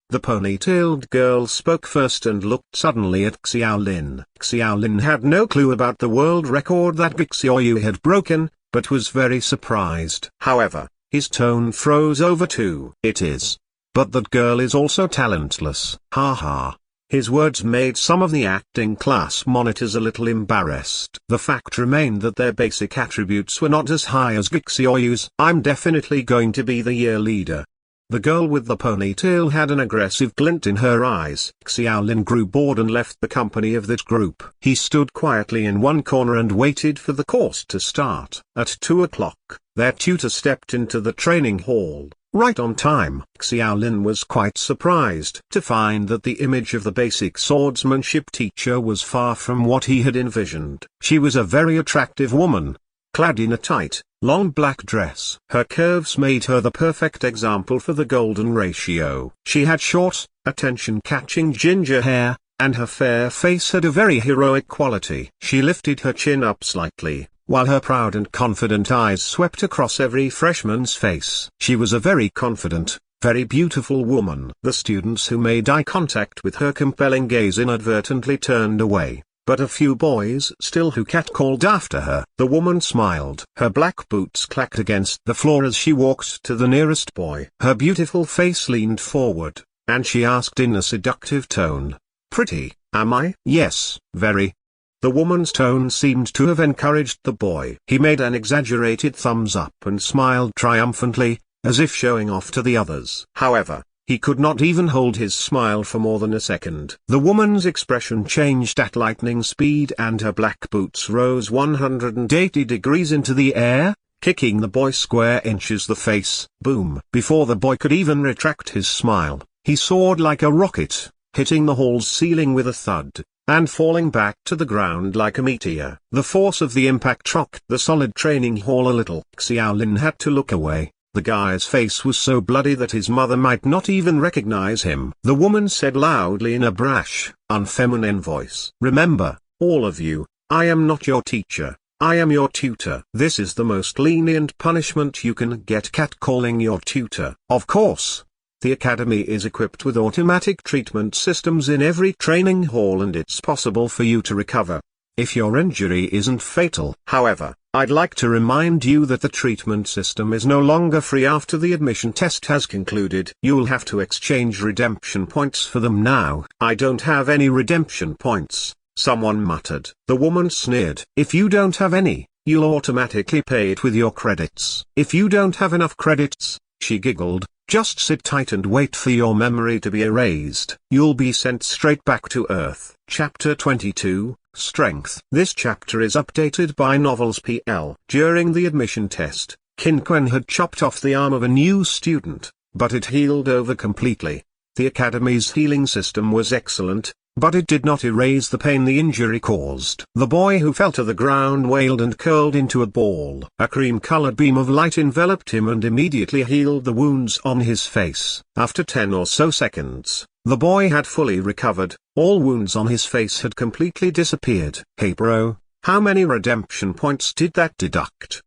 The ponytailed girl spoke first and looked suddenly at Xiaolin. Xiaolin had no clue about the world record that Xiaoyu had broken, but was very surprised. However, his tone froze over too. "It is. But that girl is also talentless. Ha ha." His words made some of the acting class monitors a little embarrassed. The fact remained that their basic attributes were not as high as Xiaoyu's. "I'm definitely going to be the year leader." The girl with the ponytail had an aggressive glint in her eyes. Xiaolin grew bored and left the company of that group. He stood quietly in one corner and waited for the course to start. At 2 o'clock, their tutor stepped into the training hall. Right on time. Xiaolin was quite surprised to find that the image of the basic swordsmanship teacher was far from what he had envisioned. She was a very attractive woman, clad in a tight, long black dress. Her curves made her the perfect example for the golden ratio. She had short, attention-catching ginger hair, and her fair face had a very heroic quality. She lifted her chin up slightly, while her proud and confident eyes swept across every freshman's face. She was a very confident, very beautiful woman. The students who made eye contact with her compelling gaze inadvertently turned away, but a few boys still who catcalled after her. The woman smiled. Her black boots clacked against the floor as she walked to the nearest boy. Her beautiful face leaned forward, and she asked in a seductive tone, "Pretty, am I?" "Yes, very." The woman's tone seemed to have encouraged the boy. He made an exaggerated thumbs up and smiled triumphantly, as if showing off to the others. However, he could not even hold his smile for more than a second. The woman's expression changed at lightning speed and her black boots rose 180 degrees into the air, kicking the boy square inches the face. Boom! Before the boy could even retract his smile, he soared like a rocket, hitting the hall's ceiling with a thud, and falling back to the ground like a meteor. The force of the impact shocked the solid training hall a little. Xiaolin had to look away. The guy's face was so bloody that his mother might not even recognize him. The woman said loudly in a brash, unfeminine voice, "Remember, all of you, I am not your teacher, I am your tutor. This is the most lenient punishment you can get, catcalling your tutor." Of course, the academy is equipped with automatic treatment systems in every training hall and it's possible for you to recover, if your injury isn't fatal. However, I'd like to remind you that the treatment system is no longer free after the admission test has concluded. You'll have to exchange redemption points for them now. "I don't have any redemption points," someone muttered. The woman sneered. "If you don't have any, you'll automatically pay it with your credits." "If you don't have enough credits," she giggled, "just sit tight and wait for your memory to be erased. You'll be sent straight back to Earth." Chapter 22, Strength. This chapter is updated by Novels PL. During the admission test, Qin Quan had chopped off the arm of a new student, but it healed over completely. The academy's healing system was excellent, but it did not erase the pain the injury caused. The boy who fell to the ground wailed and curled into a ball. A cream-colored beam of light enveloped him and immediately healed the wounds on his face. After 10 or so seconds, the boy had fully recovered. All wounds on his face had completely disappeared. "Hey bro, how many redemption points did that deduct?"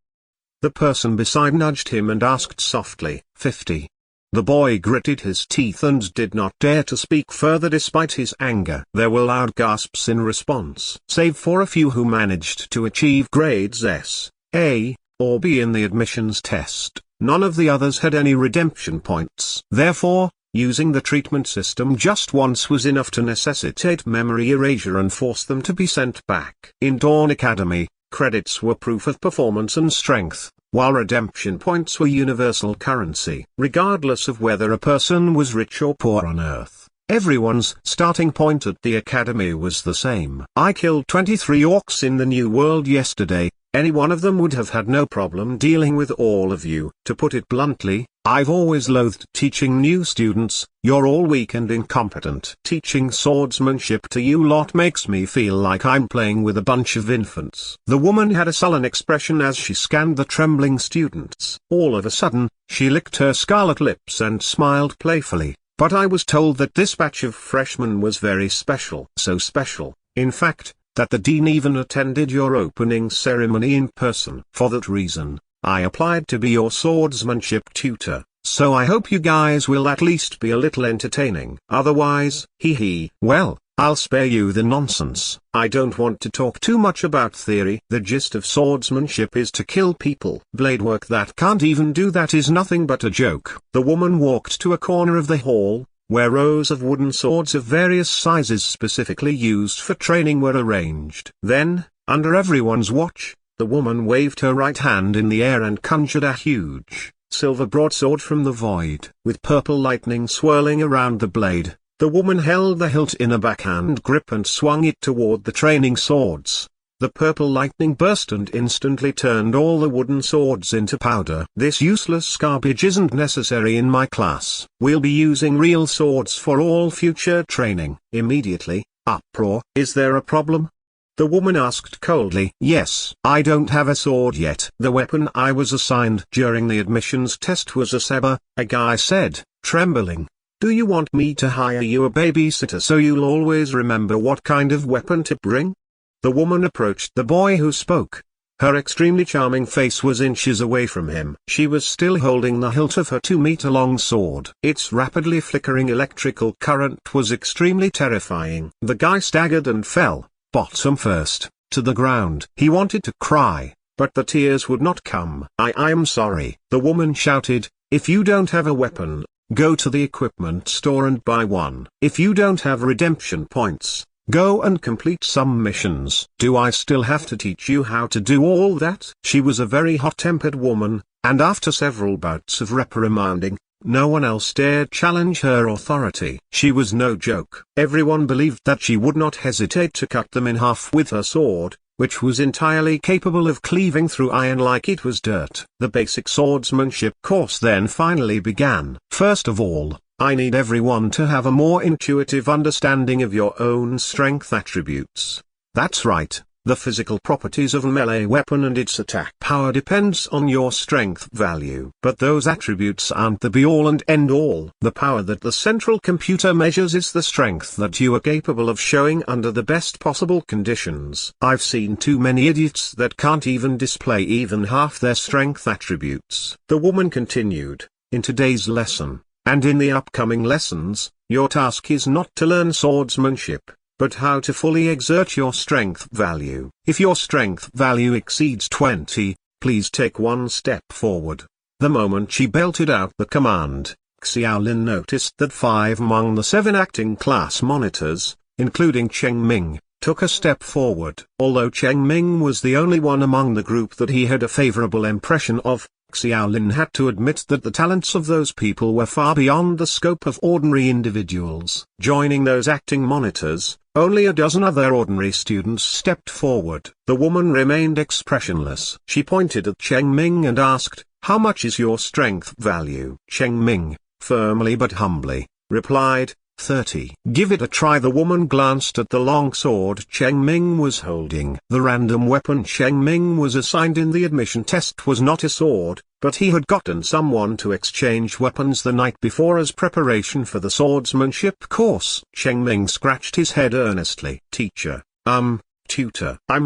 The person beside nudged him and asked softly. 50. The boy gritted his teeth and did not dare to speak further despite his anger. There were loud gasps in response. Save for a few who managed to achieve grades S, A, or B in the admissions test, none of the others had any redemption points. Therefore, using the treatment system just once was enough to necessitate memory erasure and force them to be sent back. In Dawn Academy, credits were proof of performance and strength, while redemption points were universal currency. Regardless of whether a person was rich or poor on Earth, everyone's starting point at the academy was the same. I killed 23 orcs in the New World yesterday. Any one of them would have had no problem dealing with all of you. To put it bluntly, I've always loathed teaching new students. You're all weak and incompetent. Teaching swordsmanship to you lot makes me feel like I'm playing with a bunch of infants. The woman had a sullen expression as she scanned the trembling students. All of a sudden, she licked her scarlet lips and smiled playfully. "But I was told that this batch of freshmen was very special." "So special, in fact, that the dean even attended your opening ceremony in person. For that reason, I applied to be your swordsmanship tutor, so I hope you guys will at least be a little entertaining. Otherwise, hee. Well, I'll spare you the nonsense. I don't want to talk too much about theory. The gist of swordsmanship is to kill people. Blade work that can't even do that is nothing but a joke." The woman walked to a corner of the hall, where rows of wooden swords of various sizes specifically used for training were arranged. Then, under everyone's watch, the woman waved her right hand in the air and conjured a huge, silver broadsword from the void. With purple lightning swirling around the blade, the woman held the hilt in a backhand grip and swung it toward the training swords. The purple lightning burst and instantly turned all the wooden swords into powder. "This useless garbage isn't necessary in my class. We'll be using real swords for all future training." Immediately, uproar. "Is there a problem?" The woman asked coldly. Yes, I don't have a sword yet. The weapon I was assigned during the admissions test was a saber, a guy said, trembling. Do you want me to hire you a babysitter so you'll always remember what kind of weapon to bring? The woman approached the boy who spoke. Her extremely charming face was inches away from him. She was still holding the hilt of her 2-meter-long sword. Its rapidly flickering electrical current was extremely terrifying. The guy staggered and fell, bottom first, to the ground. He wanted to cry, but the tears would not come. I'm sorry, the woman shouted. If you don't have a weapon, go to the equipment store and buy one. If you don't have redemption points, go and complete some missions. Do I still have to teach you how to do all that? She was a very hot-tempered woman, and after several bouts of reprimanding, no one else dared challenge her authority. She was no joke. Everyone believed that she would not hesitate to cut them in half with her sword, which was entirely capable of cleaving through iron like it was dirt. The basic swordsmanship course then finally began. First of all, I need everyone to have a more intuitive understanding of your own strength attributes. That's right, the physical properties of a melee weapon and its attack power depends on your strength value. But those attributes aren't the be-all and end-all. The power that the central computer measures is the strength that you are capable of showing under the best possible conditions. I've seen too many idiots that can't even display even half their strength attributes. The woman continued, in today's lesson, and in the upcoming lessons, your task is not to learn swordsmanship, but how to fully exert your strength value. If your strength value exceeds 20, please take one step forward. The moment she belted out the command, Xiaolin noticed that 5 among the 7 acting class monitors, including Cheng Ming, took a step forward. Although Cheng Ming was the only one among the group that he had a favorable impression of, Xiaolin had to admit that the talents of those people were far beyond the scope of ordinary individuals. Joining those acting monitors, only a dozen other ordinary students stepped forward. The woman remained expressionless. She pointed at Cheng Ming and asked, "How much is your strength value?" Cheng Ming, firmly but humbly, replied, 30. Give it a try. The woman glanced at the long sword Cheng Ming was holding. The random weapon Cheng Ming was assigned in the admission test was not a sword, but he had gotten someone to exchange weapons the night before as preparation for the swordsmanship course. Cheng Ming scratched his head earnestly. Tutor, I'm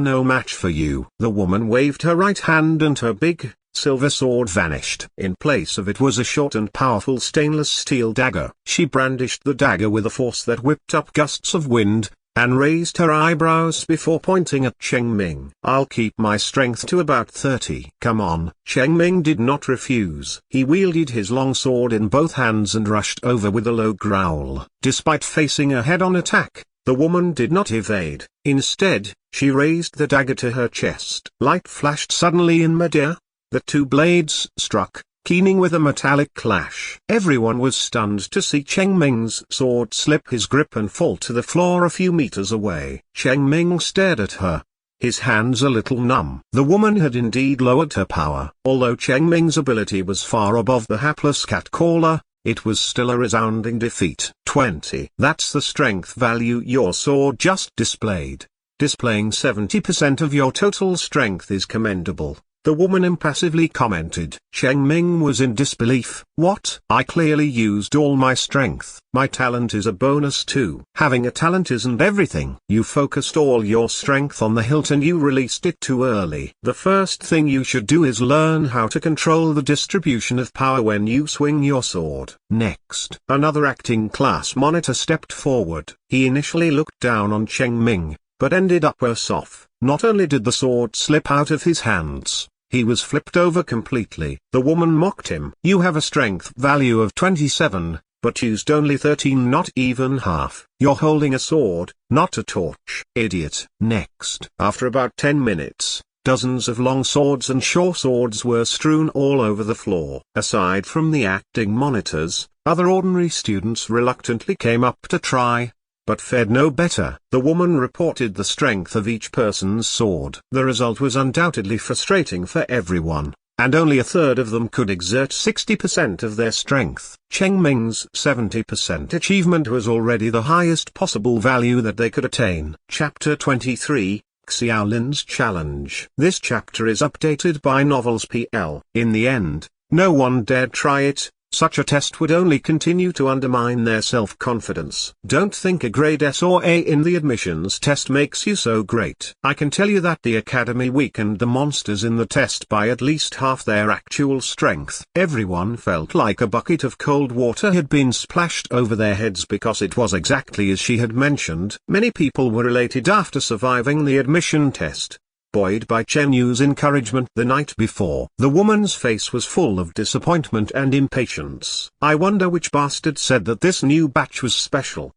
no match for you. The woman waved her right hand and her big, silver sword vanished. In place of it was a short and powerful stainless steel dagger. She brandished the dagger with a force that whipped up gusts of wind, and raised her eyebrows before pointing at Cheng Ming. I'll keep my strength to about 30. Come on. Cheng Ming did not refuse. He wielded his long sword in both hands and rushed over with a low growl. Despite facing a head-on attack, the woman did not evade. Instead, she raised the dagger to her chest. Light flashed suddenly in midair. The 2 blades struck, keening with a metallic clash. Everyone was stunned to see Cheng Ming's sword slip his grip and fall to the floor a few meters away. Cheng Ming stared at her, his hands a little numb. The woman had indeed lowered her power. Although Cheng Ming's ability was far above the hapless catcaller, it was still a resounding defeat. 20. That's the strength value your sword just displayed. Displaying 70% of your total strength is commendable, the woman impassively commented. Cheng Ming was in disbelief. What? I clearly used all my strength. My talent is a bonus too. Having a talent isn't everything. You focused all your strength on the hilt and you released it too early. The first thing you should do is learn how to control the distribution of power when you swing your sword. Next, another acting class monitor stepped forward. He initially looked down on Cheng Ming, but ended up worse off. Not only did the sword slip out of his hands, he was flipped over completely. The woman mocked him. You have a strength value of 27, but used only 13, not even half. You're holding a sword, not a torch. Idiot. Next. After about 10 minutes, dozens of long swords and short swords were strewn all over the floor. Aside from the acting monitors, other ordinary students reluctantly came up to try, but fared no better. The woman reported the strength of each person's sword. The result was undoubtedly frustrating for everyone, and only a third of them could exert 60% of their strength. Cheng Ming's 70% achievement was already the highest possible value that they could attain. Chapter 23, Xiaolin's challenge. This chapter is updated by Novels PL. In the end, no one dared try it. Such a test would only continue to undermine their self-confidence. Don't think a grade S or A in the admissions test makes you so great. I can tell you that the Academy weakened the monsters in the test by at least half their actual strength. Everyone felt like a bucket of cold water had been splashed over their heads because it was exactly as she had mentioned. Many people were elated after surviving the admission test, buoyed by Chen Yu's encouragement the night before. The woman's face was full of disappointment and impatience. I wonder which bastard said that this new batch was special.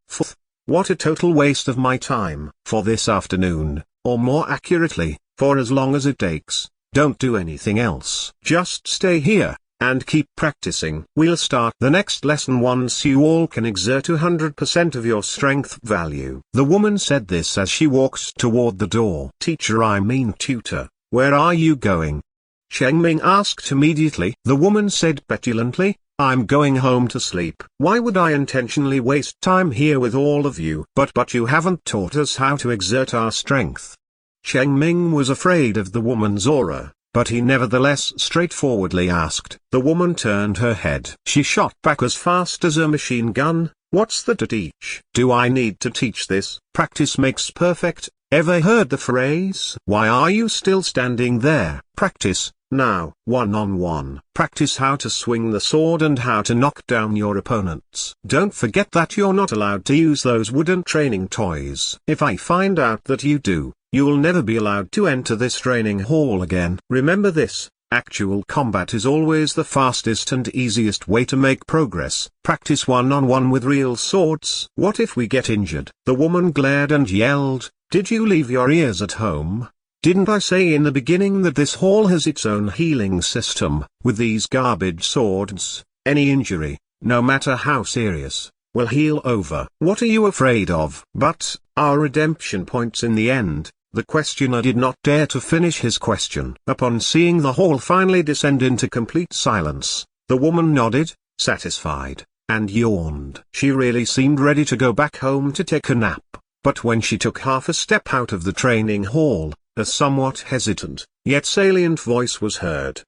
What a total waste of my time. For this afternoon, or more accurately, for as long as it takes, don't do anything else. Just stay here and keep practicing. We'll start the next lesson once you all can exert 200% of your strength value. The woman said this as she walked toward the door. Teacher, I mean tutor, where are you going? Cheng Ming asked immediately. The woman said petulantly, I'm going home to sleep. Why would I intentionally waste time here with all of you? But you haven't taught us how to exert our strength. Cheng Ming was afraid of the woman's aura, but he nevertheless straightforwardly asked. The woman turned her head. She shot back as fast as a machine gun. What's that to teach? Do I need to teach this? Practice makes perfect. Ever heard the phrase? Why are you still standing there? Practice, now. One-on-one. Practice how to swing the sword and how to knock down your opponents. Don't forget that you're not allowed to use those wooden training toys. If I find out that you do, you'll never be allowed to enter this training hall again. Remember this, actual combat is always the fastest and easiest way to make progress. Practice one-on-one with real swords. What if we get injured? The woman glared and yelled, did you leave your ears at home? Didn't I say in the beginning that this hall has its own healing system? With these garbage swords, any injury, no matter how serious, will heal over. What are you afraid of? But, our redemption points in the end. The questioner did not dare to finish his question. Upon seeing the hall finally descend into complete silence, the woman nodded, satisfied, and yawned. She really seemed ready to go back home to take a nap. But when she took half a step out of the training hall, a somewhat hesitant, yet salient voice was heard.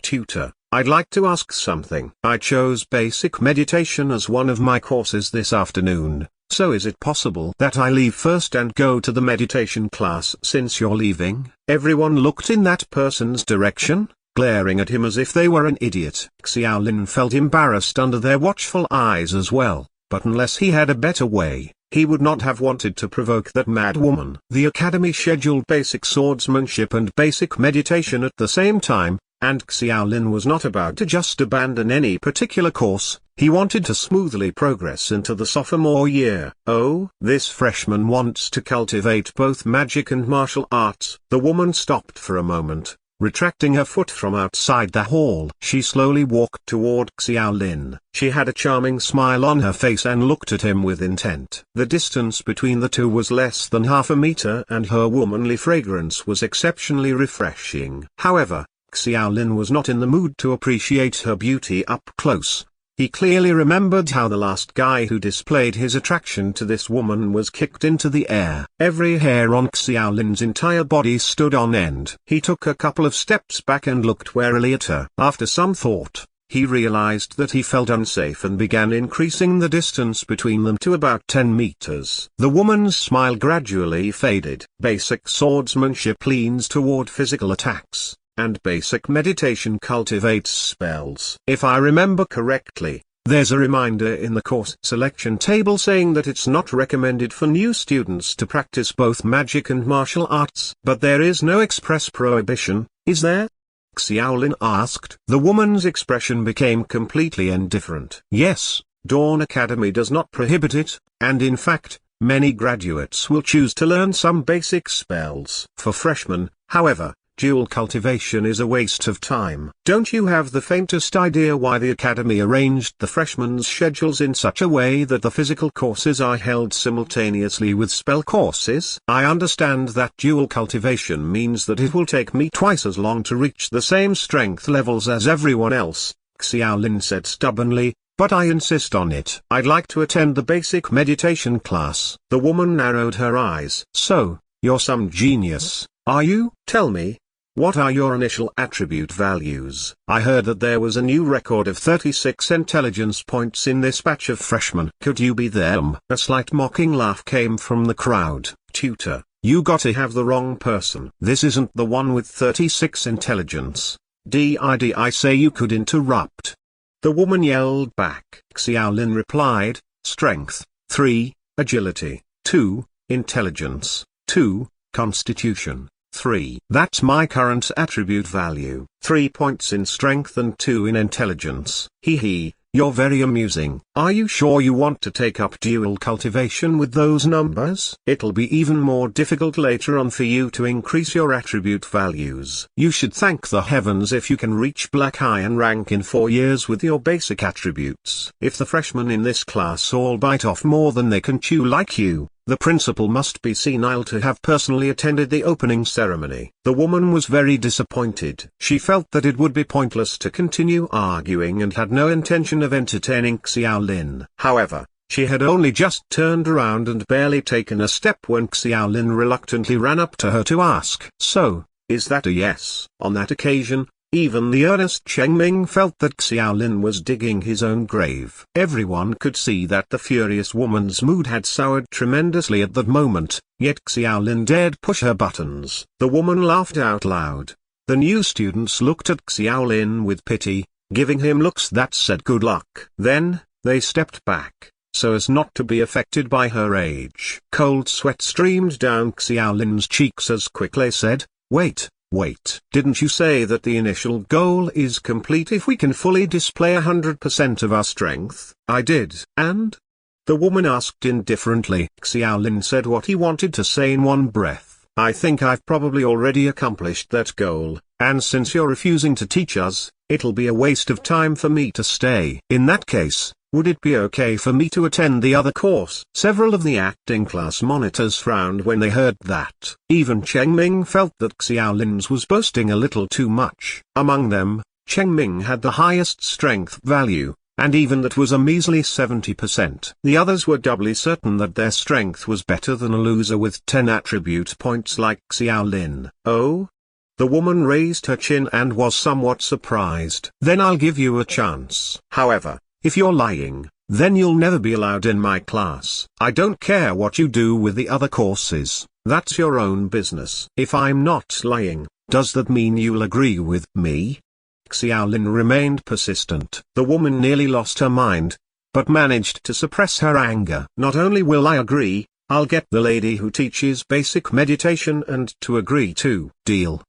Tutor, I'd like to ask something. I chose basic meditation as one of my courses this afternoon. So is it possible that I leave first and go to the meditation class since you're leaving? Everyone looked in that person's direction, glaring at him as if they were an idiot. Xiaolin felt embarrassed under their watchful eyes as well, but unless he had a better way, he would not have wanted to provoke that mad woman. The academy scheduled basic swordsmanship and basic meditation at the same time, and Xiaolin was not about to just abandon any particular course. He wanted to smoothly progress into the sophomore year. Oh, this freshman wants to cultivate both magic and martial arts. The woman stopped for a moment, retracting her foot from outside the hall. She slowly walked toward Xiaolin. She had a charming smile on her face and looked at him with intent. The distance between the two was less than half a meter and her womanly fragrance was exceptionally refreshing. However, Xiaolin was not in the mood to appreciate her beauty up close. He clearly remembered how the last guy who displayed his attraction to this woman was kicked into the air. Every hair on Xiaolin's entire body stood on end. He took a couple of steps back and looked warily at her. After some thought, he realized that he felt unsafe and began increasing the distance between them to about 10 meters. The woman's smile gradually faded. Basic swordsmanship leans toward physical attacks, and basic meditation cultivates spells. If I remember correctly, there's a reminder in the course selection table saying that it's not recommended for new students to practice both magic and martial arts. But there is no express prohibition, is there? Xiaolin asked. The woman's expression became completely indifferent. Yes, Dawn Academy does not prohibit it, and in fact, many graduates will choose to learn some basic spells. For freshmen, however, dual cultivation is a waste of time. Don't you have the faintest idea why the Academy arranged the freshmen's schedules in such a way that the physical courses are held simultaneously with spell courses? I understand that dual cultivation means that it will take me twice as long to reach the same strength levels as everyone else, Xiaolin said stubbornly, but I insist on it. I'd like to attend the basic meditation class. The woman narrowed her eyes. So, you're some genius, are you? Tell me, what are your initial attribute values? I heard that there was a new record of 36 intelligence points in this batch of freshmen. Could you be them? A slight mocking laugh came from the crowd. Tutor, you gotta have the wrong person. This isn't the one with 36 intelligence. I say you could interrupt. The woman yelled back. Xiaolin replied, strength, 3, agility, 2, intelligence, 2, constitution, 3. That's my current attribute value. 3 points in strength and 2 in intelligence. Hee, you're very amusing. Are you sure you want to take up dual cultivation with those numbers? It'll be even more difficult later on for you to increase your attribute values. You should thank the heavens if you can reach Black Iron rank in 4 years with your basic attributes. If the freshmen in this class all bite off more than they can chew like you, the principal must be senile to have personally attended the opening ceremony. The woman was very disappointed. She felt that it would be pointless to continue arguing and had no intention of entertaining Xiaolin. However, she had only just turned around and barely taken a step when Xiaolin reluctantly ran up to her to ask, so, is that a yes? On that occasion, even the earnest Cheng Ming felt that Xiaolin was digging his own grave. Everyone could see that the furious woman's mood had soured tremendously at that moment, yet Xiaolin dared push her buttons. The woman laughed out loud. The new students looked at Xiaolin with pity, giving him looks that said good luck. Then, they stepped back, so as not to be affected by her age. Cold sweat streamed down Xiaolin's cheeks as quickly said, wait, didn't you say that the initial goal is complete if we can fully display 100% of our strength? I did. And? The woman asked indifferently. Xiaolin said what he wanted to say in one breath. I think I've probably already accomplished that goal, and since you're refusing to teach us, it'll be a waste of time for me to stay. In that case, would it be okay for me to attend the other course? Several of the acting class monitors frowned when they heard that. Even Cheng Ming felt that Xiaolin's was boasting a little too much. Among them, Cheng Ming had the highest strength value, and even that was a measly 70%. The others were doubly certain that their strength was better than a loser with 10 attribute points like Xiaolin. Oh? The woman raised her chin and was somewhat surprised. Then I'll give you a chance. However, if you're lying, then you'll never be allowed in my class. I don't care what you do with the other courses, that's your own business. If I'm not lying, does that mean you'll agree with me? Xiaolin remained persistent. The woman nearly lost her mind, but managed to suppress her anger. Not only will I agree, I'll get the lady who teaches basic meditation and to agree too. Deal.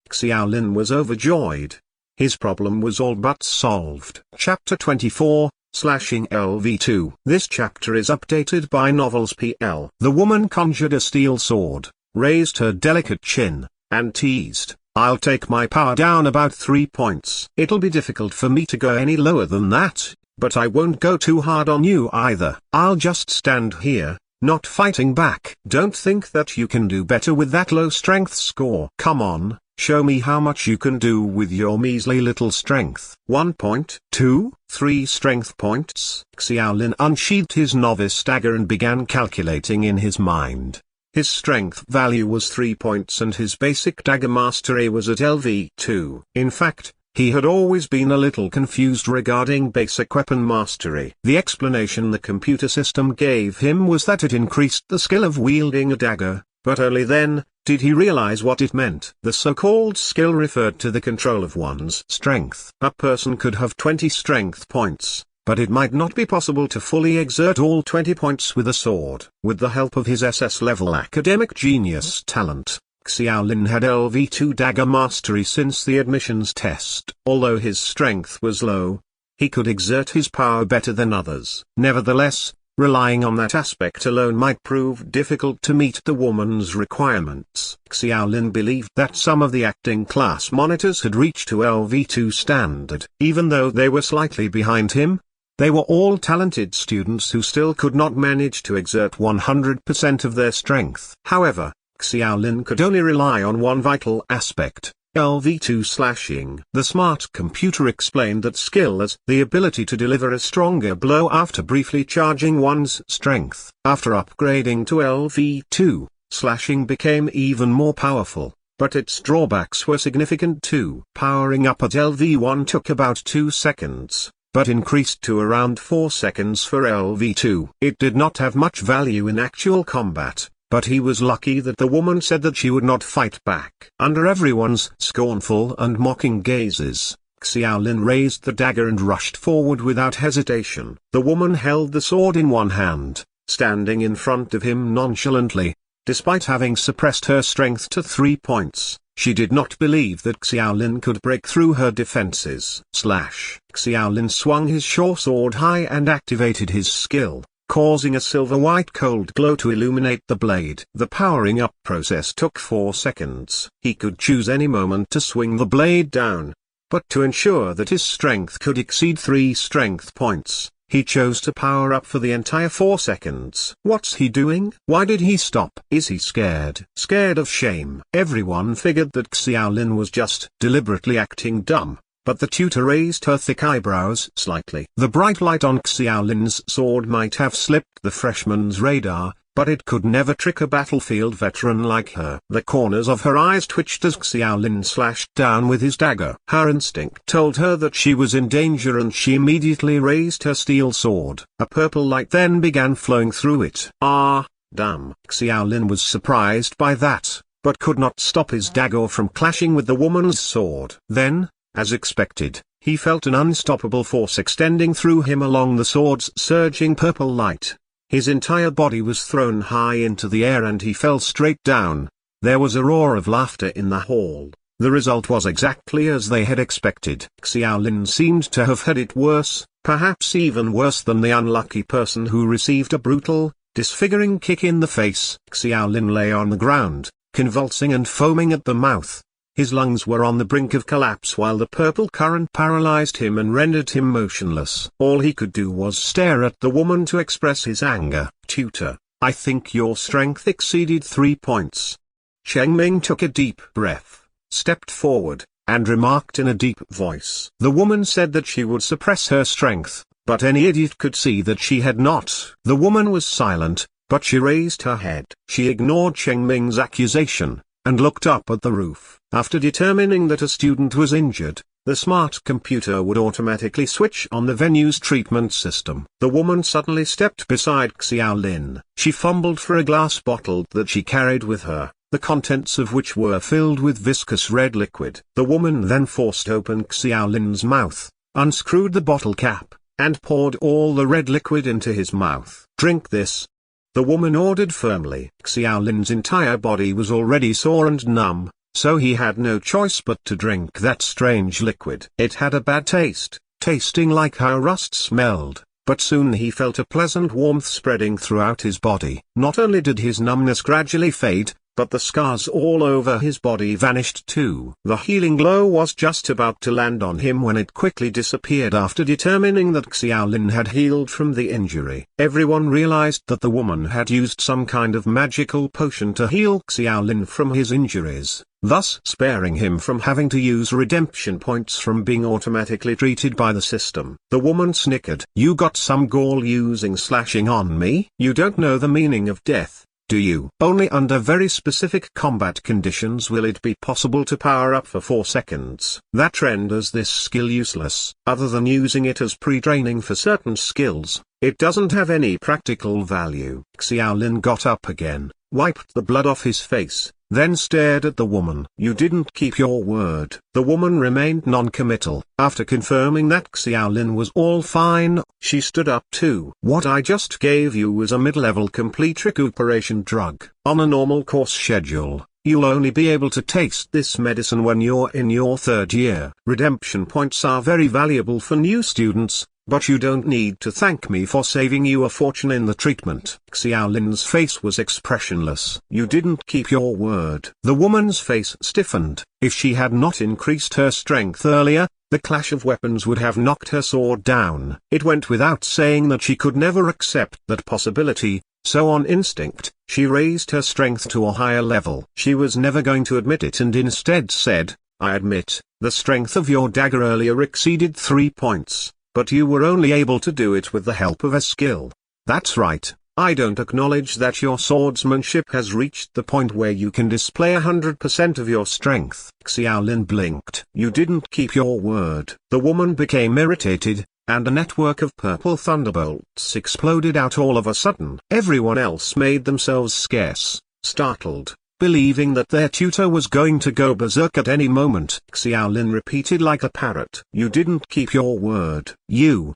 Xiaolin was overjoyed. His problem was all but solved. Chapter 24, Slashing LV2. This chapter is updated by Novels PL. The woman conjured a steel sword, raised her delicate chin, and teased, I'll take my power down about 3 points. It'll be difficult for me to go any lower than that, but I won't go too hard on you either. I'll just stand here, not fighting back. Don't think that you can do better with that low strength score. Come on. Show me how much you can do with your measly little strength. 1 point, 2, 3 strength points. Xiaolin unsheathed his novice dagger and began calculating in his mind. His strength value was 3 points and his basic dagger mastery was at LV2. In fact, he had always been a little confused regarding basic weapon mastery. The explanation the computer system gave him was that it increased the skill of wielding a dagger, but only then did he realize what it meant. The so-called skill referred to the control of one's strength. A person could have 20 strength points, but it might not be possible to fully exert all 20 points with a sword. With the help of his SS-level academic genius talent, Xiaolin had LV2 dagger mastery since the admissions test. Although his strength was low, he could exert his power better than others. Nevertheless, relying on that aspect alone might prove difficult to meet the woman's requirements. Xiaolin believed that some of the acting class monitors had reached to LV2 standard. Even though they were slightly behind him, they were all talented students who still could not manage to exert 100% of their strength. However, Xiaolin could only rely on one vital aspect, LV2 slashing. The smart computer explained that skill is the ability to deliver a stronger blow after briefly charging one's strength. After upgrading to LV2, slashing became even more powerful, but its drawbacks were significant too. Powering up at LV1 took about 2 seconds, but increased to around 4 seconds for LV2. It did not have much value in actual combat, but he was lucky that the woman said that she would not fight back. Under everyone's scornful and mocking gazes, Xiaolin raised the dagger and rushed forward without hesitation. The woman held the sword in one hand, standing in front of him nonchalantly. Despite having suppressed her strength to 3 points, she did not believe that Xiaolin could break through her defenses. Xiaolin swung his short sword high and activated his skill, causing a silver-white cold glow to illuminate the blade. The powering up process took 4 seconds. He could choose any moment to swing the blade down, but to ensure that his strength could exceed 3 strength points, he chose to power up for the entire 4 seconds. What's he doing? Why did he stop? Is he scared? Scared of shame? Everyone figured that Xiaolin was just deliberately acting dumb, but the tutor raised her thick eyebrows slightly. The bright light on Xiaolin's sword might have slipped the freshman's radar, but it could never trick a battlefield veteran like her. The corners of her eyes twitched as Xiaolin slashed down with his dagger. Her instinct told her that she was in danger and she immediately raised her steel sword. A purple light then began flowing through it. Ah, damn. Xiaolin was surprised by that, but could not stop his dagger from clashing with the woman's sword. Then, as expected, he felt an unstoppable force extending through him along the sword's surging purple light. His entire body was thrown high into the air and he fell straight down. There was a roar of laughter in the hall. The result was exactly as they had expected. Xiaolin seemed to have had it worse, perhaps even worse than the unlucky person who received a brutal, disfiguring kick in the face. Xiaolin lay on the ground, convulsing and foaming at the mouth. His lungs were on the brink of collapse while the purple current paralyzed him and rendered him motionless. All he could do was stare at the woman to express his anger. Tutor, I think your strength exceeded 3 points. Cheng Ming took a deep breath, stepped forward, and remarked in a deep voice. The woman said that she would suppress her strength, but any idiot could see that she had not. The woman was silent, but she raised her head. She ignored Cheng Ming's accusation, and looked up at the roof. After determining that a student was injured, the smart computer would automatically switch on the venue's treatment system. The woman suddenly stepped beside Xiaolin. She fumbled for a glass bottle that she carried with her, the contents of which were filled with viscous red liquid. The woman then forced open Xiaolin's mouth, unscrewed the bottle cap, and poured all the red liquid into his mouth. Drink this, the woman ordered firmly. Xiaolin's entire body was already sore and numb, so he had no choice but to drink that strange liquid. It had a bad taste, tasting like how rust smelled, but soon he felt a pleasant warmth spreading throughout his body. Not only did his numbness gradually fade, but the scars all over his body vanished too. The healing glow was just about to land on him when it quickly disappeared after determining that Xiaolin had healed from the injury. Everyone realized that the woman had used some kind of magical potion to heal Xiaolin from his injuries, thus sparing him from having to use redemption points from being automatically treated by the system. The woman snickered. You got some gall using slashing on me? You don't know the meaning of death, do you? Only under very specific combat conditions will it be possible to power up for 4 seconds. That renders this skill useless. Other than using it as pre-training for certain skills, it doesn't have any practical value. Xiaolin got up again, wiped the blood off his face, then stared at the woman. You didn't keep your word. The woman remained non-committal. After confirming that Xiaolin was all fine, she stood up too. What I just gave you was a mid-level complete recuperation drug. On a normal course schedule, you'll only be able to taste this medicine when you're in your 3rd year. Redemption points are very valuable for new students, but you don't need to thank me for saving you a fortune in the treatment. Xiaolin's face was expressionless. You didn't keep your word. The woman's face stiffened. If she had not increased her strength earlier, the clash of weapons would have knocked her sword down. It went without saying that she could never accept that possibility, so on instinct, she raised her strength to a higher level. She was never going to admit it and instead said, I admit, the strength of your dagger earlier exceeded 3 points. But you were only able to do it with the help of a skill. That's right, I don't acknowledge that your swordsmanship has reached the point where you can display 100% of your strength. Xiaolin blinked. You didn't keep your word. The woman became irritated, and a network of purple thunderbolts exploded out all of a sudden. Everyone else made themselves scarce, startled, believing that their tutor was going to go berserk at any moment. Xiaolin repeated like a parrot. You didn't keep your word. You.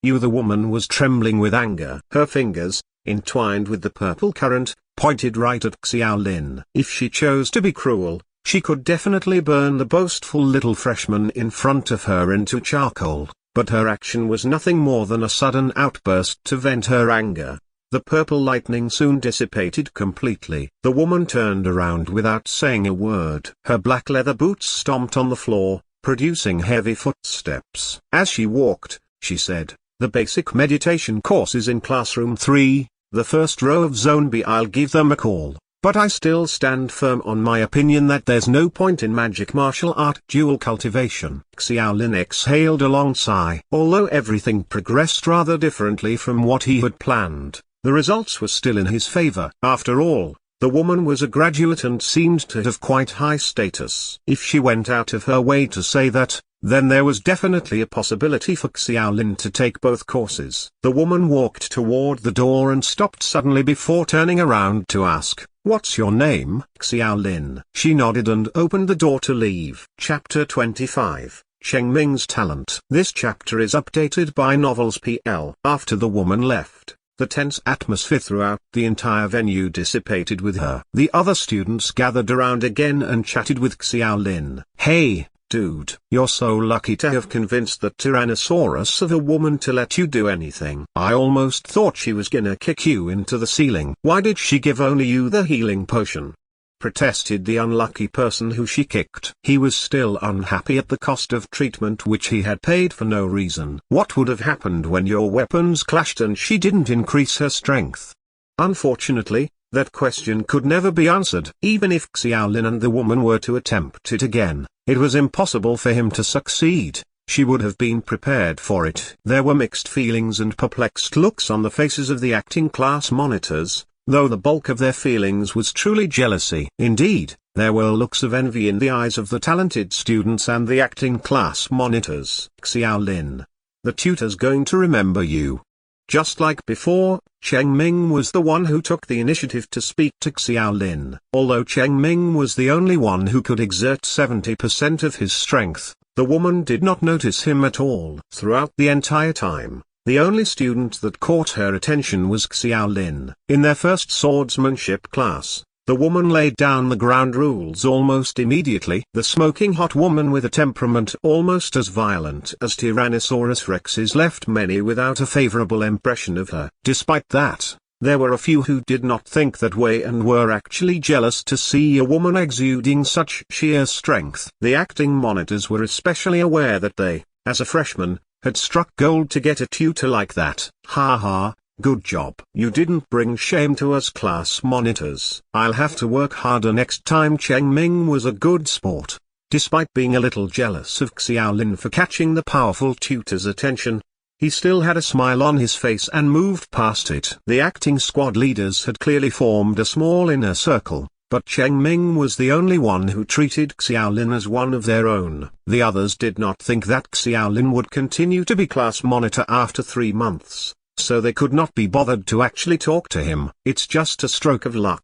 The woman was trembling with anger. Her fingers, entwined with the purple current, pointed right at Xiaolin. If she chose to be cruel, she could definitely burn the boastful little freshman in front of her into charcoal, but her action was nothing more than a sudden outburst to vent her anger. The purple lightning soon dissipated completely. The woman turned around without saying a word. Her black leather boots stomped on the floor, producing heavy footsteps. As she walked, she said, "The basic meditation course is in classroom 3, the first row of zone B. I'll give them a call, but I still stand firm on my opinion that there's no point in magic martial art dual cultivation." Xiaolin exhaled a long sigh. Although everything progressed rather differently from what he had planned, the results were still in his favor. After all, the woman was a graduate and seemed to have quite high status. If she went out of her way to say that, then there was definitely a possibility for Xiaolin to take both courses. The woman walked toward the door and stopped suddenly before turning around to ask, "What's your name, Xiaolin?" She nodded and opened the door to leave. Chapter 25, Cheng Ming's Talent. This chapter is updated by Novels PL. After the woman left, the tense atmosphere throughout the entire venue dissipated with her. The other students gathered around again and chatted with Xiaolin. "Hey, dude, you're so lucky to have convinced that Tyrannosaurus of a woman to let you do anything. I almost thought she was gonna kick you into the ceiling." "Why did she give only you the healing potion?" protested the unlucky person who she kicked. He was still unhappy at the cost of treatment which he had paid for no reason. "What would have happened when your weapons clashed and she didn't increase her strength?" Unfortunately, that question could never be answered. Even if Xiaolin and the woman were to attempt it again, it was impossible for him to succeed. She would have been prepared for it. There were mixed feelings and perplexed looks on the faces of the acting class monitors, though the bulk of their feelings was truly jealousy. Indeed, there were looks of envy in the eyes of the talented students and the acting class monitors. "Xiaolin, the tutor's going to remember you." Just like before, Cheng Ming was the one who took the initiative to speak to Xiaolin. Although Cheng Ming was the only one who could exert 70% of his strength, the woman did not notice him at all. Throughout the entire time, the only student that caught her attention was Xiaolin. In their first swordsmanship class, the woman laid down the ground rules almost immediately. The smoking hot woman with a temperament almost as violent as Tyrannosaurus Rex's left many without a favorable impression of her. Despite that, there were a few who did not think that way and were actually jealous to see a woman exuding such sheer strength. The acting monitors were especially aware that they, as a freshman, had struck gold to get a tutor like that. "Ha ha. Good job. You didn't bring shame to us class monitors. I'll have to work harder next time." Cheng Ming was a good sport. Despite being a little jealous of Xiaolin for catching the powerful tutor's attention, he still had a smile on his face and moved past it. The acting squad leaders had clearly formed a small inner circle, but Cheng Ming was the only one who treated Xiaolin as one of their own. The others did not think that Xiaolin would continue to be class monitor after 3 months, so they could not be bothered to actually talk to him. "It's just a stroke of luck."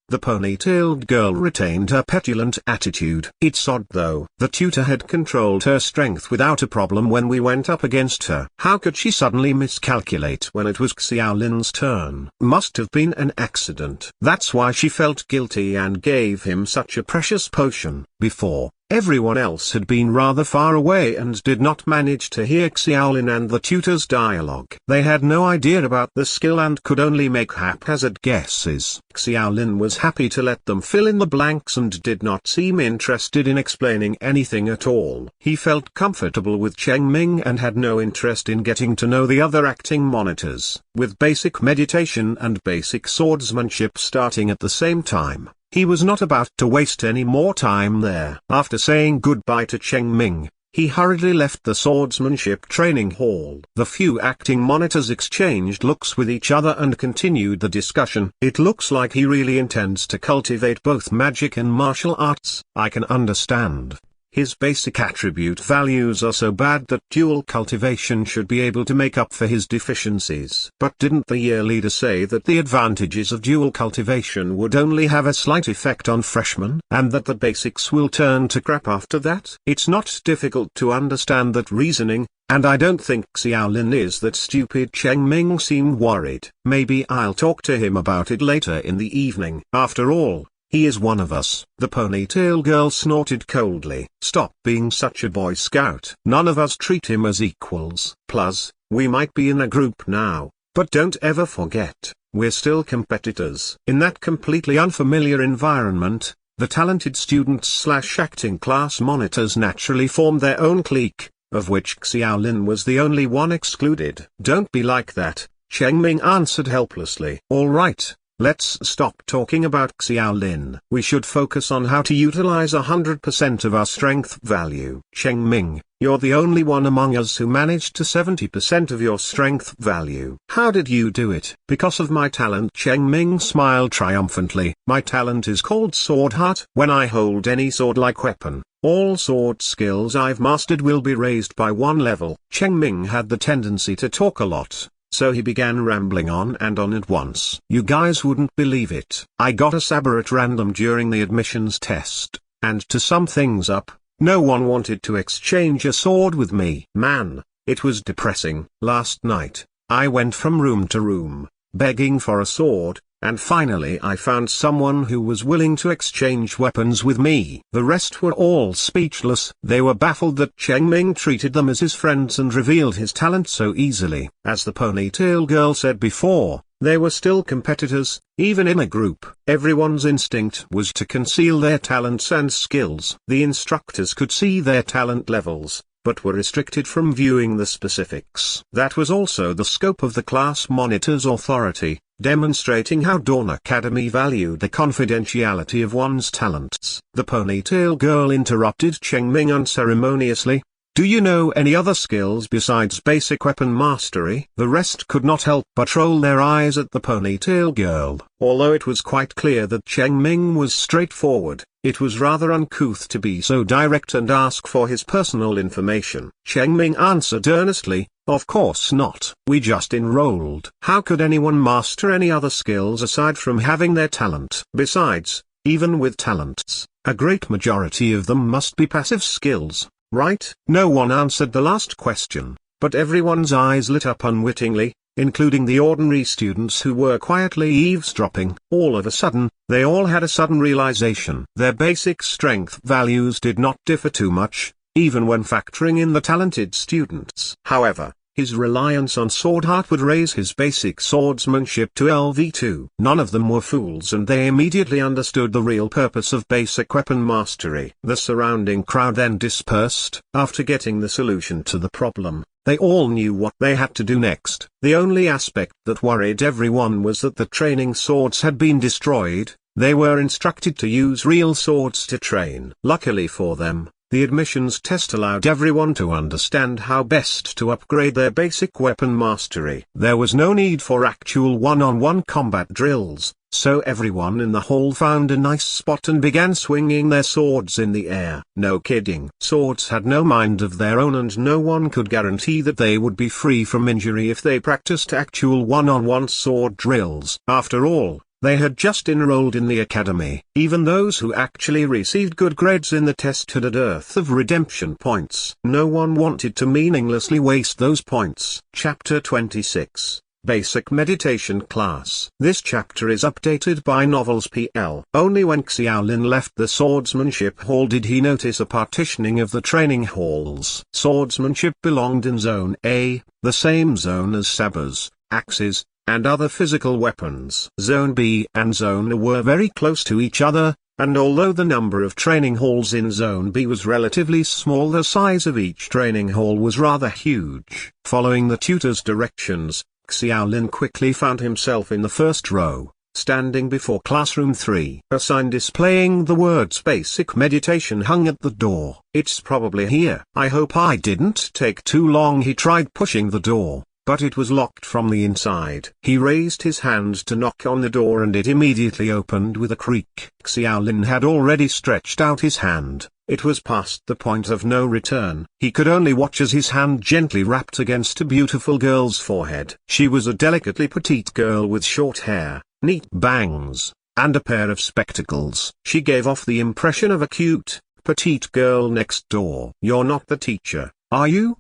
The ponytailed girl retained her petulant attitude. "It's odd though. The tutor had controlled her strength without a problem when we went up against her. How could she suddenly miscalculate when it was Xiaolin's turn? Must have been an accident. That's why she felt guilty and gave him such a precious potion." Before, everyone else had been rather far away and did not manage to hear Xiaolin and the tutor's dialogue. They had no idea about the skill and could only make haphazard guesses. Xiaolin was happy to let them fill in the blanks and did not seem interested in explaining anything at all. He felt comfortable with Cheng Ming and had no interest in getting to know the other acting monitors. With basic meditation and basic swordsmanship starting at the same time, he was not about to waste any more time there. After saying goodbye to Cheng Ming, he hurriedly left the swordsmanship training hall. The few acting monitors exchanged looks with each other and continued the discussion. It looks like he really intends to cultivate both magic and martial arts. I can understand. His basic attribute values are so bad that dual cultivation should be able to make up for his deficiencies. But didn't the year leader say that the advantages of dual cultivation would only have a slight effect on freshmen, and that the basics will turn to crap after that? It's not difficult to understand that reasoning, and I don't think Xiaolin is that stupid. Cheng Ming seemed worried. Maybe I'll talk to him about it later in the evening. After all, he is one of us. The ponytail girl snorted coldly. Stop being such a Boy Scout. None of us treat him as equals. Plus, we might be in a group now, but don't ever forget, we're still competitors. In that completely unfamiliar environment, the talented students/acting class monitors naturally formed their own clique, of which Xiaolin was the only one excluded. Don't be like that, Cheng Ming answered helplessly. All right. Let's stop talking about Xiaolin. We should focus on how to utilize 100% of our strength value. Cheng Ming, you're the only one among us who managed to 70% of your strength value. How did you do it? Because of my talent. Cheng Ming smiled triumphantly. My talent is called Sword Heart. When I hold any sword-like weapon, all sword skills I've mastered will be raised by 1 level. Cheng Ming had the tendency to talk a lot, so he began rambling on and on at once. You guys wouldn't believe it. I got a saber at random during the admissions test, and to sum things up, no one wanted to exchange a sword with me. Man, it was depressing. Last night, I went from room to room, begging for a sword, and finally I found someone who was willing to exchange weapons with me. The rest were all speechless. They were baffled that Cheng Ming treated them as his friends and revealed his talent so easily. As the ponytail girl said before, they were still competitors, even in a group. Everyone's instinct was to conceal their talents and skills. The instructors could see their talent levels, but were restricted from viewing the specifics. That was also the scope of the class monitor's authority, demonstrating how Dawn Academy valued the confidentiality of one's talents. The ponytail girl interrupted Cheng Ming unceremoniously. Do you know any other skills besides basic weapon mastery? The rest could not help but roll their eyes at the ponytail girl. Although it was quite clear that Cheng Ming was straightforward, it was rather uncouth to be so direct and ask for his personal information. Cheng Ming answered earnestly, of course not. We just enrolled. How could anyone master any other skills aside from having their talent? Besides, even with talents, a great majority of them must be passive skills, right? No one answered the last question, but everyone's eyes lit up unwittingly, including the ordinary students who were quietly eavesdropping. All of a sudden, they all had a sudden realization. Their basic strength values did not differ too much, even when factoring in the talented students. However, his reliance on Sword Heart would raise his basic swordsmanship to LV2. None of them were fools, and they immediately understood the real purpose of basic weapon mastery. The surrounding crowd then dispersed. After getting the solution to the problem, they all knew what they had to do next. The only aspect that worried everyone was that the training swords had been destroyed. They were instructed to use real swords to train. Luckily for them, the admissions test allowed everyone to understand how best to upgrade their basic weapon mastery. There was no need for actual one-on-one combat drills, so everyone in the hall found a nice spot and began swinging their swords in the air. No kidding. Swords had no mind of their own, and no one could guarantee that they would be free from injury if they practiced actual one-on-one sword drills. After all, they had just enrolled in the academy. Even those who actually received good grades in the test had a dearth of redemption points. No one wanted to meaninglessly waste those points. Chapter 26. Basic Meditation Class. This chapter is updated by Novels PL. Only when Xiaolin left the swordsmanship hall did he notice a partitioning of the training halls. Swordsmanship belonged in Zone A, the same zone as sabers, axes, and other physical weapons. Zone B and Zone A were very close to each other, and although the number of training halls in Zone B was relatively small, the size of each training hall was rather huge. Following the tutor's directions, Xiaolin quickly found himself in the first row. standing before classroom 3. A sign displaying the words basic meditation hung at the door. It's probably here. I hope I didn't take too long. He tried pushing the door, but it was locked from the inside. He raised his hand to knock on the door and it immediately opened with a creak. Xiaolin had already stretched out his hand. It was past the point of no return. He could only watch as his hand gently rapped against a beautiful girl's forehead. She was a delicately petite girl with short hair, neat bangs, and a pair of spectacles. She gave off the impression of a cute, petite girl next door. "You're not the teacher, are you?"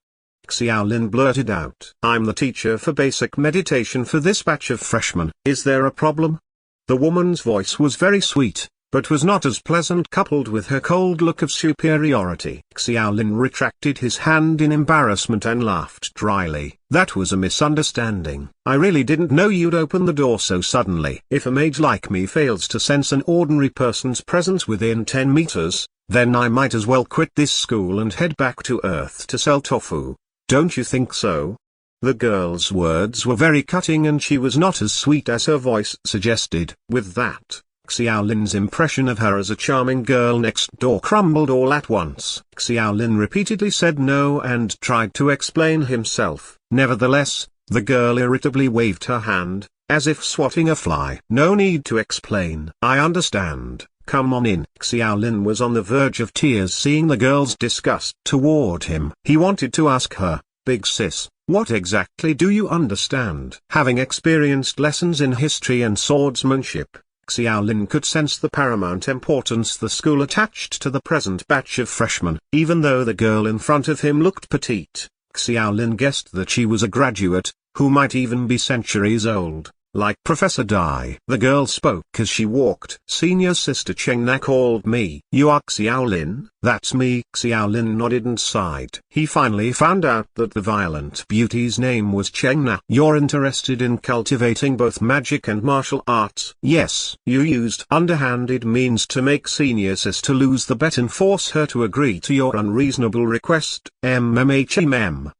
Xiaolin blurted out. "I'm the teacher for basic meditation for this batch of freshmen. Is there a problem?" The woman's voice was very sweet, but was not as pleasant, coupled with her cold look of superiority. Xiaolin retracted his hand in embarrassment and laughed dryly. "That was a misunderstanding. I really didn't know you'd open the door so suddenly. If a mage like me fails to sense an ordinary person's presence within 10 meters, then I might as well quit this school and head back to Earth to sell tofu. Don't you think so?" The girl's words were very cutting and she was not as sweet as her voice suggested. With that, Xiaolin's impression of her as a charming girl next door crumbled all at once. Xiaolin repeatedly said no and tried to explain himself. Nevertheless, the girl irritably waved her hand, as if swatting a fly. "No need to explain. I understand. Come on in." Xiaolin was on the verge of tears seeing the girl's disgust toward him. He wanted to ask her, "Big sis, what exactly do you understand?" Having experienced lessons in history and swordsmanship, Xiaolin could sense the paramount importance the school attached to the present batch of freshmen. Even though the girl in front of him looked petite, Xiaolin guessed that she was a graduate, who might even be centuries old, like Professor Dai. The girl spoke as she walked. "Senior Sister Chengna called me." "You are Xiaolin?" "That's me." Xiaolin nodded and sighed. He finally found out that the violent beauty's name was Chengna. "You're interested in cultivating both magic and martial arts?" "Yes." "You used underhanded means to make Senior Sister lose the bet and force her to agree to your unreasonable request?" "MMHMM."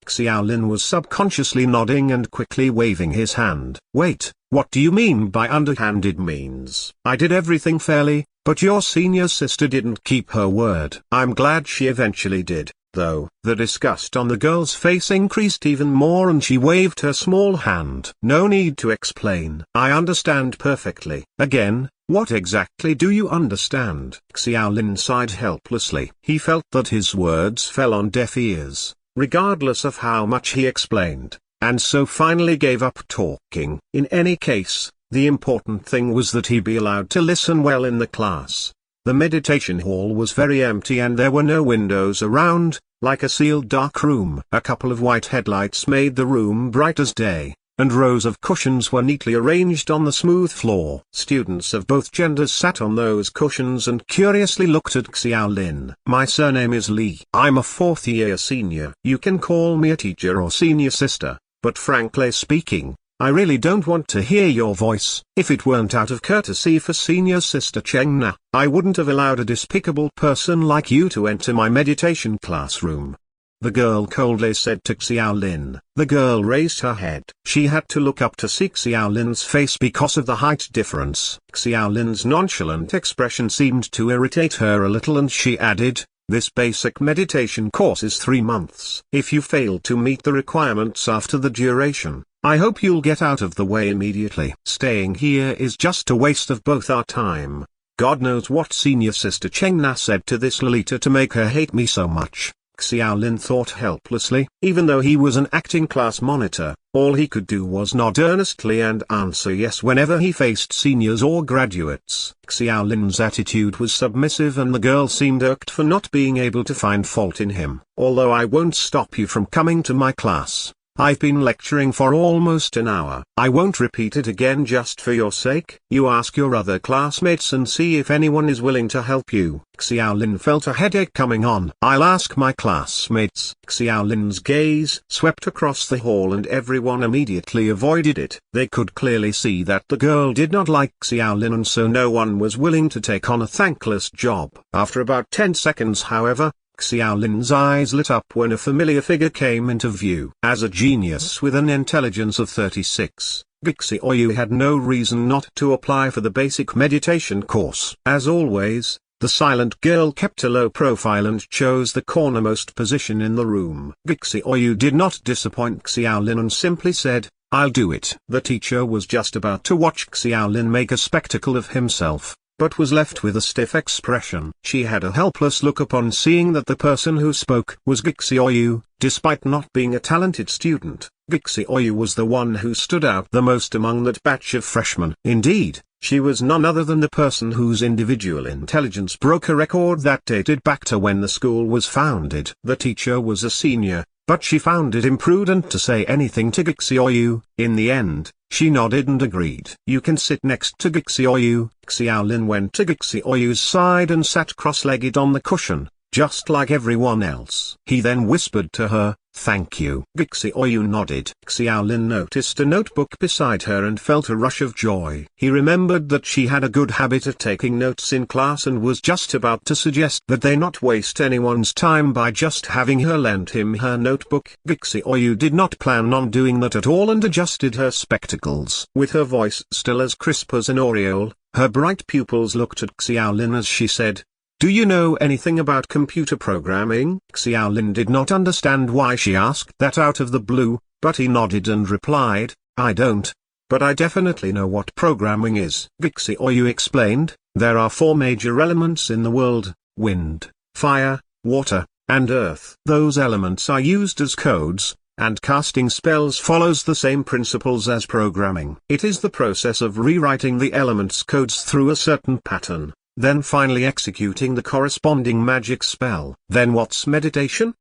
Xiaolin was subconsciously nodding and quickly waving his hand. "Wait, what do you mean by underhanded means?" "I did everything fairly, but your senior sister didn't keep her word." "I'm glad she eventually did, though." The disgust on the girl's face increased even more and she waved her small hand. "No need to explain. I understand perfectly." "Again, what exactly do you understand?" Xiaolin sighed helplessly. He felt that his words fell on deaf ears, regardless of how much he explained, and so finally gave up talking. In any case, the important thing was that he be allowed to listen well in the class. The meditation hall was very empty and there were no windows around, like a sealed dark room. A couple of white headlights made the room bright as day, and rows of cushions were neatly arranged on the smooth floor. Students of both genders sat on those cushions and curiously looked at Xiaolin. "My surname is Li. I'm a 4th-year senior. You can call me a teacher or senior sister, but frankly speaking, I really don't want to hear your voice." If it weren't out of courtesy for senior sister Chengna, I wouldn't have allowed a despicable person like you to enter my meditation classroom," the girl coldly said to Xiaolin. The girl raised her head. She had to look up to see Xiaolin's face because of the height difference. Xiaolin's nonchalant expression seemed to irritate her a little and she added, "This basic meditation course is 3 months. If you fail to meet the requirements after the duration, I hope you'll get out of the way immediately. Staying here is just a waste of both our time." God knows what senior sister Chengna said to this Lolita to make her hate me so much, Xiaolin thought helplessly. Even though he was an acting class monitor, all he could do was nod earnestly and answer yes whenever he faced seniors or graduates. Xiaolin's attitude was submissive and the girl seemed irked for not being able to find fault in him. "Although I won't stop you from coming to my class. I've been lecturing for almost an hour. I won't repeat it again just for your sake. You ask your other classmates and see if anyone is willing to help you." Xiaolin felt a headache coming on. "I'll ask my classmates." Xiaolin's gaze swept across the hall and everyone immediately avoided it. They could clearly see that the girl did not like Xiaolin and so no one was willing to take on a thankless job. After about 10 seconds however, Xiaolin's eyes lit up when a familiar figure came into view. As a genius with an intelligence of 36, Gixi Oyu had no reason not to apply for the basic meditation course. As always, the silent girl kept a low profile and chose the cornermost position in the room. Gixi Oyu did not disappoint Xiaolin and simply said, "I'll do it." The teacher was just about to watch Xiaolin make a spectacle of himself, but was left with a stiff expression. She had a helpless look upon seeing that the person who spoke was Gixi Oyu. Despite not being a talented student, Gixi Oyu was the one who stood out the most among that batch of freshmen. Indeed, she was none other than the person whose individual intelligence broke a record that dated back to when the school was founded. The teacher was a senior, but she found it imprudent to say anything to Gixi Oyu. In the end, she nodded and agreed. "You can sit next to Gixi Oyu." Xiaolin went to Gixi Oyu's side and sat cross-legged on the cushion, just like everyone else. He then whispered to her, "Thank you." Gixi Oyu nodded. Xiaolin noticed a notebook beside her and felt a rush of joy. He remembered that she had a good habit of taking notes in class and was just about to suggest that they not waste anyone's time by just having her lend him her notebook. Gixi Oyu did not plan on doing that at all and adjusted her spectacles. With her voice still as crisp as an aureole, her bright pupils looked at Xiaolin as she said, "Do you know anything about computer programming?" Xiaolin did not understand why she asked that out of the blue, but he nodded and replied, "I don't, but I definitely know what programming is." Gixi Oyu explained, "There are 4 major elements in the world: wind, fire, water, and earth. Those elements are used as codes, and casting spells follows the same principles as programming. It is the process of rewriting the elements' codes through a certain pattern, then finally executing the corresponding magic spell." "Then what's meditation?"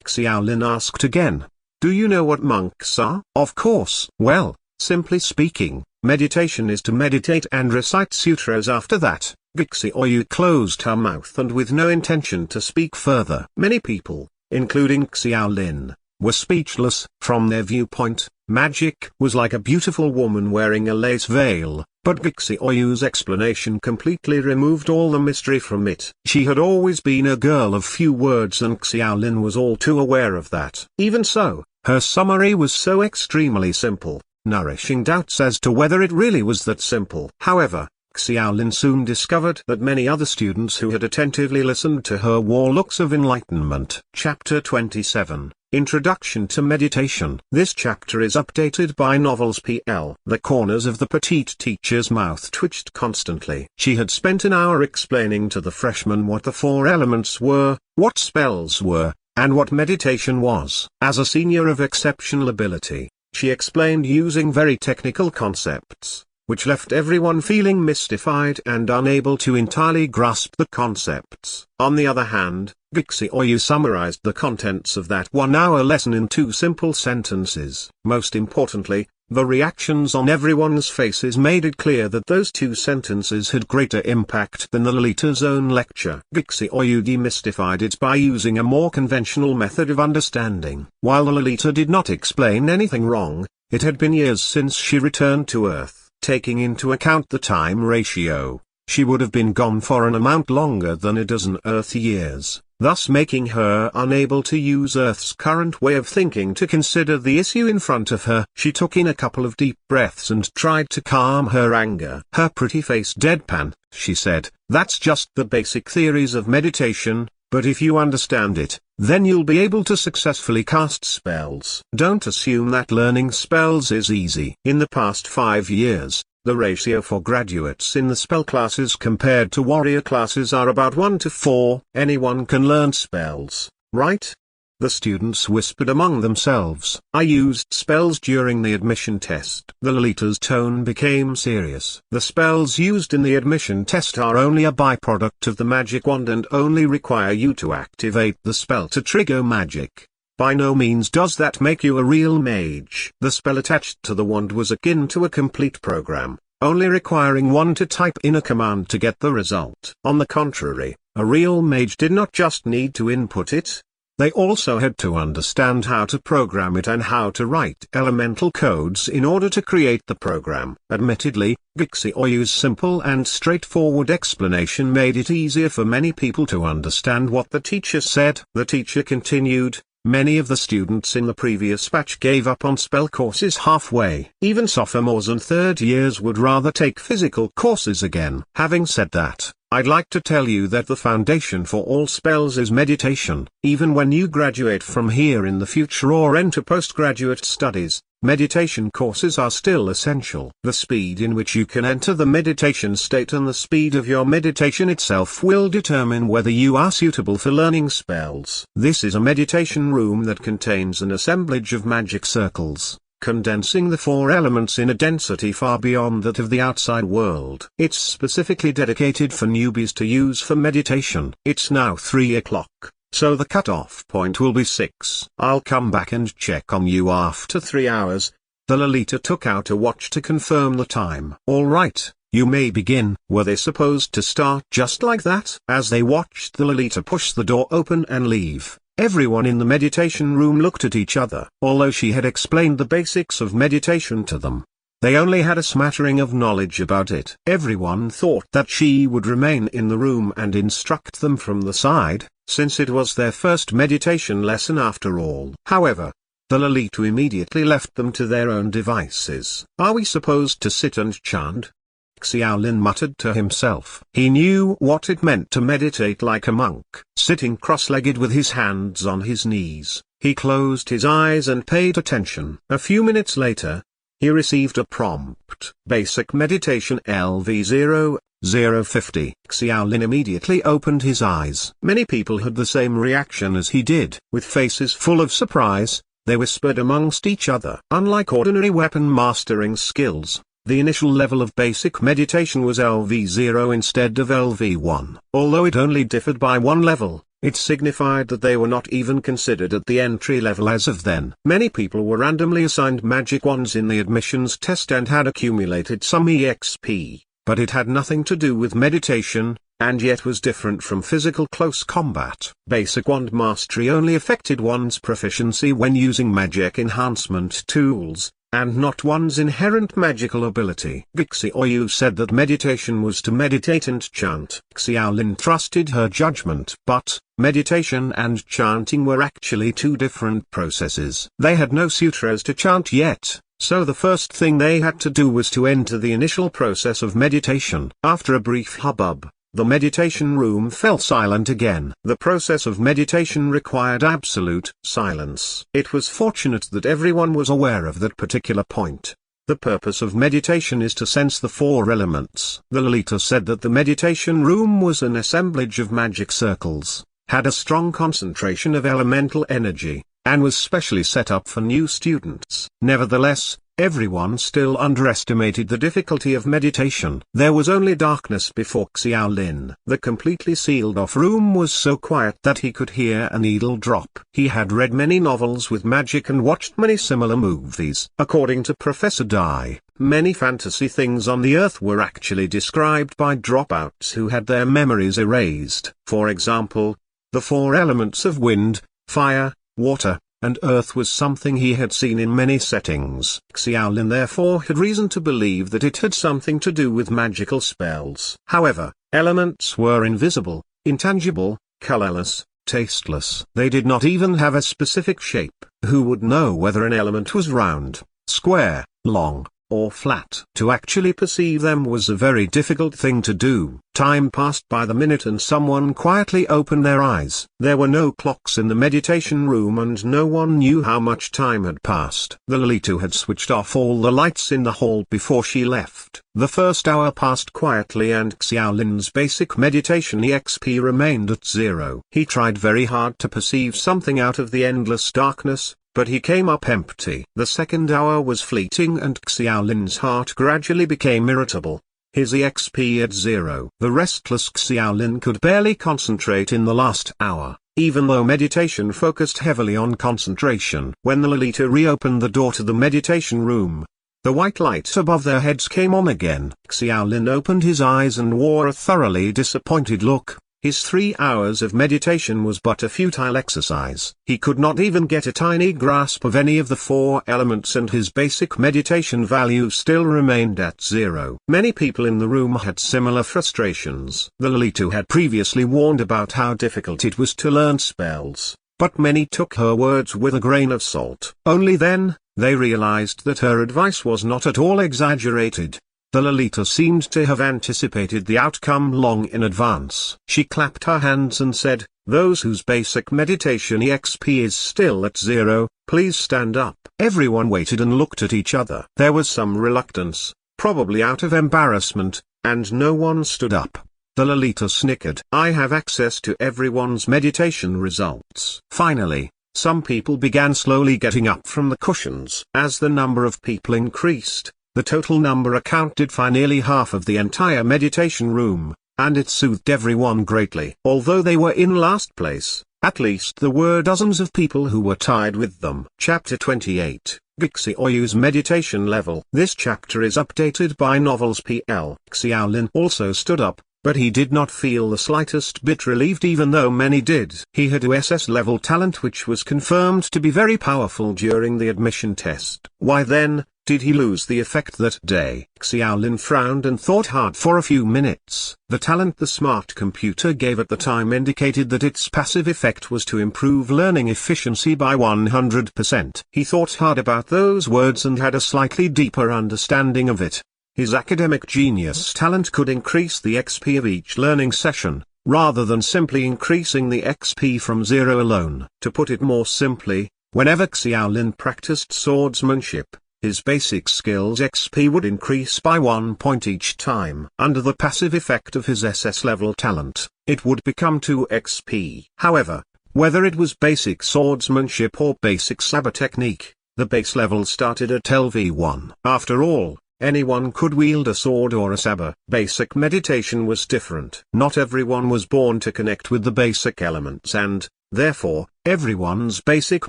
Xiaolin asked again. "Do you know what monks are?" "Of course." "Well, simply speaking, meditation is to meditate and recite sutras after that." Gixi Oyu closed her mouth and with no intention to speak further. Many people, including Xiaolin, were speechless. From their viewpoint, magic was like a beautiful woman wearing a lace veil, but Gixi Oyu's explanation completely removed all the mystery from it. She had always been a girl of few words and Xiaolin was all too aware of that. Even so, her summary was so extremely simple, nourishing doubts as to whether it really was that simple. However, Xiaolin soon discovered that many other students who had attentively listened to her wore looks of enlightenment. Chapter 27 Introduction to Meditation. This chapter is updated by Novels PL. The corners of the petite teacher's mouth twitched constantly. She had spent an hour explaining to the freshmen what the 4 elements were, what spells were, and what meditation was. As a senior of exceptional ability, she explained using very technical concepts, which left everyone feeling mystified and unable to entirely grasp the concepts. On the other hand, Gixi Oyu summarized the contents of that 1-hour lesson in 2 simple sentences. Most importantly, the reactions on everyone's faces made it clear that those 2 sentences had greater impact than the Lolita's own lecture. Gixi Oyu demystified it by using a more conventional method of understanding. While the Lolita did not explain anything wrong, it had been years since she returned to Earth. Taking into account the time ratio, she would have been gone for an amount longer than a dozen Earth years, thus making her unable to use Earth's current way of thinking to consider the issue in front of her. She took in a couple of deep breaths and tried to calm her anger. Her pretty face deadpan, she said, "That's just the basic theories of meditation, but if you understand it, then you'll be able to successfully cast spells. Don't assume that learning spells is easy." In the past 5 years, the ratio for graduates in the spell classes compared to warrior classes are about 1 to 4. Anyone can learn spells, right? The students whispered among themselves. "I used spells during the admission test." The Lolita's tone became serious. "The spells used in the admission test are only a byproduct of the magic wand and only require you to activate the spell to trigger magic. By no means does that make you a real mage." The spell attached to the wand was akin to a complete program, only requiring one to type in a command to get the result. On the contrary, a real mage did not just need to input it. They also had to understand how to program it and how to write elemental codes in order to create the program. Admittedly, Gixi Oyu's simple and straightforward explanation made it easier for many people to understand what the teacher said. The teacher continued, Many of the students in the previous batch gave up on spell courses halfway. Even sophomores and third years would rather take physical courses again. Having said that, I'd like to tell you that the foundation for all spells is meditation. Even when you graduate from here in the future or enter postgraduate studies, meditation courses are still essential. The speed in which you can enter the meditation state and the speed of your meditation itself will determine whether you are suitable for learning spells. This is a meditation room that contains an assemblage of magic circles, condensing the four elements in a density far beyond that of the outside world. It's specifically dedicated for newbies to use for meditation. It's now 3 o'clock, so the cutoff point will be 6. I'll come back and check on you after 3 hours. The Lolita took out a watch to confirm the time. All right, you may begin. Were they supposed to start just like that? As they watched the Lolita push the door open and leave, everyone in the meditation room looked at each other. Although she had explained the basics of meditation to them, they only had a smattering of knowledge about it. Everyone thought that she would remain in the room and instruct them from the side, since it was their first meditation lesson after all. However, the Lolita immediately left them to their own devices. Are we supposed to sit and chant? Xiaolin muttered to himself. He knew what it meant to meditate like a monk. Sitting cross-legged with his hands on his knees, he closed his eyes and paid attention. A few minutes later, he received a prompt. Basic Meditation LV 0050. Xiaolin immediately opened his eyes. Many people had the same reaction as he did. With faces full of surprise, they whispered amongst each other. Unlike ordinary weapon mastering skills, the initial level of basic meditation was LV0 instead of LV1. Although it only differed by one level, it signified that they were not even considered at the entry level as of then. Many people were randomly assigned magic wands in the admissions test and had accumulated some EXP, but it had nothing to do with meditation, and yet was different from physical close combat. Basic wand mastery only affected one's proficiency when using magic enhancement tools, and not one's inherent magical ability. Xiaoyu said that meditation was to meditate and chant. Xiaolin trusted her judgment. But, meditation and chanting were actually two different processes. They had no sutras to chant yet, so the first thing they had to do was to enter the initial process of meditation. After a brief hubbub, the meditation room fell silent again. The process of meditation required absolute silence. It was fortunate that everyone was aware of that particular point. The purpose of meditation is to sense the four elements. The Lolita said that the meditation room was an assemblage of magic circles, had a strong concentration of elemental energy, and was specially set up for new students. Nevertheless, everyone still underestimated the difficulty of meditation. There was only darkness before Xiaolin. The completely sealed-off room was so quiet that he could hear a needle drop. He had read many novels with magic and watched many similar movies. According to Professor Dai, many fantasy things on the Earth were actually described by dropouts who had their memories erased. For example, the four elements of wind, fire, water, and earth was something he had seen in many settings. Xiaolin therefore had reason to believe that it had something to do with magical spells. However, elements were invisible, intangible, colorless, tasteless. They did not even have a specific shape. Who would know whether an element was round, square, long, or flat? To actually perceive them was a very difficult thing to do. Time passed by the minute and someone quietly opened their eyes. There were no clocks in the meditation room and no one knew how much time had passed. The Lolita had switched off all the lights in the hall before she left. The first hour passed quietly and Xiaolin's basic meditation EXP remained at 0. He tried very hard to perceive something out of the endless darkness, but he came up empty. The second hour was fleeting and Xiaolin's heart gradually became irritable, his EXP at 0. The restless Xiaolin could barely concentrate in the last hour, even though meditation focused heavily on concentration. When the Lolita reopened the door to the meditation room, the white light above their heads came on again. Xiaolin opened his eyes and wore a thoroughly disappointed look. His 3 hours of meditation was but a futile exercise. He could not even get a tiny grasp of any of the four elements and his basic meditation value still remained at 0. Many people in the room had similar frustrations. The Lolita had previously warned about how difficult it was to learn spells, but many took her words with a grain of salt. Only then, they realized that her advice was not at all exaggerated. The Lolita seemed to have anticipated the outcome long in advance. She clapped her hands and said, "Those whose basic meditation EXP is still at 0, please stand up." Everyone waited and looked at each other. There was some reluctance, probably out of embarrassment, and no one stood up. The Lolita snickered. "I have access to everyone's meditation results." Finally, some people began slowly getting up from the cushions. As the number of people increased, the total number accounted for nearly half of the entire meditation room, and it soothed everyone greatly. Although they were in last place, at least there were dozens of people who were tied with them. Chapter 28, Gixi Oyu's Meditation Level. This chapter is updated by Novels PL. Xiaolin also stood up, but he did not feel the slightest bit relieved, even though many did. He had a SS level talent which was confirmed to be very powerful during the admission test. Why then did he lose the effect that day? Xiaolin frowned and thought hard for a few minutes. The talent the smart computer gave at the time indicated that its passive effect was to improve learning efficiency by 100%. He thought hard about those words and had a slightly deeper understanding of it. His academic genius talent could increase the XP of each learning session, rather than simply increasing the XP from 0 alone. To put it more simply, whenever Xiaolin practiced swordsmanship, his basic skills XP would increase by 1 point each time. Under the passive effect of his SS level talent, it would become 2 XP. However, whether it was basic swordsmanship or basic saber technique, the base level started at LV1. After all, anyone could wield a sword or a saber. Basic meditation was different. Not everyone was born to connect with the basic elements, and, therefore, everyone's basic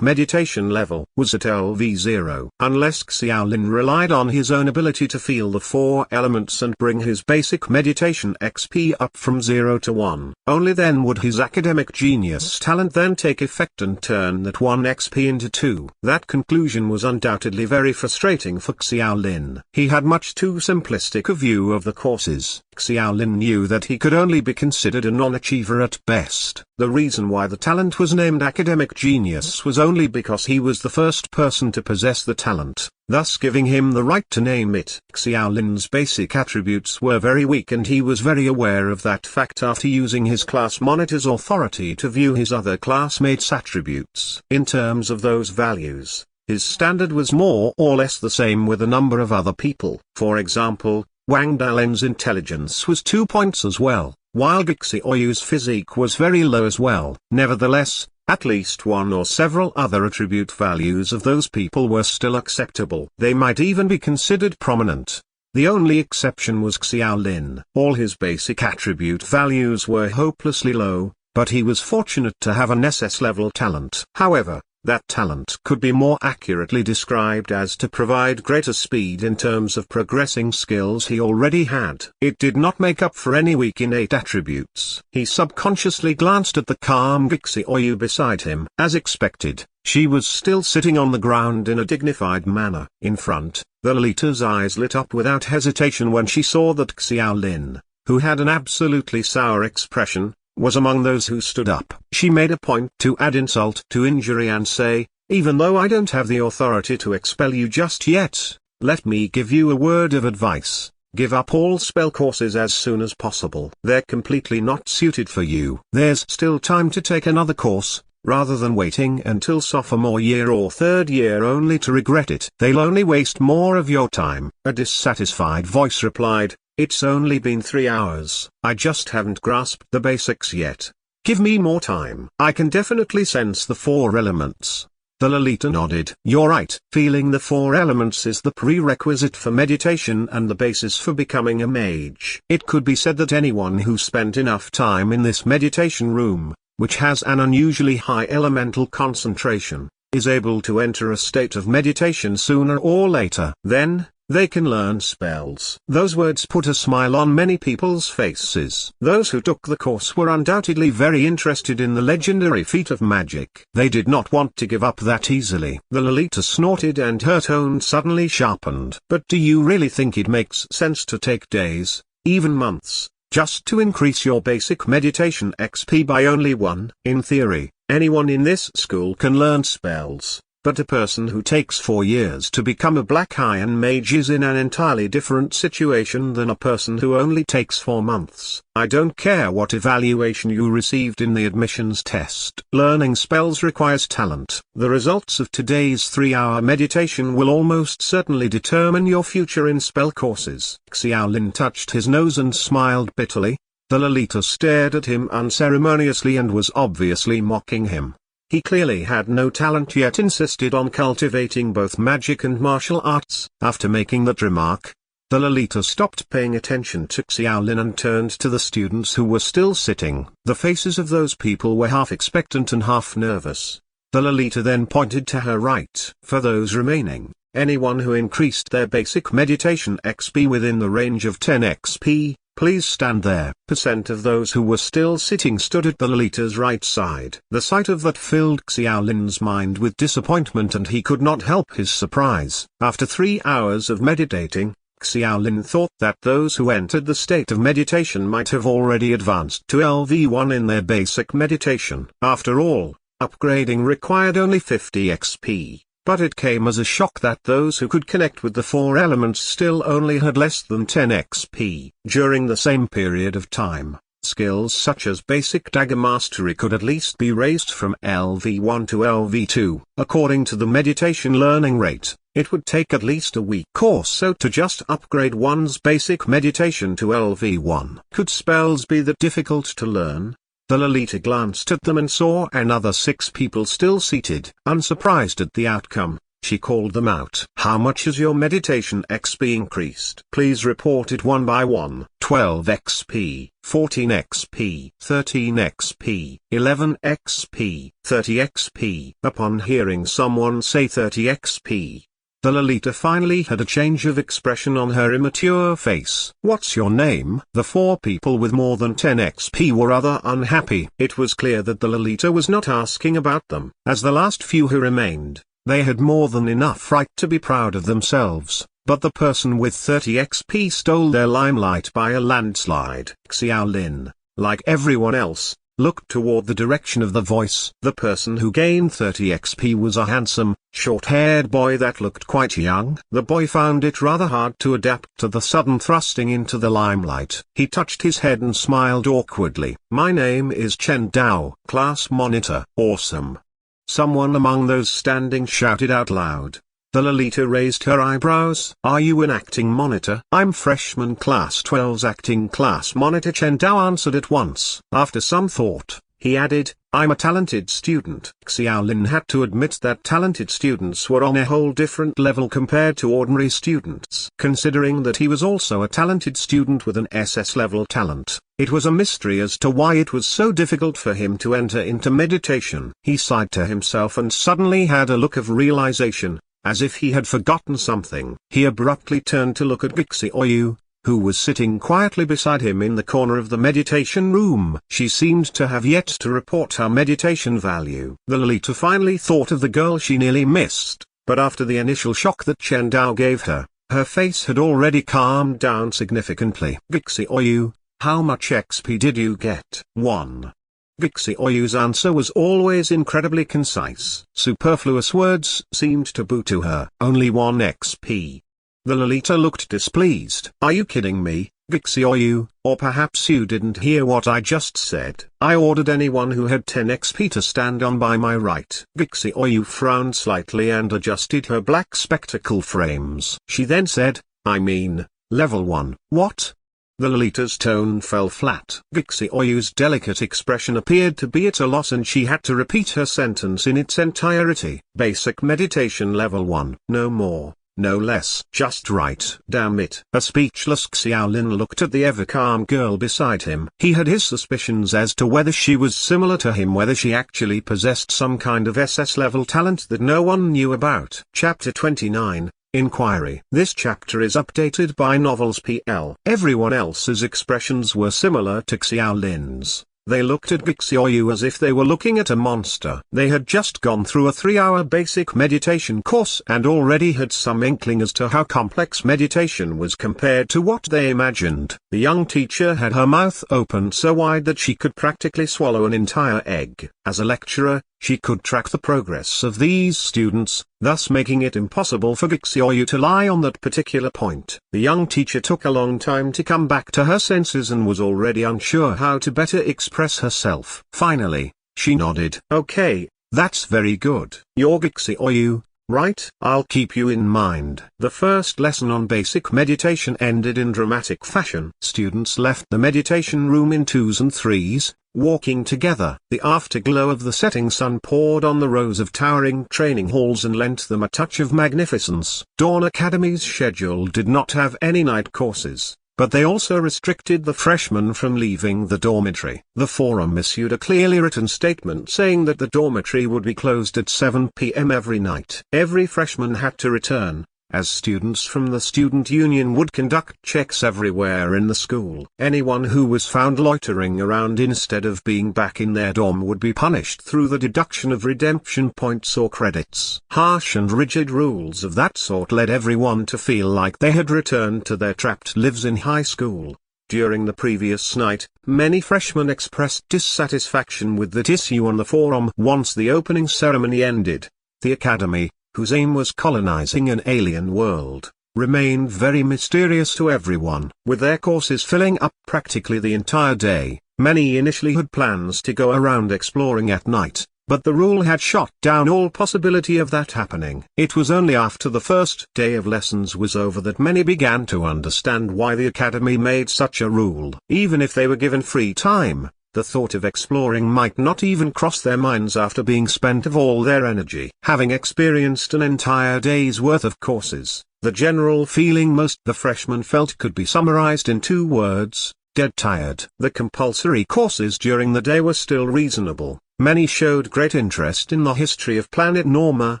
meditation level was at LV0. Unless Xiaolin relied on his own ability to feel the 4 elements and bring his basic meditation XP up from 0 to 1, only then would his academic genius talent then take effect and turn that 1 XP into 2. That conclusion was undoubtedly very frustrating for Xiaolin. He had much too simplistic a view of the courses. Xiaolin knew that he could only be considered a non-achiever at best. The reason why the talent was named academic genius was only because he was the first person to possess the talent, thus giving him the right to name it. Xiaolin's basic attributes were very weak, and he was very aware of that fact after using his class monitor's authority to view his other classmates' attributes. In terms of those values, his standard was more or less the same with a number of other people. For example, Wang Dalin's intelligence was 2 points as well, while Gixi Oyu's physique was very low as well. Nevertheless, at least one or several other attribute values of those people were still acceptable. They might even be considered prominent. The only exception was Xiaolin. All his basic attribute values were hopelessly low, but he was fortunate to have an SS level talent. However, that talent could be more accurately described as to provide greater speed in terms of progressing skills he already had. It did not make up for any weak innate attributes. He subconsciously glanced at the calm Gixi Oyu beside him. As expected, she was still sitting on the ground in a dignified manner. In front, the Lolita's eyes lit up without hesitation when she saw that Xiaolin, who had an absolutely sour expression, was among those who stood up. She made a point to add insult to injury and say, "Even though I don't have the authority to expel you just yet, let me give you a word of advice. Give up all spell courses as soon as possible. They're completely not suited for you. There's still time to take another course, rather than waiting until sophomore year or third year only to regret it. They'll only waste more of your time." A dissatisfied voice replied, "It's only been 3 hours. I just haven't grasped the basics yet. Give me more time. I can definitely sense the 4 elements." The Lolita nodded. "You're right. Feeling the 4 elements is the prerequisite for meditation and the basis for becoming a mage. It could be said that anyone who spent enough time in this meditation room, which has an unusually high elemental concentration, is able to enter a state of meditation sooner or later. Then, they can learn spells." Those words put a smile on many people's faces. Those who took the course were undoubtedly very interested in the legendary feat of magic. They did not want to give up that easily. The Lolita snorted and her tone suddenly sharpened. "But do you really think it makes sense to take days, even months, just to increase your basic meditation XP by only 1? In theory, Anyone in this school can learn spells, but a person who takes 4 years to become a Black Iron Mage is in an entirely different situation than a person who only takes 4 months. I don't care what evaluation you received in the admissions test. Learning spells requires talent. The results of today's 3-hour meditation will almost certainly determine your future in spell courses. Xiaolin touched his nose and smiled bitterly. The Lolita stared at him unceremoniously and was obviously mocking him. He clearly had no talent yet insisted on cultivating both magic and martial arts. After making that remark, the Lolita stopped paying attention to Xiaolin and turned to the students who were still sitting. The faces of those people were half expectant and half nervous. The Lolita then pointed to her right. For those remaining, anyone who increased their basic meditation XP within the range of 10 XP, please stand there. Percent of those who were still sitting stood at the Lolita's right side. The sight of that filled Xiaolin's mind with disappointment and he could not help his surprise. After 3 hours of meditating, Xiaolin thought that those who entered the state of meditation might have already advanced to LV1 in their basic meditation. After all, upgrading required only 50 XP. But it came as a shock that those who could connect with the 4 elements still only had less than 10 XP. During the same period of time, skills such as basic dagger mastery could at least be raised from LV1 to LV2. According to the meditation learning rate, it would take at least a week or so to just upgrade one's basic meditation to LV1. Could spells be that difficult to learn? The Lolita glanced at them and saw another 6 people still seated. Unsurprised at the outcome, she called them out. How much has your meditation XP increased? Please report it one by one. 12 XP, 14 XP, 13 XP, 11 XP, 30 XP. Upon hearing someone say 30 XP, the Lolita finally had a change of expression on her immature face. What's your name? The 4 people with more than 10 XP were rather unhappy. It was clear that the Lolita was not asking about them. As the last few who remained, they had more than enough right to be proud of themselves, but the person with 30 XP stole their limelight by a landslide. Xiaolin, like everyone else, looked toward the direction of the voice. The person who gained 30 XP was a handsome, short-haired boy that looked quite young. The boy found it rather hard to adapt to the sudden thrusting into the limelight. He touched his head and smiled awkwardly. My name is Chen Dao, class monitor. Awesome. Someone among those standing shouted out loud. The Lolita raised her eyebrows. Are you an acting monitor? I'm freshman class 12's acting class monitor. Chen Dao answered at once. After some thought, he added, I'm a talented student. Xiaolin had to admit that talented students were on a whole different level compared to ordinary students. Considering that he was also a talented student with an SS level talent, it was a mystery as to why it was so difficult for him to enter into meditation. He sighed to himself and suddenly had a look of realization. As if he had forgotten something, he abruptly turned to look at Xiaoyu, who was sitting quietly beside him in the corner of the meditation room. She seemed to have yet to report her meditation value. The Lolita finally thought of the girl she nearly missed, but after the initial shock that Chen Dao gave her, her face had already calmed down significantly. Xiaoyu, how much XP did you get? 1. Xiaoyu's answer was always incredibly concise. Superfluous words seemed taboo to her. Only 1 XP. The Lolita looked displeased. Are you kidding me, Xiaoyu? Or perhaps you didn't hear what I just said. I ordered anyone who had 10 XP to stand on by my right. Xiaoyu frowned slightly and adjusted her black spectacle frames. She then said, I mean, level 1. What? The Lolita's tone fell flat. Xiaoyu's delicate expression appeared to be at a loss and she had to repeat her sentence in its entirety. Basic meditation level 1. No more, no less. Just right. Damn it. A speechless Xiaolin looked at the ever-calm girl beside him. He had his suspicions as to whether she was similar to him, whether she actually possessed some kind of SS-level talent that no one knew about. Chapter 29. Inquiry. This chapter is updated by Novels PL. Everyone else's expressions were similar to Xiaolin's. They looked at Gixioyu as if they were looking at a monster. They had just gone through a 3-hour basic meditation course and already had some inkling as to how complex meditation was compared to what they imagined. The young teacher had her mouth opened so wide that she could practically swallow an entire egg. As a lecturer, she could track the progress of these students, thus making it impossible for Gixioyu to lie on that particular point. The young teacher took a long time to come back to her senses and was already unsure how to better express herself. Finally, she nodded. "Okay, that's very good. You're Gixioyu, right? I'll keep you in mind." The first lesson on basic meditation ended in dramatic fashion. Students left the meditation room in twos and threes, walking together. The afterglow of the setting sun poured on the rows of towering training halls and lent them a touch of magnificence. Dawn Academy's schedule did not have any night courses, but they also restricted the freshmen from leaving the dormitory. The forum issued a clearly written statement saying that the dormitory would be closed at 7 p.m. every night. Every freshman had to return, as students from the student union would conduct checks everywhere in the school. Anyone who was found loitering around instead of being back in their dorm would be punished through the deduction of redemption points or credits. Harsh and rigid rules of that sort led everyone to feel like they had returned to their trapped lives in high school. During the previous night, many freshmen expressed dissatisfaction with that issue on the forum. Once the opening ceremony ended, the academy, whose aim was colonizing an alien world, remained very mysterious to everyone. With their courses filling up practically the entire day, many initially had plans to go around exploring at night, but the rule had shot down all possibility of that happening. It was only after the first day of lessons was over that many began to understand why the academy made such a rule. Even if they were given free time, the thought of exploring might not even cross their minds after being spent of all their energy. Having experienced an entire day's worth of courses, the general feeling most the freshmen felt could be summarized in 2 words: dead tired. The compulsory courses during the day were still reasonable. Many showed great interest in the history of planet Norma,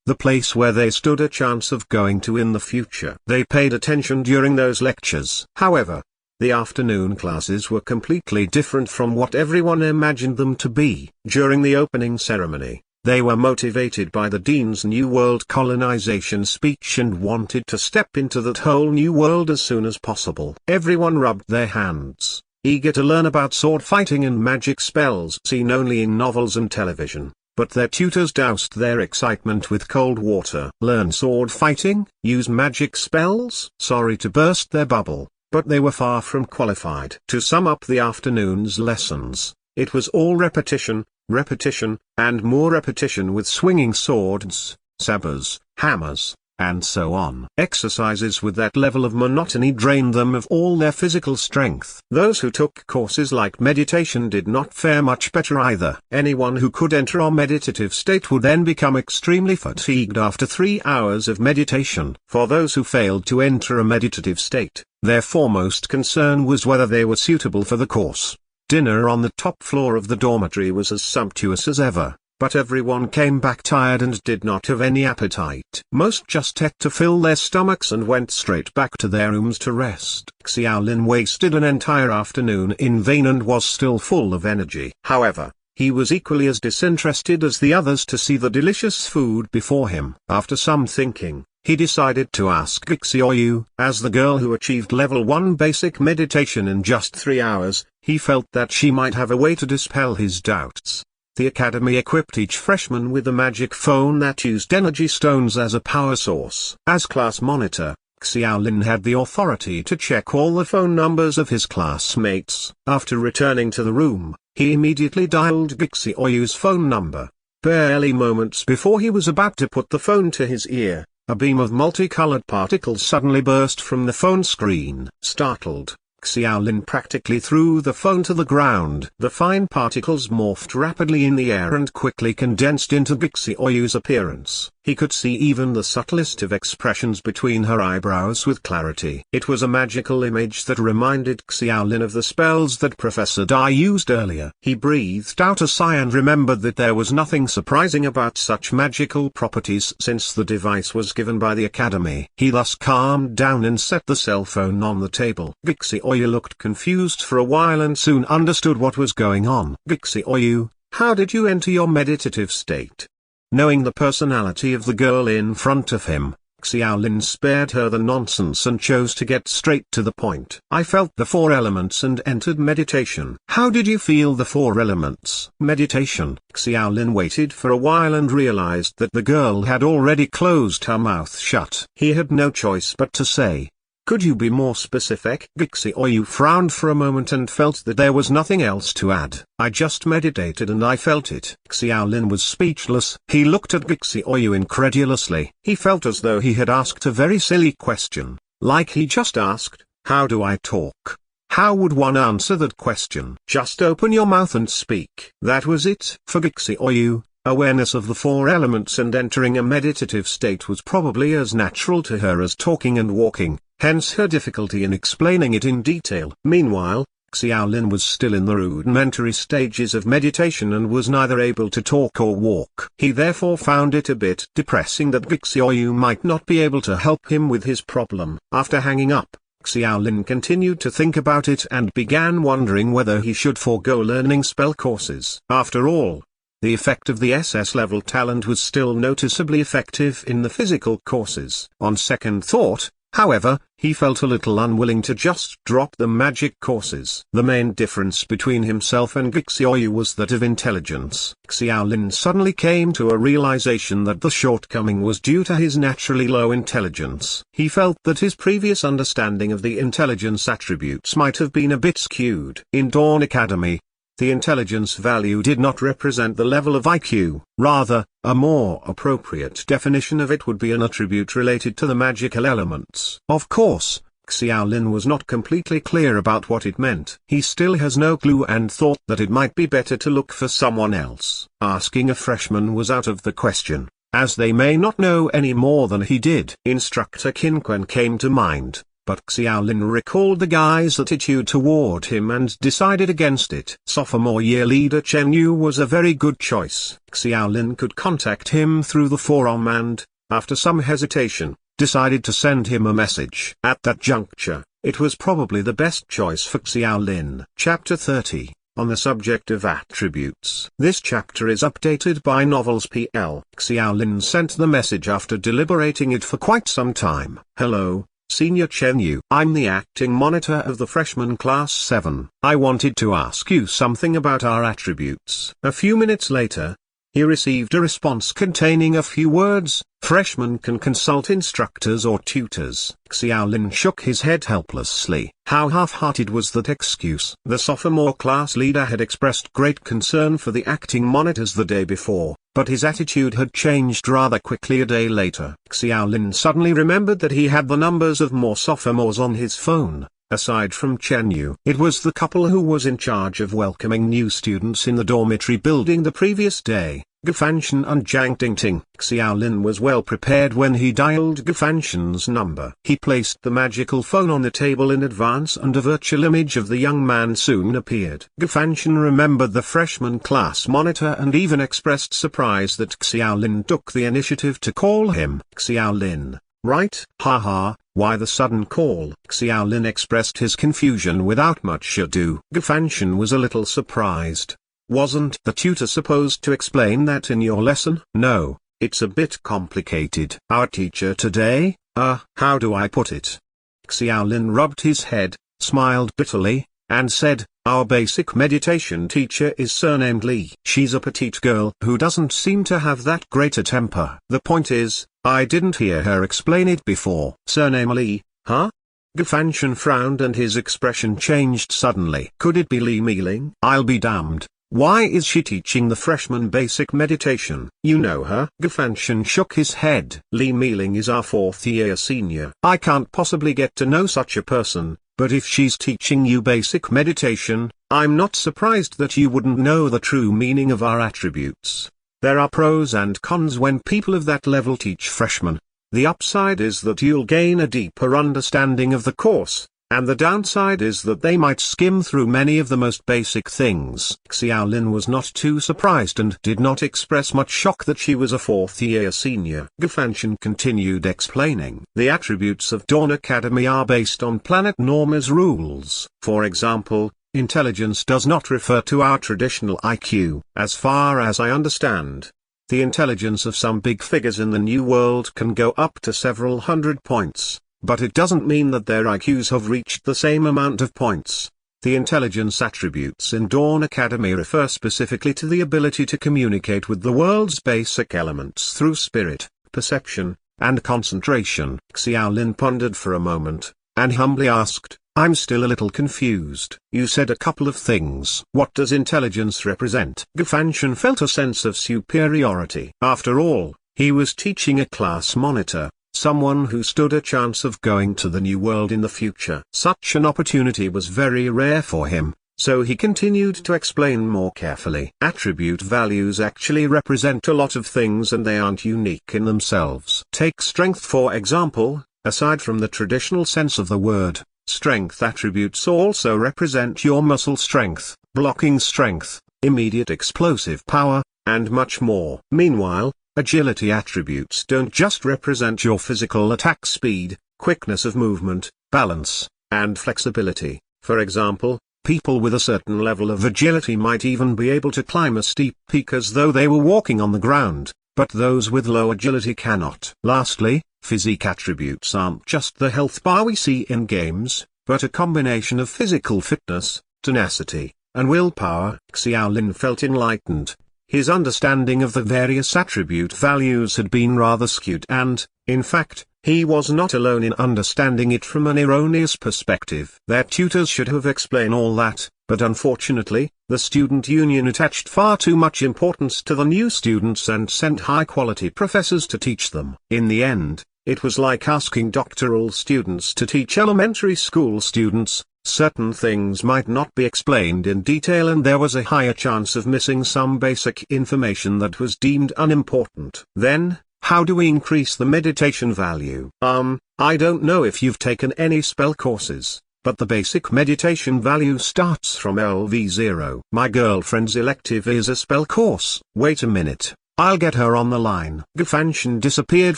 the place where they stood a chance of going to in the future. They paid attention during those lectures. However, the afternoon classes were completely different from what everyone imagined them to be. During the opening ceremony, they were motivated by the Dean's New World colonization speech and wanted to step into that whole new world as soon as possible. Everyone rubbed their hands, eager to learn about sword fighting and magic spells seen only in novels and television. But their tutors doused their excitement with cold water. Learn sword fighting? Use magic spells? Sorry to burst their bubble, but they were far from qualified. To sum up the afternoon's lessons, it was all repetition, repetition, and more repetition with swinging swords, sabers, hammers, and so on. Exercises with that level of monotony drained them of all their physical strength. Those who took courses like meditation did not fare much better either. Anyone who could enter a meditative state would then become extremely fatigued after 3 hours of meditation. For those who failed to enter a meditative state, their foremost concern was whether they were suitable for the course. Dinner on the top floor of the dormitory was as sumptuous as ever, but everyone came back tired and did not have any appetite. Most just ate to fill their stomachs and went straight back to their rooms to rest. Xiaolin wasted an entire afternoon in vain and was still full of energy. However, he was equally as disinterested as the others to see the delicious food before him. After some thinking, he decided to ask Gixioyu. As the girl who achieved level 1 basic meditation in just 3 hours, he felt that she might have a way to dispel his doubts. The academy equipped each freshman with a magic phone that used energy stones as a power source. As class monitor, Xiaolin had the authority to check all the phone numbers of his classmates. After returning to the room, he immediately dialed Gixioyu's phone number. Barely moments before he was about to put the phone to his ear, a beam of multicolored particles suddenly burst from the phone screen. Startled, Xiaolin practically threw the phone to the ground. The fine particles morphed rapidly in the air and quickly condensed into Gixioyu's appearance. He could see even the subtlest of expressions between her eyebrows with clarity. It was a magical image that reminded Xiaolin of the spells that Professor Dai used earlier. He breathed out a sigh and remembered that there was nothing surprising about such magical properties since the device was given by the academy. He thus calmed down and set the cell phone on the table. Xiaoyu looked confused for a while and soon understood what was going on. Xiaoyu, how did you enter your meditative state? Knowing the personality of the girl in front of him, Xiaolin spared her the nonsense and chose to get straight to the point. I felt the four elements and entered meditation. How did you feel the four elements? Meditation. Xiaolin waited for a while and realized that the girl had already closed her mouth shut. He had no choice but to say, could you be more specific? Xiaoyu frowned for a moment and felt that there was nothing else to add. I just meditated and I felt it. Xiaolin was speechless. He looked at Xiaoyu incredulously. He felt as though he had asked a very silly question. Like he just asked, how do I talk? How would one answer that question? Just open your mouth and speak. That was it. For Xiaoyu, awareness of the four elements and entering a meditative state was probably as natural to her as talking and walking. Hence her difficulty in explaining it in detail. Meanwhile, Xiaolin was still in the rudimentary stages of meditation and was neither able to talk or walk. He therefore found it a bit depressing that Xiaoyu might not be able to help him with his problem. After hanging up, Xiaolin continued to think about it and began wondering whether he should forego learning spell courses. After all, the effect of the SS level talent was still noticeably effective in the physical courses. On second thought, however, he felt a little unwilling to just drop the magic courses. The main difference between himself and Xiaoyu was that of intelligence. Xiaolin suddenly came to a realization that the shortcoming was due to his naturally low intelligence. He felt that his previous understanding of the intelligence attributes might have been a bit skewed. In Dawn Academy, the intelligence value did not represent the level of IQ. Rather, a more appropriate definition of it would be an attribute related to the magical elements. Of course, Xiaolin was not completely clear about what it meant. He still has no clue and thought that it might be better to look for someone else. Asking a freshman was out of the question, as they may not know any more than he did. Instructor Qin Quan came to mind, but Xiaolin recalled the guy's attitude toward him and decided against it. Sophomore year leader Chen Yu was a very good choice. Xiaolin could contact him through the forum and, after some hesitation, decided to send him a message. At that juncture, it was probably the best choice for Xiaolin. Chapter 30, on the subject of attributes. This chapter is updated by Novels PL. Xiaolin sent the message after deliberating it for quite some time. Hello, Senior Chen Yu. I'm the acting monitor of the freshman class 7. I wanted to ask you something about our attributes. A few minutes later, he received a response containing a few words. Freshmen can consult instructors or tutors. Xiaolin shook his head helplessly. How half-hearted was that excuse? The sophomore class leader had expressed great concern for the acting monitors the day before, but his attitude had changed rather quickly a day later. Xiaolin suddenly remembered that he had the numbers of more sophomores on his phone. Aside from Chen Yu, it was the couple who was in charge of welcoming new students in the dormitory building the previous day, Gufanshan and Jiang Dingting. Xiaolin was well prepared when he dialed Gufanshan's number. He placed the magical phone on the table in advance and a virtual image of the young man soon appeared. Gufanshan remembered the freshman class monitor and even expressed surprise that Xiaolin took the initiative to call him. Xiaolin, right? Haha. Why the sudden call? Xiaolin expressed his confusion without much ado. Gufanshan was a little surprised. Wasn't the tutor supposed to explain that in your lesson? No, it's a bit complicated. Our teacher today, how do I put it? Xiaolin rubbed his head, smiled bitterly, and said, our basic meditation teacher is surnamed Li. She's a petite girl who doesn't seem to have that great a temper. The point is, I didn't hear her explain it before. Surname Li, huh? Gufanshan frowned and his expression changed suddenly. Could it be Li Mealing? I'll be damned. Why is she teaching the freshman basic meditation? You know her? Gufanshan shook his head. Li Mealing is our 4th year senior. I can't possibly get to know such a person, but if she's teaching you basic meditation, I'm not surprised that you wouldn't know the true meaning of our attributes. There are pros and cons when people of that level teach freshmen. The upside is that you'll gain a deeper understanding of the course, and the downside is that they might skim through many of the most basic things. Xiaolin was not too surprised and did not express much shock that she was a fourth-year senior. Gufanshan continued explaining. The attributes of Dawn Academy are based on Planet Norma's rules. For example, intelligence does not refer to our traditional IQ. As far as I understand, the intelligence of some big figures in the New World can go up to several hundred points, but it doesn't mean that their IQs have reached the same amount of points. The intelligence attributes in Dawn Academy refer specifically to the ability to communicate with the world's basic elements through spirit, perception, and concentration. Xiaolin pondered for a moment, and humbly asked, I'm still a little confused. You said a couple of things. What does intelligence represent? Gufanshan felt a sense of superiority. After all, he was teaching a class monitor, someone who stood a chance of going to the New World in the future. Such an opportunity was very rare for him, so he continued to explain more carefully. Attribute values actually represent a lot of things and they aren't unique in themselves. Take strength for example. Aside from the traditional sense of the word, strength attributes also represent your muscle strength, blocking strength, immediate explosive power, and much more. Meanwhile, agility attributes don't just represent your physical attack speed, quickness of movement, balance, and flexibility. For example, people with a certain level of agility might even be able to climb a steep peak as though they were walking on the ground, but those with low agility cannot. Lastly, physique attributes aren't just the health bar we see in games, but a combination of physical fitness, tenacity, and willpower. Xiaolin felt enlightened. His understanding of the various attribute values had been rather skewed and, in fact, he was not alone in understanding it from an erroneous perspective. Their tutors should have explained all that, but unfortunately, the student union attached far too much importance to the new students and sent high-quality professors to teach them. In the end, it was like asking doctoral students to teach elementary school students. Certain things might not be explained in detail and there was a higher chance of missing some basic information that was deemed unimportant. Then, how do we increase the meditation value? I don't know if you've taken any spell courses, but the basic meditation value starts from LV0. My girlfriend's elective is a spell course. Wait a minute, I'll get her on the line. Gufanshan disappeared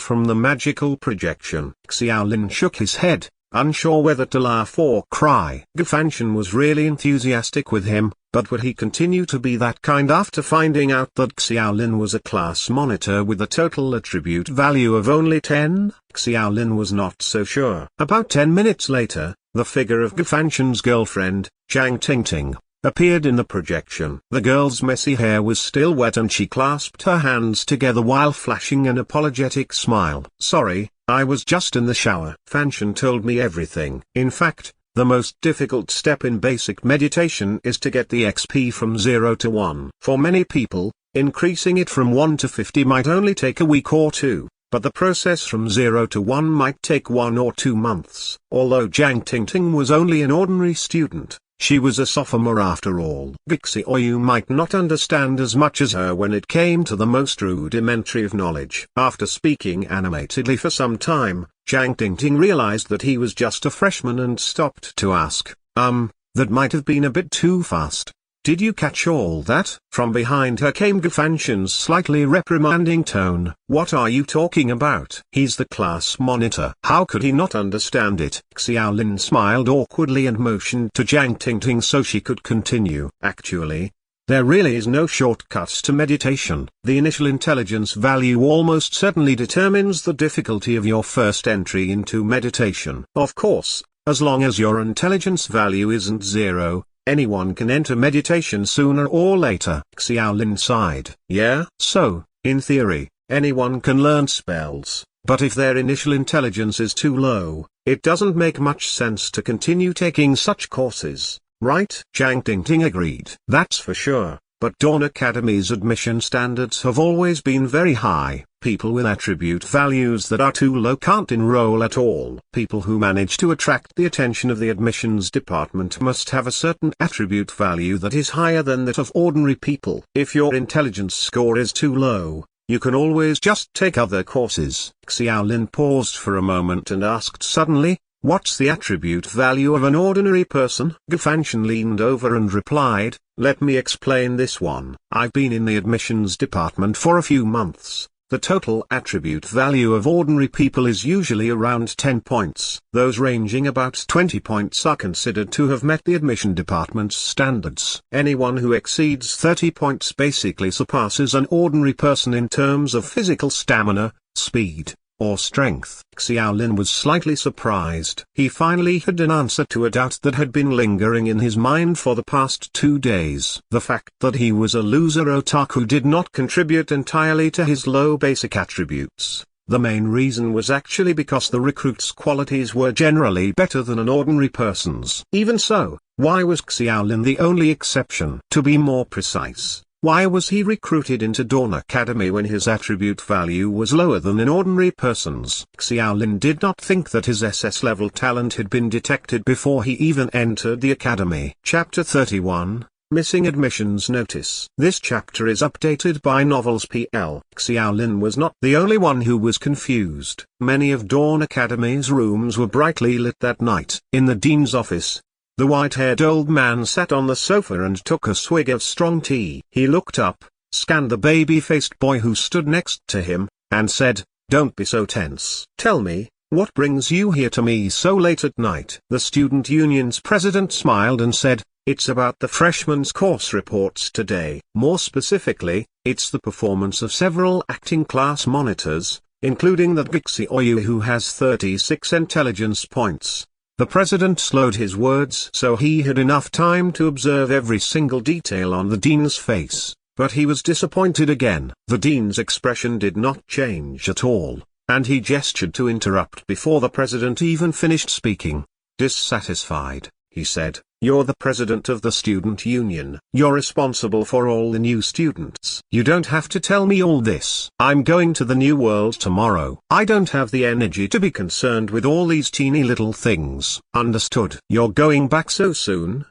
from the magical projection. Xiaolin shook his head, unsure whether to laugh or cry. Gufanshan was really enthusiastic with him, but would he continue to be that kind after finding out that Xiaolin was a class monitor with a total attribute value of only 10? Xiaolin was not so sure. About 10 minutes later, the figure of Gufanshan's girlfriend, Zhang Tingting, appeared in the projection. The girl's messy hair was still wet and she clasped her hands together while flashing an apologetic smile. Sorry, I was just in the shower. Fanshan told me everything. In fact, the most difficult step in basic meditation is to get the XP from 0 to 1. For many people, increasing it from 1 to 50 might only take a week or two, but the process from 0 to 1 might take 1 or 2 months. Although Zhang Tingting was only an ordinary student, she was a sophomore after all. Gixi, or you might not understand as much as her when it came to the most rudimentary of knowledge. After speaking animatedly for some time, Zhang Tingting realized that he was just a freshman and stopped to ask, that might have been a bit too fast. Did you catch all that? From behind her came Gufanshan's slightly reprimanding tone. What are you talking about? He's the class monitor. How could he not understand it? Xiaolin smiled awkwardly and motioned to Zhang Tingting so she could continue. Actually, there really is no shortcut to meditation. The initial intelligence value almost certainly determines the difficulty of your first entry into meditation. Of course, as long as your intelligence value isn't 0, anyone can enter meditation sooner or later. Xiaolin sighed. Yeah? So, in theory, anyone can learn spells, but if their initial intelligence is too low, it doesn't make much sense to continue taking such courses, right? Zhang Tingting agreed. That's for sure, but Dawn Academy's admission standards have always been very high. People with attribute values that are too low can't enroll at all. People who manage to attract the attention of the admissions department must have a certain attribute value that is higher than that of ordinary people. If your intelligence score is too low, you can always just take other courses. Xiaolin paused for a moment and asked suddenly, "What's the attribute value of an ordinary person?" Gufanshan leaned over and replied, "Let me explain this one. I've been in the admissions department for a few months. The total attribute value of ordinary people is usually around 10 points. Those ranging about 20 points are considered to have met the admission department's standards. Anyone who exceeds 30 points basically surpasses an ordinary person in terms of physical stamina, speed, or strength." Xiaolin was slightly surprised. He finally had an answer to a doubt that had been lingering in his mind for the past 2 days. The fact that he was a loser otaku did not contribute entirely to his low basic attributes. The main reason was actually because the recruit's qualities were generally better than an ordinary person's. Even so, why was Xiaolin the only exception? To be more precise, why was he recruited into Dawn Academy when his attribute value was lower than an ordinary person's? Xiaolin did not think that his SS-level talent had been detected before he even entered the academy. Chapter 31, Missing Admissions Notice. This chapter is updated by Novels PL. Xiaolin was not the only one who was confused. Many of Dawn Academy's rooms were brightly lit that night. In the dean's office, the white-haired old man sat on the sofa and took a swig of strong tea. He looked up, scanned the baby-faced boy who stood next to him, and said, "Don't be so tense. Tell me, what brings you here to me so late at night?" The student union's president smiled and said, "It's about the freshmen's course reports today. More specifically, it's the performance of several acting class monitors, including that Gixi Oyu who has 36 intelligence points." The president slowed his words so he had enough time to observe every single detail on the dean's face, but he was disappointed again. The dean's expression did not change at all, and he gestured to interrupt before the president even finished speaking. Dissatisfied, he said, "You're the president of the student union. You're responsible for all the new students. You don't have to tell me all this. I'm going to the New World tomorrow. I don't have the energy to be concerned with all these teeny little things. Understood?" "You're going back so soon?"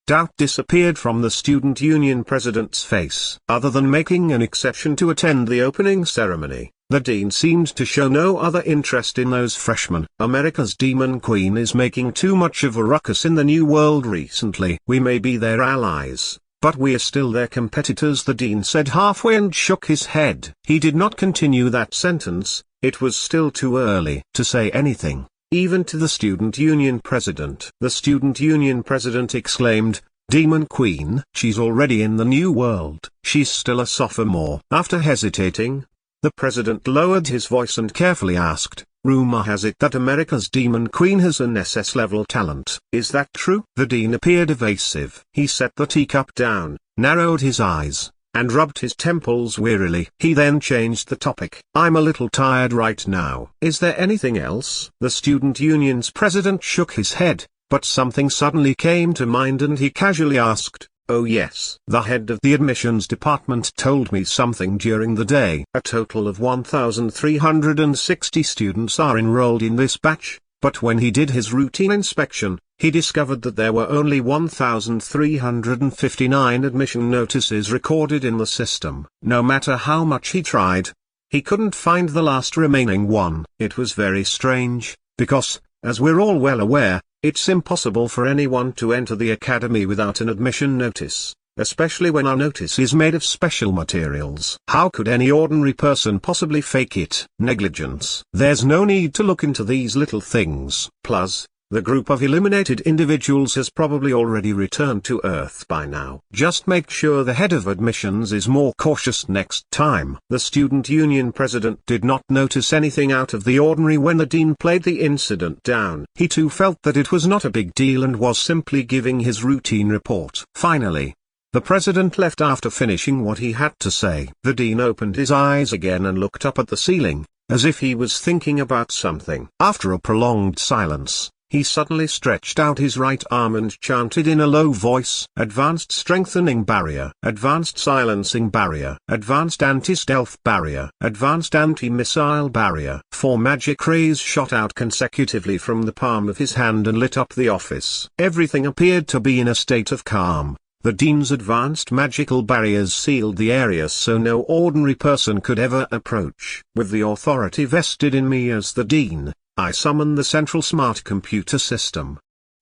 Doubt disappeared from the student union president's face. Other than making an exception to attend the opening ceremony, the dean seemed to show no other interest in those freshmen. "America's Demon Queen is making too much of a ruckus in the New World recently. We may be their allies, but we are still their competitors," the dean said halfway and shook his head. He did not continue that sentence. It was still too early to say anything, even to the student union president. The student union president exclaimed, "Demon Queen? She's already in the New World. She's still a sophomore." After hesitating, the president lowered his voice and carefully asked, "Rumor has it that America's Demon Queen has an SS-level talent. Is that true?" The dean appeared evasive. He set the teacup down, narrowed his eyes, and rubbed his temples wearily. He then changed the topic. "I'm a little tired right now. Is there anything else?" The student union's president shook his head, but something suddenly came to mind and he casually asked, "Oh yes. The head of the admissions department told me something during the day. A total of 1,360 students are enrolled in this batch, but when he did his routine inspection, he discovered that there were only 1,359 admission notices recorded in the system. No matter how much he tried, he couldn't find the last remaining one. It was very strange, because, as we're all well aware, it's impossible for anyone to enter the academy without an admission notice, especially when our notice is made of special materials. How could any ordinary person possibly fake it? Negligence. There's no need to look into these little things. Plus, the group of eliminated individuals has probably already returned to Earth by now. Just make sure the head of admissions is more cautious next time." The student union president did not notice anything out of the ordinary when the dean played the incident down. He too felt that it was not a big deal and was simply giving his routine report. Finally, the president left after finishing what he had to say. The dean opened his eyes again and looked up at the ceiling, as if he was thinking about something. After a prolonged silence, He suddenly stretched out his right arm and chanted in a low voice, "Advanced strengthening barrier, advanced silencing barrier, advanced anti-stealth barrier, advanced anti-missile barrier." 4 magic rays shot out consecutively from the palm of his hand and lit up the office. Everything appeared to be in a state of calm. The Dean's advanced magical barriers sealed the area so no ordinary person could ever approach. With the authority vested in me as the Dean, I summon the Central Smart Computer System.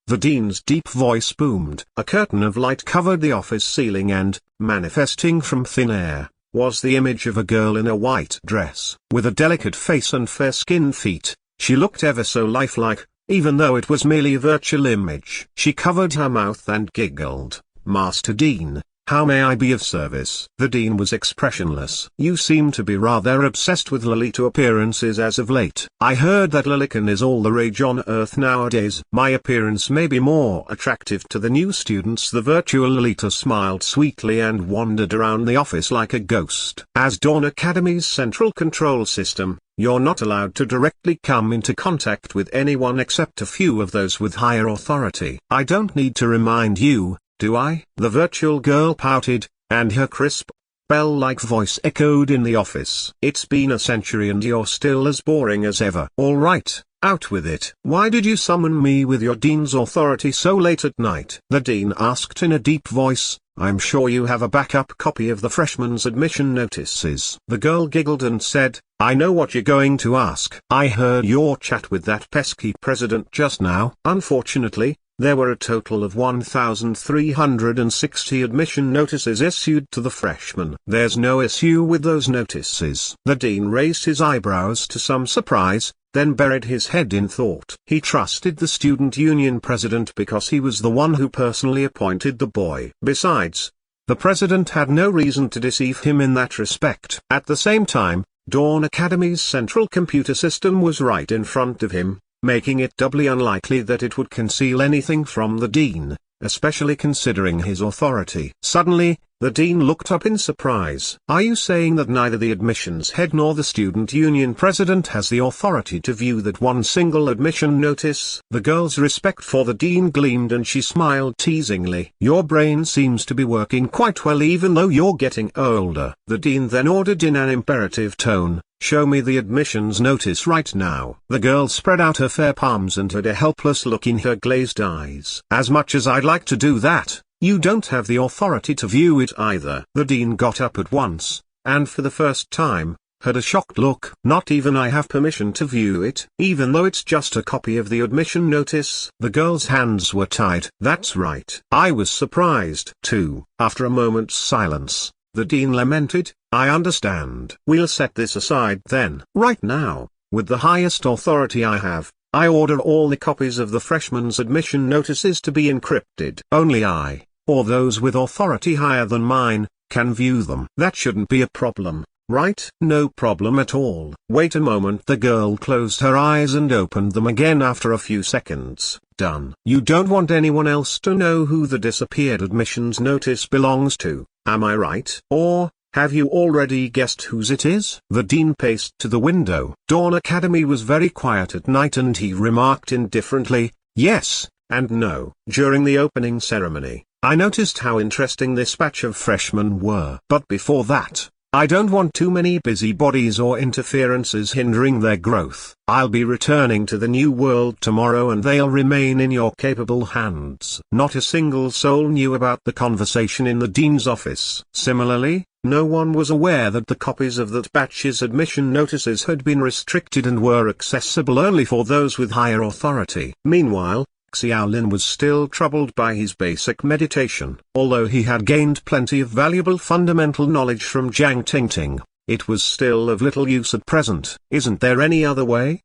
The Dean's deep voice boomed. A curtain of light covered the office ceiling and, manifesting from thin air, was the image of a girl in a white dress. With a delicate face and fair-skinned feet, she looked ever so lifelike, even though it was merely a virtual image. She covered her mouth and giggled. "Master Dean, how may I be of service?" The Dean was expressionless. "You seem to be rather obsessed with Lolita appearances as of late. I heard that Lolicon is all the rage on Earth nowadays. My appearance may be more attractive to the new students." The virtual Lolita smiled sweetly and wandered around the office like a ghost. "As Dawn Academy's central control system, you're not allowed to directly come into contact with anyone except a few of those with higher authority. I don't need to remind you, do I?" The virtual girl pouted, and her crisp, bell-like voice echoed in the office. "It's been a century and you're still as boring as ever." "All right, out with it." "Why did you summon me with your Dean's authority so late at night?" the Dean asked in a deep voice. "I'm sure you have a backup copy of the freshmen's admission notices." The girl giggled and said, "I know what you're going to ask. I heard your chat with that pesky president just now. Unfortunately, there were a total of 1,360 admission notices issued to the freshmen. There's no issue with those notices." The Dean raised his eyebrows to some surprise, then buried his head in thought. He trusted the student union president because he was the one who personally appointed the boy. Besides, the president had no reason to deceive him in that respect. At the same time, Dawn Academy's central computer system was right in front of him, making it doubly unlikely that it would conceal anything from the Dean, especially considering his authority. Suddenly, the Dean looked up in surprise. "Are you saying that neither the admissions head nor the student union president has the authority to view that one single admission notice?" The girl's respect for the Dean gleamed and she smiled teasingly. "Your brain seems to be working quite well even though you're getting older." The Dean then ordered in an imperative tone, "Show me the admissions notice right now." The girl spread out her fair palms and had a helpless look in her glazed eyes. "As much as I'd like to do that, you don't have the authority to view it either." The Dean got up at once, and for the first time, had a shocked look. "Not even I have permission to view it, even though it's just a copy of the admission notice?" The girl's hands were tied. "That's right. I was surprised too." After a moment's silence, the Dean lamented, "I understand. We'll set this aside then. Right now, with the highest authority I have, I order all the copies of the freshmen's admission notices to be encrypted. Only I, or those with authority higher than mine, can view them." "That shouldn't be a problem, right?" "No problem at all." "Wait a moment." The girl closed her eyes and opened them again after a few seconds. "Done. You don't want anyone else to know who the disappeared admissions notice belongs to, am I right? Or, have you already guessed whose it is?" The Dean paced to the window. Dawn Academy was very quiet at night and he remarked indifferently, "Yes, and no." During the opening ceremony, I noticed how interesting this batch of freshmen were. But before that, I don't want too many busybodies or interferences hindering their growth. I'll be returning to the new world tomorrow and they'll remain in your capable hands. Not a single soul knew about the conversation in the Dean's office. Similarly, no one was aware that the copies of that batch's admission notices had been restricted and were accessible only for those with higher authority. Meanwhile, Xiaolin was still troubled by his basic meditation. Although he had gained plenty of valuable fundamental knowledge from Jiang Tingting, it was still of little use at present. "Isn't there any other way?"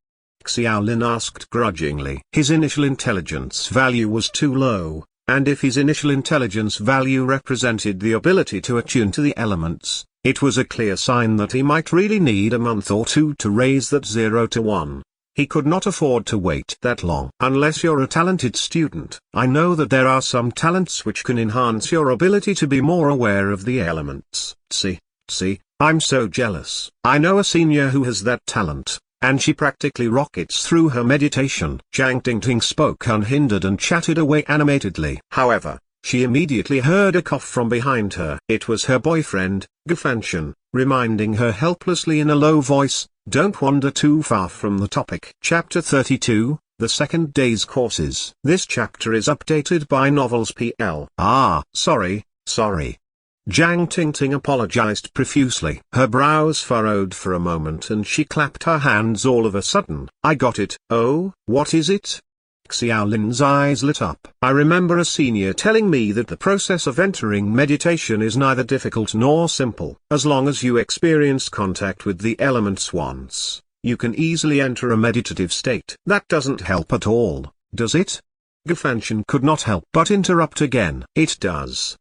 Xiaolin asked grudgingly. His initial intelligence value was too low, and if his initial intelligence value represented the ability to attune to the elements, it was a clear sign that he might really need a month or two to raise that 0 to 1. He could not afford to wait that long. "Unless you're a talented student. I know that there are some talents which can enhance your ability to be more aware of the elements." See, I'm so jealous. I know a senior who has that talent. and she practically rockets through her meditation. Jiang Tingting spoke unhindered and chatted away animatedly. However, she immediately heard a cough from behind her. It was her boyfriend, Gufanshan, reminding her helplessly in a low voice, "Don't wander too far from the topic." Chapter 32, The Second Day's Courses. This chapter is updated by Novels PL. Sorry. Jiang Tingting apologized profusely. Her brows furrowed for a moment and she clapped her hands all of a sudden. "I got it." "Oh, what is it?" Xiaolin's eyes lit up. "I remember a senior telling me that the process of entering meditation is neither difficult nor simple. As long as you experience contact with the elements once, you can easily enter a meditative state." "That doesn't help at all, does it?" Gufanshan could not help but interrupt again. "It does."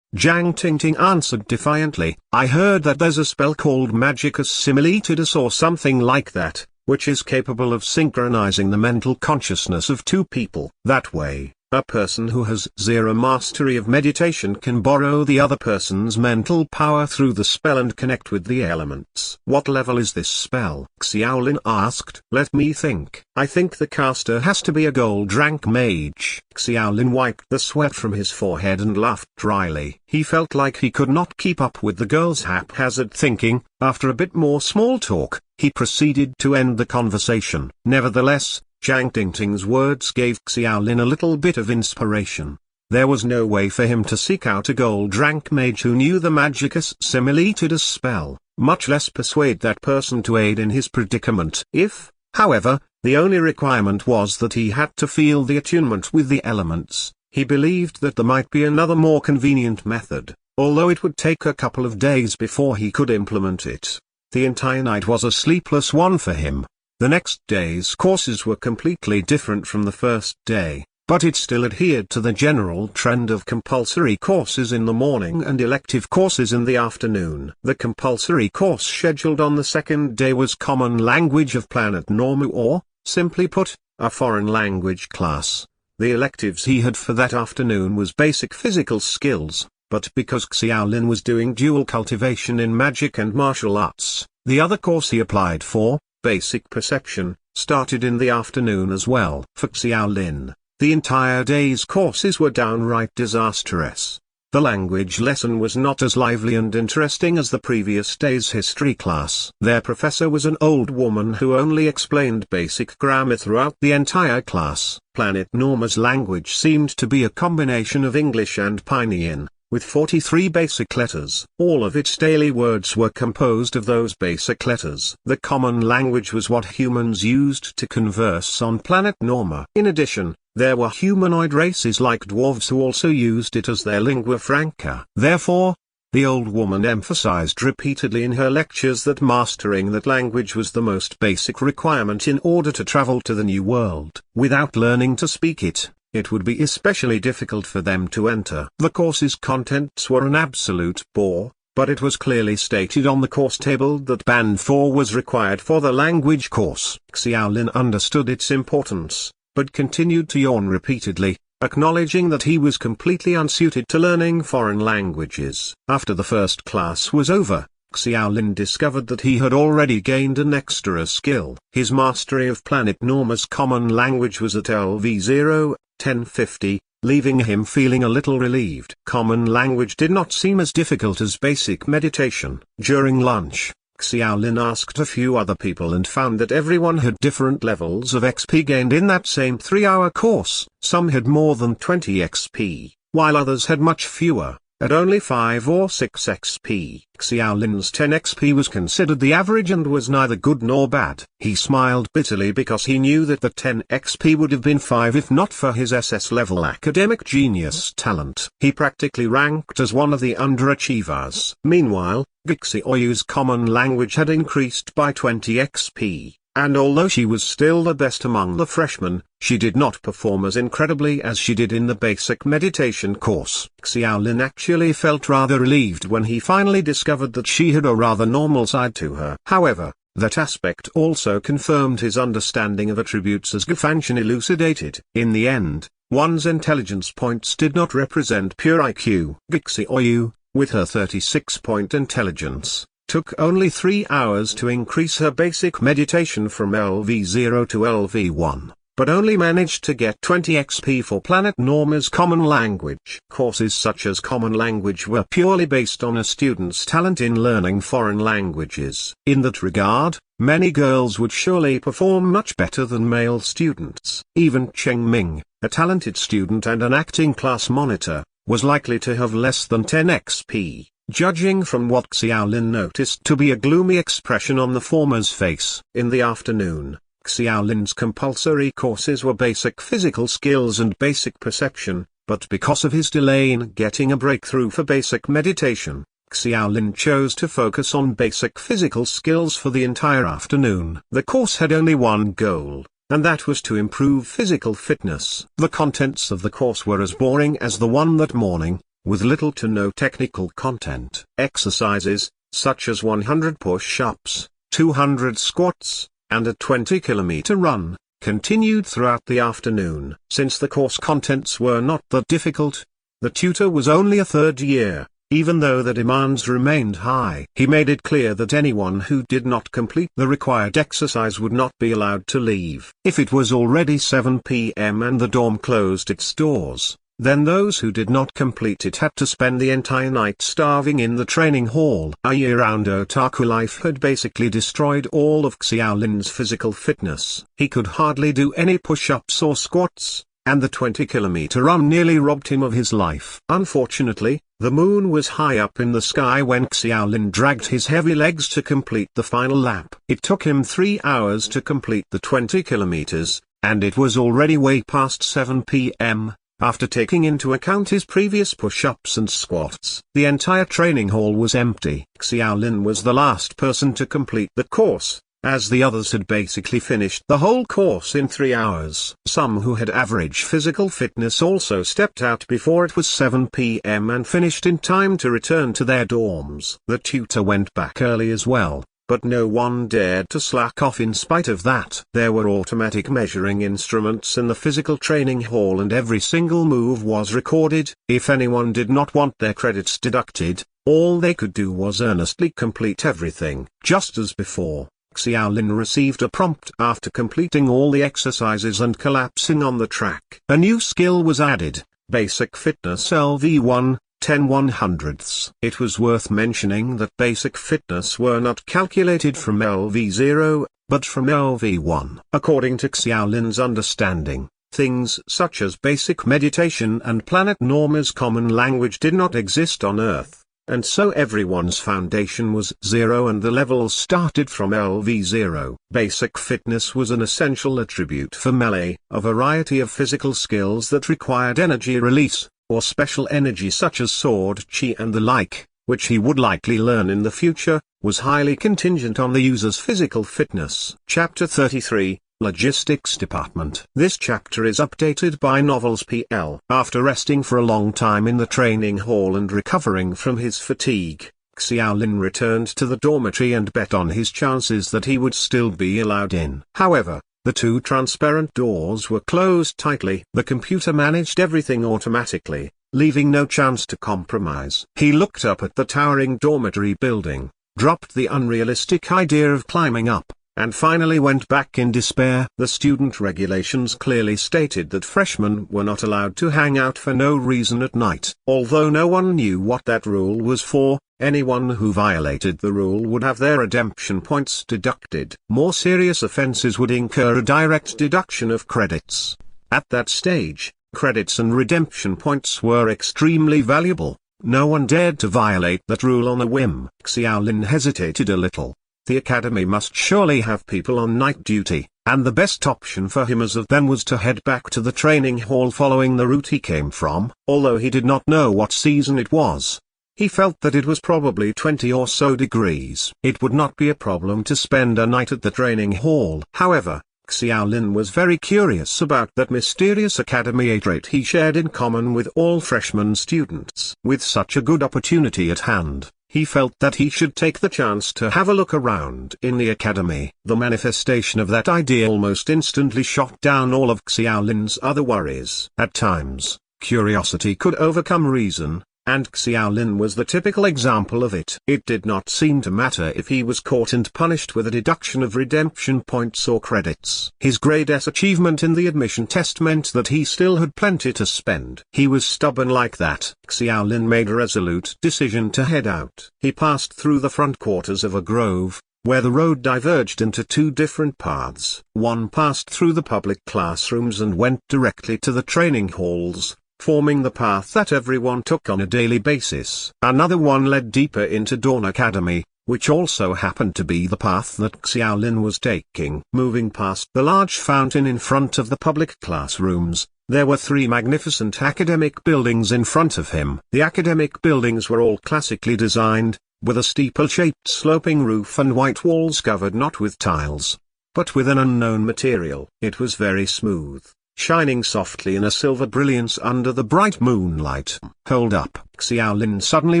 Jiang Tingting answered defiantly. "I heard that there's a spell called Magicus Similitudus or something like that, which is capable of synchronizing the mental consciousness of two people. That way, a person who has zero mastery of meditation can borrow the other person's mental power through the spell and connect with the elements." "What level is this spell?" Xiaolin asked. "Let me think. I think the caster has to be a gold rank mage." Xiaolin wiped the sweat from his forehead and laughed dryly. He felt like he could not keep up with the girl's haphazard thinking. After a bit more small talk, he proceeded to end the conversation. Nevertheless, Jiang Tingting's words gave Xiaolin a little bit of inspiration. There was no way for him to seek out a gold rank mage who knew the Magicus Similitudus spell, much less persuade that person to aid in his predicament. If, however, the only requirement was that he had to feel the attunement with the elements, he believed that there might be another more convenient method, although it would take a couple of days before he could implement it. The entire night was a sleepless one for him. The next day's courses were completely different from the first day, but it still adhered to the general trend of compulsory courses in the morning and elective courses in the afternoon. The compulsory course scheduled on the second day was Common Language of Planet Norma, or, simply put, a foreign language class. The electives he had for that afternoon was Basic Physical Skills, but because Xiaolin was doing dual cultivation in magic and martial arts, the other course he applied for, Basic Perception, started in the afternoon as well. For Xiaolin, the entire day's courses were downright disastrous. The language lesson was not as lively and interesting as the previous day's history class. Their professor was an old woman who only explained basic grammar throughout the entire class. Planet Norma's language seemed to be a combination of English and Pinyin, with 43 basic letters. All of its daily words were composed of those basic letters. The common language was what humans used to converse on planet Norma. In addition, there were humanoid races like dwarves who also used it as their lingua franca. Therefore, the old woman emphasized repeatedly in her lectures that mastering that language was the most basic requirement in order to travel to the new world. Without learning to speak it, it would be especially difficult for them to enter. The course's contents were an absolute bore, but it was clearly stated on the course table that Band 4 was required for the language course. Xiaolin understood its importance, but continued to yawn repeatedly, acknowledging that he was completely unsuited to learning foreign languages. After the first class was over, Xiaolin discovered that he had already gained an extra skill. His mastery of Planet Norma's common language was at LV0, 1050, leaving him feeling a little relieved. Common language did not seem as difficult as basic meditation. During lunch, Xiaolin asked a few other people and found that everyone had different levels of XP gained in that same 3-hour course. Some had more than 20 XP, while others had much fewer, at only 5 or 6 XP. Xiaolin's 10 XP was considered the average and was neither good nor bad. He smiled bitterly because he knew that the 10 XP would have been 5 if not for his SS-level academic genius talent. He practically ranked as one of the underachievers. Meanwhile, Gixioyu's common language had increased by 20 XP. And although she was still the best among the freshmen, she did not perform as incredibly as she did in the basic meditation course. Xiaolin actually felt rather relieved when he finally discovered that she had a rather normal side to her. However, that aspect also confirmed his understanding of attributes as Gufanshan elucidated. In the end, one's intelligence points did not represent pure IQ. Gixioyu, with her 36-point intelligence, took only 3 hours to increase her basic meditation from LV0 to LV1, but only managed to get 20 XP for Planet Norma's Common Language. Courses such as Common Language were purely based on a student's talent in learning foreign languages. In that regard, many girls would surely perform much better than male students. Even Cheng Ming, a talented student and an acting class monitor, was likely to have less than 10 XP, judging from what Xiaolin noticed to be a gloomy expression on the former's face. In the afternoon, Xiaolin's compulsory courses were basic physical skills and basic perception, but because of his delay in getting a breakthrough for basic meditation, Xiaolin chose to focus on basic physical skills for the entire afternoon. The course had only one goal, and that was to improve physical fitness. The contents of the course were as boring as the one that morning, with little to no technical content. Exercises, such as 100 push-ups, 200 squats, and a 20-kilometer run, continued throughout the afternoon. Since the course contents were not that difficult, the tutor was only a third year. Even though the demands remained high, he made it clear that anyone who did not complete the required exercise would not be allowed to leave. If it was already 7 p.m. and the dorm closed its doors, then those who did not complete it had to spend the entire night starving in the training hall. A year-round otaku life had basically destroyed all of Xiaolin's physical fitness. He could hardly do any push-ups or squats, and the 20-kilometer run nearly robbed him of his life. Unfortunately, the moon was high up in the sky when Xiaolin dragged his heavy legs to complete the final lap. It took him 3 hours to complete the 20 kilometers, and it was already way past 7 p.m., after taking into account his previous push-ups and squats. The entire training hall was empty. Xiaolin was the last person to complete the course, as the others had basically finished the whole course in 3 hours. Some who had average physical fitness also stepped out before it was 7 p.m. and finished in time to return to their dorms. The tutor went back early as well, but no one dared to slack off in spite of that. There were automatic measuring instruments in the physical training hall and every single move was recorded. If anyone did not want their credits deducted, all they could do was earnestly complete everything. Just as before, Xiaolin received a prompt after completing all the exercises and collapsing on the track. A new skill was added, Basic Fitness LV1, 10/100ths. It was worth mentioning that basic fitness were not calculated from LV0, but from LV1. According to Xiaolin's understanding, things such as basic meditation and Planet Norma's Common Language did not exist on Earth, and so everyone's foundation was 0 and the levels started from LV0. Basic fitness was an essential attribute for melee, a variety of physical skills that required energy release, or special energy such as sword chi and the like, which he would likely learn in the future, was highly contingent on the user's physical fitness. Chapter 33, Logistics Department. This chapter is updated by Novels PL. After resting for a long time in the training hall and recovering from his fatigue, Xiaolin returned to the dormitory and bet on his chances that he would still be allowed in. However, the two transparent doors were closed tightly. The computer managed everything automatically, leaving no chance to compromise. He looked up at the towering dormitory building, dropped the unrealistic idea of climbing up, and finally went back in despair. The student regulations clearly stated that freshmen were not allowed to hang out for no reason at night. Although no one knew what that rule was for, anyone who violated the rule would have their redemption points deducted. More serious offenses would incur a direct deduction of credits. At that stage, credits and redemption points were extremely valuable. No one dared to violate that rule on a whim. Xiaolin hesitated a little. The academy must surely have people on night duty, and the best option for him as of then was to head back to the training hall following the route he came from. Although he did not know what season it was, he felt that it was probably 20 or so degrees. It would not be a problem to spend a night at the training hall. However, Xiaolin was very curious about that mysterious academy trait he shared in common with all freshman students. With such a good opportunity at hand, he felt that he should take the chance to have a look around in the academy. The manifestation of that idea almost instantly shot down all of Xiaolin's other worries. At times, curiosity could overcome reason, and Xiaolin was the typical example of it. It did not seem to matter if he was caught and punished with a deduction of redemption points or credits. His grade S achievement in the admission test meant that he still had plenty to spend. He was stubborn like that. Xiaolin made a resolute decision to head out. He passed through the front quarters of a grove, where the road diverged into two different paths. One passed through the public classrooms and went directly to the training halls, forming the path that everyone took on a daily basis. Another one led deeper into Dawn Academy, which also happened to be the path that Xiaolin was taking. Moving past the large fountain in front of the public classrooms, there were three magnificent academic buildings in front of him. The academic buildings were all classically designed, with a steeple-shaped sloping roof and white walls covered not with tiles, but with an unknown material. It was very smooth, shining softly in a silver brilliance under the bright moonlight. Hold up! Xiaolin suddenly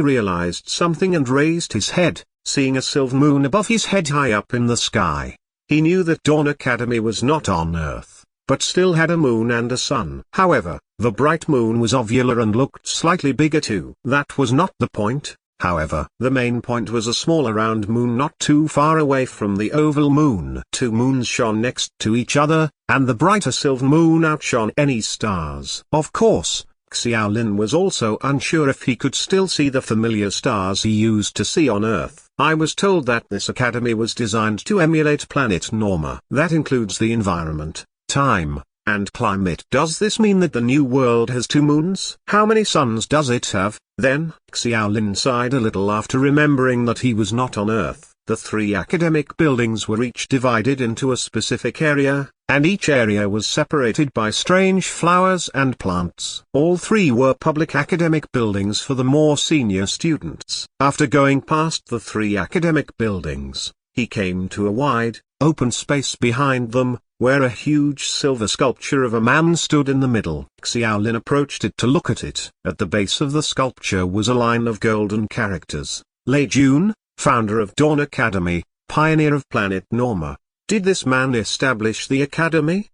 realized something and raised his head, seeing a silver moon above his head high up in the sky. He knew that Dawn Academy was not on Earth, but still had a moon and a sun. However, the bright moon was ovular and looked slightly bigger too. That was not the point. However, the main point was a smaller round moon not too far away from the oval moon. Two moons shone next to each other, and the brighter silver moon outshone any stars. Of course, Xiaolin was also unsure if he could still see the familiar stars he used to see on Earth. I was told that this academy was designed to emulate planet Norma. That includes the environment, time, and climate. Does this mean that the new world has two moons? How many suns does it have? Then, Xiaolin sighed a little after remembering that he was not on Earth. The three academic buildings were each divided into a specific area, and each area was separated by strange flowers and plants. All three were public academic buildings for the more senior students. After going past the three academic buildings, he came to a wide, open space behind them, where a huge silver sculpture of a man stood in the middle. Xiaolin approached it to look at it. At the base of the sculpture was a line of golden characters. Lei Jun, founder of Dawn Academy, pioneer of planet Norma. Did this man establish the academy?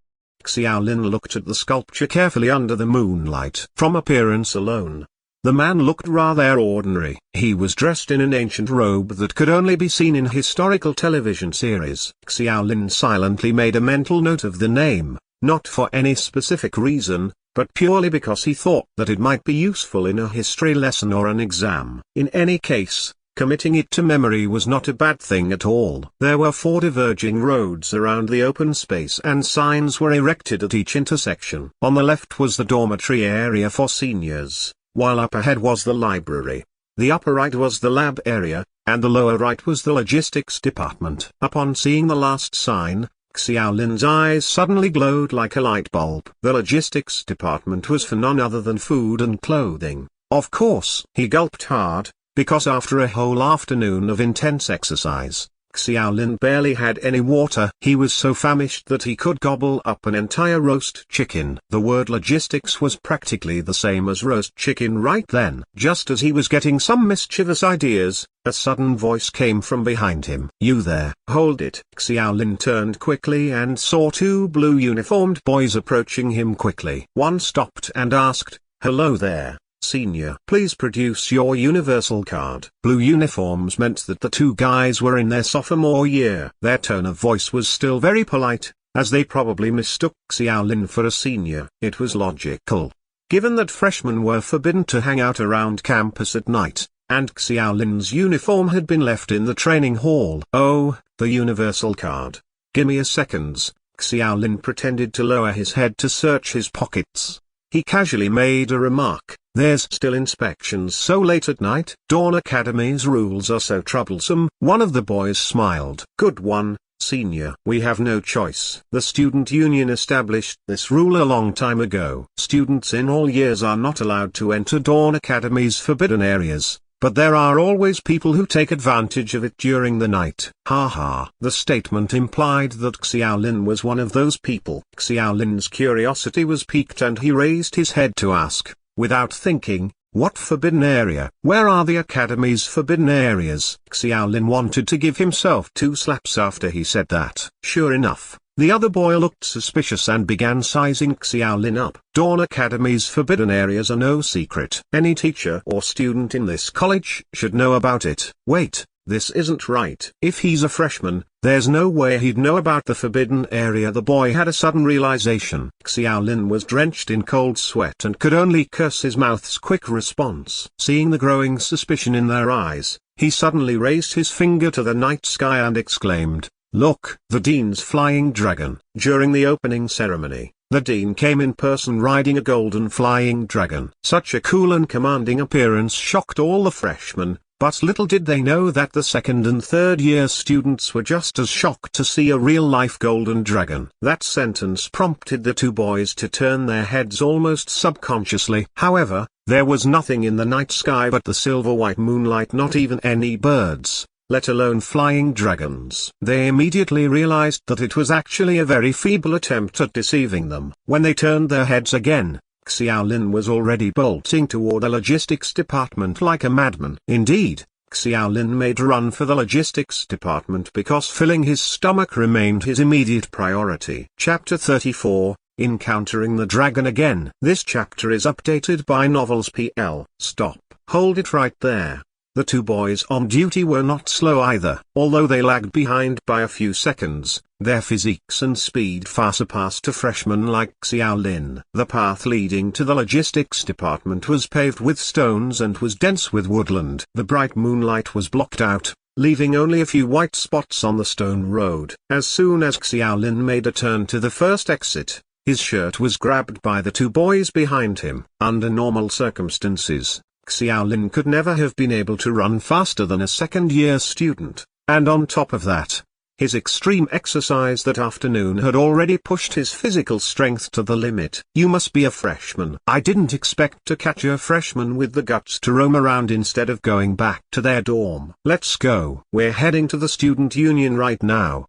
Xiaolin looked at the sculpture carefully under the moonlight. From appearance alone, the man looked rather ordinary. He was dressed in an ancient robe that could only be seen in historical television series. Xiaolin silently made a mental note of the name, not for any specific reason, but purely because he thought that it might be useful in a history lesson or an exam. In any case, committing it to memory was not a bad thing at all. There were four diverging roads around the open space and signs were erected at each intersection. On the left was the dormitory area for seniors, while up ahead was the library. The upper right was the lab area, and the lower right was the logistics department. Upon seeing the last sign, Xiaolin's eyes suddenly glowed like a light bulb. The logistics department was for none other than food and clothing. Of course, he gulped hard, because after a whole afternoon of intense exercise, Xiaolin barely had any water. He was so famished that he could gobble up an entire roast chicken. The word logistics was practically the same as roast chicken right then. Just as he was getting some mischievous ideas, a sudden voice came from behind him. "You there!" "Hold it!" Xiaolin turned quickly and saw two blue-uniformed boys approaching him quickly. One stopped and asked, "Hello there, Senior. Please produce your universal card." Blue uniforms meant that the two guys were in their sophomore year. Their tone of voice was still very polite, as they probably mistook Xiaolin for a senior. It was logical, given that freshmen were forbidden to hang out around campus at night, and Xiaolin's uniform had been left in the training hall. "Oh, the universal card. Gimme a second." Xiaolin pretended to lower his head to search his pockets. He casually made a remark, "There's still inspections so late at night." "Dawn Academy's rules are so troublesome." One of the boys smiled. "Good one, Senior. We have no choice. The student union established this rule a long time ago. Students in all years are not allowed to enter Dawn Academy's forbidden areas, but there are always people who take advantage of it during the night." Ha ha. The statement implied that Xiaolin was one of those people. Xiaolin's curiosity was piqued and he raised his head to ask, without thinking, "What forbidden area? Where are the Academy's forbidden areas?" Xiaolin wanted to give himself 2 slaps after he said that. Sure enough, The other boy looked suspicious and began sizing Xiaolin up. Dawn Academy's forbidden areas are no secret. Any teacher or student in this college should know about it. Wait, this isn't right. If he's a freshman, there's no way he'd know about the forbidden area. The boy had a sudden realization. Xiaolin was drenched in cold sweat and could only curse his mouth's quick response. Seeing the growing suspicion in their eyes, he suddenly raised his finger to the night sky and exclaimed, "Look, the Dean's flying dragon." During the opening ceremony, the Dean came in person riding a golden flying dragon. Such a cool and commanding appearance shocked all the freshmen, but little did they know that the second and third year students were just as shocked to see a real-life golden dragon. That sentence prompted the two boys to turn their heads almost subconsciously. However, there was nothing in the night sky but the silver-white moonlight, not even any birds, let alone flying dragons. They immediately realized that it was actually a very feeble attempt at deceiving them. When they turned their heads again, Xiaolin was already bolting toward the logistics department like a madman. Indeed, Xiaolin made a run for the logistics department because filling his stomach remained his immediate priority. Chapter 34, Encountering the Dragon Again. This chapter is updated by Novels PL. Stop. Hold it right there. The two boys on duty were not slow either. Although they lagged behind by a few seconds, their physiques and speed far surpassed a freshman like Xiaolin. The path leading to the logistics department was paved with stones and was dense with woodland. The bright moonlight was blocked out, leaving only a few white spots on the stone road. As soon as Xiaolin made a turn to the first exit, his shirt was grabbed by the two boys behind him. Under normal circumstances, Xiaolin could never have been able to run faster than a second-year student, and on top of that, his extreme exercise that afternoon had already pushed his physical strength to the limit. "You must be a freshman. I didn't expect to catch a freshman with the guts to roam around instead of going back to their dorm. Let's go. We're heading to the student union right now.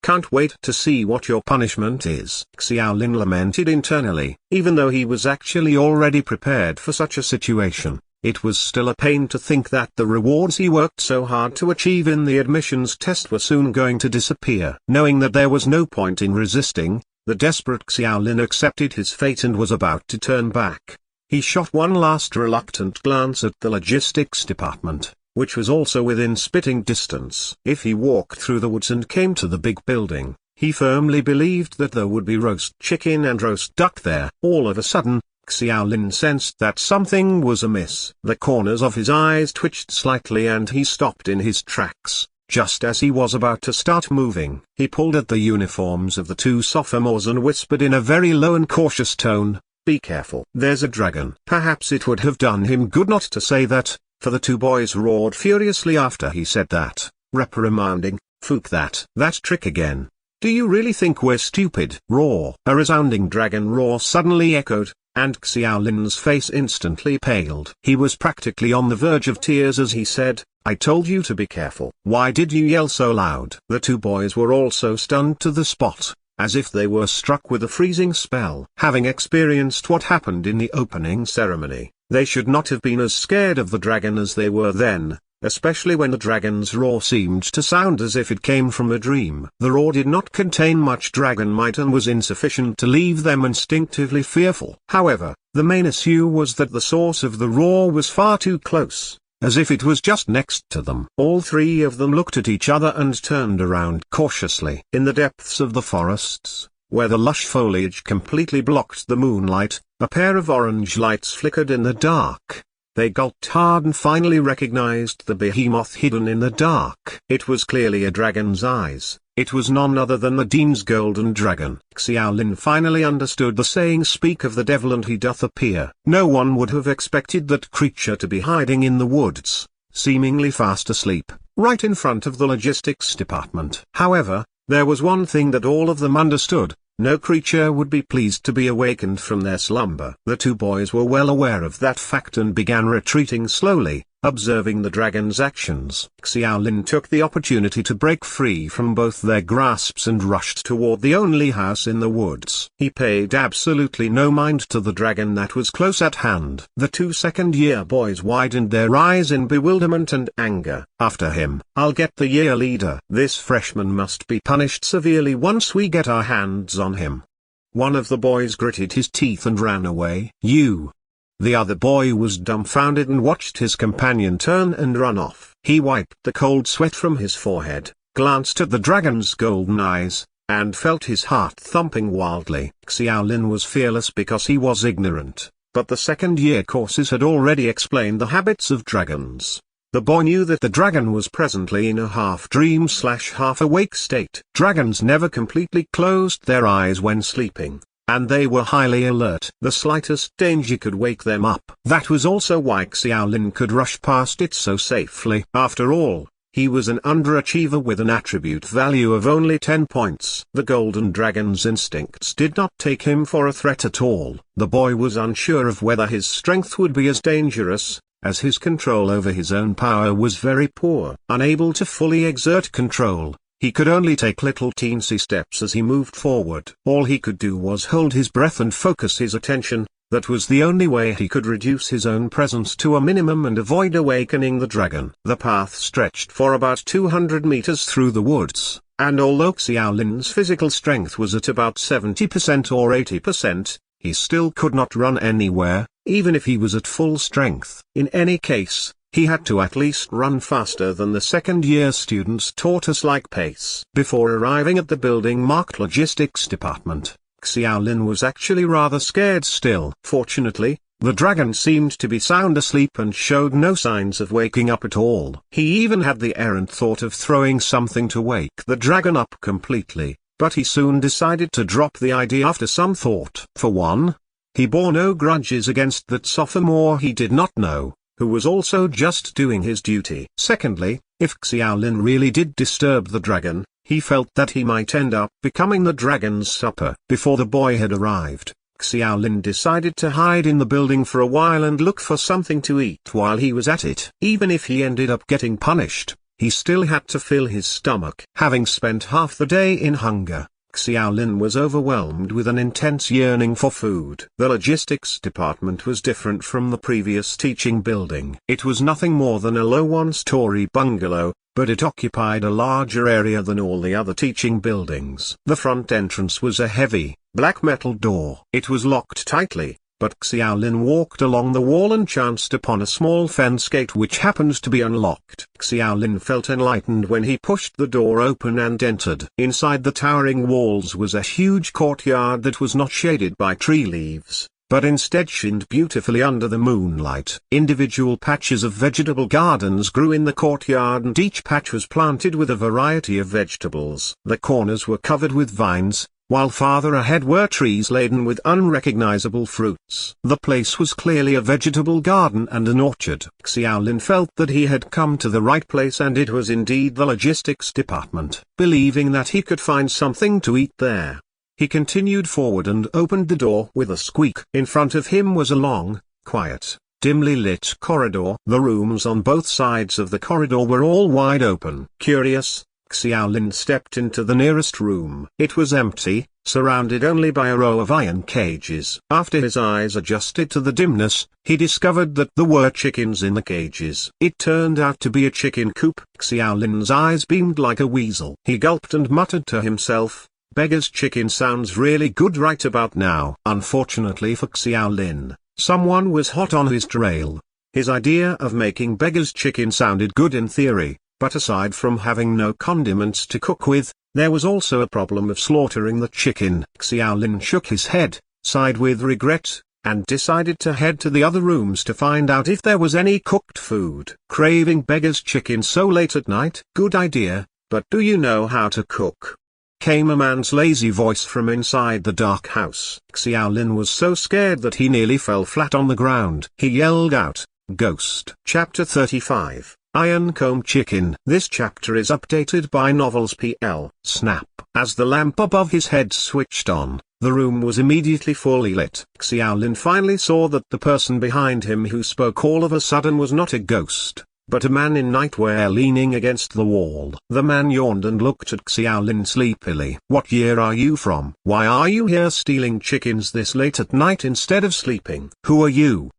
Can't wait to see what your punishment is." Xiaolin lamented internally. Even though he was actually already prepared for such a situation, it was still a pain to think that the rewards he worked so hard to achieve in the admissions test were soon going to disappear. Knowing that there was no point in resisting, the desperate Xiaolin accepted his fate and was about to turn back. He shot one last reluctant glance at the logistics department, which was also within spitting distance. If he walked through the woods and came to the big building, he firmly believed that there would be roast chicken and roast duck there. All of a sudden, Xiaolin sensed that something was amiss. The corners of his eyes twitched slightly and he stopped in his tracks. Just as he was about to start moving, he pulled at the uniforms of the two sophomores and whispered in a very low and cautious tone, "Be careful. There's a dragon." Perhaps it would have done him good not to say that, for the two boys roared furiously after he said that, reprimanding, "Fook that trick again. Do you really think we're stupid?" Roar. A resounding dragon roar suddenly echoed, and Xiaolin's face instantly paled. He was practically on the verge of tears as he said, "I told you to be careful. Why did you yell so loud?" The two boys were also stunned to the spot, as if they were struck with a freezing spell. Having experienced what happened in the opening ceremony, they should not have been as scared of the dragon as they were then, especially when the dragon's roar seemed to sound as if it came from a dream. The roar did not contain much dragon might and was insufficient to leave them instinctively fearful. However, the main issue was that the source of the roar was far too close, as if it was just next to them. All three of them looked at each other and turned around cautiously. In the depths of the forests, where the lush foliage completely blocked the moonlight, a pair of orange lights flickered in the dark. They gulped hard and finally recognized the behemoth hidden in the dark. It was clearly a dragon's eyes. It was none other than the Dean's golden dragon. Xiaolin finally understood the saying, "Speak of the devil and he doth appear." No one would have expected that creature to be hiding in the woods, seemingly fast asleep, right in front of the logistics department. However, there was one thing that all of them understood. No creature would be pleased to be awakened from their slumber. The two boys were well aware of that fact and began retreating slowly, Observing the dragon's actions, Xiaolin took the opportunity to break free from both their grasps and rushed toward the only house in the woods. He paid absolutely no mind to the dragon that was close at hand. The two second-year boys widened their eyes in bewilderment and anger. After him, I'll get the year leader. This freshman must be punished severely once we get our hands on him. One of the boys gritted his teeth and ran away. You! The other boy was dumbfounded and watched his companion turn and run off. He wiped the cold sweat from his forehead, glanced at the dragon's golden eyes, and felt his heart thumping wildly. Xiaolin was fearless because he was ignorant, but the second-year courses had already explained the habits of dragons. The boy knew that the dragon was presently in a half-dream/half-awake state. Dragons never completely closed their eyes when sleeping, and they were highly alert. The slightest danger could wake them up. That was also why Xiaolin could rush past it so safely. After all, he was an underachiever with an attribute value of only 10 points. The golden dragon's instincts did not take him for a threat at all. The boy was unsure of whether his strength would be as dangerous, as his control over his own power was very poor. Unable to fully exert control, he could only take little teensy steps as he moved forward. All he could do was hold his breath and focus his attention. That was the only way he could reduce his own presence to a minimum and avoid awakening the dragon. The path stretched for about 200 meters through the woods, and although Xiaolin's physical strength was at about 70% or 80%, he still could not run anywhere, even if he was at full strength. In any case, he had to at least run faster than the second-year students' tortoise-like pace. Before arriving at the building marked Logistics Department, Xiaolin was actually rather scared still. Fortunately, the dragon seemed to be sound asleep and showed no signs of waking up at all. He even had the errant thought of throwing something to wake the dragon up completely, but he soon decided to drop the idea after some thought. For one, he bore no grudges against that sophomore he did not know, who was also just doing his duty. Secondly, if Xiaolin really did disturb the dragon, he felt that he might end up becoming the dragon's supper. Before the boy had arrived, Xiaolin decided to hide in the building for a while and look for something to eat while he was at it. Even if he ended up getting punished, he still had to fill his stomach. Having spent half the day in hunger, Xiaolin was overwhelmed with an intense yearning for food. The logistics department was different from the previous teaching building. It was nothing more than a low one-story bungalow, but it occupied a larger area than all the other teaching buildings. The front entrance was a heavy, black metal door. It was locked tightly, but Xiaolin walked along the wall and chanced upon a small fence gate which happened to be unlocked. Xiaolin felt enlightened when he pushed the door open and entered. Inside the towering walls was a huge courtyard that was not shaded by tree leaves, but instead shined beautifully under the moonlight. Individual patches of vegetable gardens grew in the courtyard and each patch was planted with a variety of vegetables. The corners were covered with vines, while farther ahead were trees laden with unrecognizable fruits. The place was clearly a vegetable garden and an orchard. Xiaolin felt that he had come to the right place and it was indeed the logistics department. Believing that he could find something to eat there, he continued forward and opened the door with a squeak. In front of him was a long, quiet, dimly lit corridor. The rooms on both sides of the corridor were all wide open. Curious, Xiaolin stepped into the nearest room. It was empty, surrounded only by a row of iron cages. After his eyes adjusted to the dimness, he discovered that there were chickens in the cages. It turned out to be a chicken coop. Xiaolin's eyes beamed like a weasel. He gulped and muttered to himself, "Beggar's chicken sounds really good right about now." Unfortunately for Xiaolin, someone was hot on his trail. His idea of making beggar's chicken sounded good in theory, but aside from having no condiments to cook with, there was also a problem of slaughtering the chicken. Xiaolin shook his head, sighed with regret, and decided to head to the other rooms to find out if there was any cooked food. Craving beggar's chicken so late at night? Good idea, but do you know how to cook? Came a man's lazy voice from inside the dark house. Xiaolin was so scared that he nearly fell flat on the ground. He yelled out, "Ghost!" Chapter 35. Ironcomb Chicken. This chapter is updated by Novels PL. Snap. As the lamp above his head switched on, The room was immediately fully lit. Xiaolin finally saw that the person behind him who spoke all of a sudden was not a ghost, but a man in nightwear leaning against the wall. The man yawned and looked at Xiaolin sleepily. "What year are you from? Why are you here stealing chickens this late at night instead of sleeping? Who are you?"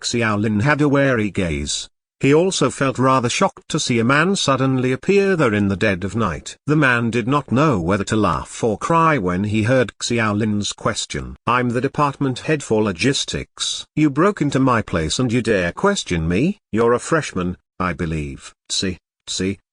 Xiaolin had a wary gaze. He also felt rather shocked to see a man suddenly appear there in the dead of night. The man did not know whether to laugh or cry when he heard Xiaolin's question. "I'm the department head for logistics. You broke into my place and you dare question me? You're a freshman, I believe. See,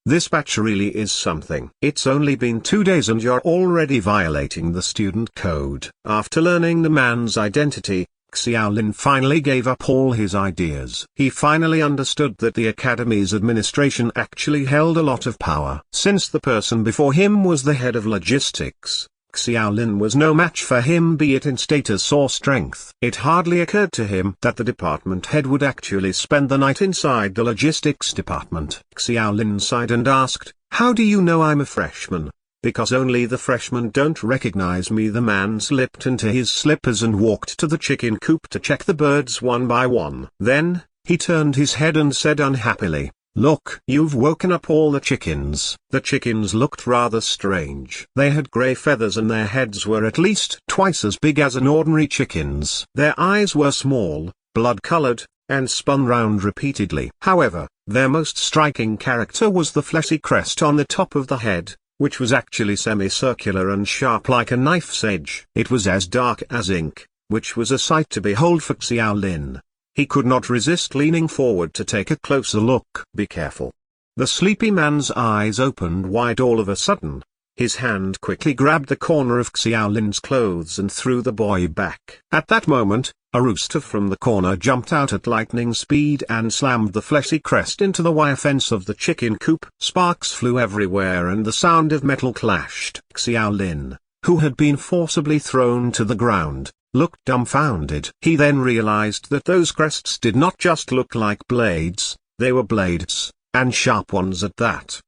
this batch really is something. It's only been 2 days and you're already violating the student code." After learning the man's identity, Xiaolin finally gave up all his ideas. He finally understood that the academy's administration actually held a lot of power. Since the person before him was the head of logistics, Xiaolin was no match for him, be it in status or strength. It hardly occurred to him that the department head would actually spend the night inside the logistics department. Xiaolin sighed and asked, "How do you know I'm a freshman?" "Because only the freshmen don't recognize me." The man slipped into his slippers and walked to the chicken coop to check the birds one by one. Then, he turned his head and said unhappily, "Look, you've woken up all the chickens." The chickens looked rather strange. They had gray feathers and their heads were at least twice as big as an ordinary chicken's. Their eyes were small, blood-colored, and spun round repeatedly. However, their most striking character was the fleshy crest on the top of the head, which was actually semicircular and sharp like a knife's edge. It was as dark as ink, which was a sight to behold for Xiaolin. He could not resist leaning forward to take a closer look. "Be careful." The sleepy man's eyes opened wide all of a sudden. His hand quickly grabbed the corner of Xiaolin's clothes and threw the boy back. At that moment, a rooster from the corner jumped out at lightning speed and slammed the fleshy crest into the wire fence of the chicken coop. Sparks flew everywhere and the sound of metal clashed. Xiaolin, who had been forcibly thrown to the ground, looked dumbfounded. He then realized that those crests did not just look like blades, they were blades, and sharp ones at that.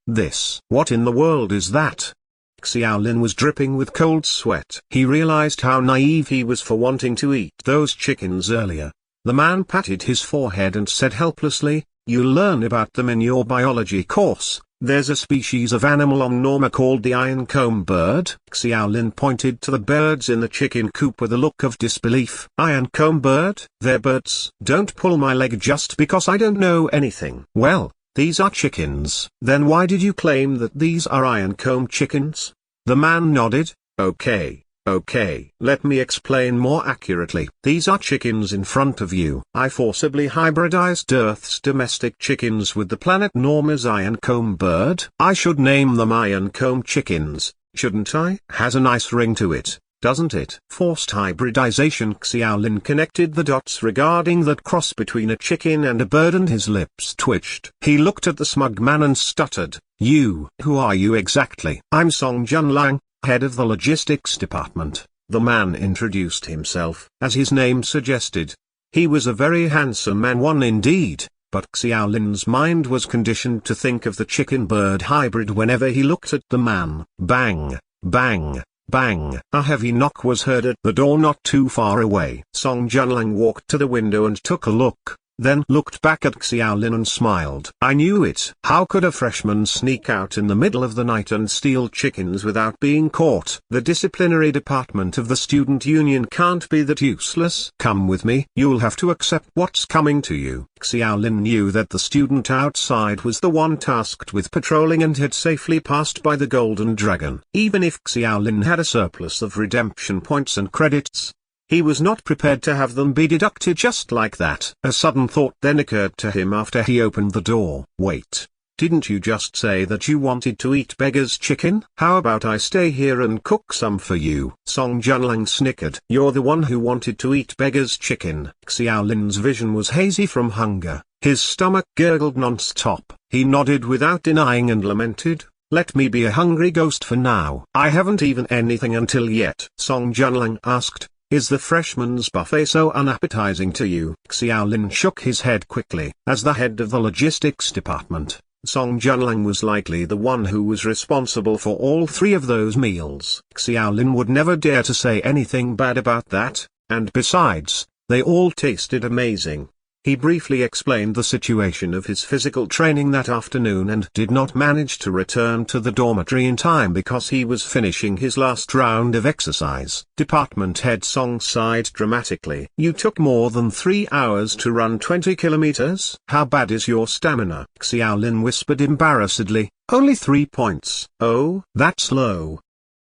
What in the world is that? Xiaolin was dripping with cold sweat. He realized how naive he was for wanting to eat those chickens earlier. The man patted his forehead and said helplessly, "You learn about them in your biology course. There's a species of animal on Norma called the ironcomb bird." Xiaolin pointed to the birds in the chicken coop with a look of disbelief. "Ironcomb bird? They're birds. Don't pull my leg just because I don't know anything." "Well, these are chickens." "Then why did you claim that these are ironcomb chickens?" The man nodded. Okay, let me explain more accurately. These are chickens in front of you. I forcibly hybridized Earth's domestic chickens with the planet Norma's ironcomb bird. I should name them ironcomb chickens, shouldn't I? Has a nice ring to it, doesn't it? Forced hybridization. Xiaolin connected the dots regarding that cross between a chicken and a bird and his lips twitched. He looked at the smug man and stuttered, Who are you exactly?" "I'm Song Junlang, head of the logistics department." The man introduced himself. As his name suggested, he was a very handsome man, one indeed, but Xiaolin's mind was conditioned to think of the chicken-bird hybrid whenever he looked at the man. Bang, bang, bang. A heavy knock was heard at the door not too far away. Song Junlang walked to the window and took a look, then looked back at Xiaolin and smiled. "I knew it. How could a freshman sneak out in the middle of the night and steal chickens without being caught? The disciplinary department of the student union can't be that useless. Come with me. You'll have to accept what's coming to you." Xiaolin knew that the student outside was the one tasked with patrolling and had safely passed by the Golden Dragon. Even if Xiaolin had a surplus of redemption points and credits, he was not prepared to have them be deducted just like that. A sudden thought then occurred to him after he opened the door. "Wait, didn't you just say that you wanted to eat beggar's chicken? How about I stay here and cook some for you?" Song Junlang snickered. "You're the one who wanted to eat beggar's chicken." Xiaolin's vision was hazy from hunger. His stomach gurgled non-stop. He nodded without denying and lamented, "Let me be a hungry ghost for now. I haven't eaten anything until yet." Song Junlang asked, "Is the freshman's buffet so unappetizing to you?" Xiaolin shook his head quickly. As the head of the logistics department, Song Junlang was likely the one who was responsible for all three of those meals. Xiaolin would never dare to say anything bad about that, and besides, they all tasted amazing. He briefly explained the situation of his physical training that afternoon and did not manage to return to the dormitory in time because he was finishing his last round of exercise. Department head Song sighed dramatically. "You took more than 3 hours to run 20 kilometers? How bad is your stamina?" Xiaolin whispered embarrassedly. "Only 3 points. Oh, that's low."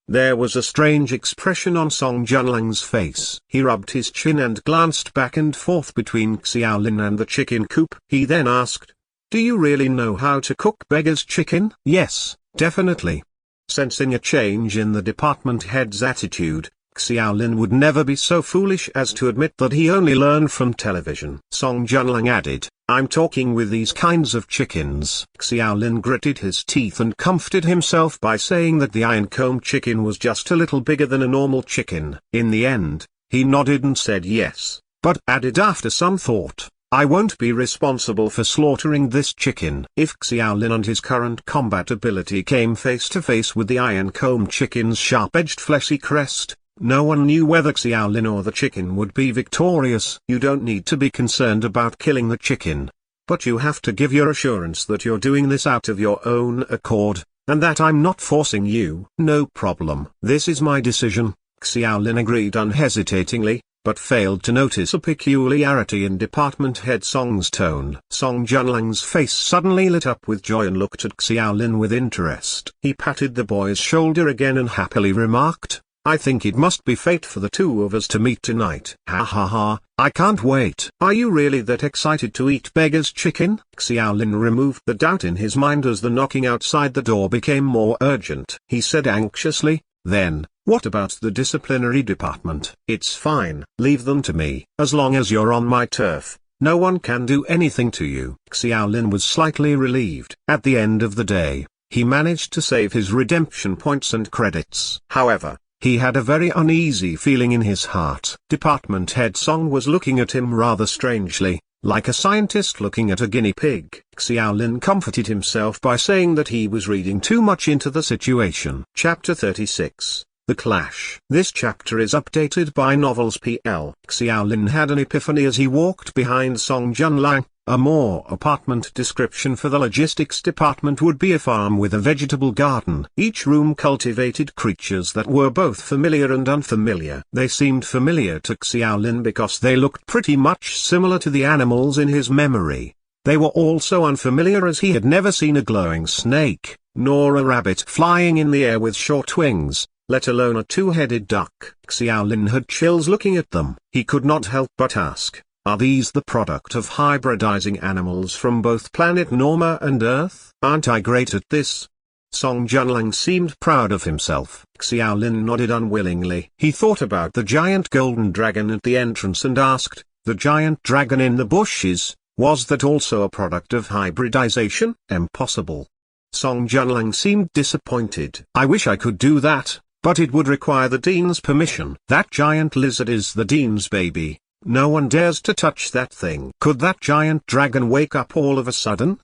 There was a strange expression on Song Junlang's face. He rubbed his chin and glanced back and forth between Xiaolin and the chicken coop. He then asked, "Do you really know how to cook beggar's chicken?" "Yes, definitely." Sensing a change in the department head's attitude, Xiaolin would never be so foolish as to admit that he only learned from television. Song Junlang added, "I'm talking with these kinds of chickens." Xiaolin gritted his teeth and comforted himself by saying that the iron comb chicken was just a little bigger than a normal chicken. In the end, he nodded and said yes, but added after some thought, "I won't be responsible for slaughtering this chicken." If Xiaolin and his current combat ability came face to face with the iron comb chicken's sharp-edged fleshy crest, no one knew whether Xiaolin or the chicken would be victorious. "You don't need to be concerned about killing the chicken. But you have to give your assurance that you're doing this out of your own accord, and that I'm not forcing you." "No problem. This is my decision," Xiaolin agreed unhesitatingly, but failed to notice a peculiarity in department head Song's tone. Song Junlang's face suddenly lit up with joy and looked at Xiaolin with interest. He patted the boy's shoulder again and happily remarked, "I think it must be fate for the two of us to meet tonight." "Ha ha ha, I can't wait." "Are you really that excited to eat beggar's chicken?" Xiaolin removed the doubt in his mind as the knocking outside the door became more urgent. He said anxiously, "Then, what about the disciplinary department?" "It's fine. Leave them to me. As long as you're on my turf, no one can do anything to you." Xiaolin was slightly relieved. At the end of the day, he managed to save his redemption points and credits. However, he had a very uneasy feeling in his heart. Department head Song was looking at him rather strangely, like a scientist looking at a guinea pig. Xiaolin comforted himself by saying that he was reading too much into the situation. Chapter 36. The Clash. This chapter is updated by Novels PL. Xiaolin had an epiphany as he walked behind Song Junlang. A more apartment description for the logistics department would be a farm with a vegetable garden. Each room cultivated creatures that were both familiar and unfamiliar. They seemed familiar to Xiaolin because they looked pretty much similar to the animals in his memory. They were also unfamiliar as he had never seen a glowing snake, nor a rabbit flying in the air with short wings, let alone a two-headed duck. Xiaolin had chills looking at them. He could not help but ask, are these the product of hybridizing animals from both planet Norma and Earth? Aren't I great at this? Song Junlang seemed proud of himself. Xiaolin nodded unwillingly. He thought about the giant golden dragon at the entrance and asked, the giant dragon in the bushes, was that also a product of hybridization? Impossible. Song Junlang seemed disappointed. I wish I could do that, but it would require the dean's permission. That giant lizard is the dean's baby. No one dares to touch that thing. Could that giant dragon wake up all of a sudden?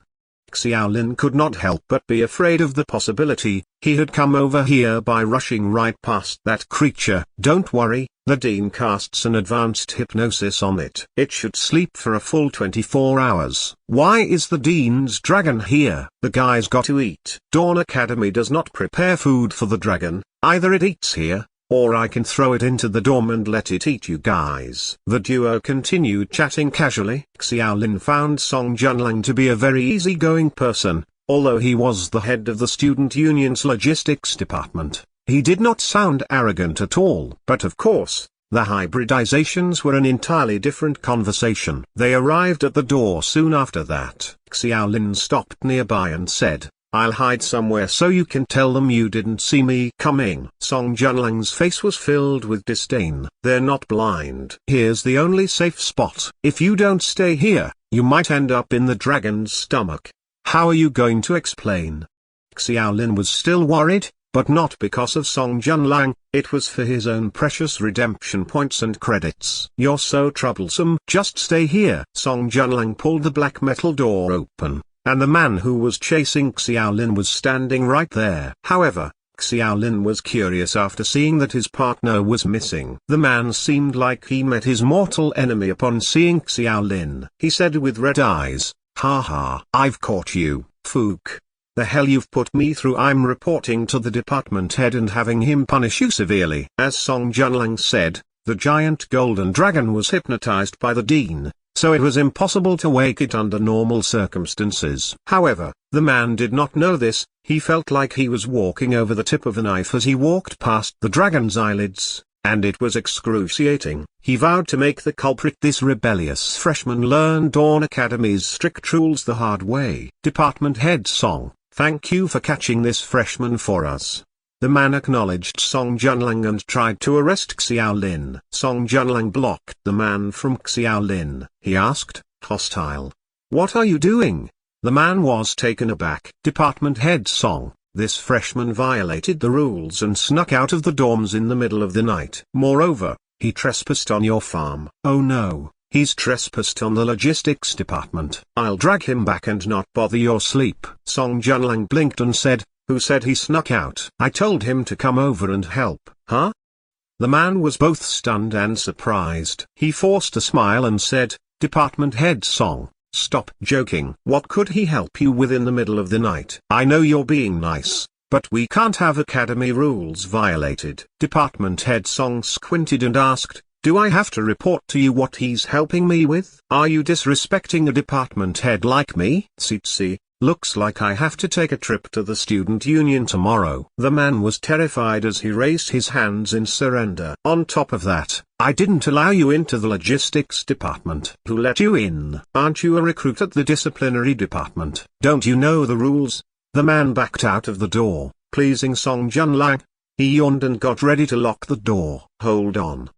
Xiaolin could not help but be afraid of the possibility. He had come over here by rushing right past that creature. Don't worry, the dean casts an advanced hypnosis on it. It should sleep for a full 24 hours. Why is the dean's dragon here? The guy's got to eat. Dawn Academy does not prepare food for the dragon. Either it eats here, or I can throw it into the dorm and let it eat you guys. The duo continued chatting casually. Xiaolin found Song Junlang to be a very easygoing person, although he was the head of the student union's logistics department. He did not sound arrogant at all. But of course, the hybridizations were an entirely different conversation. They arrived at the door soon after that. Xiaolin stopped nearby and said, I'll hide somewhere so you can tell them you didn't see me coming. Song Junlang's face was filled with disdain. They're not blind. Here's the only safe spot. If you don't stay here, you might end up in the dragon's stomach. How are you going to explain? Xiaolin was still worried, but not because of Song Junlang, it was for his own precious redemption points and credits. You're so troublesome. Just stay here. Song Junlang pulled the black metal door open. and the man who was chasing Xiaolin was standing right there. However, Xiaolin was curious after seeing that his partner was missing. The man seemed like he met his mortal enemy upon seeing Xiaolin. He said with red eyes, "Ha ha, I've caught you, Fook. The hell you've put me through. I'm reporting to the department head and having him punish you severely." As Song Junlang said, the giant golden dragon was hypnotized by the dean, so it was impossible to wake it under normal circumstances. However, the man did not know this. He felt like he was walking over the tip of a knife as he walked past the dragon's eyelids, and it was excruciating. He vowed to make the culprit, this rebellious freshman, learn Dawn Academy's strict rules the hard way. Department head Song, thank you for catching this freshman for us. The man acknowledged Song Junlang and tried to arrest Xiaolin. Song Junlang blocked the man from Xiaolin. He asked, hostile, "What are you doing?" The man was taken aback. Department head Song, this freshman violated the rules and snuck out of the dorms in the middle of the night. Moreover, he trespassed on your farm. Oh no, he's trespassed on the logistics department. I'll drag him back and not bother your sleep. Song Junlang blinked and said, "Who said he snuck out?" "I told him to come over and help." "Huh?" The man was both stunned and surprised. He forced a smile and said, "Department head Song, stop joking. What could he help you with in the middle of the night? I know you're being nice, but we can't have academy rules violated." Department head Song squinted and asked, "Do I have to report to you what he's helping me with? Are you disrespecting a department head like me?" "Tsitsi, looks like I have to take a trip to the student union tomorrow." The man was terrified as he raised his hands in surrender. "On top of that, I didn't allow you into the logistics department." "Who let you in? Aren't you a recruit at the disciplinary department? Don't you know the rules?" The man backed out of the door, pleasing Song Junlang. He yawned and got ready to lock the door. "Hold on."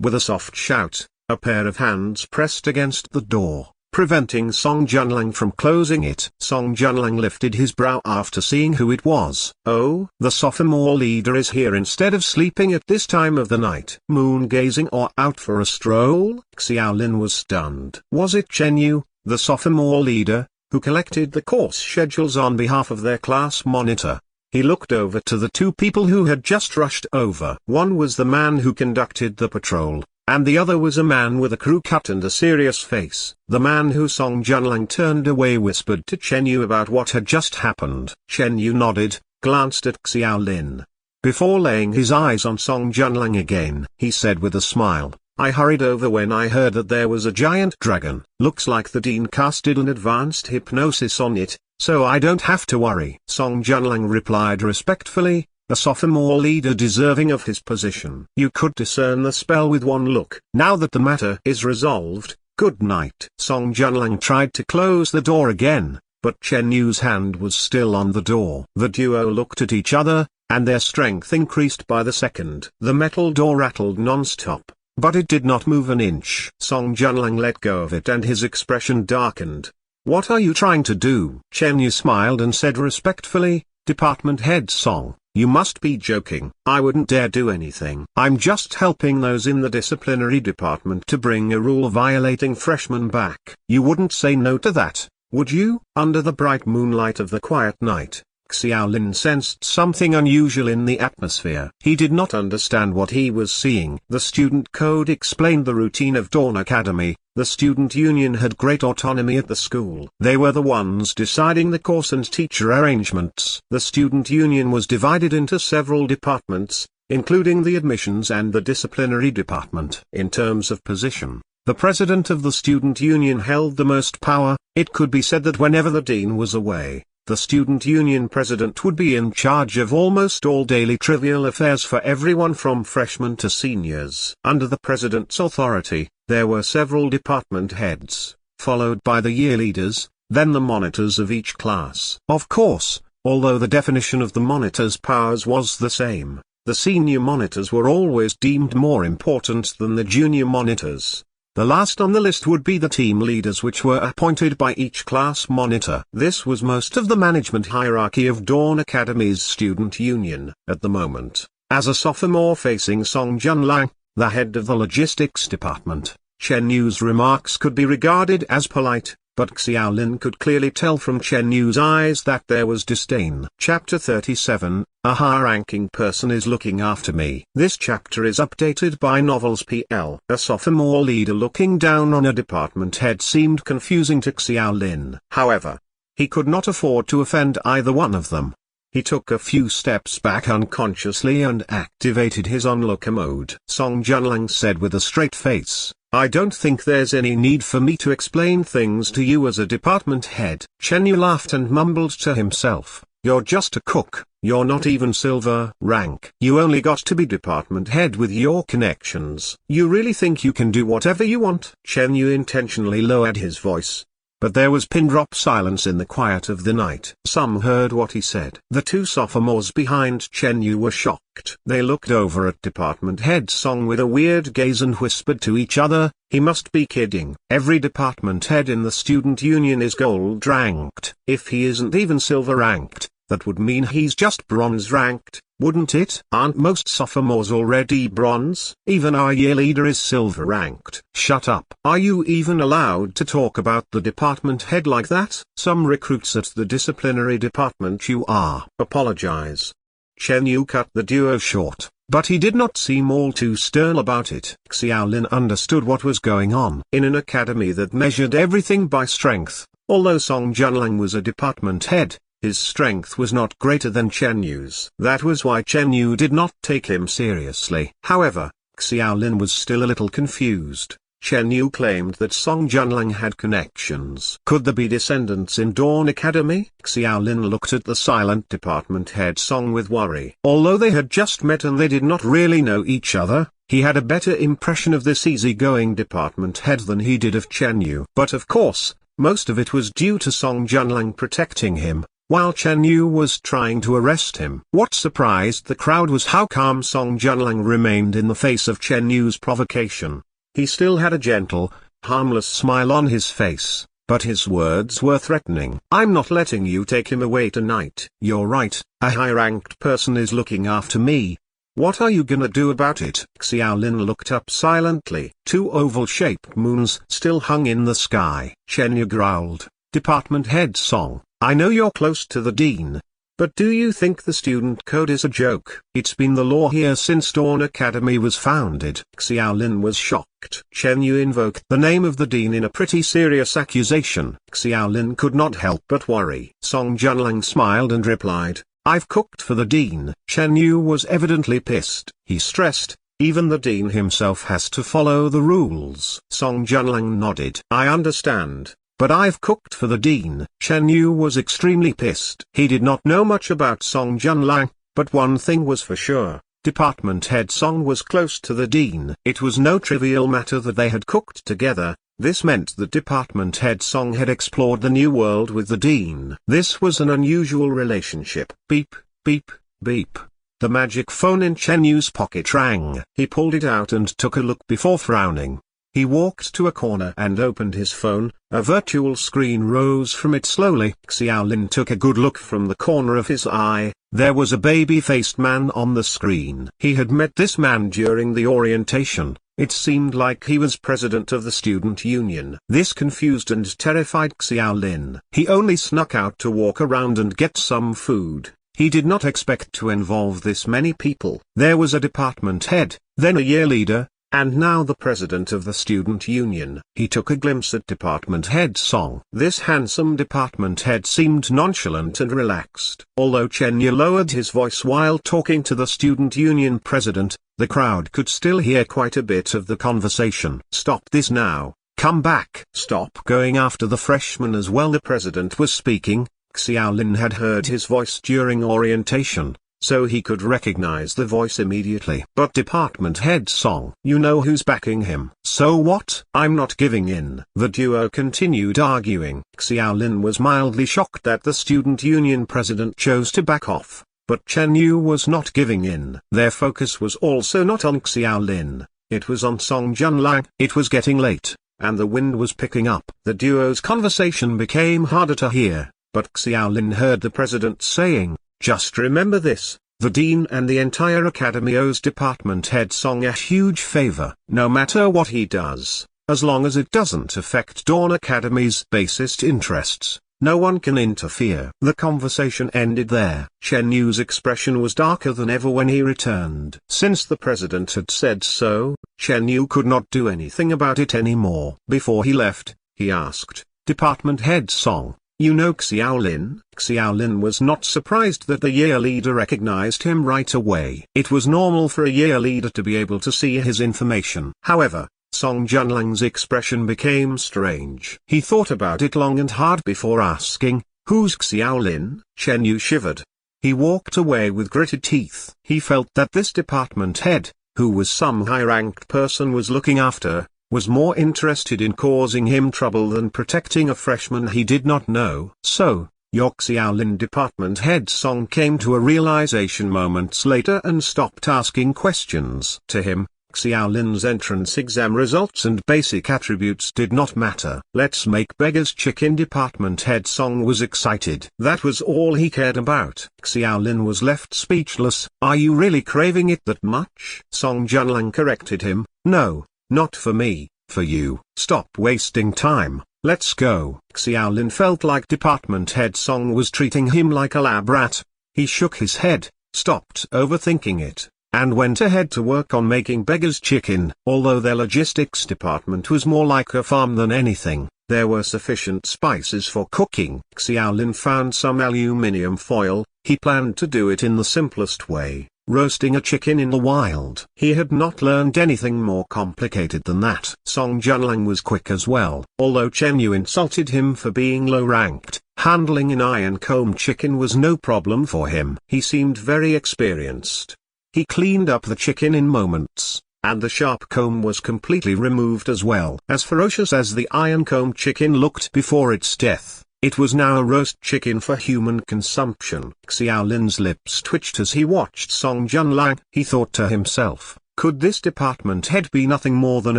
With a soft shout, a pair of hands pressed against the door, preventing Song Junlang from closing it. Song Junlang lifted his brow after seeing who it was. "Oh, the sophomore leader is here instead of sleeping at this time of the night. Moon gazing or out for a stroll?" Xiaolin was stunned. Was it Chen Yu, the sophomore leader, who collected the course schedules on behalf of their class monitor? He looked over to the two people who had just rushed over. One was the man who conducted the patrol, and the other was a man with a crew cut and a serious face. The man who Song Junlang turned away whispered to Chen Yu about what had just happened. Chen Yu nodded, glanced at Xiaolin. Before laying his eyes on Song Junlang again, he said with a smile, "I hurried over when I heard that there was a giant dragon. Looks like the dean casted an advanced hypnosis on it, so I don't have to worry." Song Junlang replied respectfully, a sophomore leader deserving of his position. "You could discern the spell with one look. Now that the matter is resolved, good night." Song Junlang tried to close the door again, but Chen Yu's hand was still on the door. The duo looked at each other, and their strength increased by the second. The metal door rattled non-stop, but it did not move an inch. Song Junlang let go of it and his expression darkened. "What are you trying to do?" Chen Yu smiled and said respectfully, "Department head Song, you must be joking. I wouldn't dare do anything. I'm just helping those in the disciplinary department to bring a rule-violating freshman back." "You wouldn't say no to that, would you?" Under the bright moonlight of the quiet night, Xiaolin sensed something unusual in the atmosphere. He did not understand what he was seeing. The student code explained the routine of Dawn Academy. The student union had great autonomy at the school. They were the ones deciding the course and teacher arrangements. The student union was divided into several departments, including the admissions and the disciplinary department. In terms of position, the president of the student union held the most power. It could be said that whenever the dean was away, the student union president would be in charge of almost all daily trivial affairs for everyone from freshmen to seniors. Under the president's authority, there were several department heads, followed by the year leaders, then the monitors of each class. Of course, although the definition of the monitors' powers was the same, the senior monitors were always deemed more important than the junior monitors. The last on the list would be the team leaders, which were appointed by each class monitor. This was most of the management hierarchy of Dawn Academy's student union. At the moment, as a sophomore facing Song Junlang, the head of the logistics department, Chen Yu's remarks could be regarded as polite, but Xiaolin could clearly tell from Chen Yu's eyes that there was disdain. Chapter 37, A high-ranking person is looking after me. This chapter is updated by Novels PL. A sophomore leader looking down on a department head seemed confusing to Xiaolin. However, he could not afford to offend either one of them. He took a few steps back unconsciously and activated his onlooker mode. Song Junlang said with a straight face, I don't think there's any need for me to explain things to you as a department head. Chen Yu laughed and mumbled to himself, you're just a cook, you're not even silver rank. You only got to be department head with your connections. You really think you can do whatever you want? Chen Yu intentionally lowered his voice. But there was pin-drop silence in the quiet of the night. Some heard what he said. The two sophomores behind Chen Yu were shocked. They looked over at department head Song with a weird gaze and whispered to each other, he must be kidding. Every department head in the student union is gold ranked. If he isn't even silver ranked, that would mean he's just bronze ranked, wouldn't it? Aren't most sophomores already bronze? Even our year leader is silver ranked. Shut up. Are you even allowed to talk about the department head like that? Some recruits at the disciplinary department you are. Apologize. Chen Yu cut the duo short, but he did not seem all too stern about it. Xiaolin understood what was going on. In an academy that measured everything by strength, although Song Junlang was a department head, his strength was not greater than Chen Yu's. That was why Chen Yu did not take him seriously. However, Xiaolin was still a little confused. Chen Yu claimed that Song Junlang had connections. Could there be descendants in Dawn Academy? Xiaolin looked at the silent department head Song with worry. Although they had just met and they did not really know each other, he had a better impression of this easygoing department head than he did of Chen Yu. But of course, most of it was due to Song Junlang protecting him, while Chen Yu was trying to arrest him. What surprised the crowd was how calm Song Junlang remained in the face of Chen Yu's provocation. He still had a gentle, harmless smile on his face, but his words were threatening. I'm not letting you take him away tonight. You're right, a high-ranked person is looking after me. What are you gonna do about it? Xiaolin looked up silently. Two oval-shaped moons still hung in the sky. Chen Yu growled, Department head Song, I know you're close to the dean, but do you think the student code is a joke? It's been the law here since Dawn Academy was founded. Xiaolin was shocked. Chen Yu invoked the name of the dean in a pretty serious accusation. Xiaolin could not help but worry. Song Junlang smiled and replied, I've cooked for the dean. Chen Yu was evidently pissed. He stressed, even the dean himself has to follow the rules. Song Junlang nodded. I understand. But I've cooked for the dean. Chen Yu was extremely pissed. He did not know much about Song Junlang, but one thing was for sure, department head Song was close to the dean. It was no trivial matter that they had cooked together. This meant that department head Song had explored the new world with the dean. This was an unusual relationship. Beep, beep, beep. The magic phone in Chen Yu's pocket rang. He pulled it out and took a look before frowning. He walked to a corner and opened his phone. A virtual screen rose from it slowly. Xiaolin took a good look from the corner of his eye. There was a baby-faced man on the screen. He had met this man during the orientation. It seemed like he was president of the student union. This confused and terrified Xiaolin. He only snuck out to walk around and get some food. He did not expect to involve this many people. There was a department head, then a year leader, and now the president of the student union. He took a glimpse at department head Song. This handsome department head seemed nonchalant and relaxed. Although Chen Yu lowered his voice while talking to the student union president, the crowd could still hear quite a bit of the conversation. Stop this now. Come back. Stop going after the freshmen as well. The president was speaking. Xiaolin had heard his voice during orientation, so he could recognize the voice immediately. But department head Song, you know who's backing him. So what? I'm not giving in. The duo continued arguing. Xiaolin was mildly shocked that the student union president chose to back off, but Chen Yu was not giving in. Their focus was also not on Xiaolin, it was on Song Junlang. It was getting late, and the wind was picking up. The duo's conversation became harder to hear, but Xiaolin heard the president saying, just remember this, the dean and the entire academy owes department head Song a huge favor. No matter what he does, as long as it doesn't affect Dawn Academy's basest interests. No one can interfere. The conversation ended there. Chen Yu's expression was darker than ever when he returned. Since the president had said so, Chen Yu could not do anything about it anymore. Before he left, he asked, "Department Head Song, you know Xiao Lin?" Xiao Lin was not surprised that the year leader recognized him right away. It was normal for a year leader to be able to see his information. However, Song Junlang's expression became strange. He thought about it long and hard before asking, "Who's Xiao Lin?" Chen Yu shivered. He walked away with gritted teeth. He felt that this department head, who was some high-ranked person was looking after, was more interested in causing him trouble than protecting a freshman he did not know. So, your Xiao Lin department head Song came to a realization moments later and stopped asking questions. To him, Xiao Lin's entrance exam results and basic attributes did not matter. "Let's make Beggar's Chicken." Department Head Song was excited. That was all he cared about. Xiao Lin was left speechless. "Are you really craving it that much?" Song Junlang corrected him. "No, not for me, for you." "Stop wasting time, let's go." Xiao Lin felt like Department Head Song was treating him like a lab rat. He shook his head, stopped overthinking it, and went ahead to work on making Beggar's Chicken. Although their logistics department was more like a farm than anything, there were sufficient spices for cooking. Xiao Lin found some aluminium foil. He planned to do it in the simplest way, roasting a chicken in the wild. He had not learned anything more complicated than that. Song Junlang was quick as well. Although Chen Yu insulted him for being low-ranked, handling an iron comb chicken was no problem for him. He seemed very experienced. He cleaned up the chicken in moments, and the sharp comb was completely removed as well. As ferocious as the iron comb chicken looked before its death, it was now a roast chicken for human consumption. Xiao Lin's lips twitched as he watched Song Junlang. He thought to himself, could this department head be nothing more than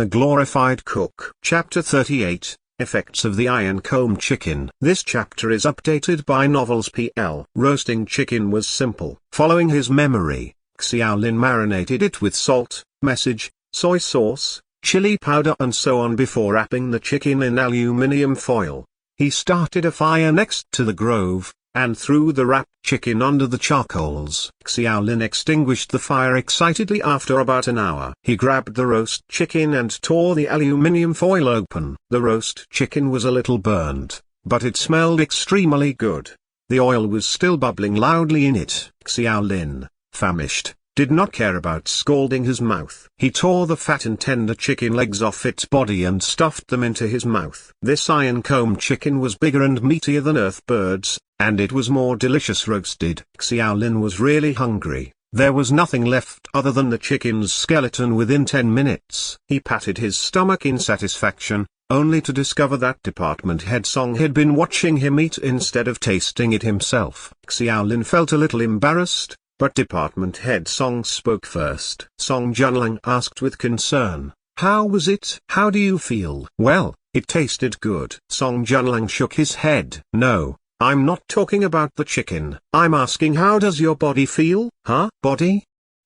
a glorified cook? Chapter 38, Effects of the Iron Comb Chicken. This chapter is updated by Novels PL. Roasting chicken was simple. Following his memory, Xiao Lin marinated it with salt, message, soy sauce, chili powder and so on before wrapping the chicken in aluminium foil. He started a fire next to the grove, and threw the wrapped chicken under the charcoals. Xiao Lin extinguished the fire excitedly after about an hour. He grabbed the roast chicken and tore the aluminium foil open. The roast chicken was a little burned, but it smelled extremely good. The oil was still bubbling loudly in it. Xiao Lin, famished, did not care about scalding his mouth. He tore the fat and tender chicken legs off its body and stuffed them into his mouth. This iron comb chicken was bigger and meatier than earth birds, and it was more delicious roasted. Xiao Lin was really hungry. There was nothing left other than the chicken's skeleton within 10 minutes. He patted his stomach in satisfaction, only to discover that department head Song had been watching him eat instead of tasting it himself. Xiao Lin felt a little embarrassed, but department head Song spoke first. Song Junlang asked with concern, "How was it? How do you feel?" "Well, it tasted good." Song Junlang shook his head. "No, I'm not talking about the chicken. I'm asking how does your body feel?" "Huh? Body?"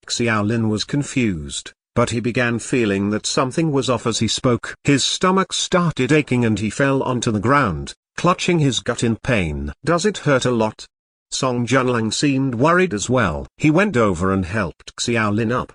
Xiao Lin was confused, but he began feeling that something was off as he spoke. His stomach started aching and he fell onto the ground, clutching his gut in pain. "Does it hurt a lot?" Song Junlang seemed worried as well. He went over and helped Xiao Lin up.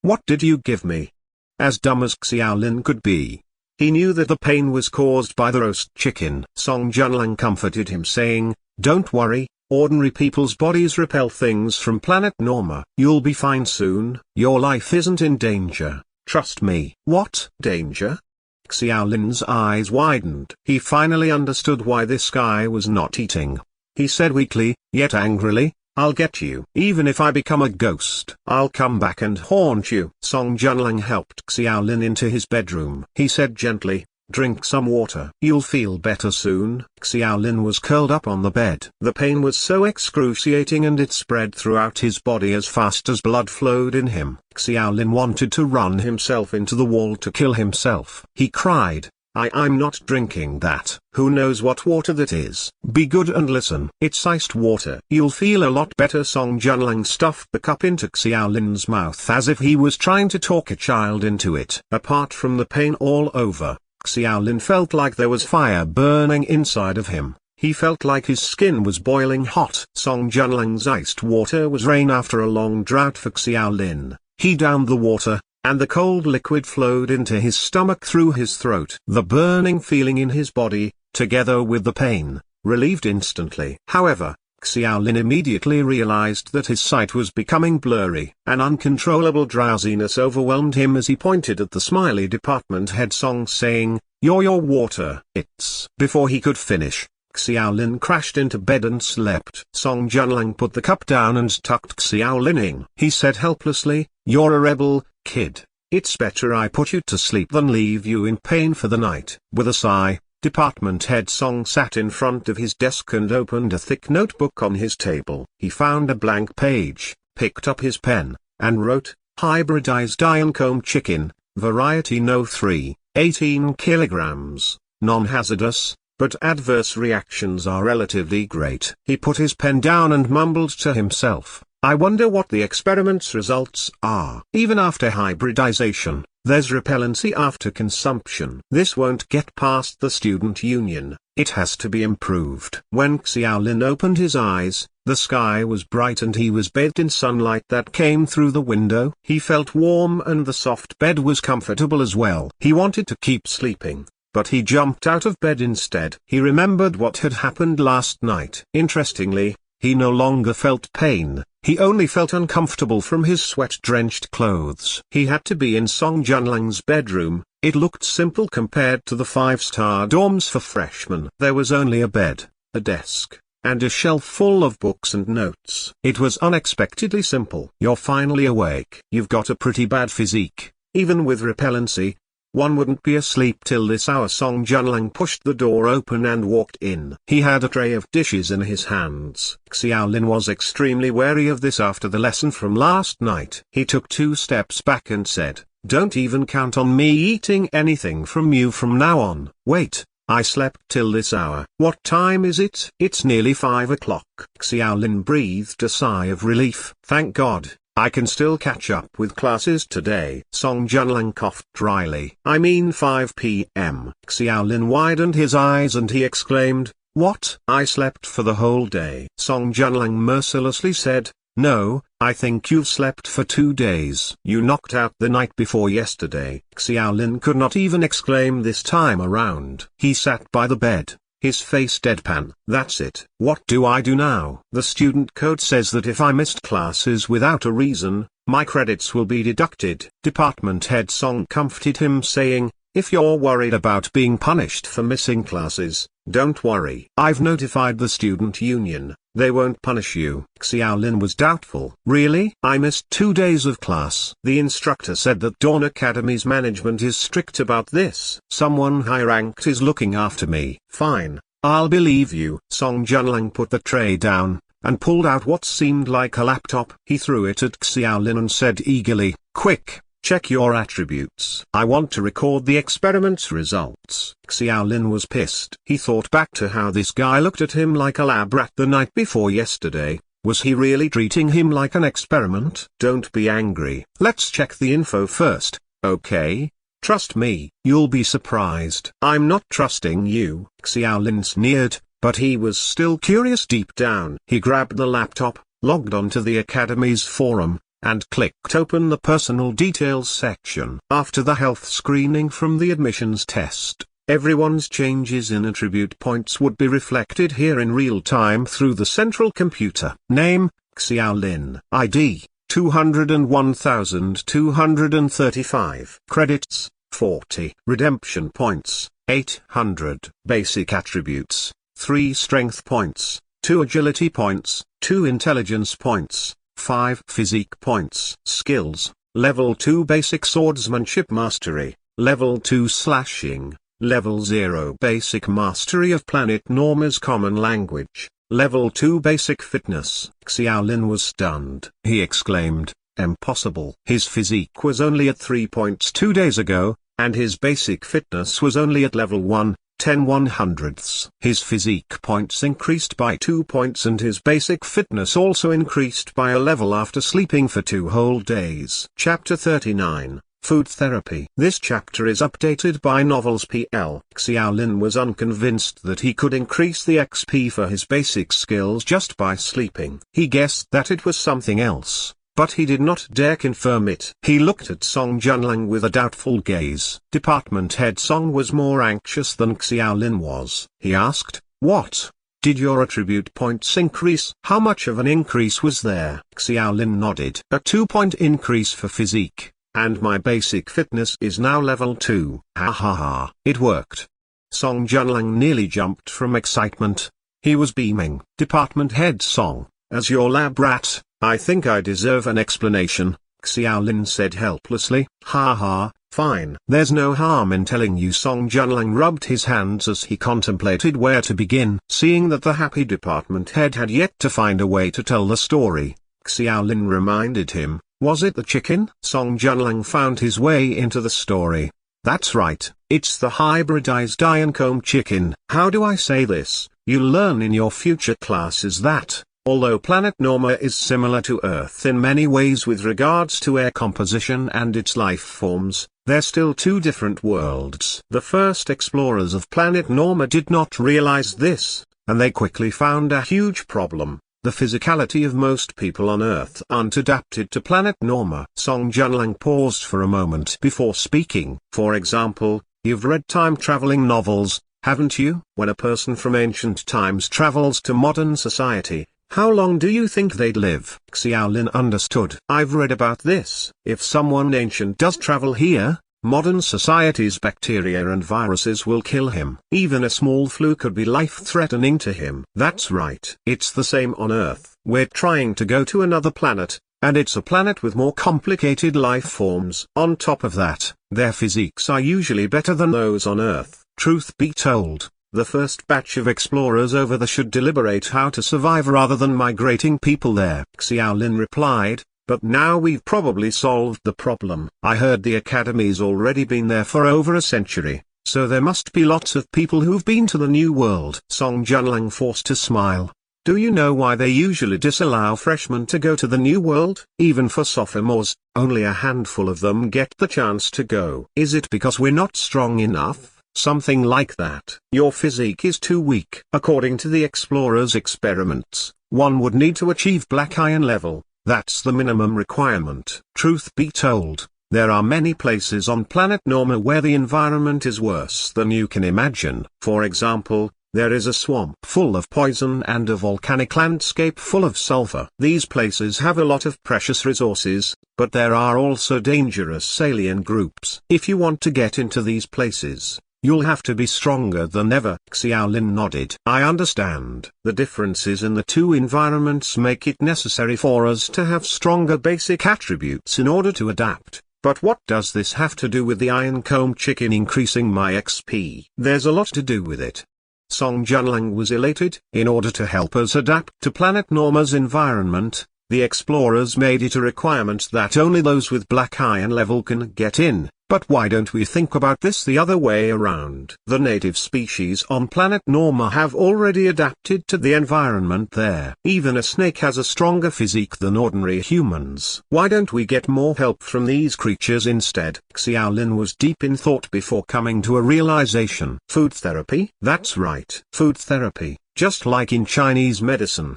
What did you give me?" As dumb as Xiao Lin could be, he knew that the pain was caused by the roast chicken. Song Junlang comforted him saying, "Don't worry, ordinary people's bodies repel things from planet Norma. You'll be fine soon. Your life isn't in danger, trust me." "What danger?" Xiao Lin's eyes widened. He finally understood why this guy was not eating. He said weakly, yet angrily, "I'll get you. Even if I become a ghost, I'll come back and haunt you." Song Junlang helped Xiao Lin into his bedroom. He said gently, "Drink some water. You'll feel better soon." Xiao Lin was curled up on the bed. The pain was so excruciating and it spread throughout his body as fast as blood flowed in him. Xiao Lin wanted to run himself into the wall to kill himself. He cried, I'm not drinking that. Who knows what water that is? Be good and listen. It's iced water. You'll feel a lot better. Song Junlang stuffed the cup into Xiaolin's mouth as if he was trying to talk a child into it. Apart from the pain all over, Xiaolin felt like there was fire burning inside of him. He felt like his skin was boiling hot. Song Junlang's iced water was rain after a long drought for Xiaolin. He downed the water, and the cold liquid flowed into his stomach through his throat. The burning feeling in his body, together with the pain, relieved instantly. However, Xiaolin immediately realized that his sight was becoming blurry. An uncontrollable drowsiness overwhelmed him as he pointed at the smiley department head Song, saying, your water. It's. Before he could finish, Xiaolin crashed into bed and slept. Song Junlang put the cup down and tucked Xiaolin in. He said helplessly, "You're a rebel, kid. It's better I put you to sleep than leave you in pain for the night." With a sigh, department head Song sat in front of his desk and opened a thick notebook on his table. He found a blank page, picked up his pen, and wrote, "Hybridized iron comb chicken, variety No. 3, 18 kilograms, non-hazardous, but adverse reactions are relatively great." He put his pen down and mumbled to himself, "I wonder what the experiment's results are." Even after hybridization, there's repellency after consumption. This won't get past the student union. It has to be improved. When Xiaolin opened his eyes, the sky was bright and he was bathed in sunlight that came through the window. He felt warm and the soft bed was comfortable as well. He wanted to keep sleeping, but he jumped out of bed instead. He remembered what had happened last night. Interestingly, he no longer felt pain, he only felt uncomfortable from his sweat-drenched clothes. He had to be in Song Junlang's bedroom. It looked simple compared to the 5-star dorms for freshmen. There was only a bed, a desk, and a shelf full of books and notes. It was unexpectedly simple. "You're finally awake. You've got a pretty bad physique. Even with repellency, one wouldn't be asleep till this hour." Song Junlang pushed the door open and walked in. He had a tray of dishes in his hands. Xiaolin was extremely wary of this after the lesson from last night. He took 2 steps back and said, "Don't even count on me eating anything from you from now on." "Wait, I slept till this hour." "What time is it?" "It's nearly 5 o'clock." Xiaolin breathed a sigh of relief. "Thank God, I can still catch up with classes today." Song Junlang coughed dryly. "I mean 5 p.m. Xiaolin widened his eyes and he exclaimed, "What? I slept for the whole day." Song Junlang mercilessly said, "No, I think you've slept for 2 days. You knocked out the night before yesterday." Xiaolin could not even exclaim this time around. He sat by the bed, his face deadpan. "That's it. What do I do now?" "The student code says that if I missed classes without a reason, my credits will be deducted." Department head Song comforted him saying, "If you're worried about being punished for missing classes, don't worry. I've notified the student union. They won't punish you." Xiaolin was doubtful. "Really? I missed 2 days of class." "The instructor said that Dawn Academy's management is strict about this. Someone high-ranked is looking after me." "Fine, I'll believe you." Song Junlang put the tray down, and pulled out what seemed like a laptop. He threw it at Xiaolin and said eagerly, "Quick, check your attributes. I want to record the experiment's results." Xiaolin was pissed. He thought back to how this guy looked at him like a lab rat the night before yesterday. Was he really treating him like an experiment? "Don't be angry. Let's check the info first, okay? Trust me, you'll be surprised." "I'm not trusting you," Xiaolin sneered, but he was still curious deep down. He grabbed the laptop, logged onto the Academy's forum, and clicked open the personal details section. After the health screening from the admissions test, everyone's changes in attribute points would be reflected here in real time through the central computer. Name, Xiaolin. ID, 201,235. Credits, 40. Redemption points, 800. Basic attributes, 3 strength points, 2 agility points, 2 intelligence points, 5 physique points. Skills, Level 2 Basic Swordsmanship Mastery, Level 2 Slashing, Level 0 Basic Mastery of Planet Norma's Common Language, Level 2 Basic Fitness. Xiaolin was stunned. He exclaimed, "Impossible." His physique was only at 3 points 2 days ago, and his basic fitness was only at level 1, 10/100ths. His physique points increased by 2 points and his basic fitness also increased by a level after sleeping for 2 whole days. Chapter 39. Food Therapy. This chapter is updated by Novels PL. Xiaolin was unconvinced that he could increase the XP for his basic skills just by sleeping. He guessed that it was something else, but he did not dare confirm it. He looked at Song Junlang with a doubtful gaze. Department head Song was more anxious than Xiaolin was. He asked, "What? Did your attribute points increase? How much of an increase was there?" Xiaolin nodded. "A 2-point increase for physique, and my basic fitness is now level 2. Ha ha ha. It worked." Song Junlang nearly jumped from excitement. He was beaming. Department head Song, as your lab rat, I think I deserve an explanation, Xiaolin said helplessly. "Ha ha, fine. There's no harm in telling you." Song Junlang rubbed his hands as he contemplated where to begin. Seeing that the happy department head had yet to find a way to tell the story, Xiaolin reminded him, "Was it the chicken?" Song Junlang found his way into the story. "That's right, it's the hybridized Ironcomb chicken." How do I say this? You'll learn in your future classes that, although planet Norma is similar to Earth in many ways with regards to air composition and its life forms, they're still two different worlds. The first explorers of planet Norma did not realize this, and they quickly found a huge problem. The physicality of most people on Earth aren't adapted to planet Norma. Song Junlang paused for a moment before speaking. For example, you've read time-traveling novels, haven't you? When a person from ancient times travels to modern society, how long do you think they'd live? Xiaolin understood. I've read about this. If someone ancient does travel here, modern society's bacteria and viruses will kill him. Even a small flu could be life-threatening to him. That's right. It's the same on Earth. We're trying to go to another planet, and it's a planet with more complicated life forms. On top of that, their physiques are usually better than those on Earth. Truth be told, the first batch of explorers over there should deliberate how to survive rather than migrating people there. Xiaolin replied, but now we've probably solved the problem. I heard the academy's already been there for over a century, so there must be lots of people who've been to the New World. Song Junlang forced a smile. Do you know why they usually disallow freshmen to go to the New World? Even for sophomores, only a handful of them get the chance to go. Is it because we're not strong enough? Something like that. Your physique is too weak. According to the explorers' experiments, one would need to achieve black iron level. That's the minimum requirement. Truth be told, there are many places on planet Norma where the environment is worse than you can imagine. For example, there is a swamp full of poison and a volcanic landscape full of sulfur. These places have a lot of precious resources, but there are also dangerous alien groups. If you want to get into these places, you'll have to be stronger than ever. Xiaolin nodded. I understand. The differences in the two environments make it necessary for us to have stronger basic attributes in order to adapt. But what does this have to do with the Ironcomb chicken increasing my XP? There's a lot to do with it. Song Junlang was elated. In order to help us adapt to planet Norma's environment, the explorers made it a requirement that only those with black iron level can get in. But why don't we think about this the other way around? The native species on planet Norma have already adapted to the environment there. Even a snake has a stronger physique than ordinary humans. Why don't we get more help from these creatures instead? Xiaolin was deep in thought before coming to a realization. Food therapy? That's right. Food therapy, just like in Chinese medicine.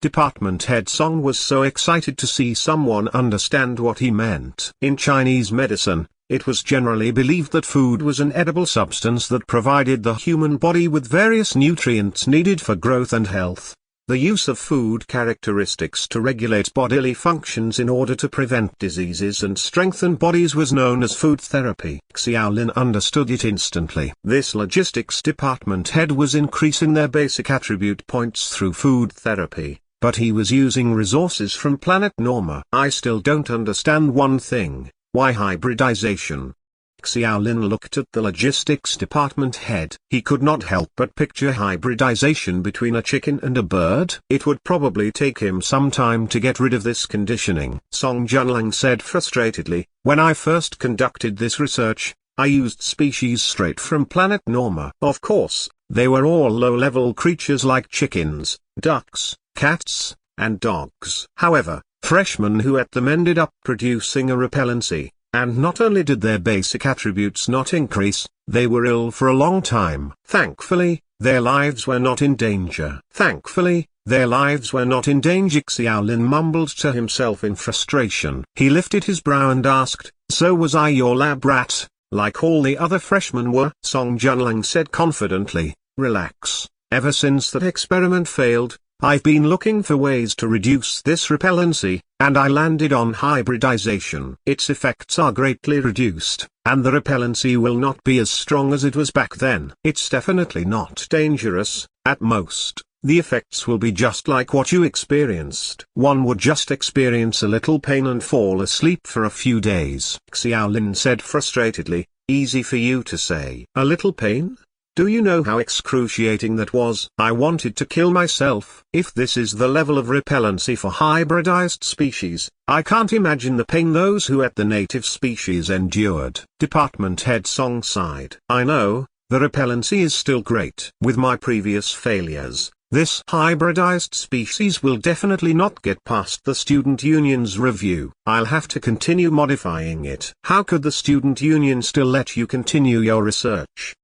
Department head Song was so excited to see someone understand what he meant. In Chinese medicine, it was generally believed that food was an edible substance that provided the human body with various nutrients needed for growth and health. The use of food characteristics to regulate bodily functions in order to prevent diseases and strengthen bodies was known as food therapy. Xiaolin understood it instantly. This logistics department head was increasing their basic attribute points through food therapy, but he was using resources from planet Norma. I still don't understand one thing. Why hybridization? Xiaolin looked at the logistics department head. He could not help but picture hybridization between a chicken and a bird. It would probably take him some time to get rid of this conditioning. Song Junlang said frustratedly, when I first conducted this research, I used species straight from planet Norma. Of course, they were all low-level creatures like chickens, ducks, cats, and dogs. However, freshmen who ate them ended up producing a repellency, and not only did their basic attributes not increase, they were ill for a long time. Thankfully, their lives were not in danger. Xiao Lin mumbled to himself in frustration. He lifted his brow and asked, "So was I your lab rat, like all the other freshmen were?" Song Junlang said confidently, "Relax. Ever since that experiment failed, I've been looking for ways to reduce this repellency, and I landed on hybridization. Its effects are greatly reduced, and the repellency will not be as strong as it was back then. It's definitely not dangerous. At most, the effects will be just like what you experienced. One would just experience a little pain and fall asleep for a few days." Xiao Lin said frustratedly, "Easy for you to say. A little pain? Do you know how excruciating that was? I wanted to kill myself. If this is the level of repellency for hybridized species, I can't imagine the pain those who ate the native species endured." Department head Song sighed. "I know, the repellency is still great. With my previous failures, this hybridized species will definitely not get past the student union's review. I'll have to continue modifying it." "How could the student union still let you continue your research?"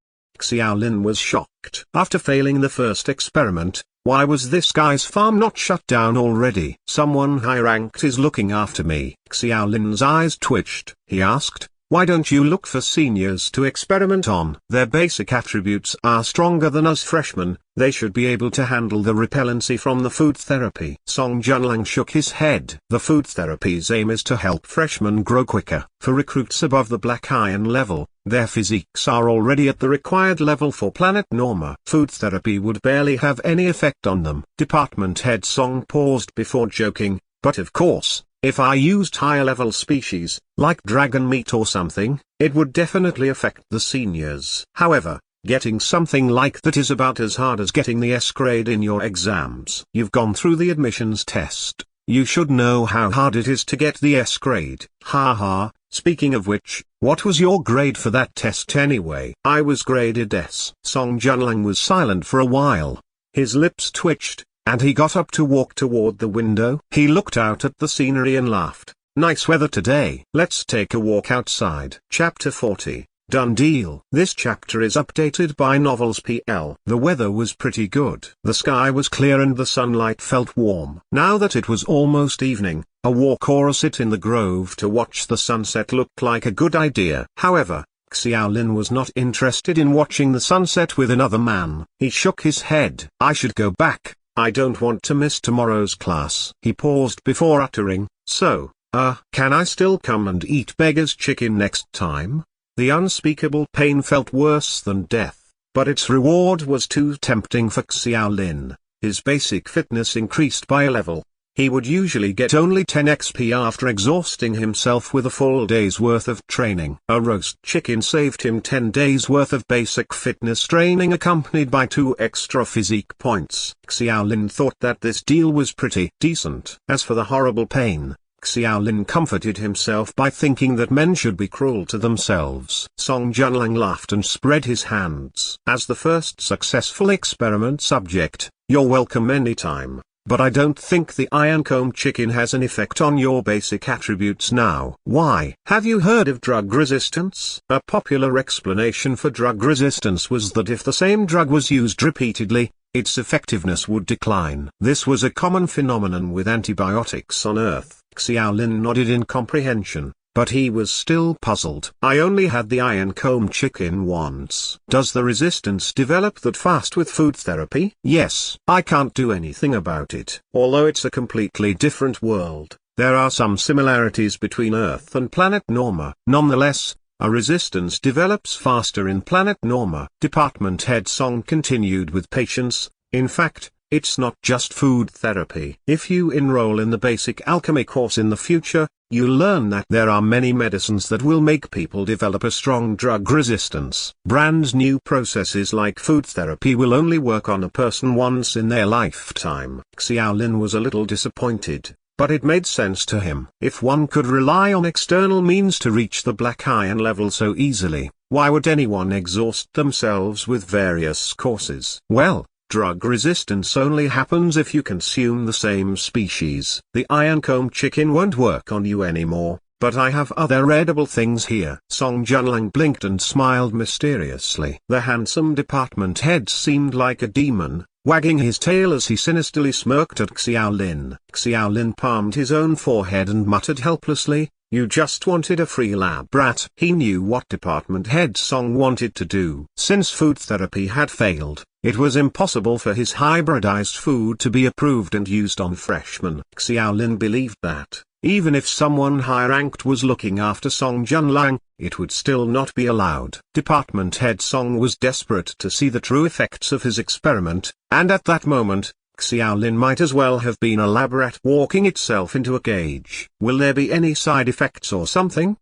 Xiao Lin was shocked. After failing the first experiment, why was this guy's farm not shut down already? "Someone high-ranked is looking after me." Xiao Lin's eyes twitched. He asked, "Why don't you look for seniors to experiment on? Their basic attributes are stronger than us freshmen, they should be able to handle the repellency from the food therapy." Song Junlang shook his head. "The food therapy's aim is to help freshmen grow quicker. For recruits above the black iron level, their physiques are already at the required level for planet Norma. Food therapy would barely have any effect on them." Department head Song paused before joking, "But of course, if I used higher-level species, like dragon meat or something, it would definitely affect the seniors. However, getting something like that is about as hard as getting the S grade in your exams. You've gone through the admissions test. You should know how hard it is to get the S grade." "Ha. Speaking of which, what was your grade for that test anyway?" "I was graded S." Song Junlang was silent for a while. His lips twitched, and he got up to walk toward the window. He looked out at the scenery and laughed. "Nice weather today. Let's take a walk outside." Chapter 40. Done deal. This chapter is updated by Novels PL. The weather was pretty good. The sky was clear and the sunlight felt warm. Now that it was almost evening, a walk or a sit in the grove to watch the sunset looked like a good idea. However, Xiao Lin was not interested in watching the sunset with another man. He shook his head. "I should go back. I don't want to miss tomorrow's class." He paused before uttering, "So, can I still come and eat beggar's chicken next time?" The unspeakable pain felt worse than death, but its reward was too tempting for Xiao Lin. His basic fitness increased by a level. He would usually get only 10 XP after exhausting himself with a full day's worth of training. A roast chicken saved him 10 days worth of basic fitness training accompanied by 2 extra physique points. Xiao Lin thought that this deal was pretty decent. As for the horrible pain, Xiao Lin comforted himself by thinking that men should be cruel to themselves. Song Junlang laughed and spread his hands. "As the first successful experiment subject, you're welcome anytime. But I don't think the iron comb chicken has an effect on your basic attributes now." "Why? Have you heard of drug resistance?" A popular explanation for drug resistance was that if the same drug was used repeatedly, its effectiveness would decline. This was a common phenomenon with antibiotics on Earth. Xiao Lin nodded in comprehension, but he was still puzzled. "I only had the iron comb chicken once." "Does the resistance develop that fast with food therapy?" "Yes. I can't do anything about it. Although it's a completely different world, there are some similarities between Earth and planet Norma. Nonetheless, a resistance develops faster in planet Norma." Department head Song continued with patience. "In fact, it's not just food therapy. If you enroll in the basic alchemy course in the future, you'll learn that there are many medicines that will make people develop a strong drug resistance. Brand new processes like food therapy will only work on a person once in their lifetime." Xiao Lin was a little disappointed, but it made sense to him. If one could rely on external means to reach the black iron level so easily, Why would anyone exhaust themselves with various courses? Well, drug resistance only happens if you consume the same species. The iron-comb chicken won't work on you anymore, but I have other edible things here. Song Junlang blinked and smiled mysteriously. The handsome department head seemed like a demon, wagging his tail as he sinisterly smirked at Xiaolin. Xiaolin palmed his own forehead and muttered helplessly, "You just wanted a free lab rat." He knew what Department Head Song wanted to do. Since food therapy had failed, it was impossible for his hybridized food to be approved and used on freshmen. Xiaolin believed that, even if someone high-ranked was looking after Song Junlang, it would still not be allowed. Department Head Song was desperate to see the true effects of his experiment, and at that moment, Xiaolin might as well have been a lab rat walking itself into a cage. Will there be any side effects or something?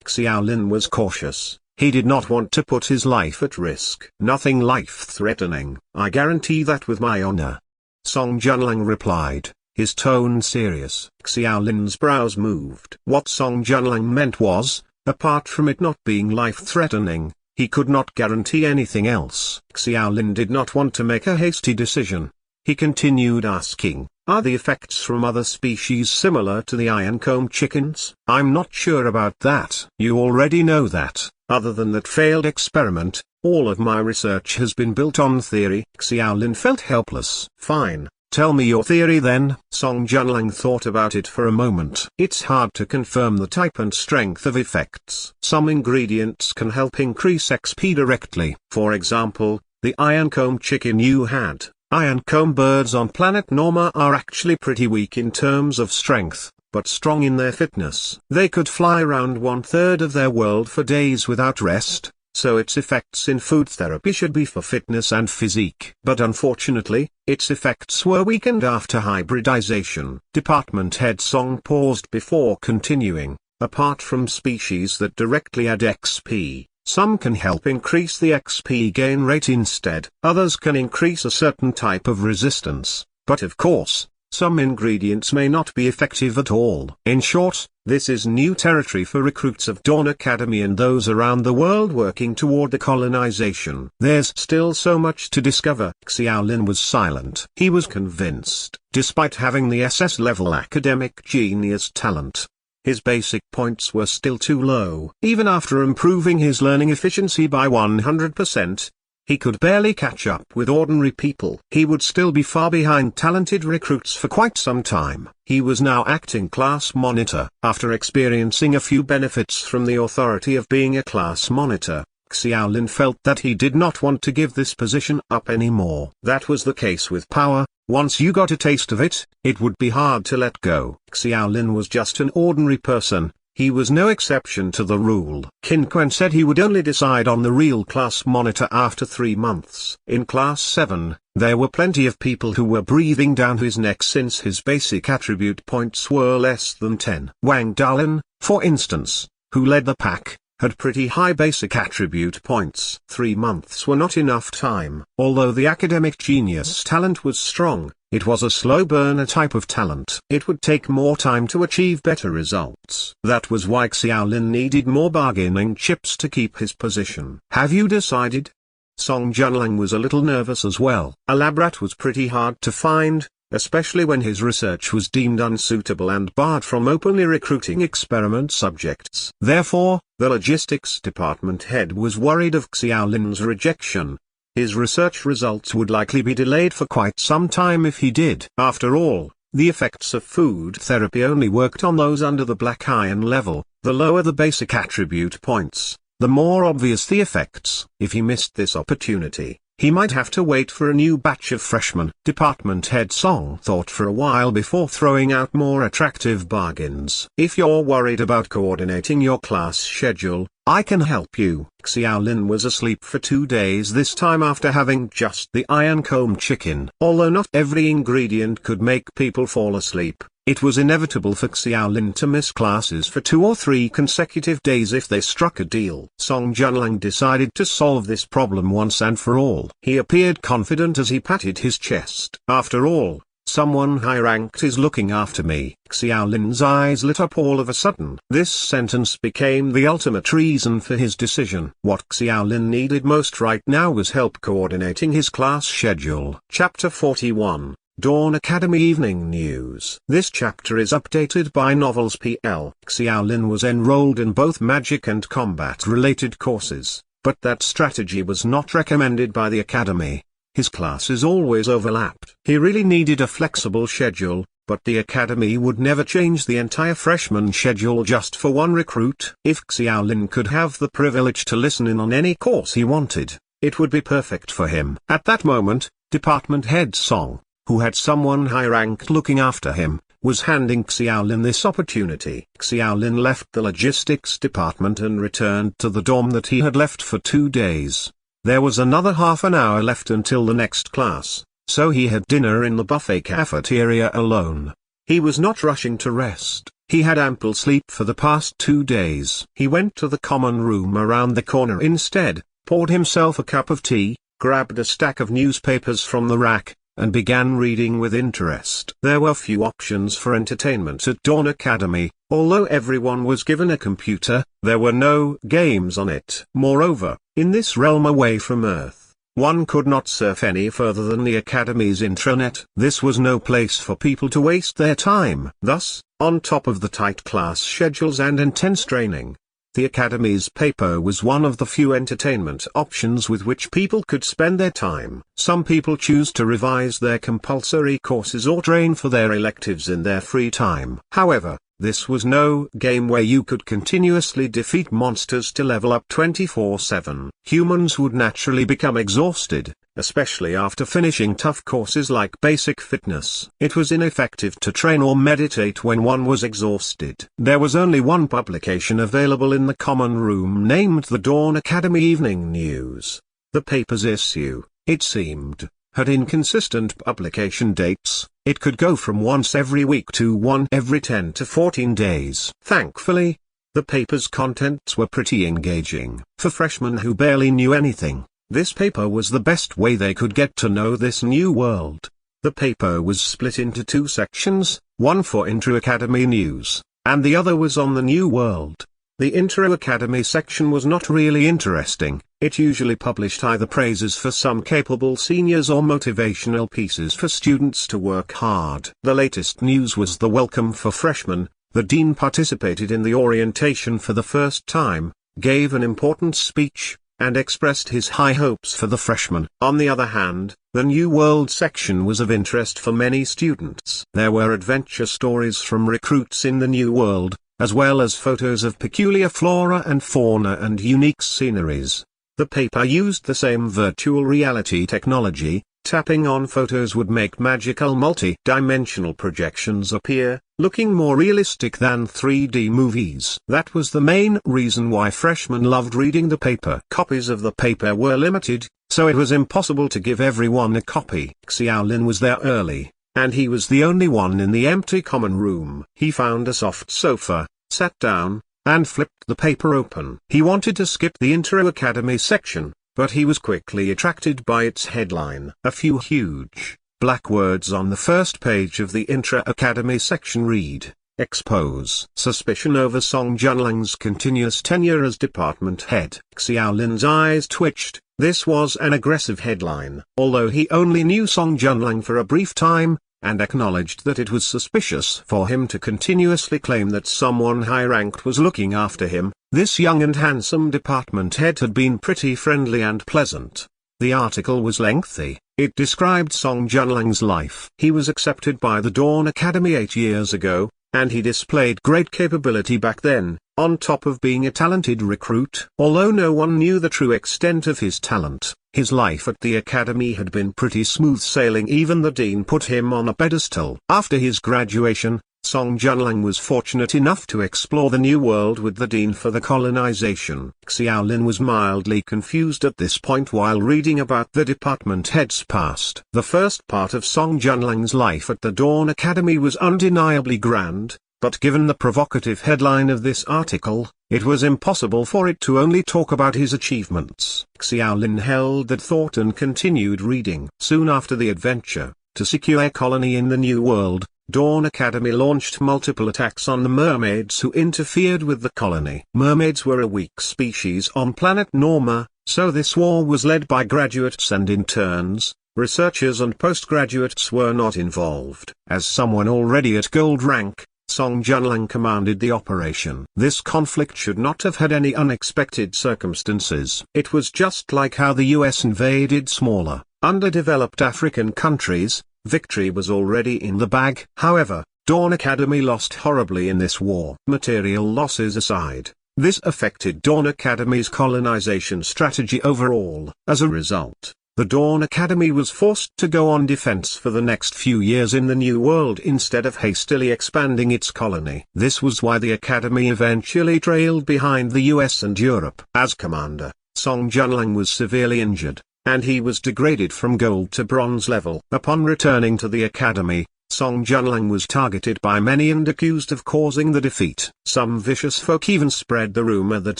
Xiaolin was cautious. He did not want to put his life at risk. Nothing life-threatening. I guarantee that with my honor. Song Junlang replied, his tone serious. Xiaolin's brows moved. What Song Junlang meant was, apart from it not being life-threatening, he could not guarantee anything else. Xiaolin did not want to make a hasty decision. He continued asking, are the effects from other species similar to the iron-comb chickens? I'm not sure about that. You already know that. Other than that failed experiment, all of my research has been built on theory. Xiaolin felt helpless. Fine, tell me your theory then. Song Junlang thought about it for a moment. It's hard to confirm the type and strength of effects. Some ingredients can help increase XP directly. For example, the iron-comb chicken you had. Iron-comb birds on planet Norma are actually pretty weak in terms of strength, but strong in their fitness. They could fly around 1/3 of their world for days without rest, so its effects in food therapy should be for fitness and physique. But unfortunately, its effects were weakened after hybridization. Department Head Song paused before continuing. Apart from species that directly add XP, some can help increase the XP gain rate instead. Others can increase a certain type of resistance, but of course, some ingredients may not be effective at all. In short, this is new territory for recruits of Dawn Academy and those around the world working toward the colonization. There's still so much to discover. Xiaolin was silent. He was convinced, despite having the SS-level academic genius talent, his basic points were still too low. Even after improving his learning efficiency by 100%, he could barely catch up with ordinary people. He would still be far behind talented recruits for quite some time. He was now acting class monitor. After experiencing a few benefits from the authority of being a class monitor, Xiaolin felt that he did not want to give this position up anymore. That was the case with power. Once you got a taste of it, it would be hard to let go. Xiaolin was just an ordinary person. He was no exception to the rule. Qin Quan said he would only decide on the real class monitor after 3 months. In Class 7, there were plenty of people who were breathing down his neck since his basic attribute points were less than 10. Wang Dalin, for instance, who led the pack, had pretty high basic attribute points. 3 months were not enough time. Although the academic genius talent was strong, it was a slow burner type of talent. It would take more time to achieve better results. That was why Xiaolin needed more bargaining chips to keep his position. Have you decided? Song Junlang was a little nervous as well. A lab rat was pretty hard to find, especially when his research was deemed unsuitable and barred from openly recruiting experiment subjects. Therefore, the logistics department head was worried of Xiaolin's rejection. His research results would likely be delayed for quite some time if he did. After all, the effects of food therapy only worked on those under the black iron level. The lower the basic attribute points, the more obvious the effects. If he missed this opportunity, he might have to wait for a new batch of freshmen. Department Head Song thought for a while before throwing out more attractive bargains. If you're worried about coordinating your class schedule, I can help you. Xiaolin was asleep for 2 days this time after having just the iron-comb chicken. Although not every ingredient could make people fall asleep, it was inevitable for Xiaolin to miss classes for 2 or 3 consecutive days if they struck a deal. Song Junlang decided to solve this problem once and for all. He appeared confident as he patted his chest. After all, Someone high-ranked is looking after me. Xiaolin's eyes lit up all of a sudden. This sentence became the ultimate reason for his decision. What Xiaolin needed most right now was help coordinating his class schedule. Chapter 41. Dawn Academy Evening News. This chapter is updated by Novels PL. Xiaolin was enrolled in both magic and combat-related courses, but that strategy was not recommended by the academy. His classes always overlapped. He really needed a flexible schedule, but the academy would never change the entire freshman schedule just for one recruit. If Xiaolin could have the privilege to listen in on any course he wanted, it would be perfect for him. At that moment, Department Head Song, who had someone high-ranked looking after him, was handing Xiaolin this opportunity. Xiaolin left the logistics department and returned to the dorm that he had left for 2 days. There was another half an hour left until the next class, so he had dinner in the buffet cafeteria alone. He was not rushing to rest. He had ample sleep for the past 2 days. He went to the common room around the corner instead, poured himself a cup of tea, grabbed a stack of newspapers from the rack, and began reading with interest. There were few options for entertainment at Dawn Academy. Although everyone was given a computer, there were no games on it. Moreover, in this realm away from Earth, one could not surf any further than the Academy's intranet. This was no place for people to waste their time. Thus, on top of the tight class schedules and intense training, the Academy's paper was one of the few entertainment options with which people could spend their time. Some people choose to revise their compulsory courses or train for their electives in their free time. However, this was no game where you could continuously defeat monsters to level up 24/7. Humans would naturally become exhausted, especially after finishing tough courses like basic fitness. It was ineffective to train or meditate when one was exhausted. There was only one publication available in the common room named the Dawn Academy Evening News. The paper's issue, it seemed, had inconsistent publication dates. It could go from once every week to one every 10 to 14 days. Thankfully, the paper's contents were pretty engaging. For freshmen who barely knew anything, this paper was the best way they could get to know this new world. The paper was split into 2 sections, one for Intra-Academy news, and the other was on the new world. The Intra-Academy section was not really interesting. It usually published either praises for some capable seniors or motivational pieces for students to work hard. The latest news was the welcome for freshmen. The dean participated in the orientation for the first time, gave an important speech, and expressed his high hopes for the freshmen. On the other hand, the New World section was of interest for many students. There were adventure stories from recruits in the New World, as well as photos of peculiar flora and fauna and unique sceneries. The paper used the same virtual reality technology. Tapping on photos would make magical multi-dimensional projections appear, looking more realistic than 3D movies. That was the main reason why freshmen loved reading the paper. Copies of the paper were limited, so it was impossible to give everyone a copy. Xiaolin was there early, and he was the only one in the empty common room. He found a soft sofa, sat down, and flipped the paper open. He wanted to skip the Intra-Academy section, but he was quickly attracted by its headline. A few huge, black words on the first page of the Intra-Academy section read, "Expose suspicion over Song Junlang's continuous tenure as department head." Xiaolin's eyes twitched. This was an aggressive headline. Although he only knew Song Junlang for a brief time, and acknowledged that it was suspicious for him to continuously claim that someone high-ranked was looking after him, this young and handsome department head had been pretty friendly and pleasant. The article was lengthy. It described Song Junlang's life. He was accepted by the Dawn Academy 8 years ago, and he displayed great capability back then, on top of being a talented recruit. Although no one knew the true extent of his talent, his life at the academy had been pretty smooth sailing. Even the dean put him on a pedestal. After his graduation, Song Junlang was fortunate enough to explore the new world with the dean for the colonization. Xiaolin was mildly confused at this point while reading about the department head's past. The first part of Song Junlang's life at the Dawn Academy was undeniably grand, but given the provocative headline of this article, it was impossible for it to only talk about his achievements. Xiaolin held that thought and continued reading. Soon after the adventure, To secure a colony in the New World, Dawn Academy launched multiple attacks on the mermaids who interfered with the colony. Mermaids were a weak species on planet Norma, so this war was led by graduates and interns. Researchers and postgraduates were not involved. As someone already at gold rank, Song Junlang commanded the operation. This conflict should not have had any unexpected circumstances. It was just like how the US invaded smaller, underdeveloped African countries. Victory was already in the bag. However, Dawn Academy lost horribly in this war. Material losses aside, this affected Dawn Academy's colonization strategy overall. As a result, the Dawn Academy was forced to go on defense for the next few years in the New World instead of hastily expanding its colony. This was why the Academy eventually trailed behind the US and Europe. As commander, Song Junlang was severely injured, and he was degraded from gold to bronze level. Upon returning to the Academy, Song Junlang was targeted by many and accused of causing the defeat. Some vicious folk even spread the rumor that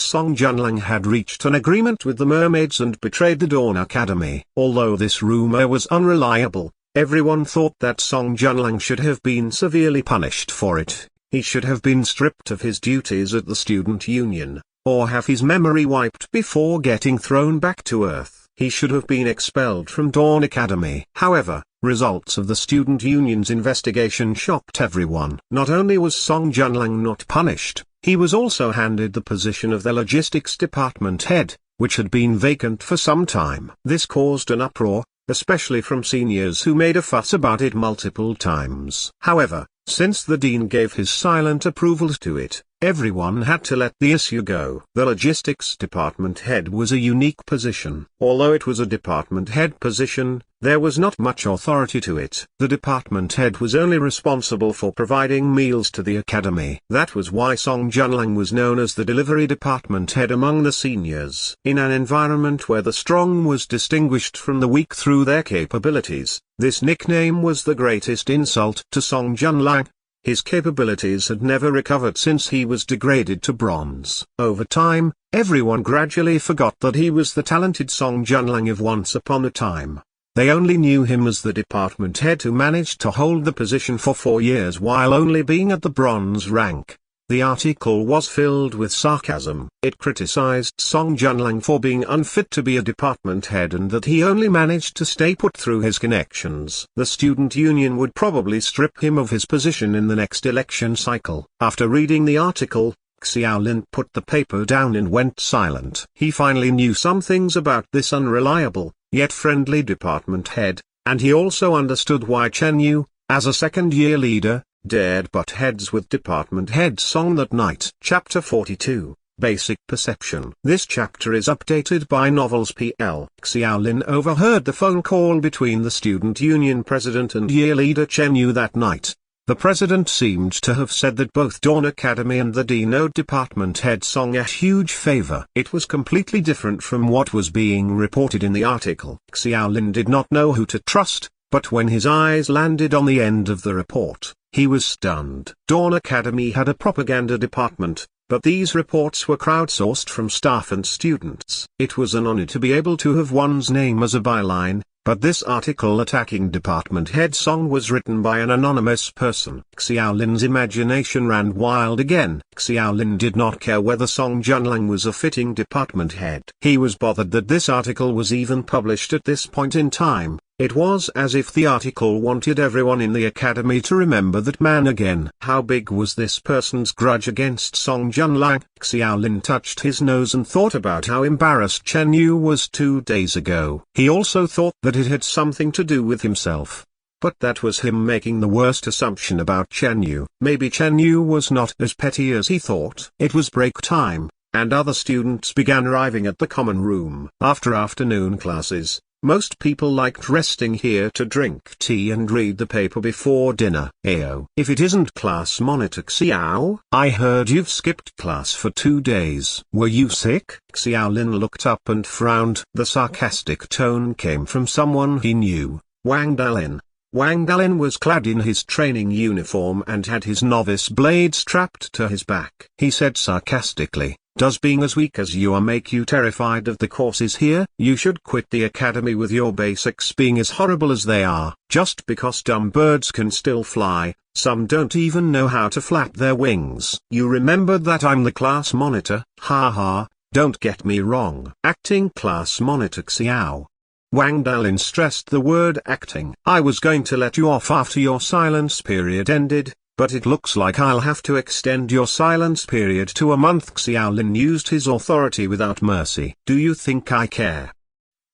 Song Junlang had reached an agreement with the mermaids and betrayed the Dawn Academy. Although this rumor was unreliable, everyone thought that Song Junlang should have been severely punished for it. He should have been stripped of his duties at the student union, or have his memory wiped before getting thrown back to Earth. He should have been expelled from Dawn Academy. However, results of the student union's investigation shocked everyone. Not only was Song Junlang not punished, he was also handed the position of the logistics department head, which had been vacant for some time. This caused an uproar, especially from seniors who made a fuss about it multiple times. However, since the dean gave his silent approval to it, everyone had to let the issue go. The logistics department head was a unique position. Although it was a department head position, there was not much authority to it. The department head was only responsible for providing meals to the academy. That was why Song Junlang was known as the delivery department head among the seniors. In an environment where the strong was distinguished from the weak through their capabilities, this nickname was the greatest insult to Song Junlang. His capabilities had never recovered since he was degraded to bronze. Over time, everyone gradually forgot that he was the talented Song Junlang of once upon a time. They only knew him as the department head who managed to hold the position for 4 years while only being at the bronze rank. The article was filled with sarcasm. It criticized Song Junlang for being unfit to be a department head and that he only managed to stay put through his connections. The student union would probably strip him of his position in the next election cycle. After reading the article, Xiaolin put the paper down and went silent. He finally knew some things about this unreliable, yet friendly department head, and he also understood why Chen Yu, as a second-year leader, dared butt heads with department head Song that night. Chapter 42, Basic Perception. This chapter is updated by Novels PL. Xiaolin overheard the phone call between the student union president and year leader Chen Yu that night. The president seemed to have said that both Dawn Academy and the dean owed department head Song a huge favor. It was completely different from what was being reported in the article. Xiaolin did not know who to trust, but when his eyes landed on the end of the report, he was stunned. Dawn Academy had a propaganda department, but these reports were crowdsourced from staff and students. It was an honor to be able to have one's name as a byline, but this article attacking department head Song was written by an anonymous person. Xiaolin's imagination ran wild again. Xiaolin did not care whether Song Junlang was a fitting department head. He was bothered that this article was even published at this point in time. It was as if the article wanted everyone in the academy to remember that man again. How big was this person's grudge against Song Junlang? Xiaolin touched his nose and thought about how embarrassed Chen Yu was 2 days ago. He also thought that it had something to do with himself. But that was him making the worst assumption about Chen Yu. Maybe Chen Yu was not as petty as he thought. It was break time, and other students began arriving at the common room. After afternoon classes, most people liked resting here to drink tea and read the paper before dinner. Ayo. If it isn't class monitor Xiao, I heard you've skipped class for 2 days. Were you sick? Xiaolin looked up and frowned. The sarcastic tone came from someone he knew, Wang Dalin. Wang Dalin was clad in his training uniform and had his novice blade strapped to his back. He said sarcastically, Does being as weak as you are make you terrified of the courses here? You should quit the academy with your basics being as horrible as they are. Just because dumb birds can still fly, some don't even know how to flap their wings. You remembered that I'm the class monitor? Ha ha, don't get me wrong. Acting class monitor Xiao. Wang Dalin stressed the word acting. I was going to let you off after your silence period ended, but it looks like I'll have to extend your silence period to a month. Xiaolin used his authority without mercy. Do you think I care?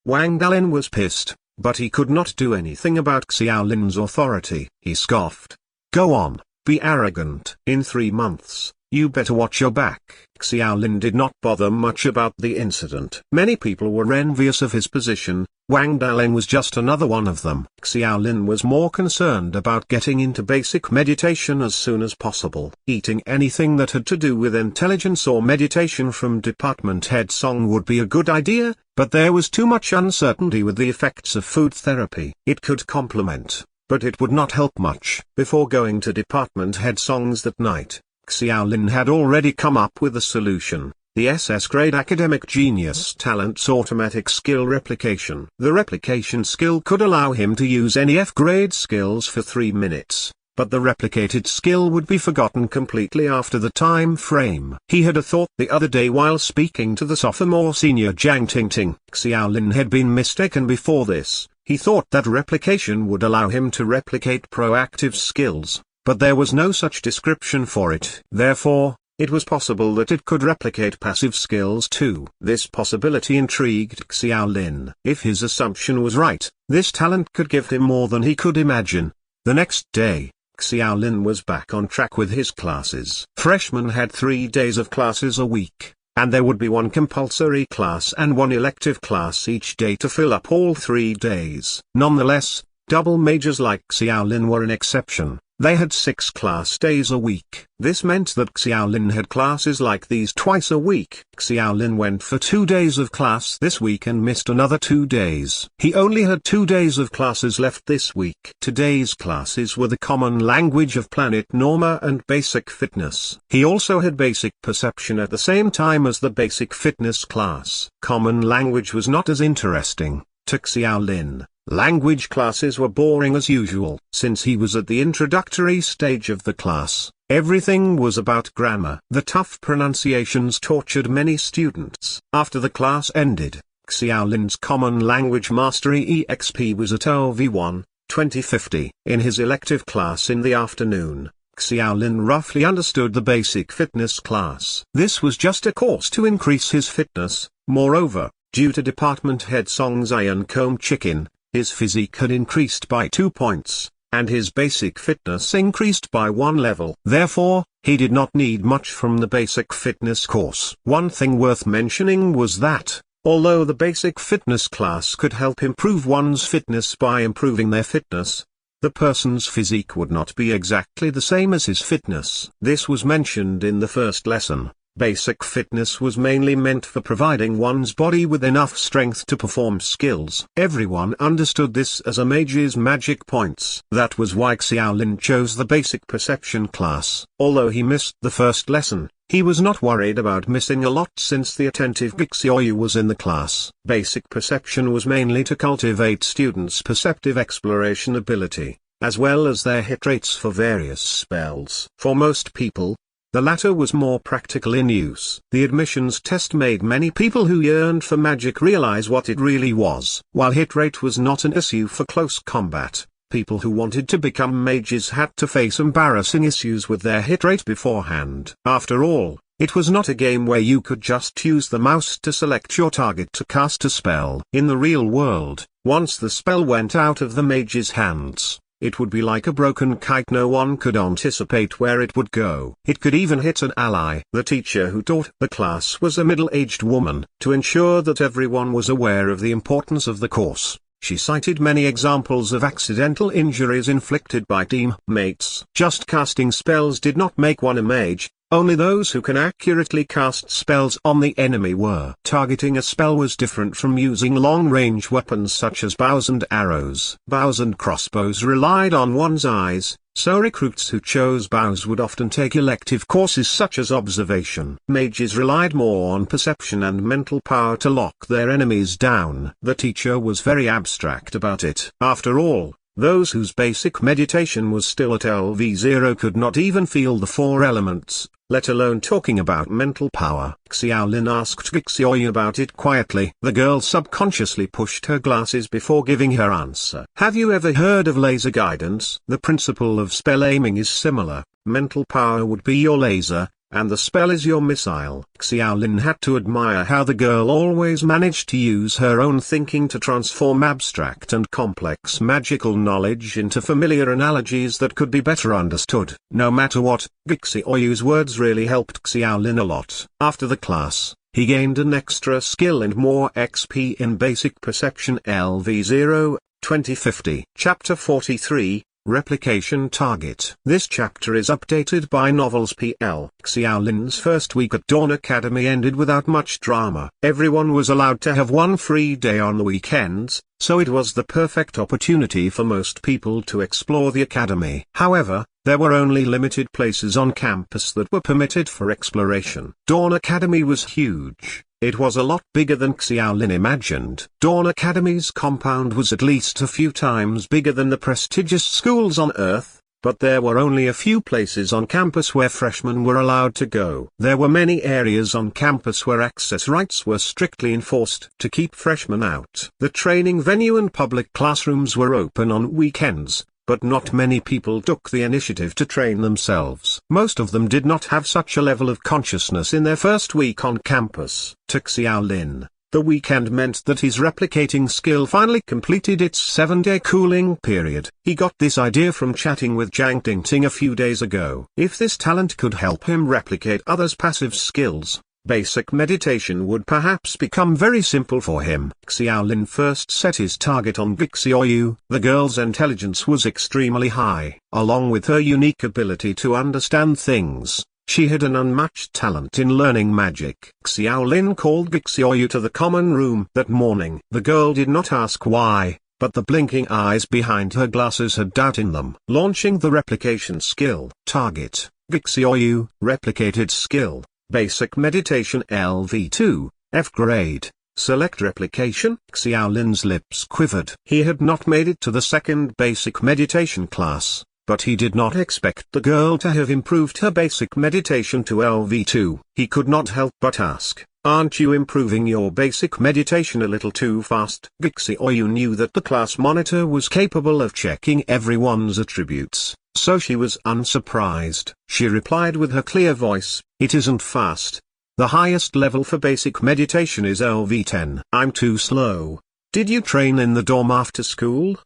Wang Dalin was pissed, but he could not do anything about Xiaolin's authority. He scoffed. Go on, be arrogant. In 3 months, you better watch your back. Xiaolin did not bother much about the incident. Many people were envious of his position. Wang Dalin was just another one of them. Xiaolin was more concerned about getting into basic meditation as soon as possible. Eating anything that had to do with intelligence or meditation from Department Head Song would be a good idea, but there was too much uncertainty with the effects of food therapy. It could complement, but it would not help much. Before going to Department Head Songs that night, Xiaolin had already come up with a solution. The SS grade academic genius talent's automatic skill replication. The replication skill could allow him to use any F grade skills for 3 minutes, but the replicated skill would be forgotten completely after the time frame. He had a thought the other day while speaking to the sophomore senior Jiang Tingting. Xiaolin had been mistaken before this. He thought that replication would allow him to replicate proactive skills, but there was no such description for it. Therefore, it was possible that it could replicate passive skills too. This possibility intrigued Xiaolin. If his assumption was right, this talent could give him more than he could imagine. The next day, Xiaolin was back on track with his classes. Freshmen had 3 days of classes a week, and there would be 1 compulsory class and 1 elective class each day to fill up all 3 days. Nonetheless, double majors like Xiaolin were an exception. They had 6 class days a week. This meant that Xiaolin had classes like these twice a week. Xiaolin went for 2 days of class this week and missed another 2 days. He only had 2 days of classes left this week. Today's classes were the common language of Planet Norma and basic fitness. He also had basic perception at the same time as the basic fitness class. Common language was not as interesting to Xiaolin. Language classes were boring as usual. Since he was at the introductory stage of the class, everything was about grammar. The tough pronunciations tortured many students. After the class ended, Xiaolin's Common Language Mastery EXP was at OV1, 2050. In his elective class in the afternoon, Xiaolin roughly understood the basic fitness class. This was just a course to increase his fitness. Moreover, due to Department Head Song's Iron Comb Chicken, his physique had increased by 2 points, and his basic fitness increased by 1 level. Therefore, he did not need much from the basic fitness course. One thing worth mentioning was that, although the basic fitness class could help improve one's fitness by improving their fitness, the person's physique would not be exactly the same as his fitness. This was mentioned in the first lesson. Basic fitness was mainly meant for providing one's body with enough strength to perform skills. Everyone understood this as a mage's magic points. That was why Xiaolin chose the basic perception class. Although he missed the first lesson, he was not worried about missing a lot since the attentive Gixioyu was in the class. Basic perception was mainly to cultivate students' perceptive exploration ability, as well as their hit rates for various spells. For most people, the latter was more practical in use. The admissions test made many people who yearned for magic realize what it really was. While hit rate was not an issue for close combat, people who wanted to become mages had to face embarrassing issues with their hit rate beforehand. After all, it was not a game where you could just use the mouse to select your target to cast a spell. In the real world, once the spell went out of the mage's hands, it would be like a broken kite. No one could anticipate where it would go. It could even hit an ally. The teacher who taught the class was a middle-aged woman. To ensure that everyone was aware of the importance of the course, she cited many examples of accidental injuries inflicted by teammates. Just casting spells did not make one a mage. Only those who can accurately cast spells on the enemy were. Targeting a spell was different from using long-range weapons such as bows and arrows. Bows and crossbows relied on one's eyes, so recruits who chose bows would often take elective courses such as observation. Mages relied more on perception and mental power to lock their enemies down. The teacher was very abstract about it. After all, those whose basic meditation was still at LV0 could not even feel the four elements, let alone talking about mental power. Xiaolin asked Gixioyu about it quietly. The girl subconsciously pushed her glasses before giving her answer. Have you ever heard of laser guidance? The principle of spell aiming is similar. Mental power would be your laser, and the spell is your missile. Xiaolin had to admire how the girl always managed to use her own thinking to transform abstract and complex magical knowledge into familiar analogies that could be better understood. No matter what, Gixioyu's words really helped Xiaolin a lot. After the class, he gained an extra skill and more XP in Basic Perception LV0, 2050. Chapter 43, Replication Target. This chapter is updated by Novels PL. Xiaolin's first week at Dawn Academy ended without much drama. Everyone was allowed to have one free day on the weekends, so it was the perfect opportunity for most people to explore the academy. However, there were only limited places on campus that were permitted for exploration. Dawn Academy was huge. It was a lot bigger than Xiaolin imagined. Dawn Academy's compound was at least a few times bigger than the prestigious schools on Earth, but there were only a few places on campus where freshmen were allowed to go. There were many areas on campus where access rights were strictly enforced to keep freshmen out. The training venue and public classrooms were open on weekends, but not many people took the initiative to train themselves. Most of them did not have such a level of consciousness in their first week on campus. To Xiaolin, the weekend meant that his replicating skill finally completed its 7-day cooling period. He got this idea from chatting with Zhang Dingting a few days ago. If this talent could help him replicate others' passive skills, basic meditation would perhaps become very simple for him. Xiaolin first set his target on Gixioyu. The girl's intelligence was extremely high. Along with her unique ability to understand things, she had an unmatched talent in learning magic. Xiaolin called Gixioyu to the common room that morning. The girl did not ask why, but the blinking eyes behind her glasses had doubt in them. Launching the replication skill. Target, Gixioyu. Replicated skill. Basic Meditation LV2, F grade. Select replication. Xiaolin's lips quivered. He had not made it to the second basic meditation class, but he did not expect the girl to have improved her basic meditation to LV2. He could not help but ask, aren't you improving your basic meditation a little too fast? Gixioyu knew that the class monitor was capable of checking everyone's attributes, so she was unsurprised. She replied with her clear voice, it isn't fast. The highest level for basic meditation is LV10. I'm too slow. Did you train in the dorm after school?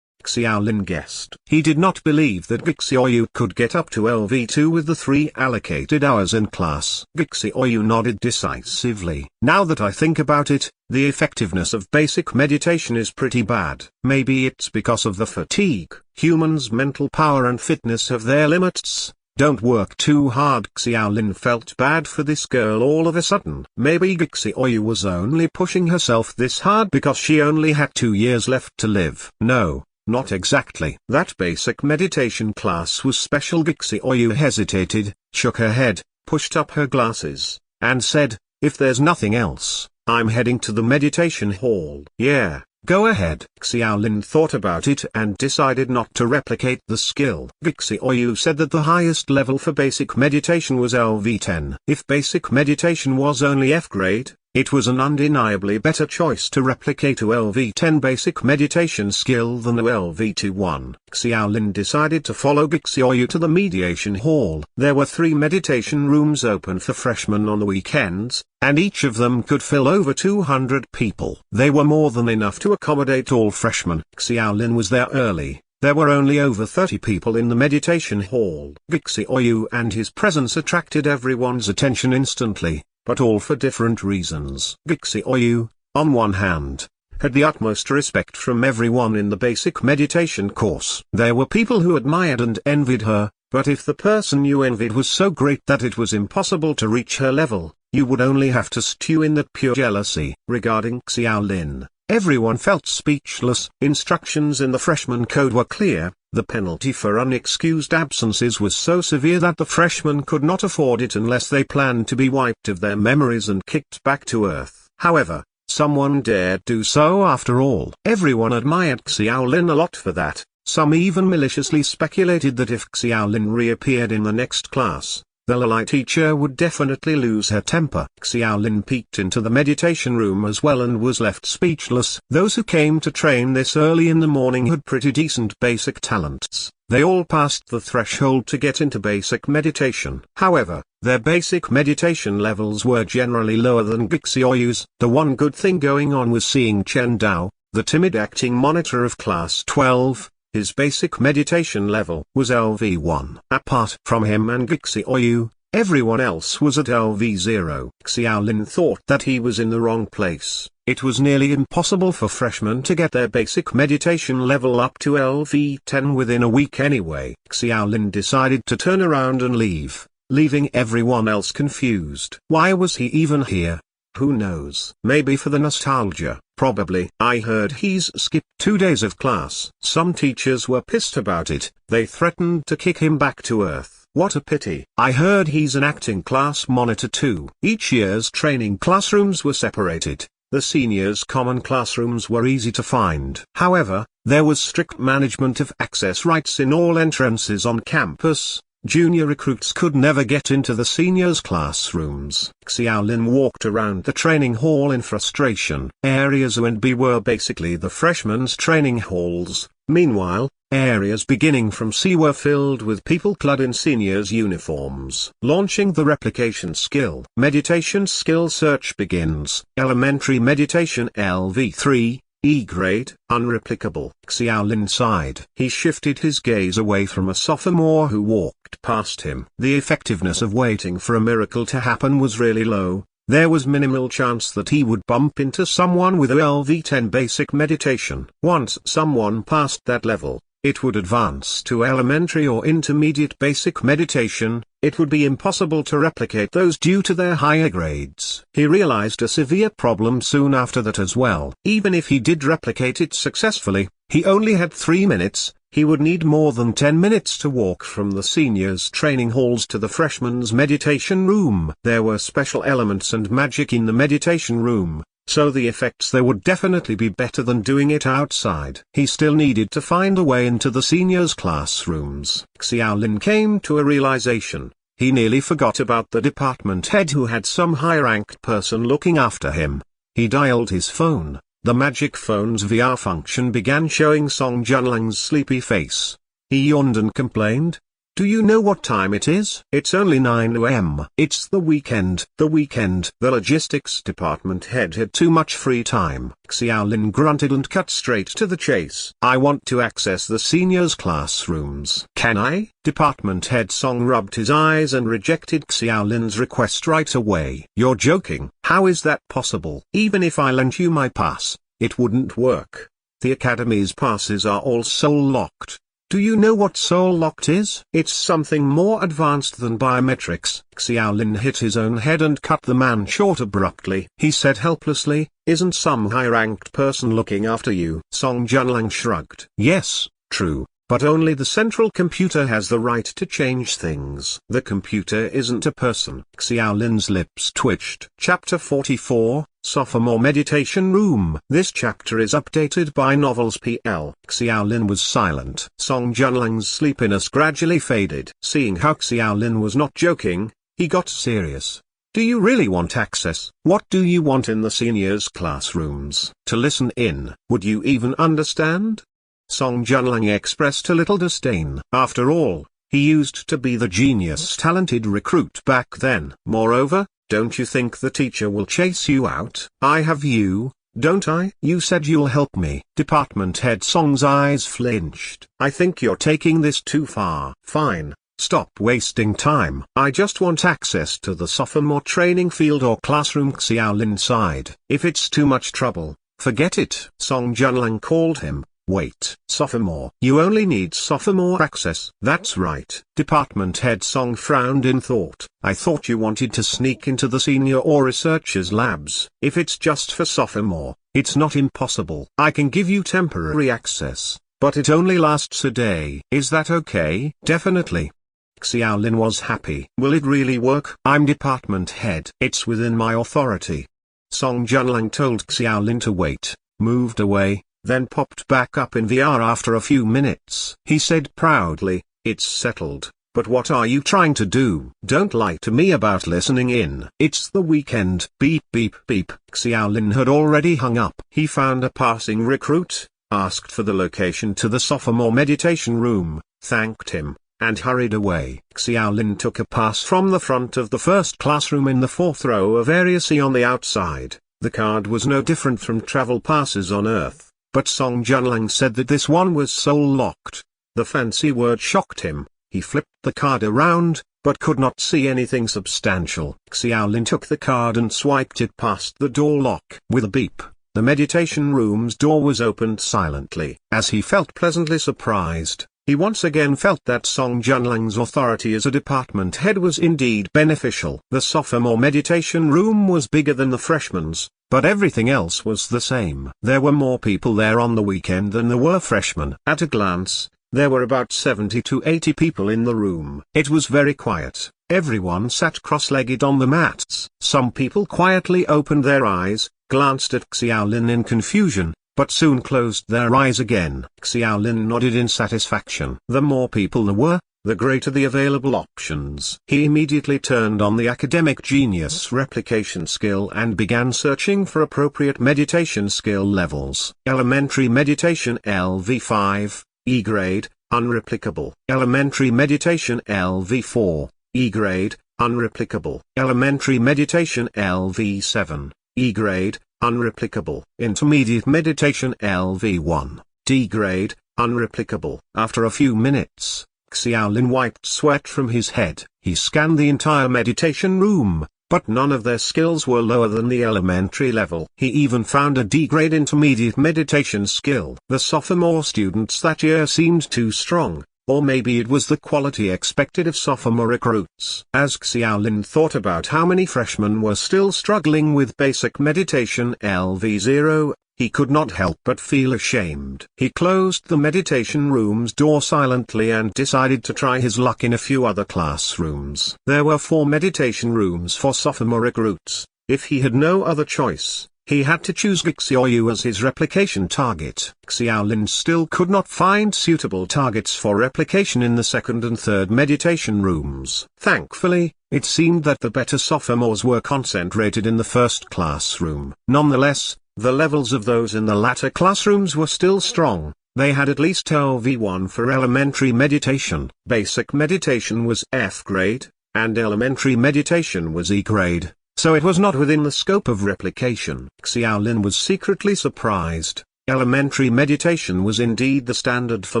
Xiaolin guessed. He did not believe that Gixioyu could get up to LV2 with the 3 allocated hours in class. Gixioyu nodded decisively. Now that I think about it, the effectiveness of basic meditation is pretty bad. Maybe it's because of the fatigue. Humans' mental power and fitness have their limits. Don't work too hard. Xiaolin felt bad for this girl all of a sudden. Maybe Gixioyu was only pushing herself this hard because she only had 2 years left to live. No, not exactly. That basic meditation class was special. Gixioyu hesitated, shook her head, pushed up her glasses, and said, if there's nothing else, I'm heading to the meditation hall. Yeah, go ahead. Xiaolin thought about it and decided not to replicate the skill. Gixioyu said that the highest level for basic meditation was LV10. If basic meditation was only F grade, it was an undeniably better choice to replicate a LV10 basic meditation skill than a LV2 one. Xiaolin decided to follow Gixioyu to the mediation hall. There were 3 meditation rooms open for freshmen on the weekends, and each of them could fill over 200 people. They were more than enough to accommodate all freshmen. Xiaolin was there early. There were only over 30 people in the meditation hall. Gixioyu and his presence attracted everyone's attention instantly, but all for different reasons. Gixioyu, on one hand, had the utmost respect from everyone in the basic meditation course. There were people who admired and envied her, But if the person you envied was so great that it was impossible to reach her level, you would only have to stew in that pure jealousy. Regarding Xiaolin, everyone felt speechless. Instructions in the freshman code were clear. The penalty for unexcused absences was so severe that the freshmen could not afford it unless they planned to be wiped of their memories and kicked back to earth. However, someone dared do so after all. Everyone admired Xiaolin a lot for that. Some even maliciously speculated that if Xiaolin reappeared in the next class, the Lalai teacher would definitely lose her temper. Xiaolin peeked into the meditation room as well and was left speechless. Those who came to train this early in the morning had pretty decent basic talents. They all passed the threshold to get into basic meditation. However, their basic meditation levels were generally lower than Gixioyu's. The one good thing going on was seeing Chen Dao, the timid acting monitor of class 12. His basic meditation level was LV1. Apart from him and Gixioyu, everyone else was at LV0. Xiaolin thought that he was in the wrong place. It was nearly impossible for freshmen to get their basic meditation level up to LV10 within a week anyway. Xiaolin decided to turn around and leave, leaving everyone else confused. Why was he even here? Who knows? Maybe for the nostalgia. Probably. I heard he's skipped 2 days of class. Some teachers were pissed about it. They threatened to kick him back to earth. What a pity. I heard he's an acting class monitor too. Each year's training classrooms were separated. The seniors' common classrooms were easy to find. However, there was strict management of access rights in all entrances on campus. Junior recruits could never get into the seniors' classrooms. Xiaolin walked around the training hall in frustration. Areas A and B were basically the freshmen's training halls. Meanwhile, areas beginning from C were filled with people clad in seniors' uniforms. Launching the replication skill. Meditation skill search begins. Elementary meditation LV3. E-grade, unreplicable. Xiaolin sighed. He shifted his gaze away from a sophomore who walked past him. The effectiveness of waiting for a miracle to happen was really low. There was minimal chance that he would bump into someone with a LV10 basic meditation. Once someone passed that level, it would advance to elementary or intermediate basic meditation. It would be impossible to replicate those due to their higher grades. He realized a severe problem soon after that as well. Even if he did replicate it successfully, he only had 3 minutes. He would need more than 10 minutes to walk from the seniors' training halls to the freshmen's meditation room. There were special elements and magic in the meditation room, so the effects there would definitely be better than doing it outside. He still needed to find a way into the seniors' classrooms. Xiaolin came to a realization. He nearly forgot about the department head who had some high-ranked person looking after him. He dialed his phone. The magic phone's VR function began showing Song Junlang's sleepy face. He yawned and complained, "Do you know what time it is? It's only 9 AM. It's the weekend." The weekend. The logistics department head had too much free time. Xiaolin grunted and cut straight to the chase. "I want to access the seniors' classrooms. Can I?" Department head Song rubbed his eyes and rejected Xiaolin's request right away. "You're joking. How is that possible? Even if I lent you my pass, it wouldn't work. The academy's passes are all soul-locked. Do you know what soul-locked is? It's something more advanced than biometrics." Xiaolin hit his own head and cut the man short abruptly. He said helplessly, "Isn't some high-ranked person looking after you?" Song Junlang shrugged. "Yes, true, but only the central computer has the right to change things. The computer isn't a person." Xiaolin's lips twitched. Chapter 44, Sophomore Meditation Room. This chapter is updated by Novels PL. Xiaolin was silent. Song Junlang's sleepiness gradually faded. Seeing how Xiaolin was not joking, he got serious. "Do you really want access? What do you want in the seniors' classrooms? To listen in? Would you even understand?" Song Junlang expressed a little disdain. After all, he used to be the genius talented recruit back then. "Moreover, don't you think the teacher will chase you out? I have you, don't I? You said you'll help me." Department head Song's eyes flinched. "I think you're taking this too far." "Fine, stop wasting time. I just want access to the sophomore training field or classroom." Xiaolin sighed. "If it's too much trouble, forget it." Song Junlang called him. Wait. Sophomore. You only need sophomore access. That's right. Department head Song frowned in thought. I thought you wanted to sneak into the senior or researcher's labs. If it's just for sophomore, it's not impossible. I can give you temporary access, but it only lasts a day. Is that okay? Definitely. Xiaolin was happy. Will it really work? I'm department head. It's within my authority. Song Junlang told Xiaolin to wait, moved away, then popped back up in VR after a few minutes. He said proudly, "It's settled, but what are you trying to do? Don't lie to me about listening in. It's the weekend." Beep beep beep. Xiaolin had already hung up. He found a passing recruit, asked for the location to the sophomore meditation room, thanked him, and hurried away. Xiaolin took a pass from the front of the first classroom in the fourth row of Area C on the outside. The card was no different from travel passes on Earth, but Song Junlang said that this one was soul-locked. The fancy word shocked him. He flipped the card around, but could not see anything substantial. Xiaolin took the card and swiped it past the door lock. With a beep, the meditation room's door was opened silently. As he felt pleasantly surprised, he once again felt that Song Junlang's authority as a department head was indeed beneficial. The sophomore meditation room was bigger than the freshman's, but everything else was the same. There were more people there on the weekend than there were freshmen. At a glance, there were about 70 to 80 people in the room. It was very quiet. Everyone sat cross-legged on the mats. Some people quietly opened their eyes, glanced at Xiaolin in confusion, but soon closed their eyes again. Xiaolin nodded in satisfaction. The more people there were, the greater the available options. He immediately turned on the Academic Genius replication skill and began searching for appropriate meditation skill levels. Elementary Meditation LV5, E grade, unreplicable. Elementary Meditation LV4, E grade, unreplicable. Elementary Meditation LV7, E grade, unreplicable. Intermediate Meditation LV1, D grade, unreplicable. After a few minutes, Xiaolin wiped sweat from his head. He scanned the entire meditation room, but none of their skills were lower than the elementary level. He even found a D-grade intermediate meditation skill. The sophomore students that year seemed too strong, or maybe it was the quality expected of sophomore recruits. As Xiaolin thought about how many freshmen were still struggling with basic meditation LV0, he could not help but feel ashamed. He closed the meditation room's door silently and decided to try his luck in a few other classrooms. There were 4 meditation rooms for sophomore recruits. If he had no other choice, he had to choose Gixioyu as his replication target. Xiaolin still could not find suitable targets for replication in the second and third meditation rooms. Thankfully, it seemed that the better sophomores were concentrated in the first classroom. Nonetheless, the levels of those in the latter classrooms were still strong. They had at least LV1 for elementary meditation. Basic meditation was F grade, and elementary meditation was E grade, so it was not within the scope of replication. Xiaolin was secretly surprised. Elementary meditation was indeed the standard for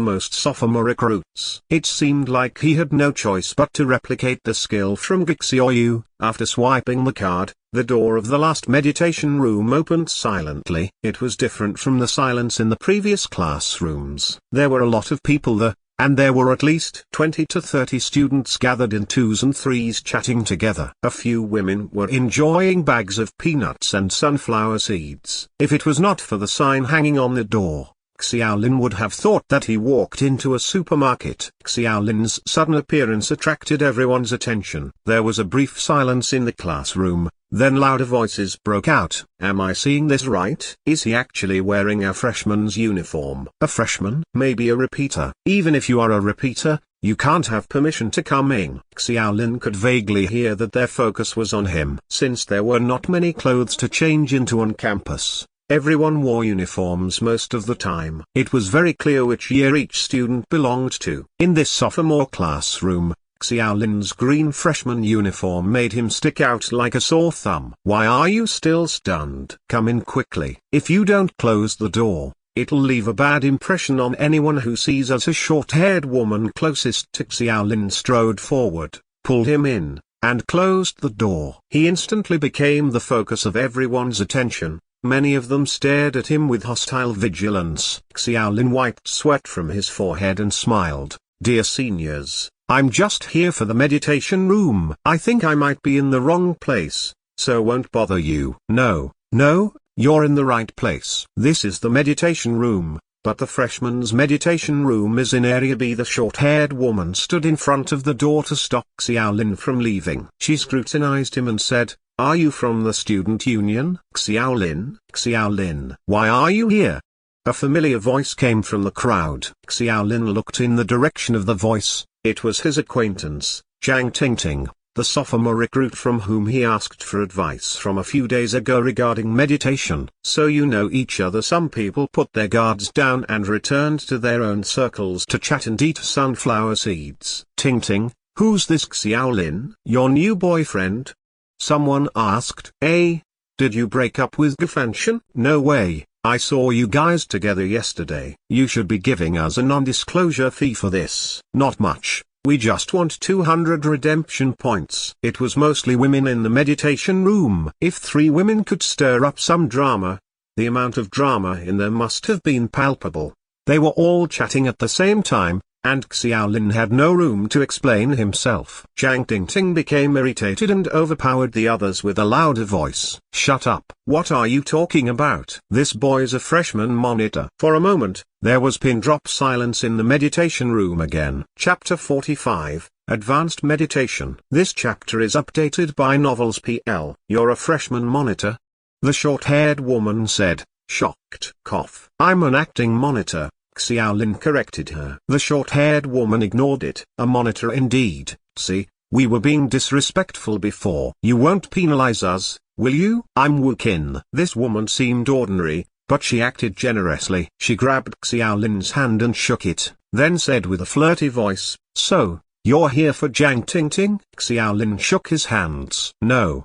most sophomore recruits. It seemed like he had no choice but to replicate the skill from Gixioyu. After swiping the card, the door of the last meditation room opened silently. It was different from the silence in the previous classrooms. There were a lot of people there, and there were at least 20 to 30 students gathered in 2s and 3s chatting together. A few women were enjoying bags of peanuts and sunflower seeds. If it was not for the sign hanging on the door, Xiaolin would have thought that he walked into a supermarket. Xiaolin's sudden appearance attracted everyone's attention. There was a brief silence in the classroom, then louder voices broke out. Am I seeing this right? Is he actually wearing a freshman's uniform? A freshman? Maybe a repeater. Even if you are a repeater, you can't have permission to come in. Xiaolin could vaguely hear that their focus was on him. Since there were not many clothes to change into on campus, everyone wore uniforms most of the time. It was very clear which year each student belonged to. In this sophomore classroom, Xiaolin's green freshman uniform made him stick out like a sore thumb. Why are you still stunned? Come in quickly. If you don't close the door, it'll leave a bad impression on anyone who sees us. A short-haired woman closest to Xiaolin strode forward, pulled him in, and closed the door. He instantly became the focus of everyone's attention. Many of them stared at him with hostile vigilance. Xiaolin wiped sweat from his forehead and smiled. Dear seniors, I'm just here for the meditation room. I think I might be in the wrong place, so won't bother you. No, you're in the right place. This is the meditation room, but the freshman's meditation room is in Area B. The short-haired woman stood in front of the door to stop Xiaolin from leaving. She scrutinized him and said, "Are you from the student union?" Xiaolin, why are you here?" A familiar voice came from the crowd. Xiaolin looked in the direction of the voice. It was his acquaintance, Zhang Tingting, the sophomore recruit from whom he asked for advice from a few days ago regarding meditation. "So you know each other." Some people put their guards down and returned to their own circles to chat and eat sunflower seeds. "Tingting, who's this?" "Xiaolin, your new boyfriend?" someone asked. Did you break up with Gafanshan?" "No way, I saw you guys together yesterday." "You should be giving us a non-disclosure fee for this." "Not much. We just want 200 redemption points." It was mostly women in the meditation room. If 3 women could stir up some drama, the amount of drama in there must have been palpable. They were all chatting at the same time, and Xiaolin had no room to explain himself. Zhang Tingting became irritated and overpowered the others with a louder voice. "Shut up! What are you talking about? This boy's a freshman monitor." For a moment, there was pin-drop silence in the meditation room again. Chapter 45, Advanced Meditation. This chapter is updated by Novels PL. "You're a freshman monitor?" the short-haired woman said, shocked. "Cough. I'm an acting monitor," Xiaolin corrected her. The short-haired woman ignored it. "A monitor indeed. See, we were being disrespectful before." "You won't penalize us, will you?" "I'm Wu Qin." This woman seemed ordinary, but she acted generously. She grabbed Xiaolin's hand and shook it, then said with a flirty voice, "So, you're here for Zhang Tingting?" Xiaolin shook his hands. No,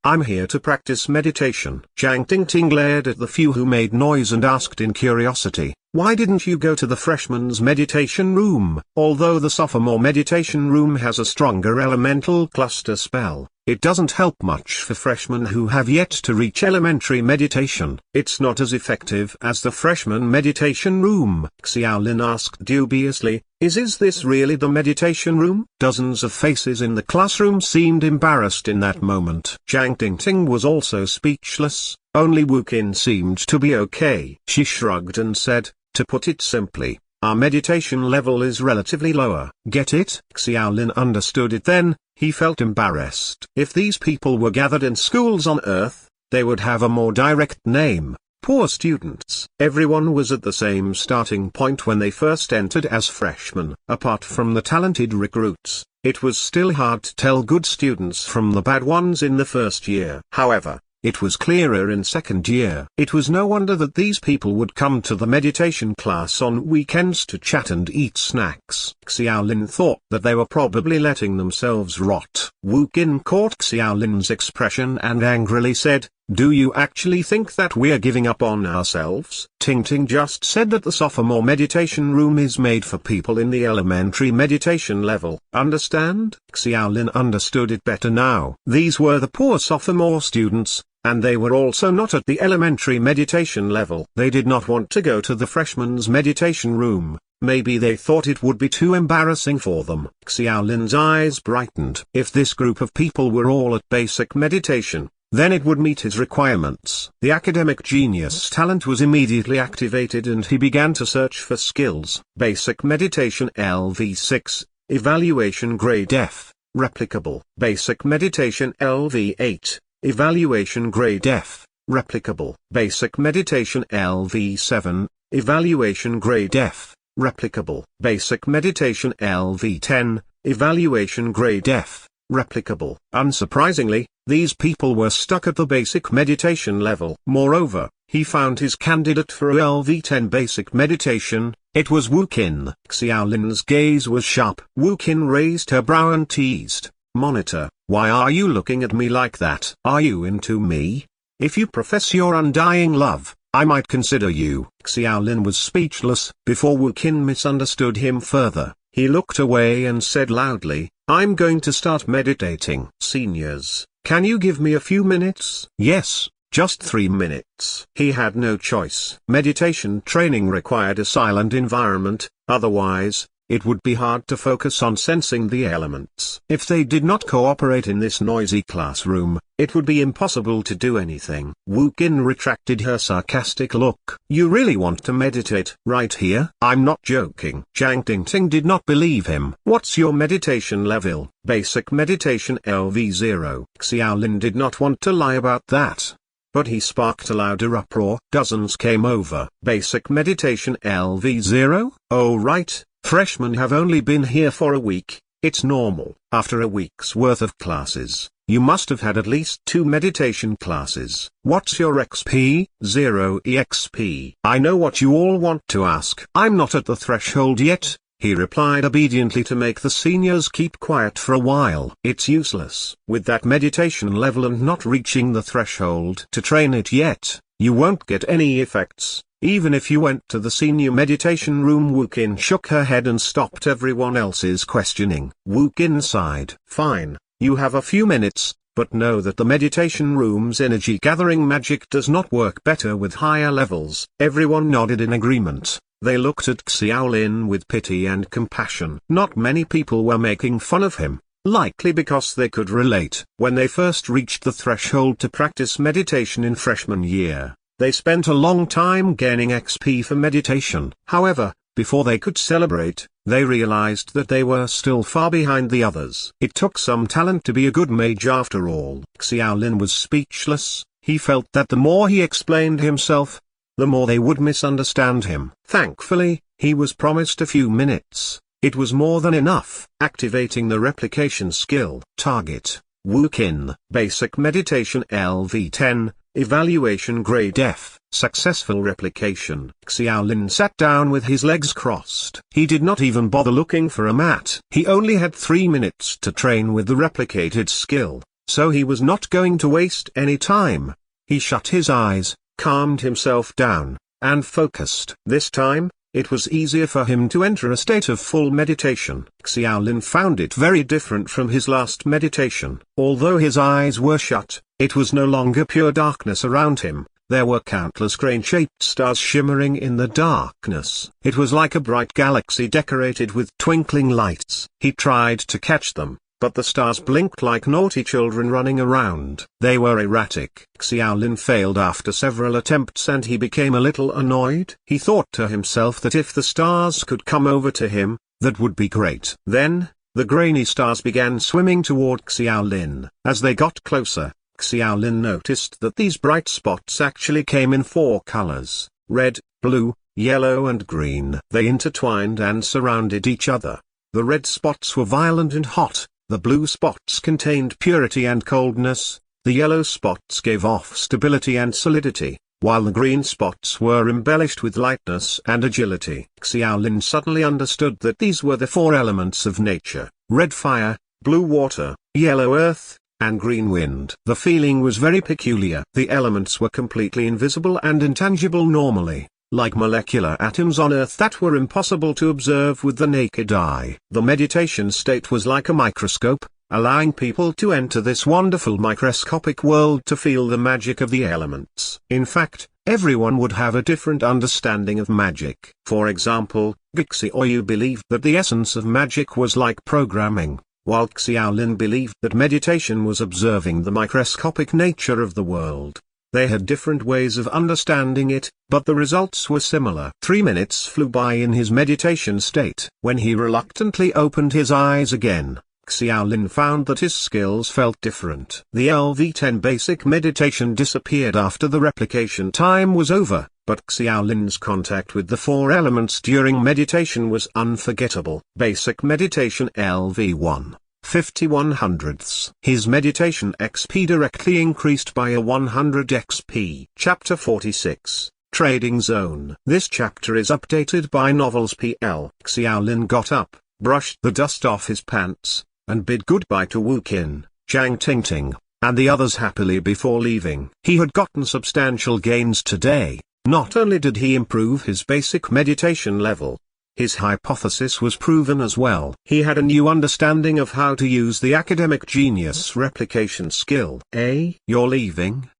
I'm here to practice meditation." Zhang Tingting glared at the few who made noise and asked in curiosity, "Why didn't you go to the freshman's meditation room?" Although the sophomore meditation room has a stronger elemental cluster spell, it doesn't help much for freshmen who have yet to reach elementary meditation. It's not as effective as the freshman meditation room. Xiaolin asked dubiously, Is this really the meditation room?" Dozens of faces in the classroom seemed embarrassed in that moment. Zhang Tingting was also speechless. Only Wu Qin seemed to be okay. She shrugged and said, "To put it simply, our meditation level is relatively lower." Get it? Xiaolin understood it then. He felt embarrassed. If these people were gathered in schools on Earth, they would have a more direct name: poor students. Everyone was at the same starting point when they first entered as freshmen. Apart from the talented recruits, it was still hard to tell good students from the bad ones in the first year. However, it was clearer in second year. It was no wonder that these people would come to the meditation class on weekends to chat and eat snacks. Xiaolin thought that they were probably letting themselves rot. Wu Qin caught Xiaolin's expression and angrily said, "Do you actually think that we're giving up on ourselves?" Tingting just said that the sophomore meditation room is made for people in the elementary meditation level. Understand? Xiaolin understood it better now. These were the poor sophomore students, and they were also not at the elementary meditation level. They did not want to go to the freshman's meditation room. Maybe they thought it would be too embarrassing for them. Xiaolin's eyes brightened. If this group of people were all at basic meditation, then it would meet his requirements. The academic genius talent was immediately activated and he began to search for skills. Basic meditation LV6, evaluation grade F, replicable. Basic meditation LV8, evaluation grade F, replicable. Basic meditation LV7, evaluation grade F, replicable. Basic meditation LV10, evaluation grade F, replicable. Unsurprisingly, these people were stuck at the basic meditation level. Moreover, he found his candidate for LV10 basic meditation. It was Wu Qin. Xiaolin's gaze was sharp. Wu Qin raised her brow and teased, "Monitor, why are you looking at me like that? Are you into me? If you profess your undying love, I might consider you." Xiaolin was speechless. Before Wu Qin misunderstood him further, he looked away and said loudly, "I'm going to start meditating. Seniors, can you give me a few minutes?" "Yes, Just 3 minutes. He had no choice. Meditation training required a silent environment, otherwise, it would be hard to focus on sensing the elements. If they did not cooperate in this noisy classroom, it would be impossible to do anything. Wu Qin retracted her sarcastic look. You really want to meditate right here? I'm not joking. Zhang Tingting did not believe him. What's your meditation level? Basic meditation LV0. Xiaolin did not want to lie about that. But he sparked a louder uproar. Dozens came over. Basic meditation LV0? Oh right. Freshmen have only been here for a week, it's normal. After a week's worth of classes, you must have had at least 2 meditation classes. What's your XP? 0 EXP. I know what you all want to ask. I'm not at the threshold yet, he replied obediently to make the seniors keep quiet for a while. It's useless. With that meditation level and not reaching the threshold to train it yet, you won't get any effects. Even if you went to the senior meditation room. Wu Qin shook her head and stopped everyone else's questioning. Wu Qin sighed. Fine, you have a few minutes, but know that the meditation room's energy gathering magic does not work better with higher levels. Everyone nodded in agreement. They looked at Xiaolin with pity and compassion. Not many people were making fun of him, likely because they could relate. When they first reached the threshold to practice meditation in freshman year, they spent a long time gaining XP for meditation. However, before they could celebrate, they realized that they were still far behind the others. It took some talent to be a good mage after all. Xiaolin was speechless. He felt that the more he explained himself, the more they would misunderstand him. Thankfully, he was promised a few minutes. It was more than enough. Activating the replication skill. Target: Wu Qin. Basic meditation LV10. Evaluation grade F. Successful replication. Xiaolin sat down with his legs crossed. He did not even bother looking for a mat. He only had 3 minutes to train with the replicated skill, so he was not going to waste any time. He shut his eyes, calmed himself down, and focused. This time, it was easier for him to enter a state of full meditation. Xiaolin found it very different from his last meditation. Although his eyes were shut, it was no longer pure darkness around him. There were countless crane-shaped stars shimmering in the darkness. It was like a bright galaxy decorated with twinkling lights. He tried to catch them, but the stars blinked like naughty children running around. They were erratic. Xiaolin failed after several attempts and he became a little annoyed. He thought to himself that if the stars could come over to him, that would be great. Then, the grainy stars began swimming toward Xiaolin. As they got closer, Xiaolin noticed that these bright spots actually came in 4 colors: red, blue, yellow and green. They intertwined and surrounded each other. The red spots were violent and hot, the blue spots contained purity and coldness, the yellow spots gave off stability and solidity, while the green spots were embellished with lightness and agility. Xiaolin suddenly understood that these were the 4 elements of nature: red fire, blue water, yellow earth, and green wind. The feeling was very peculiar. The elements were completely invisible and intangible normally, like molecular atoms on Earth that were impossible to observe with the naked eye. The meditation state was like a microscope, allowing people to enter this wonderful microscopic world to feel the magic of the elements. In fact, everyone would have a different understanding of magic. For example, Gixi Oyu believed that the essence of magic was like programming, while Xiaolin believed that meditation was observing the microscopic nature of the world. They had different ways of understanding it, but the results were similar. 3 minutes flew by in his meditation state. When he reluctantly opened his eyes again, Xiaolin found that his skills felt different. The LV10 basic meditation disappeared after the replication time was over, but Xiaolin's contact with the 4 elements during meditation was unforgettable. Basic meditation LV1. 51/100ths. His meditation XP directly increased by a 100 XP. Chapter 46. Trading Zone. This chapter is updated by Novels PL. Xiaolin got up, brushed the dust off his pants, and bid goodbye to Wu Qin, Zhang Tingting, and the others happily before leaving. He had gotten substantial gains today. Not only did he improve his basic meditation level, his hypothesis was proven as well. He had a new understanding of how to use the academic genius replication skill. You're leaving?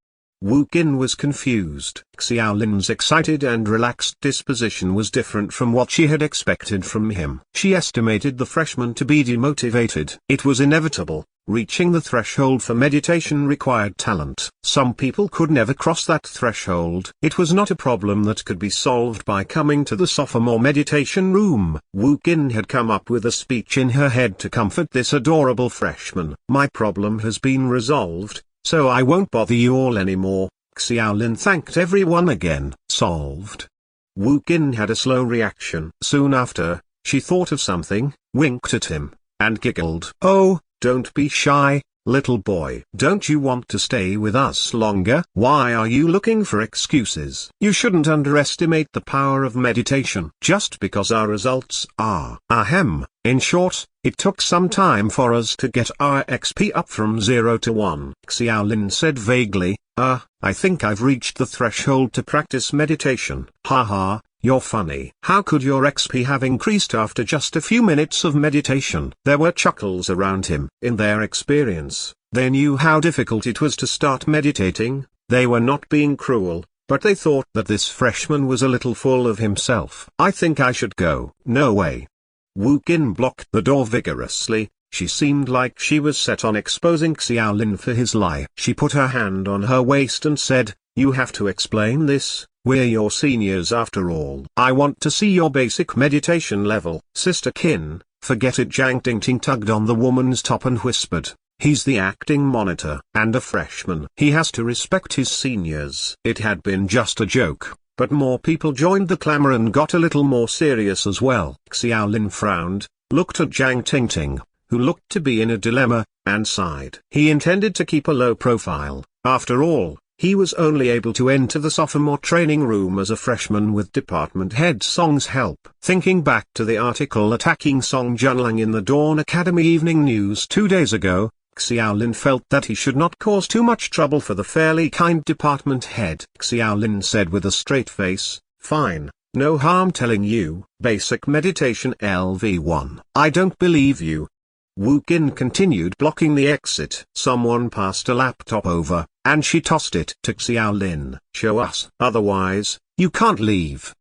Wu Qin was confused. Xiaolin's excited and relaxed disposition was different from what she had expected from him. She estimated the freshman to be demotivated. It was inevitable. Reaching the threshold for meditation required talent. Some people could never cross that threshold. It was not a problem that could be solved by coming to the sophomore meditation room. Wu Qin had come up with a speech in her head to comfort this adorable freshman. My problem has been resolved, so I won't bother you all anymore. Xiaolin thanked everyone again. Solved. Wu Qin had a slow reaction. Soon after, she thought of something, winked at him, and giggled. Oh, don't be shy, little boy. Don't you want to stay with us longer? Why are you looking for excuses? You shouldn't underestimate the power of meditation. Just because our results are ahem. In short, it took some time for us to get our XP up from 0 to 1. Xiaolin said vaguely, I think I've reached the threshold to practice meditation. Haha, you're funny. How could your XP have increased after just a few minutes of meditation? There were chuckles around him. In their experience, they knew how difficult it was to start meditating. They were not being cruel, but they thought that this freshman was a little full of himself. I think I should go. No way. Wu Qin blocked the door vigorously. She seemed like she was set on exposing Xiaolin for his lie. She put her hand on her waist and said, you have to explain this. We're your seniors after all. I want to see your basic meditation level. Sister Qin, forget it. Jiang Tingting tugged on the woman's top and whispered, he's the acting monitor and a freshman. He has to respect his seniors. It had been just a joke, but more people joined the clamor and got a little more serious as well. Xiaolin frowned, looked at Jiang Tingting, who looked to be in a dilemma, and sighed. He intended to keep a low profile. After all, he was only able to enter the sophomore training room as a freshman with department head Song's help. Thinking back to the article attacking Song Junlang in the Dawn Academy Evening News 2 days ago, Xiaolin felt that he should not cause too much trouble for the fairly kind department head. Xiaolin said with a straight face, fine, no harm telling you. Basic meditation LV1. I don't believe you. Wu Qin continued blocking the exit. Someone passed a laptop over, and she tossed it to Xiaolin. Show us. Otherwise, you can't leave.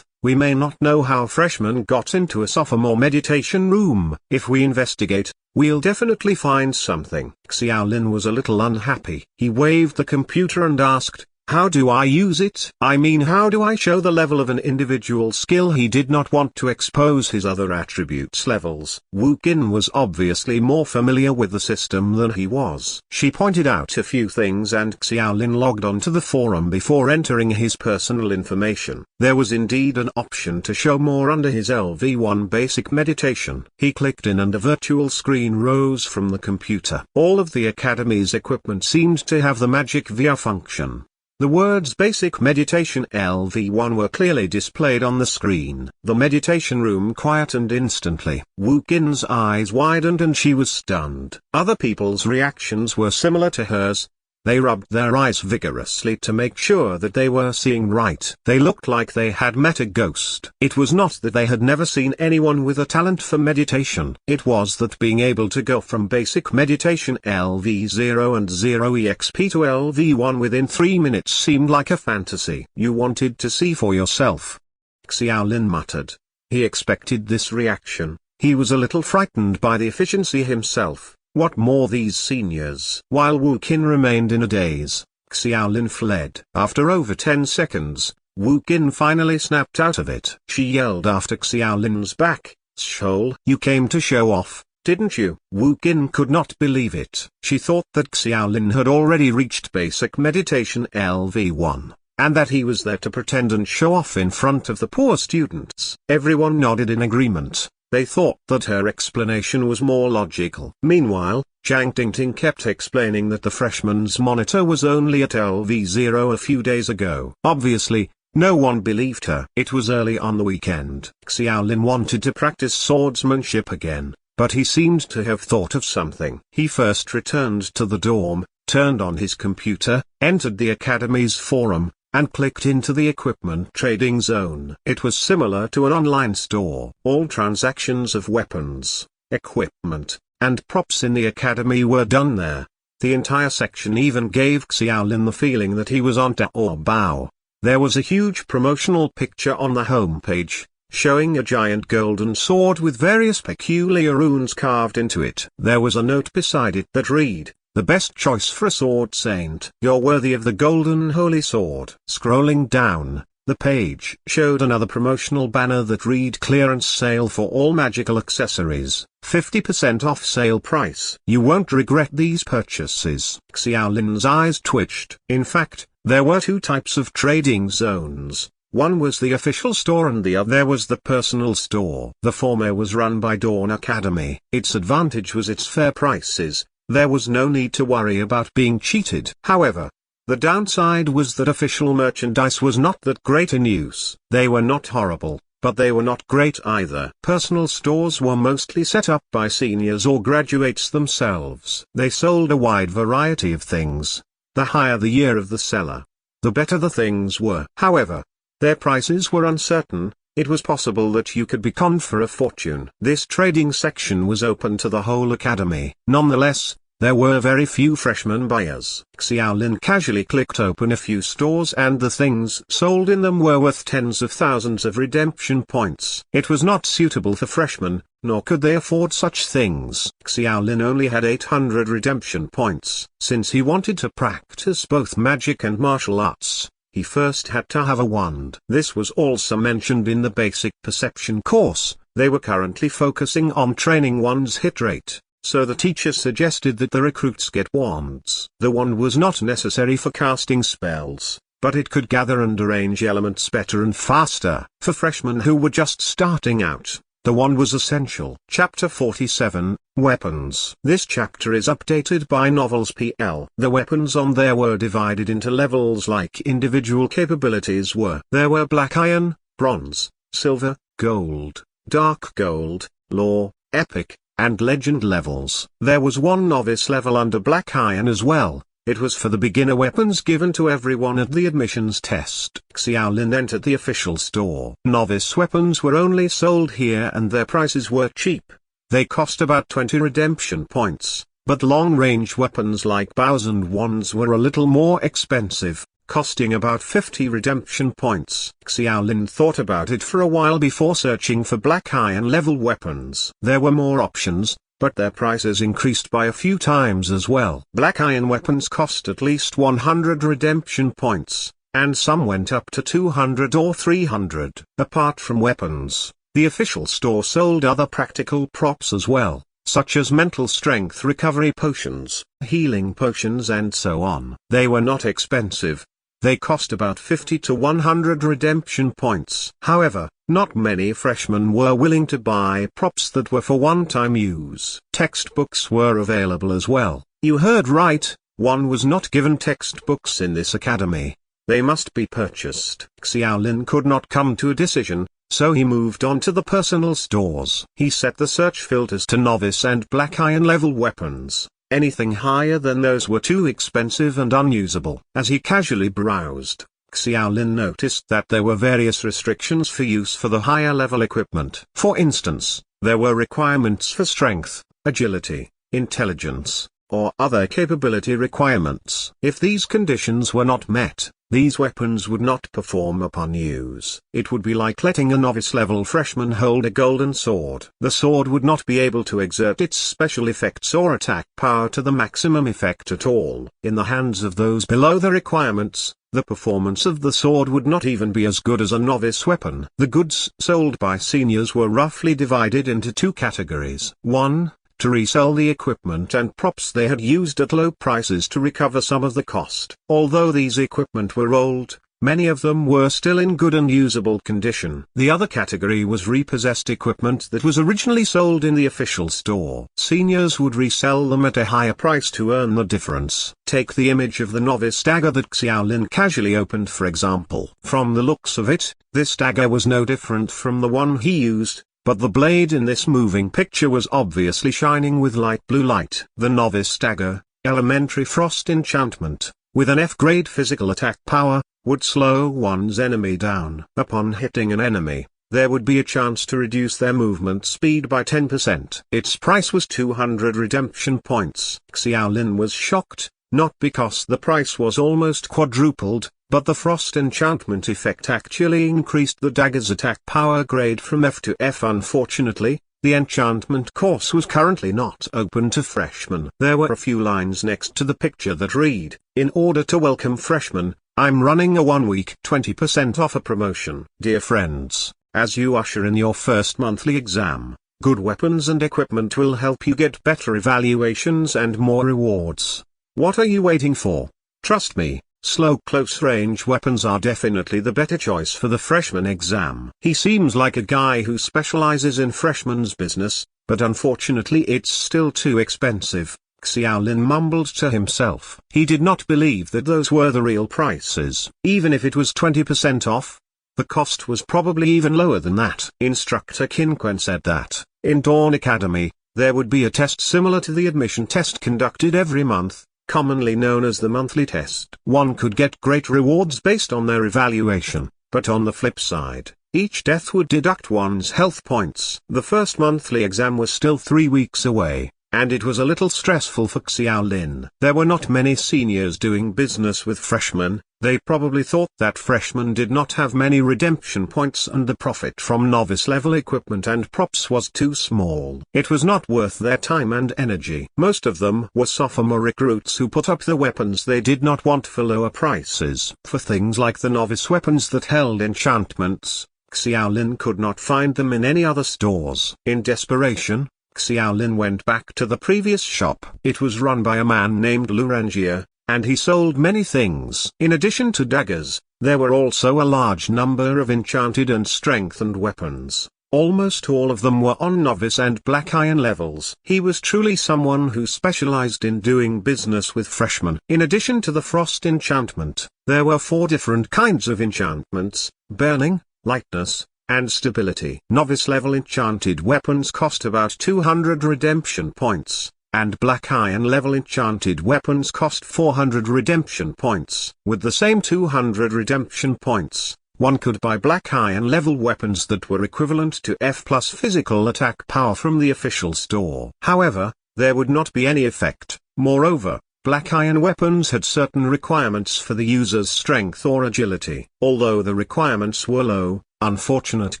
We may not know how freshmen got into a sophomore meditation room. If we investigate, we'll definitely find something. Xiaolin was a little unhappy. He waved the computer and asked, how do I use it? I mean, how do I show the level of an individual skill? He did not want to expose his other attributes levels. Wu Qin was obviously more familiar with the system than he was. She pointed out a few things and Xiaolin logged onto the forum before entering his personal information. There was indeed an option to show more under his LV1 basic meditation. He clicked in and a virtual screen rose from the computer. All of the academy's equipment seemed to have the magic VR function. The words Basic Meditation LV1 were clearly displayed on the screen. The meditation room quietened instantly. Wu Qin's eyes widened and she was stunned. Other people's reactions were similar to hers. They rubbed their eyes vigorously to make sure that they were seeing right. They looked like they had met a ghost. It was not that they had never seen anyone with a talent for meditation. It was that being able to go from basic meditation LV0 and 0 EXP to LV1 within 3 minutes seemed like a fantasy. You wanted to see for yourself. Xiaolin muttered. He expected this reaction. He was a little frightened by the efficiency himself. What more these seniors? While Wu Qin remained in a daze, Xiaolin fled. After over 10 seconds, Wu Qin finally snapped out of it. She yelled after Xiaolin's back, Shoal, you came to show off, didn't you? Wu Qin could not believe it. She thought that Xiaolin had already reached basic meditation LV1, and that he was there to pretend and show off in front of the poor students. Everyone nodded in agreement. They thought that her explanation was more logical. Meanwhile, Jiang Tingting kept explaining that the freshman's monitor was only at LV0 a few days ago. Obviously, no one believed her. It was early on the weekend. Xiaolin wanted to practice swordsmanship again, but he seemed to have thought of something. He first returned to the dorm, turned on his computer, entered the academy's forum, and clicked into the equipment trading zone. It was similar to an online store. All transactions of weapons, equipment, and props in the academy were done there. The entire section even gave Xiaolin the feeling that he was on Taobao. There was a huge promotional picture on the homepage, showing a giant golden sword with various peculiar runes carved into it. There was a note beside it that read, "The best choice for a sword saint. You're worthy of the golden holy sword." Scrolling down, the page showed another promotional banner that read, "Clearance sale for all magical accessories, 50% off sale price. You won't regret these purchases." Xiaolin's eyes twitched. In fact, there were two types of trading zones. One was the official store and the other was the personal store. The former was run by Dawn Academy. Its advantage was its fair prices. There was no need to worry about being cheated. However, the downside was that official merchandise was not that great in use. They were not horrible, but they were not great either. Personal stores were mostly set up by seniors or graduates themselves. They sold a wide variety of things. The higher the year of the seller, the better the things were. However, their prices were uncertain. It was possible that you could be conned for a fortune. This trading section was open to the whole academy. Nonetheless, there were very few freshman buyers. Xiaolin casually clicked open a few stores and the things sold in them were worth tens of thousands of redemption points. It was not suitable for freshmen, nor could they afford such things. Xiaolin only had 800 redemption points. Since he wanted to practice both magic and martial arts, he first had to have a wand. This was also mentioned in the basic perception course. They were currently focusing on training one's hit rate, so the teacher suggested that the recruits get wands. The wand was not necessary for casting spells, but it could gather and arrange elements better and faster. For freshmen who were just starting out, the wand was essential. Chapter 47, Weapons. This chapter is updated by Novels PL. The weapons on there were divided into levels like individual capabilities were. There were black iron, bronze, silver, gold, dark gold, law, epic, and legend levels. There was one novice level under black iron as well. It was for the beginner weapons given to everyone at the admissions test. Xiaolin entered the official store. Novice weapons were only sold here and their prices were cheap. They cost about 20 redemption points, but long-range weapons like bows and wands were a little more expensive, costing about 50 redemption points. Xiaolin thought about it for a while before searching for black iron level weapons. There were more options, but their prices increased by a few times as well. Black iron weapons cost at least 100 redemption points, and some went up to 200 or 300. Apart from weapons, the official store sold other practical props as well, such as mental strength recovery potions, healing potions and so on. They were not expensive. They cost about 50 to 100 redemption points. However, not many freshmen were willing to buy props that were for one-time use. Textbooks were available as well. You heard right, one was not given textbooks in this academy. They must be purchased. Xiaolin could not come to a decision, so he moved on to the personal stores. He set the search filters to novice and black iron level weapons. Anything higher than those were too expensive and unusable. As he casually browsed, Xiaolin noticed that there were various restrictions for use for the higher level equipment. For instance, there were requirements for strength, agility, intelligence, or other capability requirements. If these conditions were not met, these weapons would not perform upon use. It would be like letting a novice-level freshman hold a golden sword. The sword would not be able to exert its special effects or attack power to the maximum effect at all. In the hands of those below the requirements, the performance of the sword would not even be as good as a novice weapon. The goods sold by seniors were roughly divided into two categories. 1. To resell the equipment and props they had used at low prices to recover some of the cost. Although these equipment were old, many of them were still in good and usable condition. The other category was repossessed equipment that was originally sold in the official store. Seniors would resell them at a higher price to earn the difference. Take the image of the novice dagger that Xiaolin casually opened for example. From the looks of it, this dagger was no different from the one he used, but the blade in this moving picture was obviously shining with light blue light. The novice dagger, elementary frost enchantment, with an F-grade physical attack power, would slow one's enemy down. Upon hitting an enemy, there would be a chance to reduce their movement speed by 10%. Its price was 200 redemption points. Xiaolin was shocked, not because the price was almost quadrupled, but the frost enchantment effect actually increased the dagger's attack power grade from F to F. Unfortunately, the enchantment course was currently not open to freshmen. There were a few lines next to the picture that read, "In order to welcome freshmen, I'm running a 1-week 20% offer promotion." Dear friends, as you usher in your first monthly exam, good weapons and equipment will help you get better evaluations and more rewards. What are you waiting for? Trust me, slow close-range weapons are definitely the better choice for the freshman exam. He seems like a guy who specializes in freshman's business, but unfortunately it's still too expensive, Xiaolin mumbled to himself. He did not believe that those were the real prices. Even if it was 20% off, the cost was probably even lower than that. Instructor Qin said that, in Dawn Academy, there would be a test similar to the admission test conducted every month, commonly known as the monthly test. One could get great rewards based on their evaluation, but on the flip side, each death would deduct one's health points. The first monthly exam was still 3 weeks away, and it was a little stressful for Xiaolin. There were not many seniors doing business with freshmen. They probably thought that freshmen did not have many redemption points and the profit from novice-level equipment and props was too small. It was not worth their time and energy. Most of them were sophomore recruits who put up the weapons they did not want for lower prices. For things like the novice weapons that held enchantments, Xiaolin could not find them in any other stores. In desperation, Xiaolin went back to the previous shop. It was run by a man named Lurangia, and he sold many things. In addition to daggers, there were also a large number of enchanted and strengthened weapons. Almost all of them were on novice and black iron levels. He was truly someone who specialized in doing business with freshmen. In addition to the frost enchantment, there were 4 different kinds of enchantments: burning, lightness, and stability. Novice-level enchanted weapons cost about 200 redemption points, and black iron level enchanted weapons cost 400 redemption points. With the same 200 redemption points, one could buy black iron level weapons that were equivalent to F+ physical attack power from the official store. However, there would not be any effect. Moreover, black iron weapons had certain requirements for the user's strength or agility. Although the requirements were low, unfortunate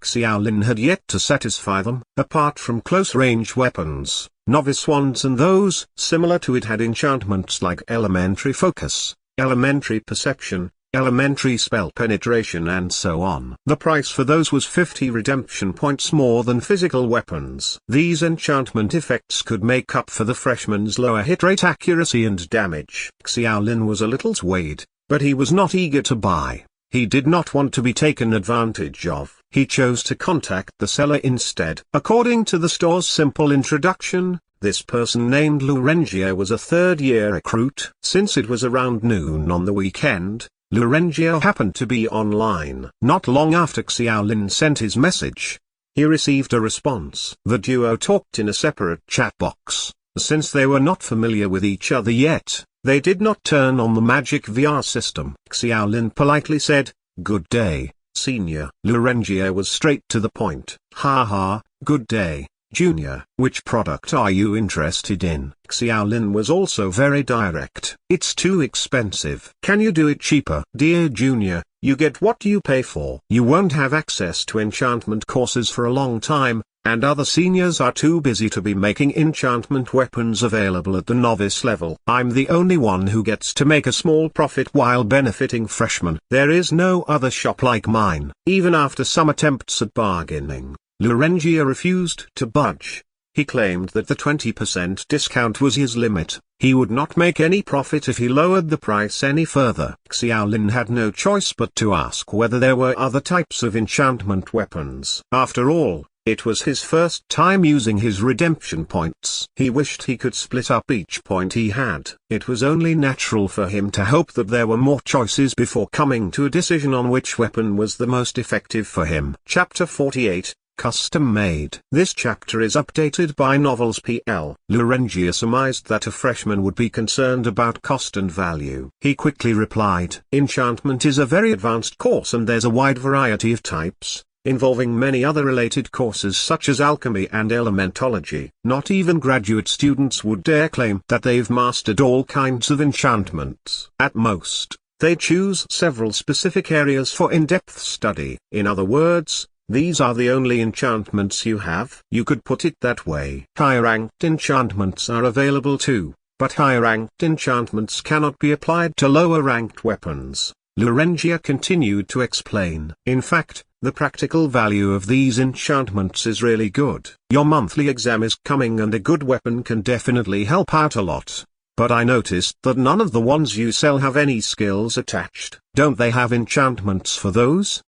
Xiaolin had yet to satisfy them. Apart from close-range weapons, novice ones and those similar to it had enchantments like elementary focus, elementary perception, elementary spell penetration and so on. The price for those was 50 redemption points more than physical weapons. These enchantment effects could make up for the freshman's lower hit rate, accuracy and damage. Xiaolin was a little swayed, but he was not eager to buy. He did not want to be taken advantage of. He chose to contact the seller instead. According to the store's simple introduction, this person named Lurangia was a third-year recruit. Since it was around noon on the weekend, Lurangia happened to be online. Not long after Xiaolin sent his message, he received a response. The duo talked in a separate chat box. Since they were not familiar with each other yet, they did not turn on the magic VR system. Xiaolin politely said, "Good day, senior." Lurangia was straight to the point. "Haha, good day, junior. Which product are you interested in?" Xiaolin was also very direct. "It's too expensive. Can you do it cheaper?" "Dear junior, you get what you pay for. You won't have access to enchantment courses for a long time, and other seniors are too busy to be making enchantment weapons available at the novice level. I'm the only one who gets to make a small profit while benefiting freshmen. There is no other shop like mine." Even after some attempts at bargaining, Lurangia refused to budge. He claimed that the 20% discount was his limit. He would not make any profit if he lowered the price any further. Xiaolin had no choice but to ask whether there were other types of enchantment weapons. After all, it was his first time using his redemption points. He wished he could split up each point he had. It was only natural for him to hope that there were more choices before coming to a decision on which weapon was the most effective for him. Chapter 48, Custom Made. This chapter is updated by Novels PL. Lurangia surmised that a freshman would be concerned about cost and value. He quickly replied, "Enchantment is a very advanced course and there's a wide variety of types. involving many other related courses such as alchemy and elementology. Not even graduate students would dare claim that they've mastered all kinds of enchantments. At most, they choose several specific areas for in-depth study. In other words, these are the only enchantments you have. You could put it that way. Higher-ranked enchantments are available too, but higher-ranked enchantments cannot be applied to lower-ranked weapons. Laurentius continued to explain. In fact, the practical value of these enchantments is really good. Your monthly exam is coming and a good weapon can definitely help out a lot. But I noticed that none of the ones you sell have any skills attached. Don't they have enchantments for those?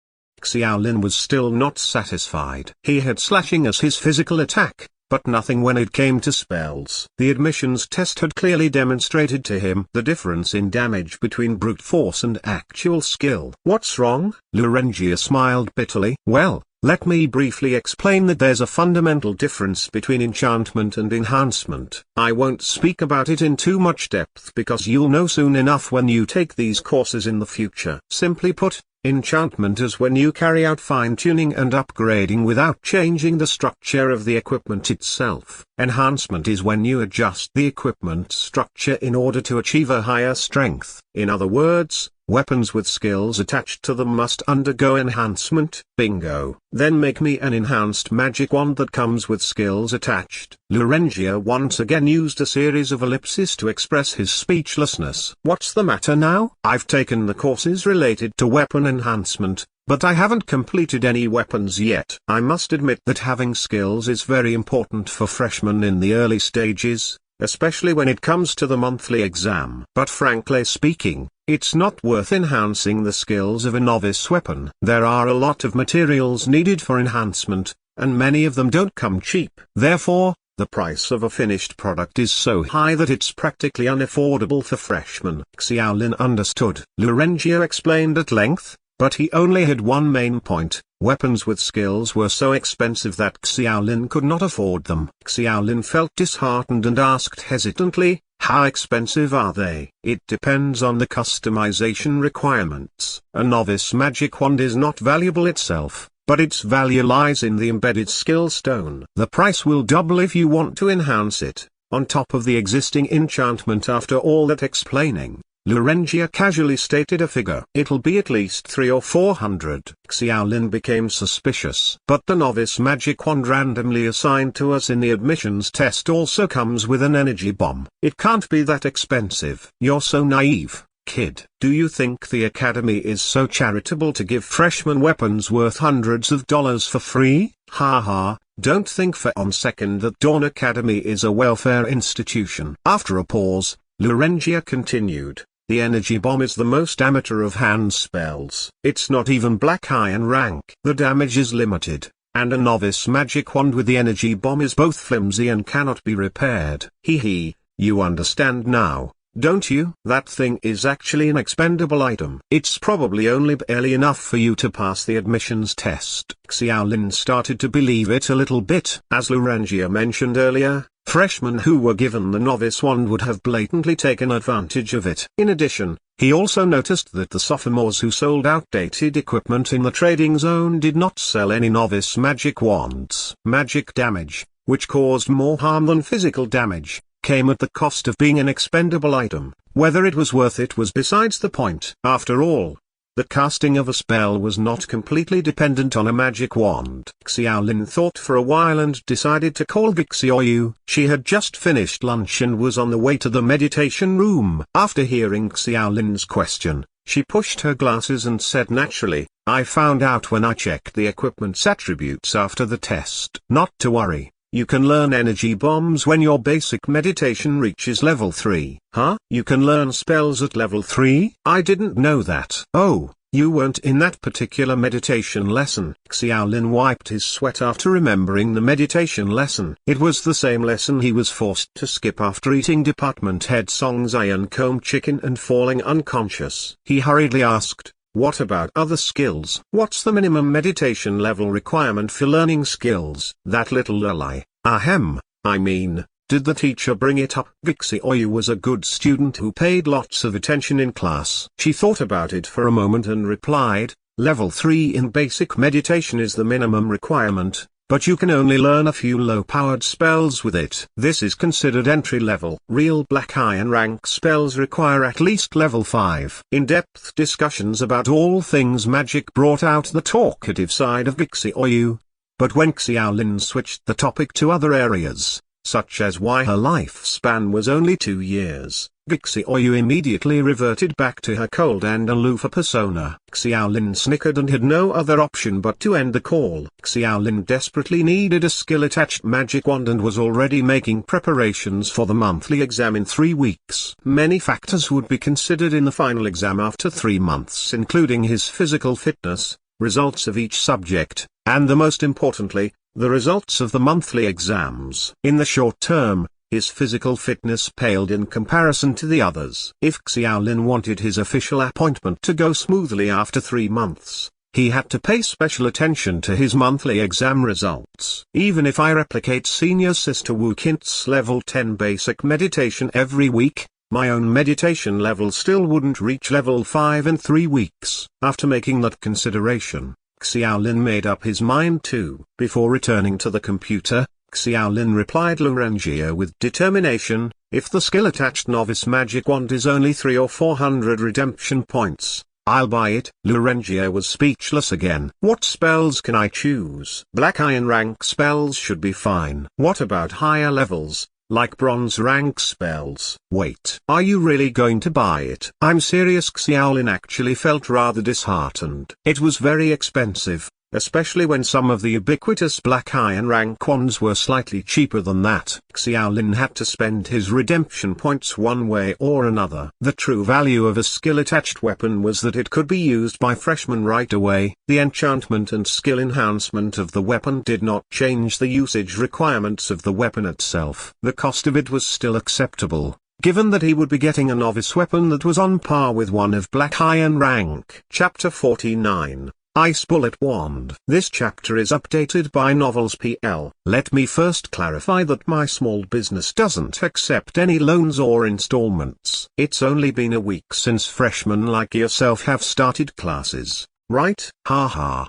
Xiaolin was still not satisfied. He had slashing as his physical attack, but nothing when it came to spells. The admissions test had clearly demonstrated to him the difference in damage between brute force and actual skill. What's wrong? Laurentius smiled bitterly. Well, let me briefly explain that there's a fundamental difference between enchantment and enhancement. I won't speak about it in too much depth because you'll know soon enough when you take these courses in the future. Simply put, enchantment is when you carry out fine-tuning and upgrading without changing the structure of the equipment itself. Enhancement is when you adjust the equipment structure in order to achieve a higher strength. In other words, weapons with skills attached to them must undergo enhancement. Bingo. Then make me an enhanced magic wand that comes with skills attached. Laurentius once again used a series of ellipses to express his speechlessness. What's the matter now? I've taken the courses related to weapon enhancement, but I haven't completed any weapons yet. I must admit that having skills is very important for freshmen in the early stages, especially when it comes to the monthly exam. But frankly speaking, it's not worth enhancing the skills of a novice weapon. There are a lot of materials needed for enhancement, and many of them don't come cheap. Therefore, the price of a finished product is so high that it's practically unaffordable for freshmen. Xiaolin understood. Laurentius explained at length, but he only had one main point. Weapons with skills were so expensive that Xiaolin could not afford them. Xiaolin felt disheartened and asked hesitantly, how expensive are they? It depends on the customization requirements. A novice magic wand is not valuable itself, but its value lies in the embedded skill stone. The price will double if you want to enhance it, on top of the existing enchantment. After all that explaining, Laurentius casually stated a figure. It'll be at least 300 or 400. Xiaolin became suspicious. But the novice magic wand randomly assigned to us in the admissions test also comes with an energy bomb. It can't be that expensive. You're so naive, kid. Do you think the academy is so charitable to give freshmen weapons worth hundreds of dollars for free? Ha ha. Don't think for one second that Dawn Academy is a welfare institution. After a pause, Laurentius continued. The energy bomb is the most amateur of hand spells. It's not even black iron rank. The damage is limited, and a novice magic wand with the energy bomb is both flimsy and cannot be repaired. Hee, you understand now, don't you? That thing is actually an expendable item. It's probably only barely enough for you to pass the admissions test. Xiaolin started to believe it a little bit. As Laurentius mentioned earlier, freshmen who were given the novice wand would have blatantly taken advantage of it. In addition, he also noticed that the sophomores who sold outdated equipment in the trading zone did not sell any novice magic wands. Magic damage, which caused more harm than physical damage, came at the cost of being an expendable item. Whether it was worth it was besides the point. After all, the casting of a spell was not completely dependent on a magic wand. Xiaolin thought for a while and decided to call Gixioyu. She had just finished lunch and was on the way to the meditation room. After hearing Xiaolin's question, she pushed her glasses and said naturally, I found out when I checked the equipment's attributes after the test. Not to worry. You can learn energy bombs when your basic meditation reaches level 3. Huh? You can learn spells at level 3? I didn't know that. Oh, you weren't in that particular meditation lesson. Xiaolin wiped his sweat after remembering the meditation lesson. It was the same lesson he was forced to skip after eating department head Song's iron comb chicken and falling unconscious. He hurriedly asked, what about other skills? What's the minimum meditation level requirement for learning skills? That little lullaby. Ahem, I mean, did the teacher bring it up? Gixioyu was a good student who paid lots of attention in class. She thought about it for a moment and replied, Level 3 in basic meditation is the minimum requirement, but you can only learn a few low-powered spells with it. This is considered entry-level. Real Black Iron rank spells require at least level 5. In-depth discussions about all things magic brought out the talkative side of Xiaoyu. But when Xiaolin switched the topic to other areas, such as why her lifespan was only 2 years, Xiaoyu immediately reverted back to her cold and aloof persona. Xiaolin snickered and had no other option but to end the call. Xiaolin desperately needed a skill-attached magic wand and was already making preparations for the monthly exam in 3 weeks. Many factors would be considered in the final exam after 3 months, including his physical fitness, results of each subject, and the most importantly, the results of the monthly exams. In the short term, his physical fitness paled in comparison to the others. If Xiaolin wanted his official appointment to go smoothly after 3 months, he had to pay special attention to his monthly exam results. Even if I replicate Senior Sister Wu Qint's level 10 basic meditation every week, my own meditation level still wouldn't reach level 5 in 3 weeks. After making that consideration, Xiaolin made up his mind too. Before returning to the computer, Xiaolin replied Lurengia with determination, if the skill-attached novice magic wand is only 300 or 400 redemption points, I'll buy it. Lurengia was speechless again. What spells can I choose? Black Iron rank spells should be fine. What about higher levels, like bronze rank spells? Wait. Are you really going to buy it? I'm serious. Xiaolin actually felt rather disheartened. It was very expensive, especially when some of the ubiquitous Black Iron rank wands were slightly cheaper than that. Xiaolin had to spend his redemption points one way or another. The true value of a skill-attached weapon was that it could be used by freshmen right away. The enchantment and skill enhancement of the weapon did not change the usage requirements of the weapon itself. The cost of it was still acceptable, given that he would be getting a novice weapon that was on par with one of Black Iron rank. Chapter 49. Ice Bullet Wand. This chapter is updated by Novels PL. Let me first clarify that my small business doesn't accept any loans or installments. It's only been a week since freshmen like yourself have started classes, right? Haha.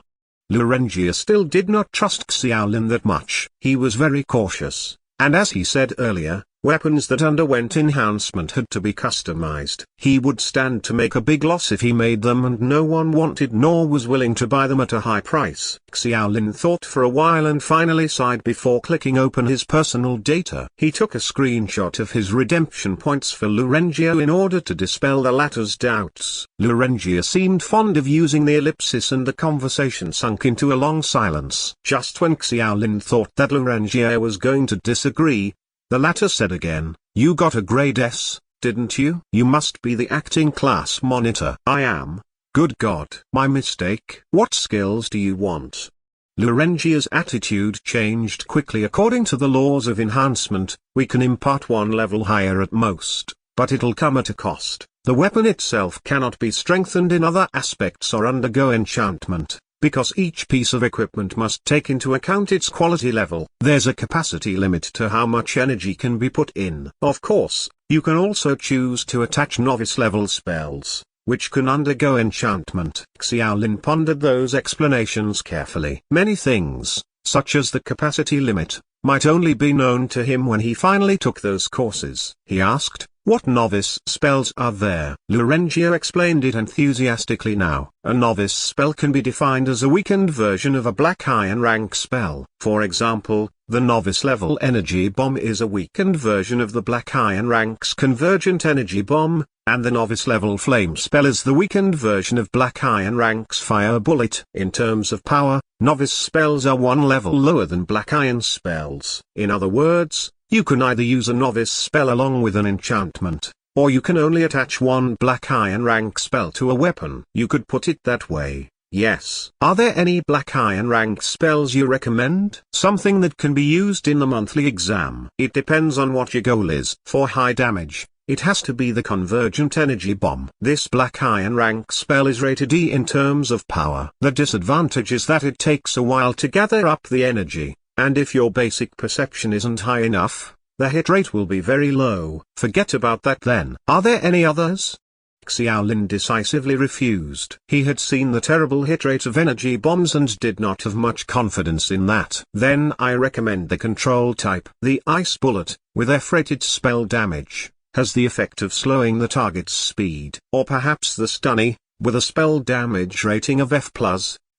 Lurengia still did not trust Xiaolin that much. He was very cautious, and as he said earlier, weapons that underwent enhancement had to be customized. He would stand to make a big loss if he made them, and no one wanted nor was willing to buy them at a high price. Xiaolin thought for a while and finally sighed before clicking open his personal data. He took a screenshot of his redemption points for Lurengia in order to dispel the latter's doubts. Lurengia seemed fond of using the ellipsis, and the conversation sunk into a long silence. Just when Xiaolin thought that Lurengia was going to disagree, the latter said again, "You got a grade S, didn't you? You must be the acting class monitor." "I am. Good God. My mistake. What skills do you want?" Lurengia's attitude changed quickly. According to the laws of enhancement, we can impart one level higher at most, but it'll come at a cost. The weapon itself cannot be strengthened in other aspects or undergo enchantment, because each piece of equipment must take into account its quality level. There's a capacity limit to how much energy can be put in. Of course, you can also choose to attach novice-level spells, which can undergo enchantment. Xiaolin pondered those explanations carefully. Many things, such as the capacity limit, might only be known to him when he finally took those courses. He asked, "What novice spells are there?" Lurengia explained it enthusiastically now. A novice spell can be defined as a weakened version of a Black Iron rank spell. For example, the novice level energy bomb is a weakened version of the Black Iron rank's convergent energy bomb, and the novice level flame spell is the weakened version of Black Iron rank's fire bullet. In terms of power, novice spells are one level lower than Black Iron spells. In other words, you can either use a novice spell along with an enchantment, or you can only attach one Black Iron rank spell to a weapon. You could put it that way, yes. Are there any Black Iron rank spells you recommend? Something that can be used in the monthly exam. It depends on what your goal is. For high damage, it has to be the Convergent Energy Bomb. This Black Iron rank spell is rated E in terms of power. The disadvantage is that it takes a while to gather up the energy, and if your basic perception isn't high enough, the hit rate will be very low. Forget about that then. Are there any others? Xiaolin decisively refused. He had seen the terrible hit rate of energy bombs and did not have much confidence in that. Then I recommend the control type. The ice bullet, with F-rated spell damage, has the effect of slowing the target's speed. Or perhaps the stunny, with a spell damage rating of F+,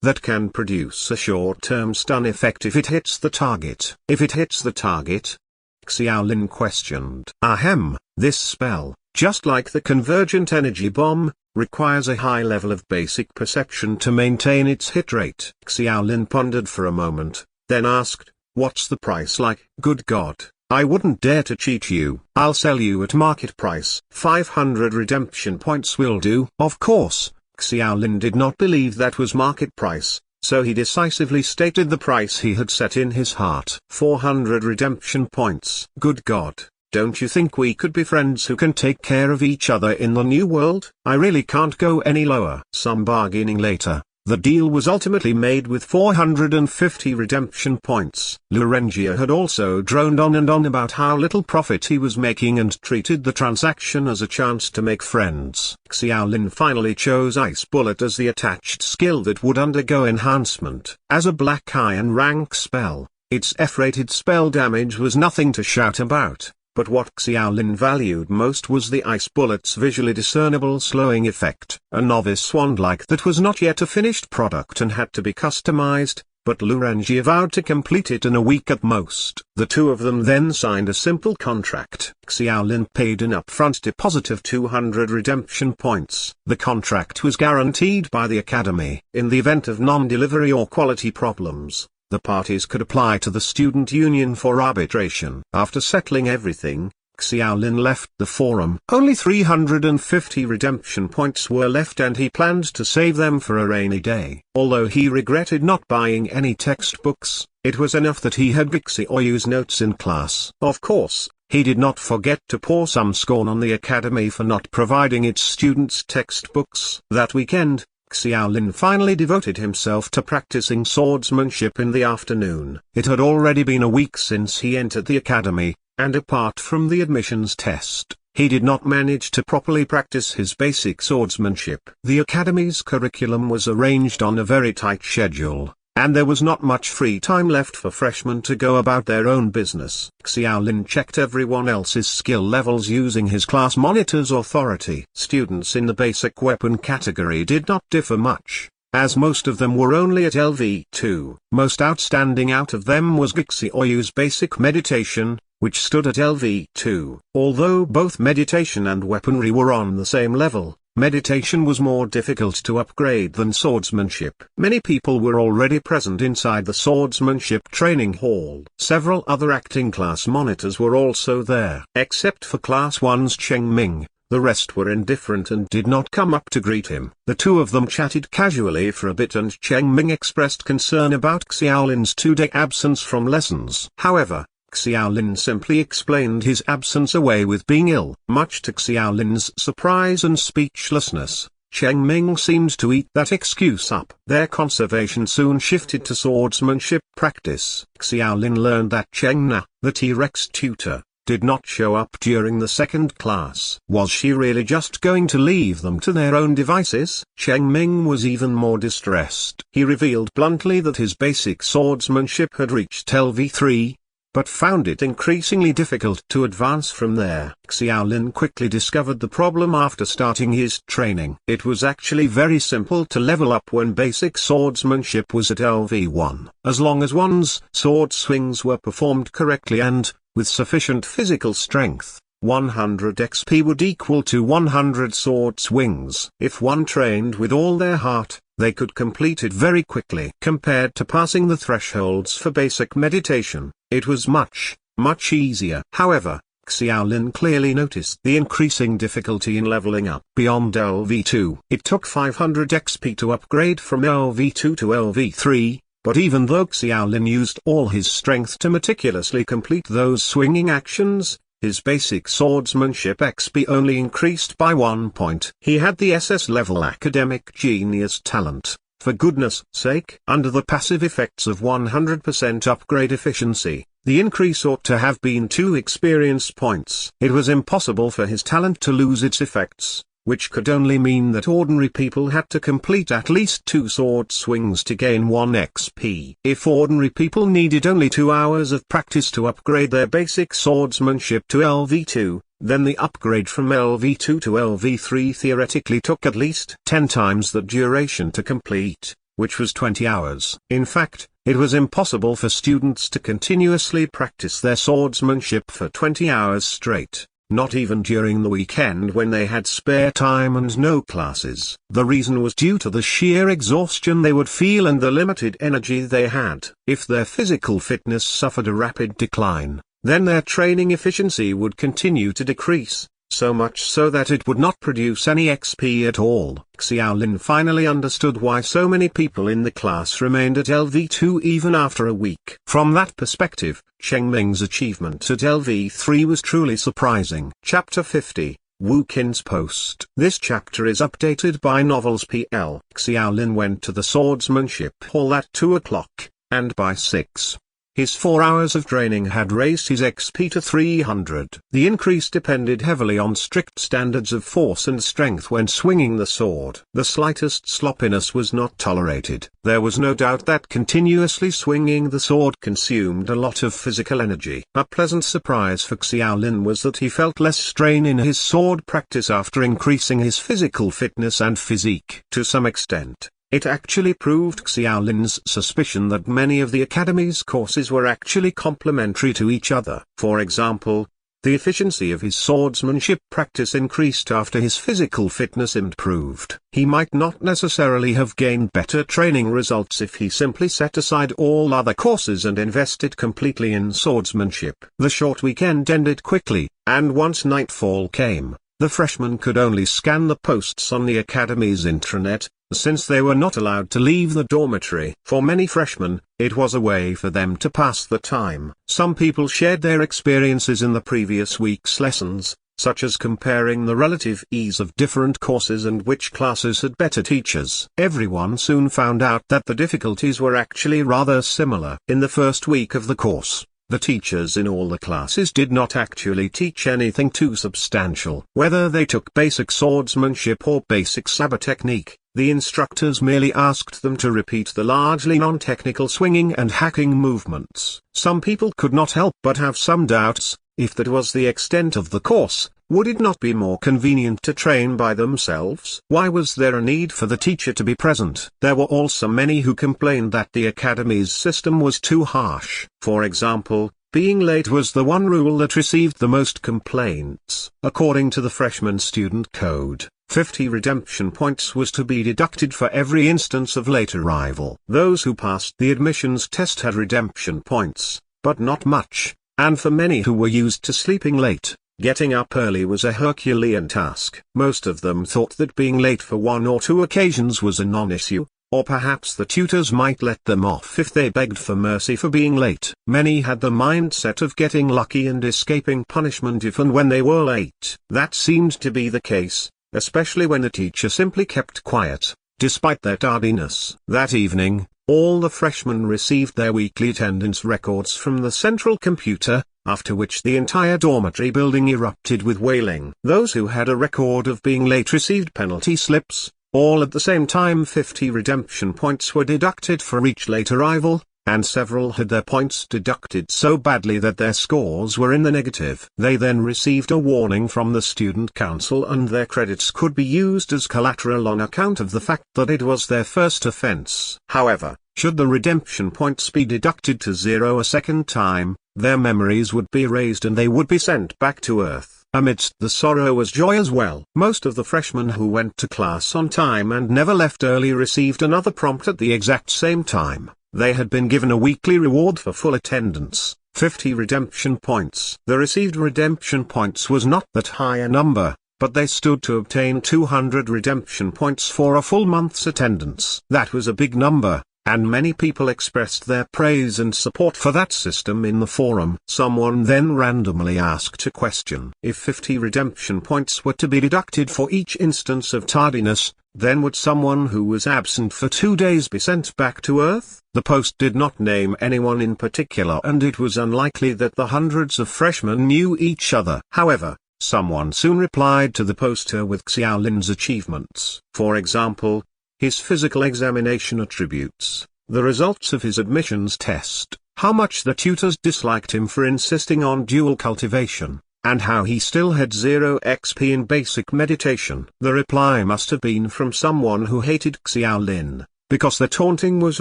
that can produce a short-term stun effect if it hits the target. If it hits the target? Xiaolin questioned. Ahem, this spell, just like the convergent energy bomb, requires a high level of basic perception to maintain its hit rate. Xiaolin pondered for a moment, then asked, what's the price like? Good God, I wouldn't dare to cheat you. I'll sell you at market price. 500 redemption points will do. Of course, Xiaolin did not believe that was market price, so he decisively stated the price he had set in his heart. 400 redemption points. Good God, don't you think we could be friends who can take care of each other in the new world? I really can't go any lower. Some bargaining later, the deal was ultimately made with 450 redemption points. Lurengia had also droned on and on about how little profit he was making and treated the transaction as a chance to make friends. Xiaolin finally chose Ice Bullet as the attached skill that would undergo enhancement. As a Black Iron rank spell, its F-rated spell damage was nothing to shout about. But what Xiaolin valued most was the Ice Bullet's visually discernible slowing effect. A novice wand like that was not yet a finished product and had to be customized, but Lurengia vowed to complete it in a week at most. The two of them then signed a simple contract. Xiaolin paid an upfront deposit of 200 redemption points. The contract was guaranteed by the Academy. In the event of non-delivery or quality problems, the parties could apply to the student union for arbitration. After settling everything, Xiaolin left the forum. Only 350 redemption points were left and he planned to save them for a rainy day. Although he regretted not buying any textbooks, it was enough that he had Gixioyu's notes in class. Of course, he did not forget to pour some scorn on the Academy for not providing its students textbooks. That weekend, Xiaolin finally devoted himself to practicing swordsmanship in the afternoon. It had already been a week since he entered the academy, and apart from the admissions test, he did not manage to properly practice his basic swordsmanship. The academy's curriculum was arranged on a very tight schedule, and there was not much free time left for freshmen to go about their own business. Xiaolin checked everyone else's skill levels using his class monitor's authority. Students in the basic weapon category did not differ much, as most of them were only at LV2. Most outstanding out of them was Gixioyu's basic meditation, which stood at LV2. Although both meditation and weaponry were on the same level, meditation was more difficult to upgrade than swordsmanship. Many people were already present inside the swordsmanship training hall. Several other acting class monitors were also there. Except for Class 1's Cheng Ming, the rest were indifferent and did not come up to greet him. The two of them chatted casually for a bit and Cheng Ming expressed concern about Xiaolin's 2-day absence from lessons. However, Xiaolin simply explained his absence away with being ill. Much to Xiaolin's surprise and speechlessness, Cheng Ming seemed to eat that excuse up. Their conversation soon shifted to swordsmanship practice. Xiaolin learned that Cheng Na, the T-Rex tutor, did not show up during the second class. Was she really just going to leave them to their own devices? Cheng Ming was even more distressed. He revealed bluntly that his basic swordsmanship had reached LV3, but found it increasingly difficult to advance from there. Xiaolin quickly discovered the problem after starting his training. It was actually very simple to level up when basic swordsmanship was at LV1. As long as one's sword swings were performed correctly and, with sufficient physical strength, 100 XP would equal to 100 sword swings. If one trained with all their heart, they could complete it very quickly. Compared to passing the thresholds for basic meditation, it was much, much easier. However, Xiaolin clearly noticed the increasing difficulty in leveling up beyond LV2. It took 500 XP to upgrade from LV2 to LV3, but even though Xiaolin used all his strength to meticulously complete those swinging actions, his basic swordsmanship XP only increased by 1 point. He had the SS level academic genius talent, for goodness sake. Under the passive effects of 100% upgrade efficiency, the increase ought to have been 2 experience points. It was impossible for his talent to lose its effects, which could only mean that ordinary people had to complete at least 2 sword swings to gain 1 XP. If ordinary people needed only 2 hours of practice to upgrade their basic swordsmanship to LV2, then the upgrade from LV2 to LV3 theoretically took at least 10 times the duration to complete, which was 20 hours. In fact, it was impossible for students to continuously practice their swordsmanship for 20 hours straight, not even during the weekend when they had spare time and no classes. The reason was due to the sheer exhaustion they would feel and the limited energy they had. If their physical fitness suffered a rapid decline, then their training efficiency would continue to decrease, so much so that it would not produce any XP at all. Xiaolin finally understood why so many people in the class remained at LV2 even after a week. From that perspective, Cheng Ming's achievement at LV3 was truly surprising. Chapter 50, Wu Qin's Post. This chapter is updated by Novels PL. Xiaolin went to the swordsmanship hall at 2 o'clock, and by 6. His 4 hours of training had raised his XP to 300. The increase depended heavily on strict standards of force and strength when swinging the sword. The slightest sloppiness was not tolerated. There was no doubt that continuously swinging the sword consumed a lot of physical energy. A pleasant surprise for Xiaolin was that he felt less strain in his sword practice after increasing his physical fitness and physique. To some extent, it actually proved Xiaolin's suspicion that many of the Academy's courses were actually complementary to each other. For example, the efficiency of his swordsmanship practice increased after his physical fitness improved. He might not necessarily have gained better training results if he simply set aside all other courses and invested completely in swordsmanship. The short weekend ended quickly, and once nightfall came, the freshmen could only scan the posts on the Academy's intranet, since they were not allowed to leave the dormitory. For many freshmen, it was a way for them to pass the time. Some people shared their experiences in the previous week's lessons, such as comparing the relative ease of different courses and which classes had better teachers. Everyone soon found out that the difficulties were actually rather similar. In the first week of the course, the teachers in all the classes did not actually teach anything too substantial. Whether they took basic swordsmanship or basic saber technique, the instructors merely asked them to repeat the largely non-technical swinging and hacking movements. Some people could not help but have some doubts. If that was the extent of the course, would it not be more convenient to train by themselves? Why was there a need for the teacher to be present? There were also many who complained that the Academy's system was too harsh. For example, being late was the one rule that received the most complaints. According to the freshman student code, 50 redemption points was to be deducted for every instance of late arrival. Those who passed the admissions test had redemption points, but not much, and for many who were used to sleeping late, getting up early was a Herculean task. Most of them thought that being late for 1 or 2 occasions was a non-issue, or perhaps the tutors might let them off if they begged for mercy for being late. Many had the mindset of getting lucky and escaping punishment if and when they were late. That seemed to be the case, especially when the teacher simply kept quiet, despite their tardiness. That evening, all the freshmen received their weekly attendance records from the central computer, after which the entire dormitory building erupted with wailing. Those who had a record of being late received penalty slips. All at the same time 50 redemption points were deducted for each late arrival, and several had their points deducted so badly that their scores were in the negative. They then received a warning from the student council and their credits could be used as collateral on account of the fact that it was their first offense. However, should the redemption points be deducted to 0 a second time, their memories would be erased and they would be sent back to Earth. Amidst the sorrow was joy as well. Most of the freshmen who went to class on time and never left early received another prompt at the exact same time. They had been given a weekly reward for full attendance, 50 redemption points. The received redemption points was not that high a number, but they stood to obtain 200 redemption points for a full month's attendance. That was a big number, and many people expressed their praise and support for that system in the forum. Someone then randomly asked a question. If 50 redemption points were to be deducted for each instance of tardiness, then would someone who was absent for 2 days be sent back to Earth? The post did not name anyone in particular and it was unlikely that the hundreds of freshmen knew each other. However, Someone soon replied to the poster with Xiaolin's achievements. For example, his physical examination attributes, the results of his admissions test, how much the tutors disliked him for insisting on dual cultivation, and how he still had 0 XP in basic meditation. The reply must have been from someone who hated Xiaolin, because the taunting was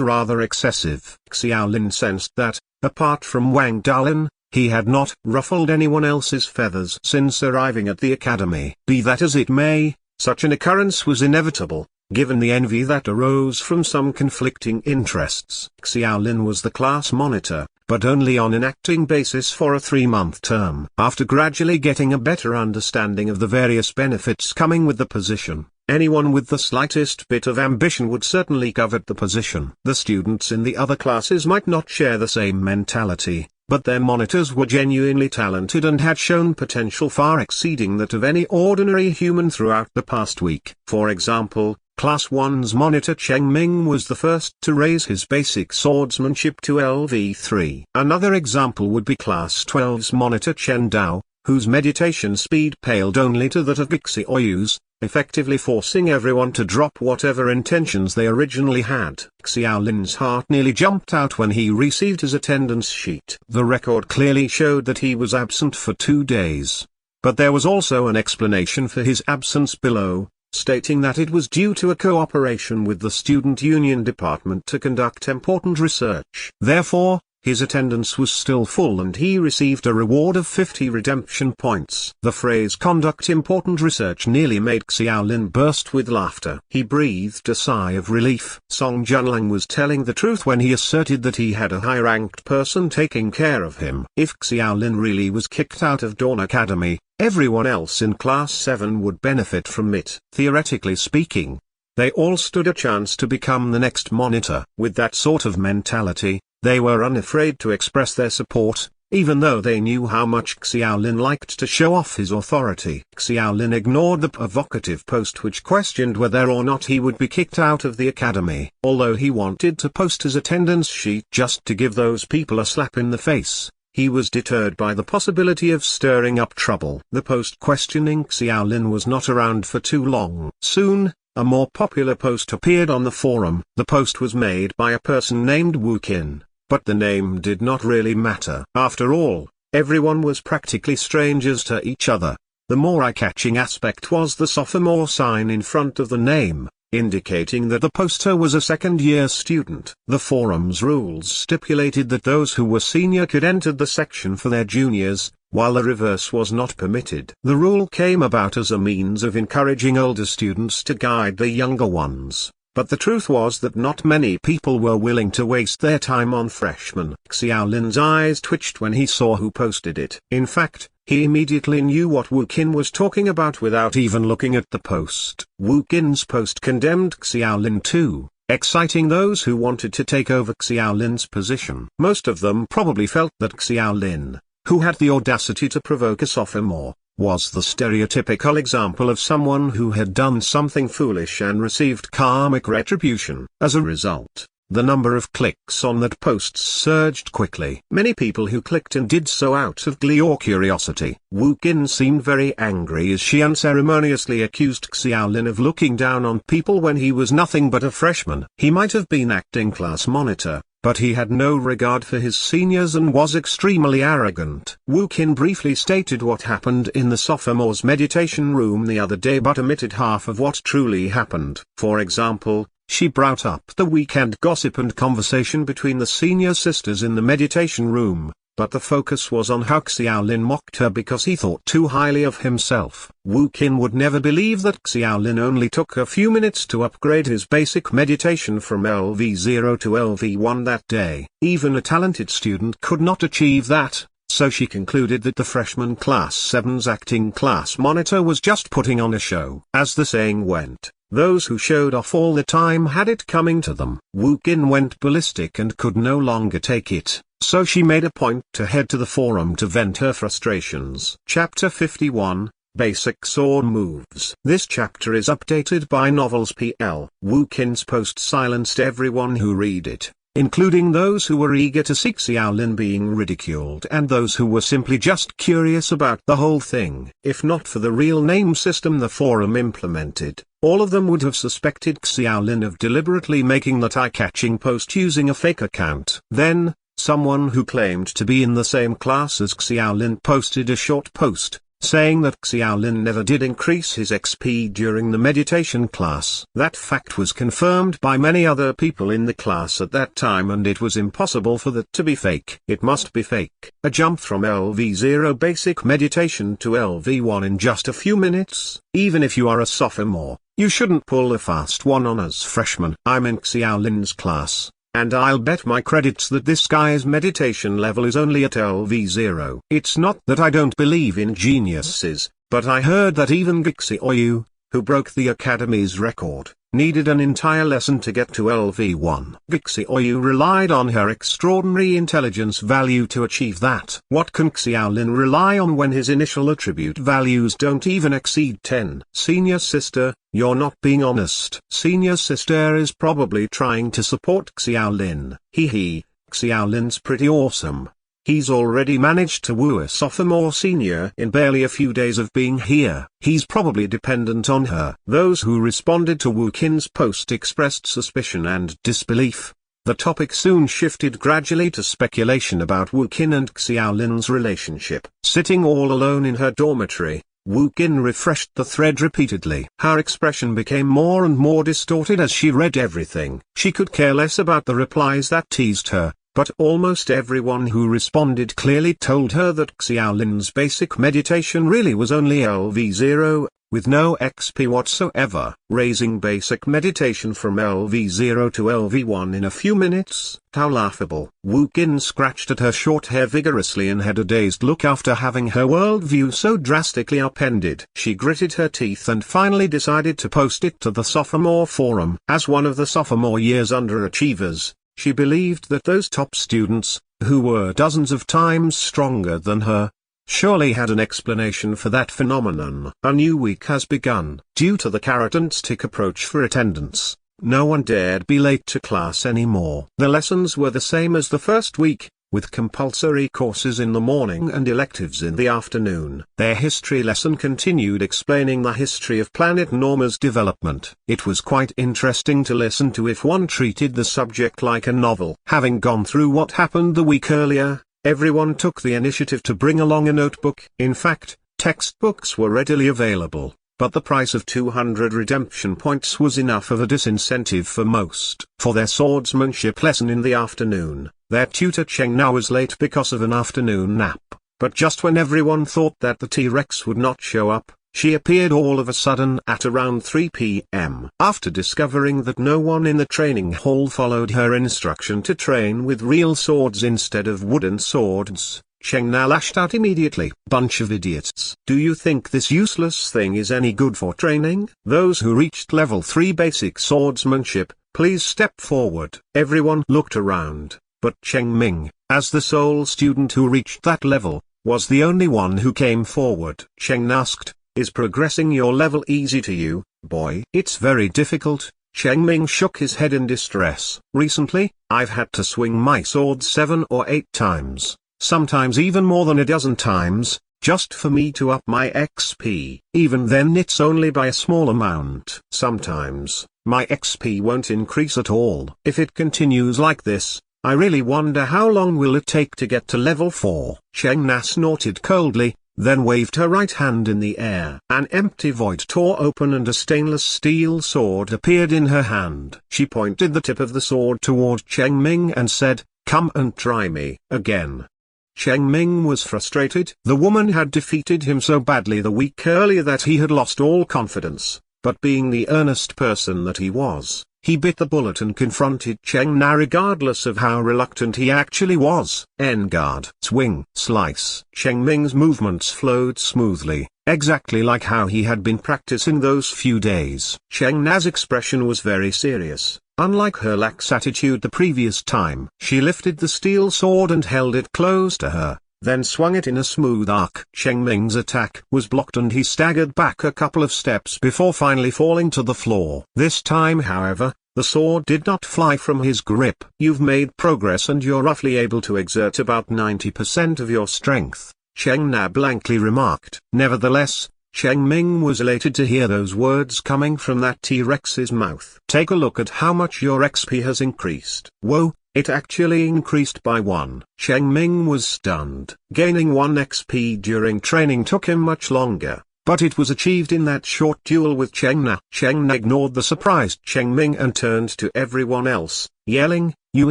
rather excessive. Xiaolin sensed that, apart from Wang Dalin, he had not ruffled anyone else's feathers since arriving at the academy. Be that as it may, such an occurrence was inevitable, given the envy that arose from some conflicting interests. Xiaolin was the class monitor, but only on an acting basis for a 3-month term. After gradually getting a better understanding of the various benefits coming with the position, anyone with the slightest bit of ambition would certainly covet the position. The students in the other classes might not share the same mentality, but their monitors were genuinely talented and had shown potential far exceeding that of any ordinary human throughout the past week. For example, Class 1's monitor Cheng Ming was the first to raise his basic swordsmanship to LV3. Another example would be Class 12's monitor Chen Dao, whose meditation speed paled only to that of Gixi Oyu's, effectively forcing everyone to drop whatever intentions they originally had. Xiaolin's heart nearly jumped out when he received his attendance sheet. The record clearly showed that he was absent for 2 days. But there was also an explanation for his absence below, stating that it was due to a cooperation with the Student Union Department to conduct important research. Therefore, his attendance was still full and he received a reward of 50 redemption points. The phrase "conduct important research" nearly made Xiaolin burst with laughter. He breathed a sigh of relief. Song Junlang was telling the truth when he asserted that he had a high-ranked person taking care of him. If Xiaolin really was kicked out of Dawn Academy, everyone else in Class 7 would benefit from it. Theoretically speaking, they all stood a chance to become the next monitor. With that sort of mentality, they were unafraid to express their support, even though they knew how much Xiaolin liked to show off his authority. Xiaolin ignored the provocative post which questioned whether or not he would be kicked out of the academy. Although he wanted to post his attendance sheet just to give those people a slap in the face, he was deterred by the possibility of stirring up trouble. The post questioning Xiaolin was not around for too long. Soon, a more popular post appeared on the forum. The post was made by a person named Wu Qin, but the name did not really matter. After all, everyone was practically strangers to each other. The more eye-catching aspect was the sophomore sign in front of the name, indicating that the poster was a second-year student. The forum's rules stipulated that those who were senior could enter the section for their juniors, while the reverse was not permitted. The rule came about as a means of encouraging older students to guide the younger ones, but the truth was that not many people were willing to waste their time on freshmen. Xiaolin's eyes twitched when he saw who posted it. In fact, he immediately knew what Wu Qin was talking about without even looking at the post. Wu Qin's post condemned Xiaolin too, exciting those who wanted to take over Xiaolin's position. Most of them probably felt that Xiaolin, who had the audacity to provoke a sophomore, was the stereotypical example of someone who had done something foolish and received karmic retribution. As a result, the number of clicks on that post surged quickly. Many people who clicked and did so out of glee or curiosity. Wu Qin seemed very angry as she unceremoniously accused Xiaolin of looking down on people when he was nothing but a freshman. He might have been acting class monitor, but he had no regard for his seniors and was extremely arrogant. Wu Qin briefly stated what happened in the sophomore's meditation room the other day but omitted half of what truly happened. For example, she brought up the weekend gossip and conversation between the senior sisters in the meditation room, but the focus was on how Xiaolin mocked her because he thought too highly of himself. Wu Qin would never believe that Xiaolin only took a few minutes to upgrade his basic meditation from LV0 to LV1 that day. Even a talented student could not achieve that, so she concluded that the freshman Class 7's acting class monitor was just putting on a show. As the saying went, those who showed off all the time had it coming to them. Wu Qin went ballistic and could no longer take it, so she made a point to head to the forum to vent her frustrations. Chapter 51, Basic Sword Moves. This chapter is updated by Novels PL. Wu Qin's post silenced everyone who read it, including those who were eager to see Xiaolin being ridiculed and those who were simply just curious about the whole thing. If not for the real name system the forum implemented, all of them would have suspected Xiaolin of deliberately making that eye-catching post using a fake account. Then, someone who claimed to be in the same class as Xiaolin posted a short post, saying that Xiaolin never did increase his XP during the meditation class. That fact was confirmed by many other people in the class at that time, and it was impossible for that to be fake. It must be fake. A jump from LV0 basic meditation to LV1 in just a few minutes. Even if you are a sophomore, you shouldn't pull a fast one on as freshman. I'm in Xiaolin's class, and I'll bet my credits that this guy's meditation level is only at LV0. It's not that I don't believe in geniuses, but I heard that even Gixi Oyu, who broke the Academy's record, needed an entire lesson to get to LV1. Gixi Oyu relied on her extraordinary intelligence value to achieve that. What can Xiaolin rely on when his initial attribute values don't even exceed 10? Senior sister, you're not being honest. Senior sister is probably trying to support Xiaolin. Xiaolin's pretty awesome. He's already managed to woo a sophomore senior in barely a few days of being here. He's probably dependent on her. Those who responded to Wu Qin's post expressed suspicion and disbelief. The topic soon shifted gradually to speculation about Wu Qin and Xiaolin's relationship. Sitting all alone in her dormitory, Wu Qin refreshed the thread repeatedly. Her expression became more and more distorted as she read everything. She could care less about the replies that teased her, but almost everyone who responded clearly told her that Xiaolin's basic meditation really was only LV0, with no XP whatsoever. Raising basic meditation from LV0 to LV1 in a few minutes? How laughable. Wu Qin scratched at her short hair vigorously and had a dazed look after having her worldview so drastically upended. She gritted her teeth and finally decided to post it to the sophomore forum. As one of the sophomore year's underachievers, she believed that those top students, who were dozens of times stronger than her, surely had an explanation for that phenomenon. A new week has begun. Due to the carrot and stick approach for attendance, no one dared be late to class anymore. The lessons were the same as the first week, with compulsory courses in the morning and electives in the afternoon. Their history lesson continued explaining the history of planet Norma's development. It was quite interesting to listen to if one treated the subject like a novel. Having gone through what happened the week earlier, everyone took the initiative to bring along a notebook. In fact, textbooks were readily available, but the price of 200 redemption points was enough of a disincentive for most. For their swordsmanship lesson in the afternoon, their tutor Cheng Na was late because of an afternoon nap. But just when everyone thought that the T-Rex would not show up, she appeared all of a sudden at around 3 p.m. After discovering that no one in the training hall followed her instruction to train with real swords instead of wooden swords, Cheng Na lashed out immediately. Bunch of idiots. Do you think this useless thing is any good for training? Those who reached level 3 basic swordsmanship, please step forward. Everyone looked around, but Cheng Ming, as the sole student who reached that level, was the only one who came forward. Cheng asked, "Is progressing your level easy to you, boy?" "It's very difficult." Cheng Ming shook his head in distress. "Recently, I've had to swing my sword 7 or 8 times. Sometimes even more than a dozen times, just for me to up my XP. Even then it's only by a small amount. Sometimes, my XP won't increase at all. If it continues like this, I really wonder how long will it take to get to level 4. Cheng Na snorted coldly, then waved her right hand in the air. An empty void tore open and a stainless steel sword appeared in her hand. She pointed the tip of the sword toward Cheng Ming and said, "Come and try me again." Cheng Ming was frustrated. The woman had defeated him so badly the week earlier that he had lost all confidence, but being the earnest person that he was, he bit the bullet and confronted Cheng Na regardless of how reluctant he actually was. N-guard. Swing. Slice. Cheng Ming's movements flowed smoothly, exactly like how he had been practicing those few days. Cheng Na's expression was very serious. Unlike her lax attitude the previous time. She lifted the steel sword and held it close to her, then swung it in a smooth arc. Cheng Ming's attack was blocked and he staggered back a couple of steps before finally falling to the floor. This time however, The sword did not fly from his grip. "You've made progress and you're roughly able to exert about 90% of your strength," Cheng Na blankly remarked. Nevertheless, Cheng Ming was elated to hear those words coming from that T-Rex's mouth. "Take a look at how much your XP has increased." Whoa, it actually increased by 1. Cheng Ming was stunned. Gaining 1 XP during training took him much longer, but it was achieved in that short duel with Cheng Na. Cheng Na ignored the surprised Cheng Ming and turned to everyone else, yelling, "You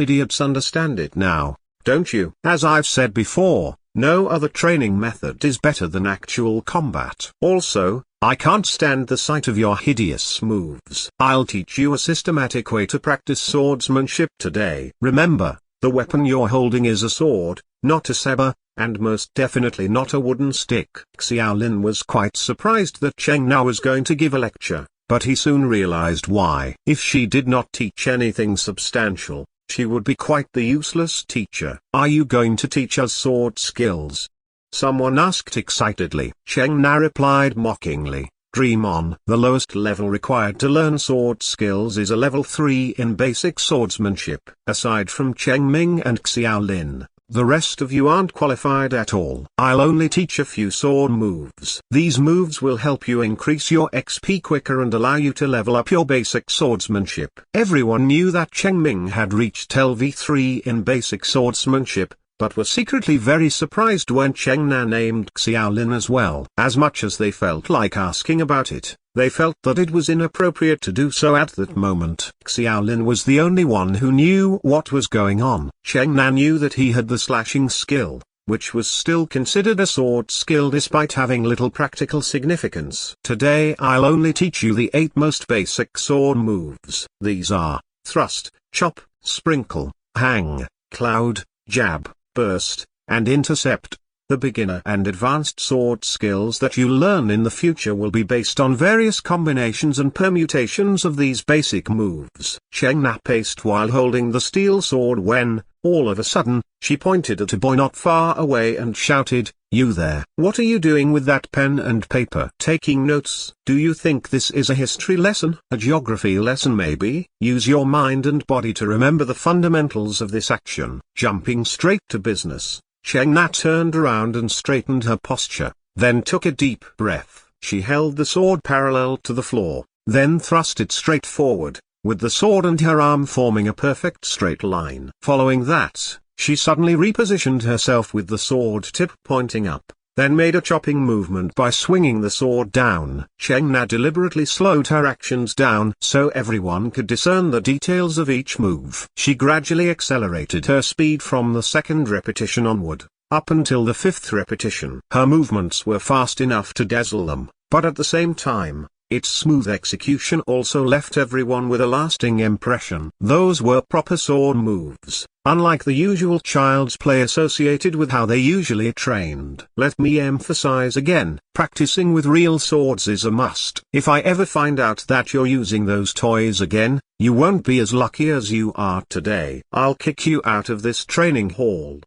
idiots understand it now, don't you?" As I've said before, no other training method is better than actual combat. Also, I can't stand the sight of your hideous moves. I'll teach you a systematic way to practice swordsmanship today. Remember, the weapon you're holding is a sword, not a saber, and most definitely not a wooden stick. Xiaolin was quite surprised that Cheng Na was going to give a lecture, but he soon realized why. If she did not teach anything substantial, she would be quite the useless teacher. "Are you going to teach us sword skills?" someone asked excitedly. Cheng Na replied mockingly, "Dream on." The lowest level required to learn sword skills is a level 3 in basic swordsmanship. Aside from Cheng Ming and Xiaolin, the rest of you aren't qualified at all. I'll only teach a few sword moves. These moves will help you increase your XP quicker and allow you to level up your basic swordsmanship. Everyone knew that Cheng Ming had reached LV3 in basic swordsmanship, but were secretly very surprised when Cheng Na named Xiaolin as well. As much as they felt like asking about it, they felt that it was inappropriate to do so at that moment. Xiaolin was the only one who knew what was going on. Cheng Na knew that he had the slashing skill, which was still considered a sword skill despite having little practical significance. "Today I'll only teach you the 8 most basic sword moves. These are thrust, chop, sprinkle, hang, cloud, jab, burst, and intercept. The beginner and advanced sword skills that you learn in the future will be based on various combinations and permutations of these basic moves." Cheng Na paced while holding the steel sword when, all of a sudden, she pointed at a boy not far away and shouted, "You there! What are you doing with that pen and paper?" "Taking notes." "Do you think this is a history lesson? A geography lesson maybe?" "Use your mind and body to remember the fundamentals of this action." Jumping straight to business, Cheng Na turned around and straightened her posture, then took a deep breath. She held the sword parallel to the floor, then thrust it straight forward, with the sword and her arm forming a perfect straight line. Following that, she suddenly repositioned herself with the sword tip pointing up, then made a chopping movement by swinging the sword down. Cheng Na deliberately slowed her actions down so everyone could discern the details of each move. She gradually accelerated her speed from the 2nd repetition onward, up until the 5th repetition. Her movements were fast enough to dazzle them, but at the same time, its smooth execution also left everyone with a lasting impression. Those were proper sword moves, unlike the usual child's play associated with how they usually trained. Let me emphasize again, practicing with real swords is a must. If I ever find out that you're using those toys again, you won't be as lucky as you are today. I'll kick you out of this training hall.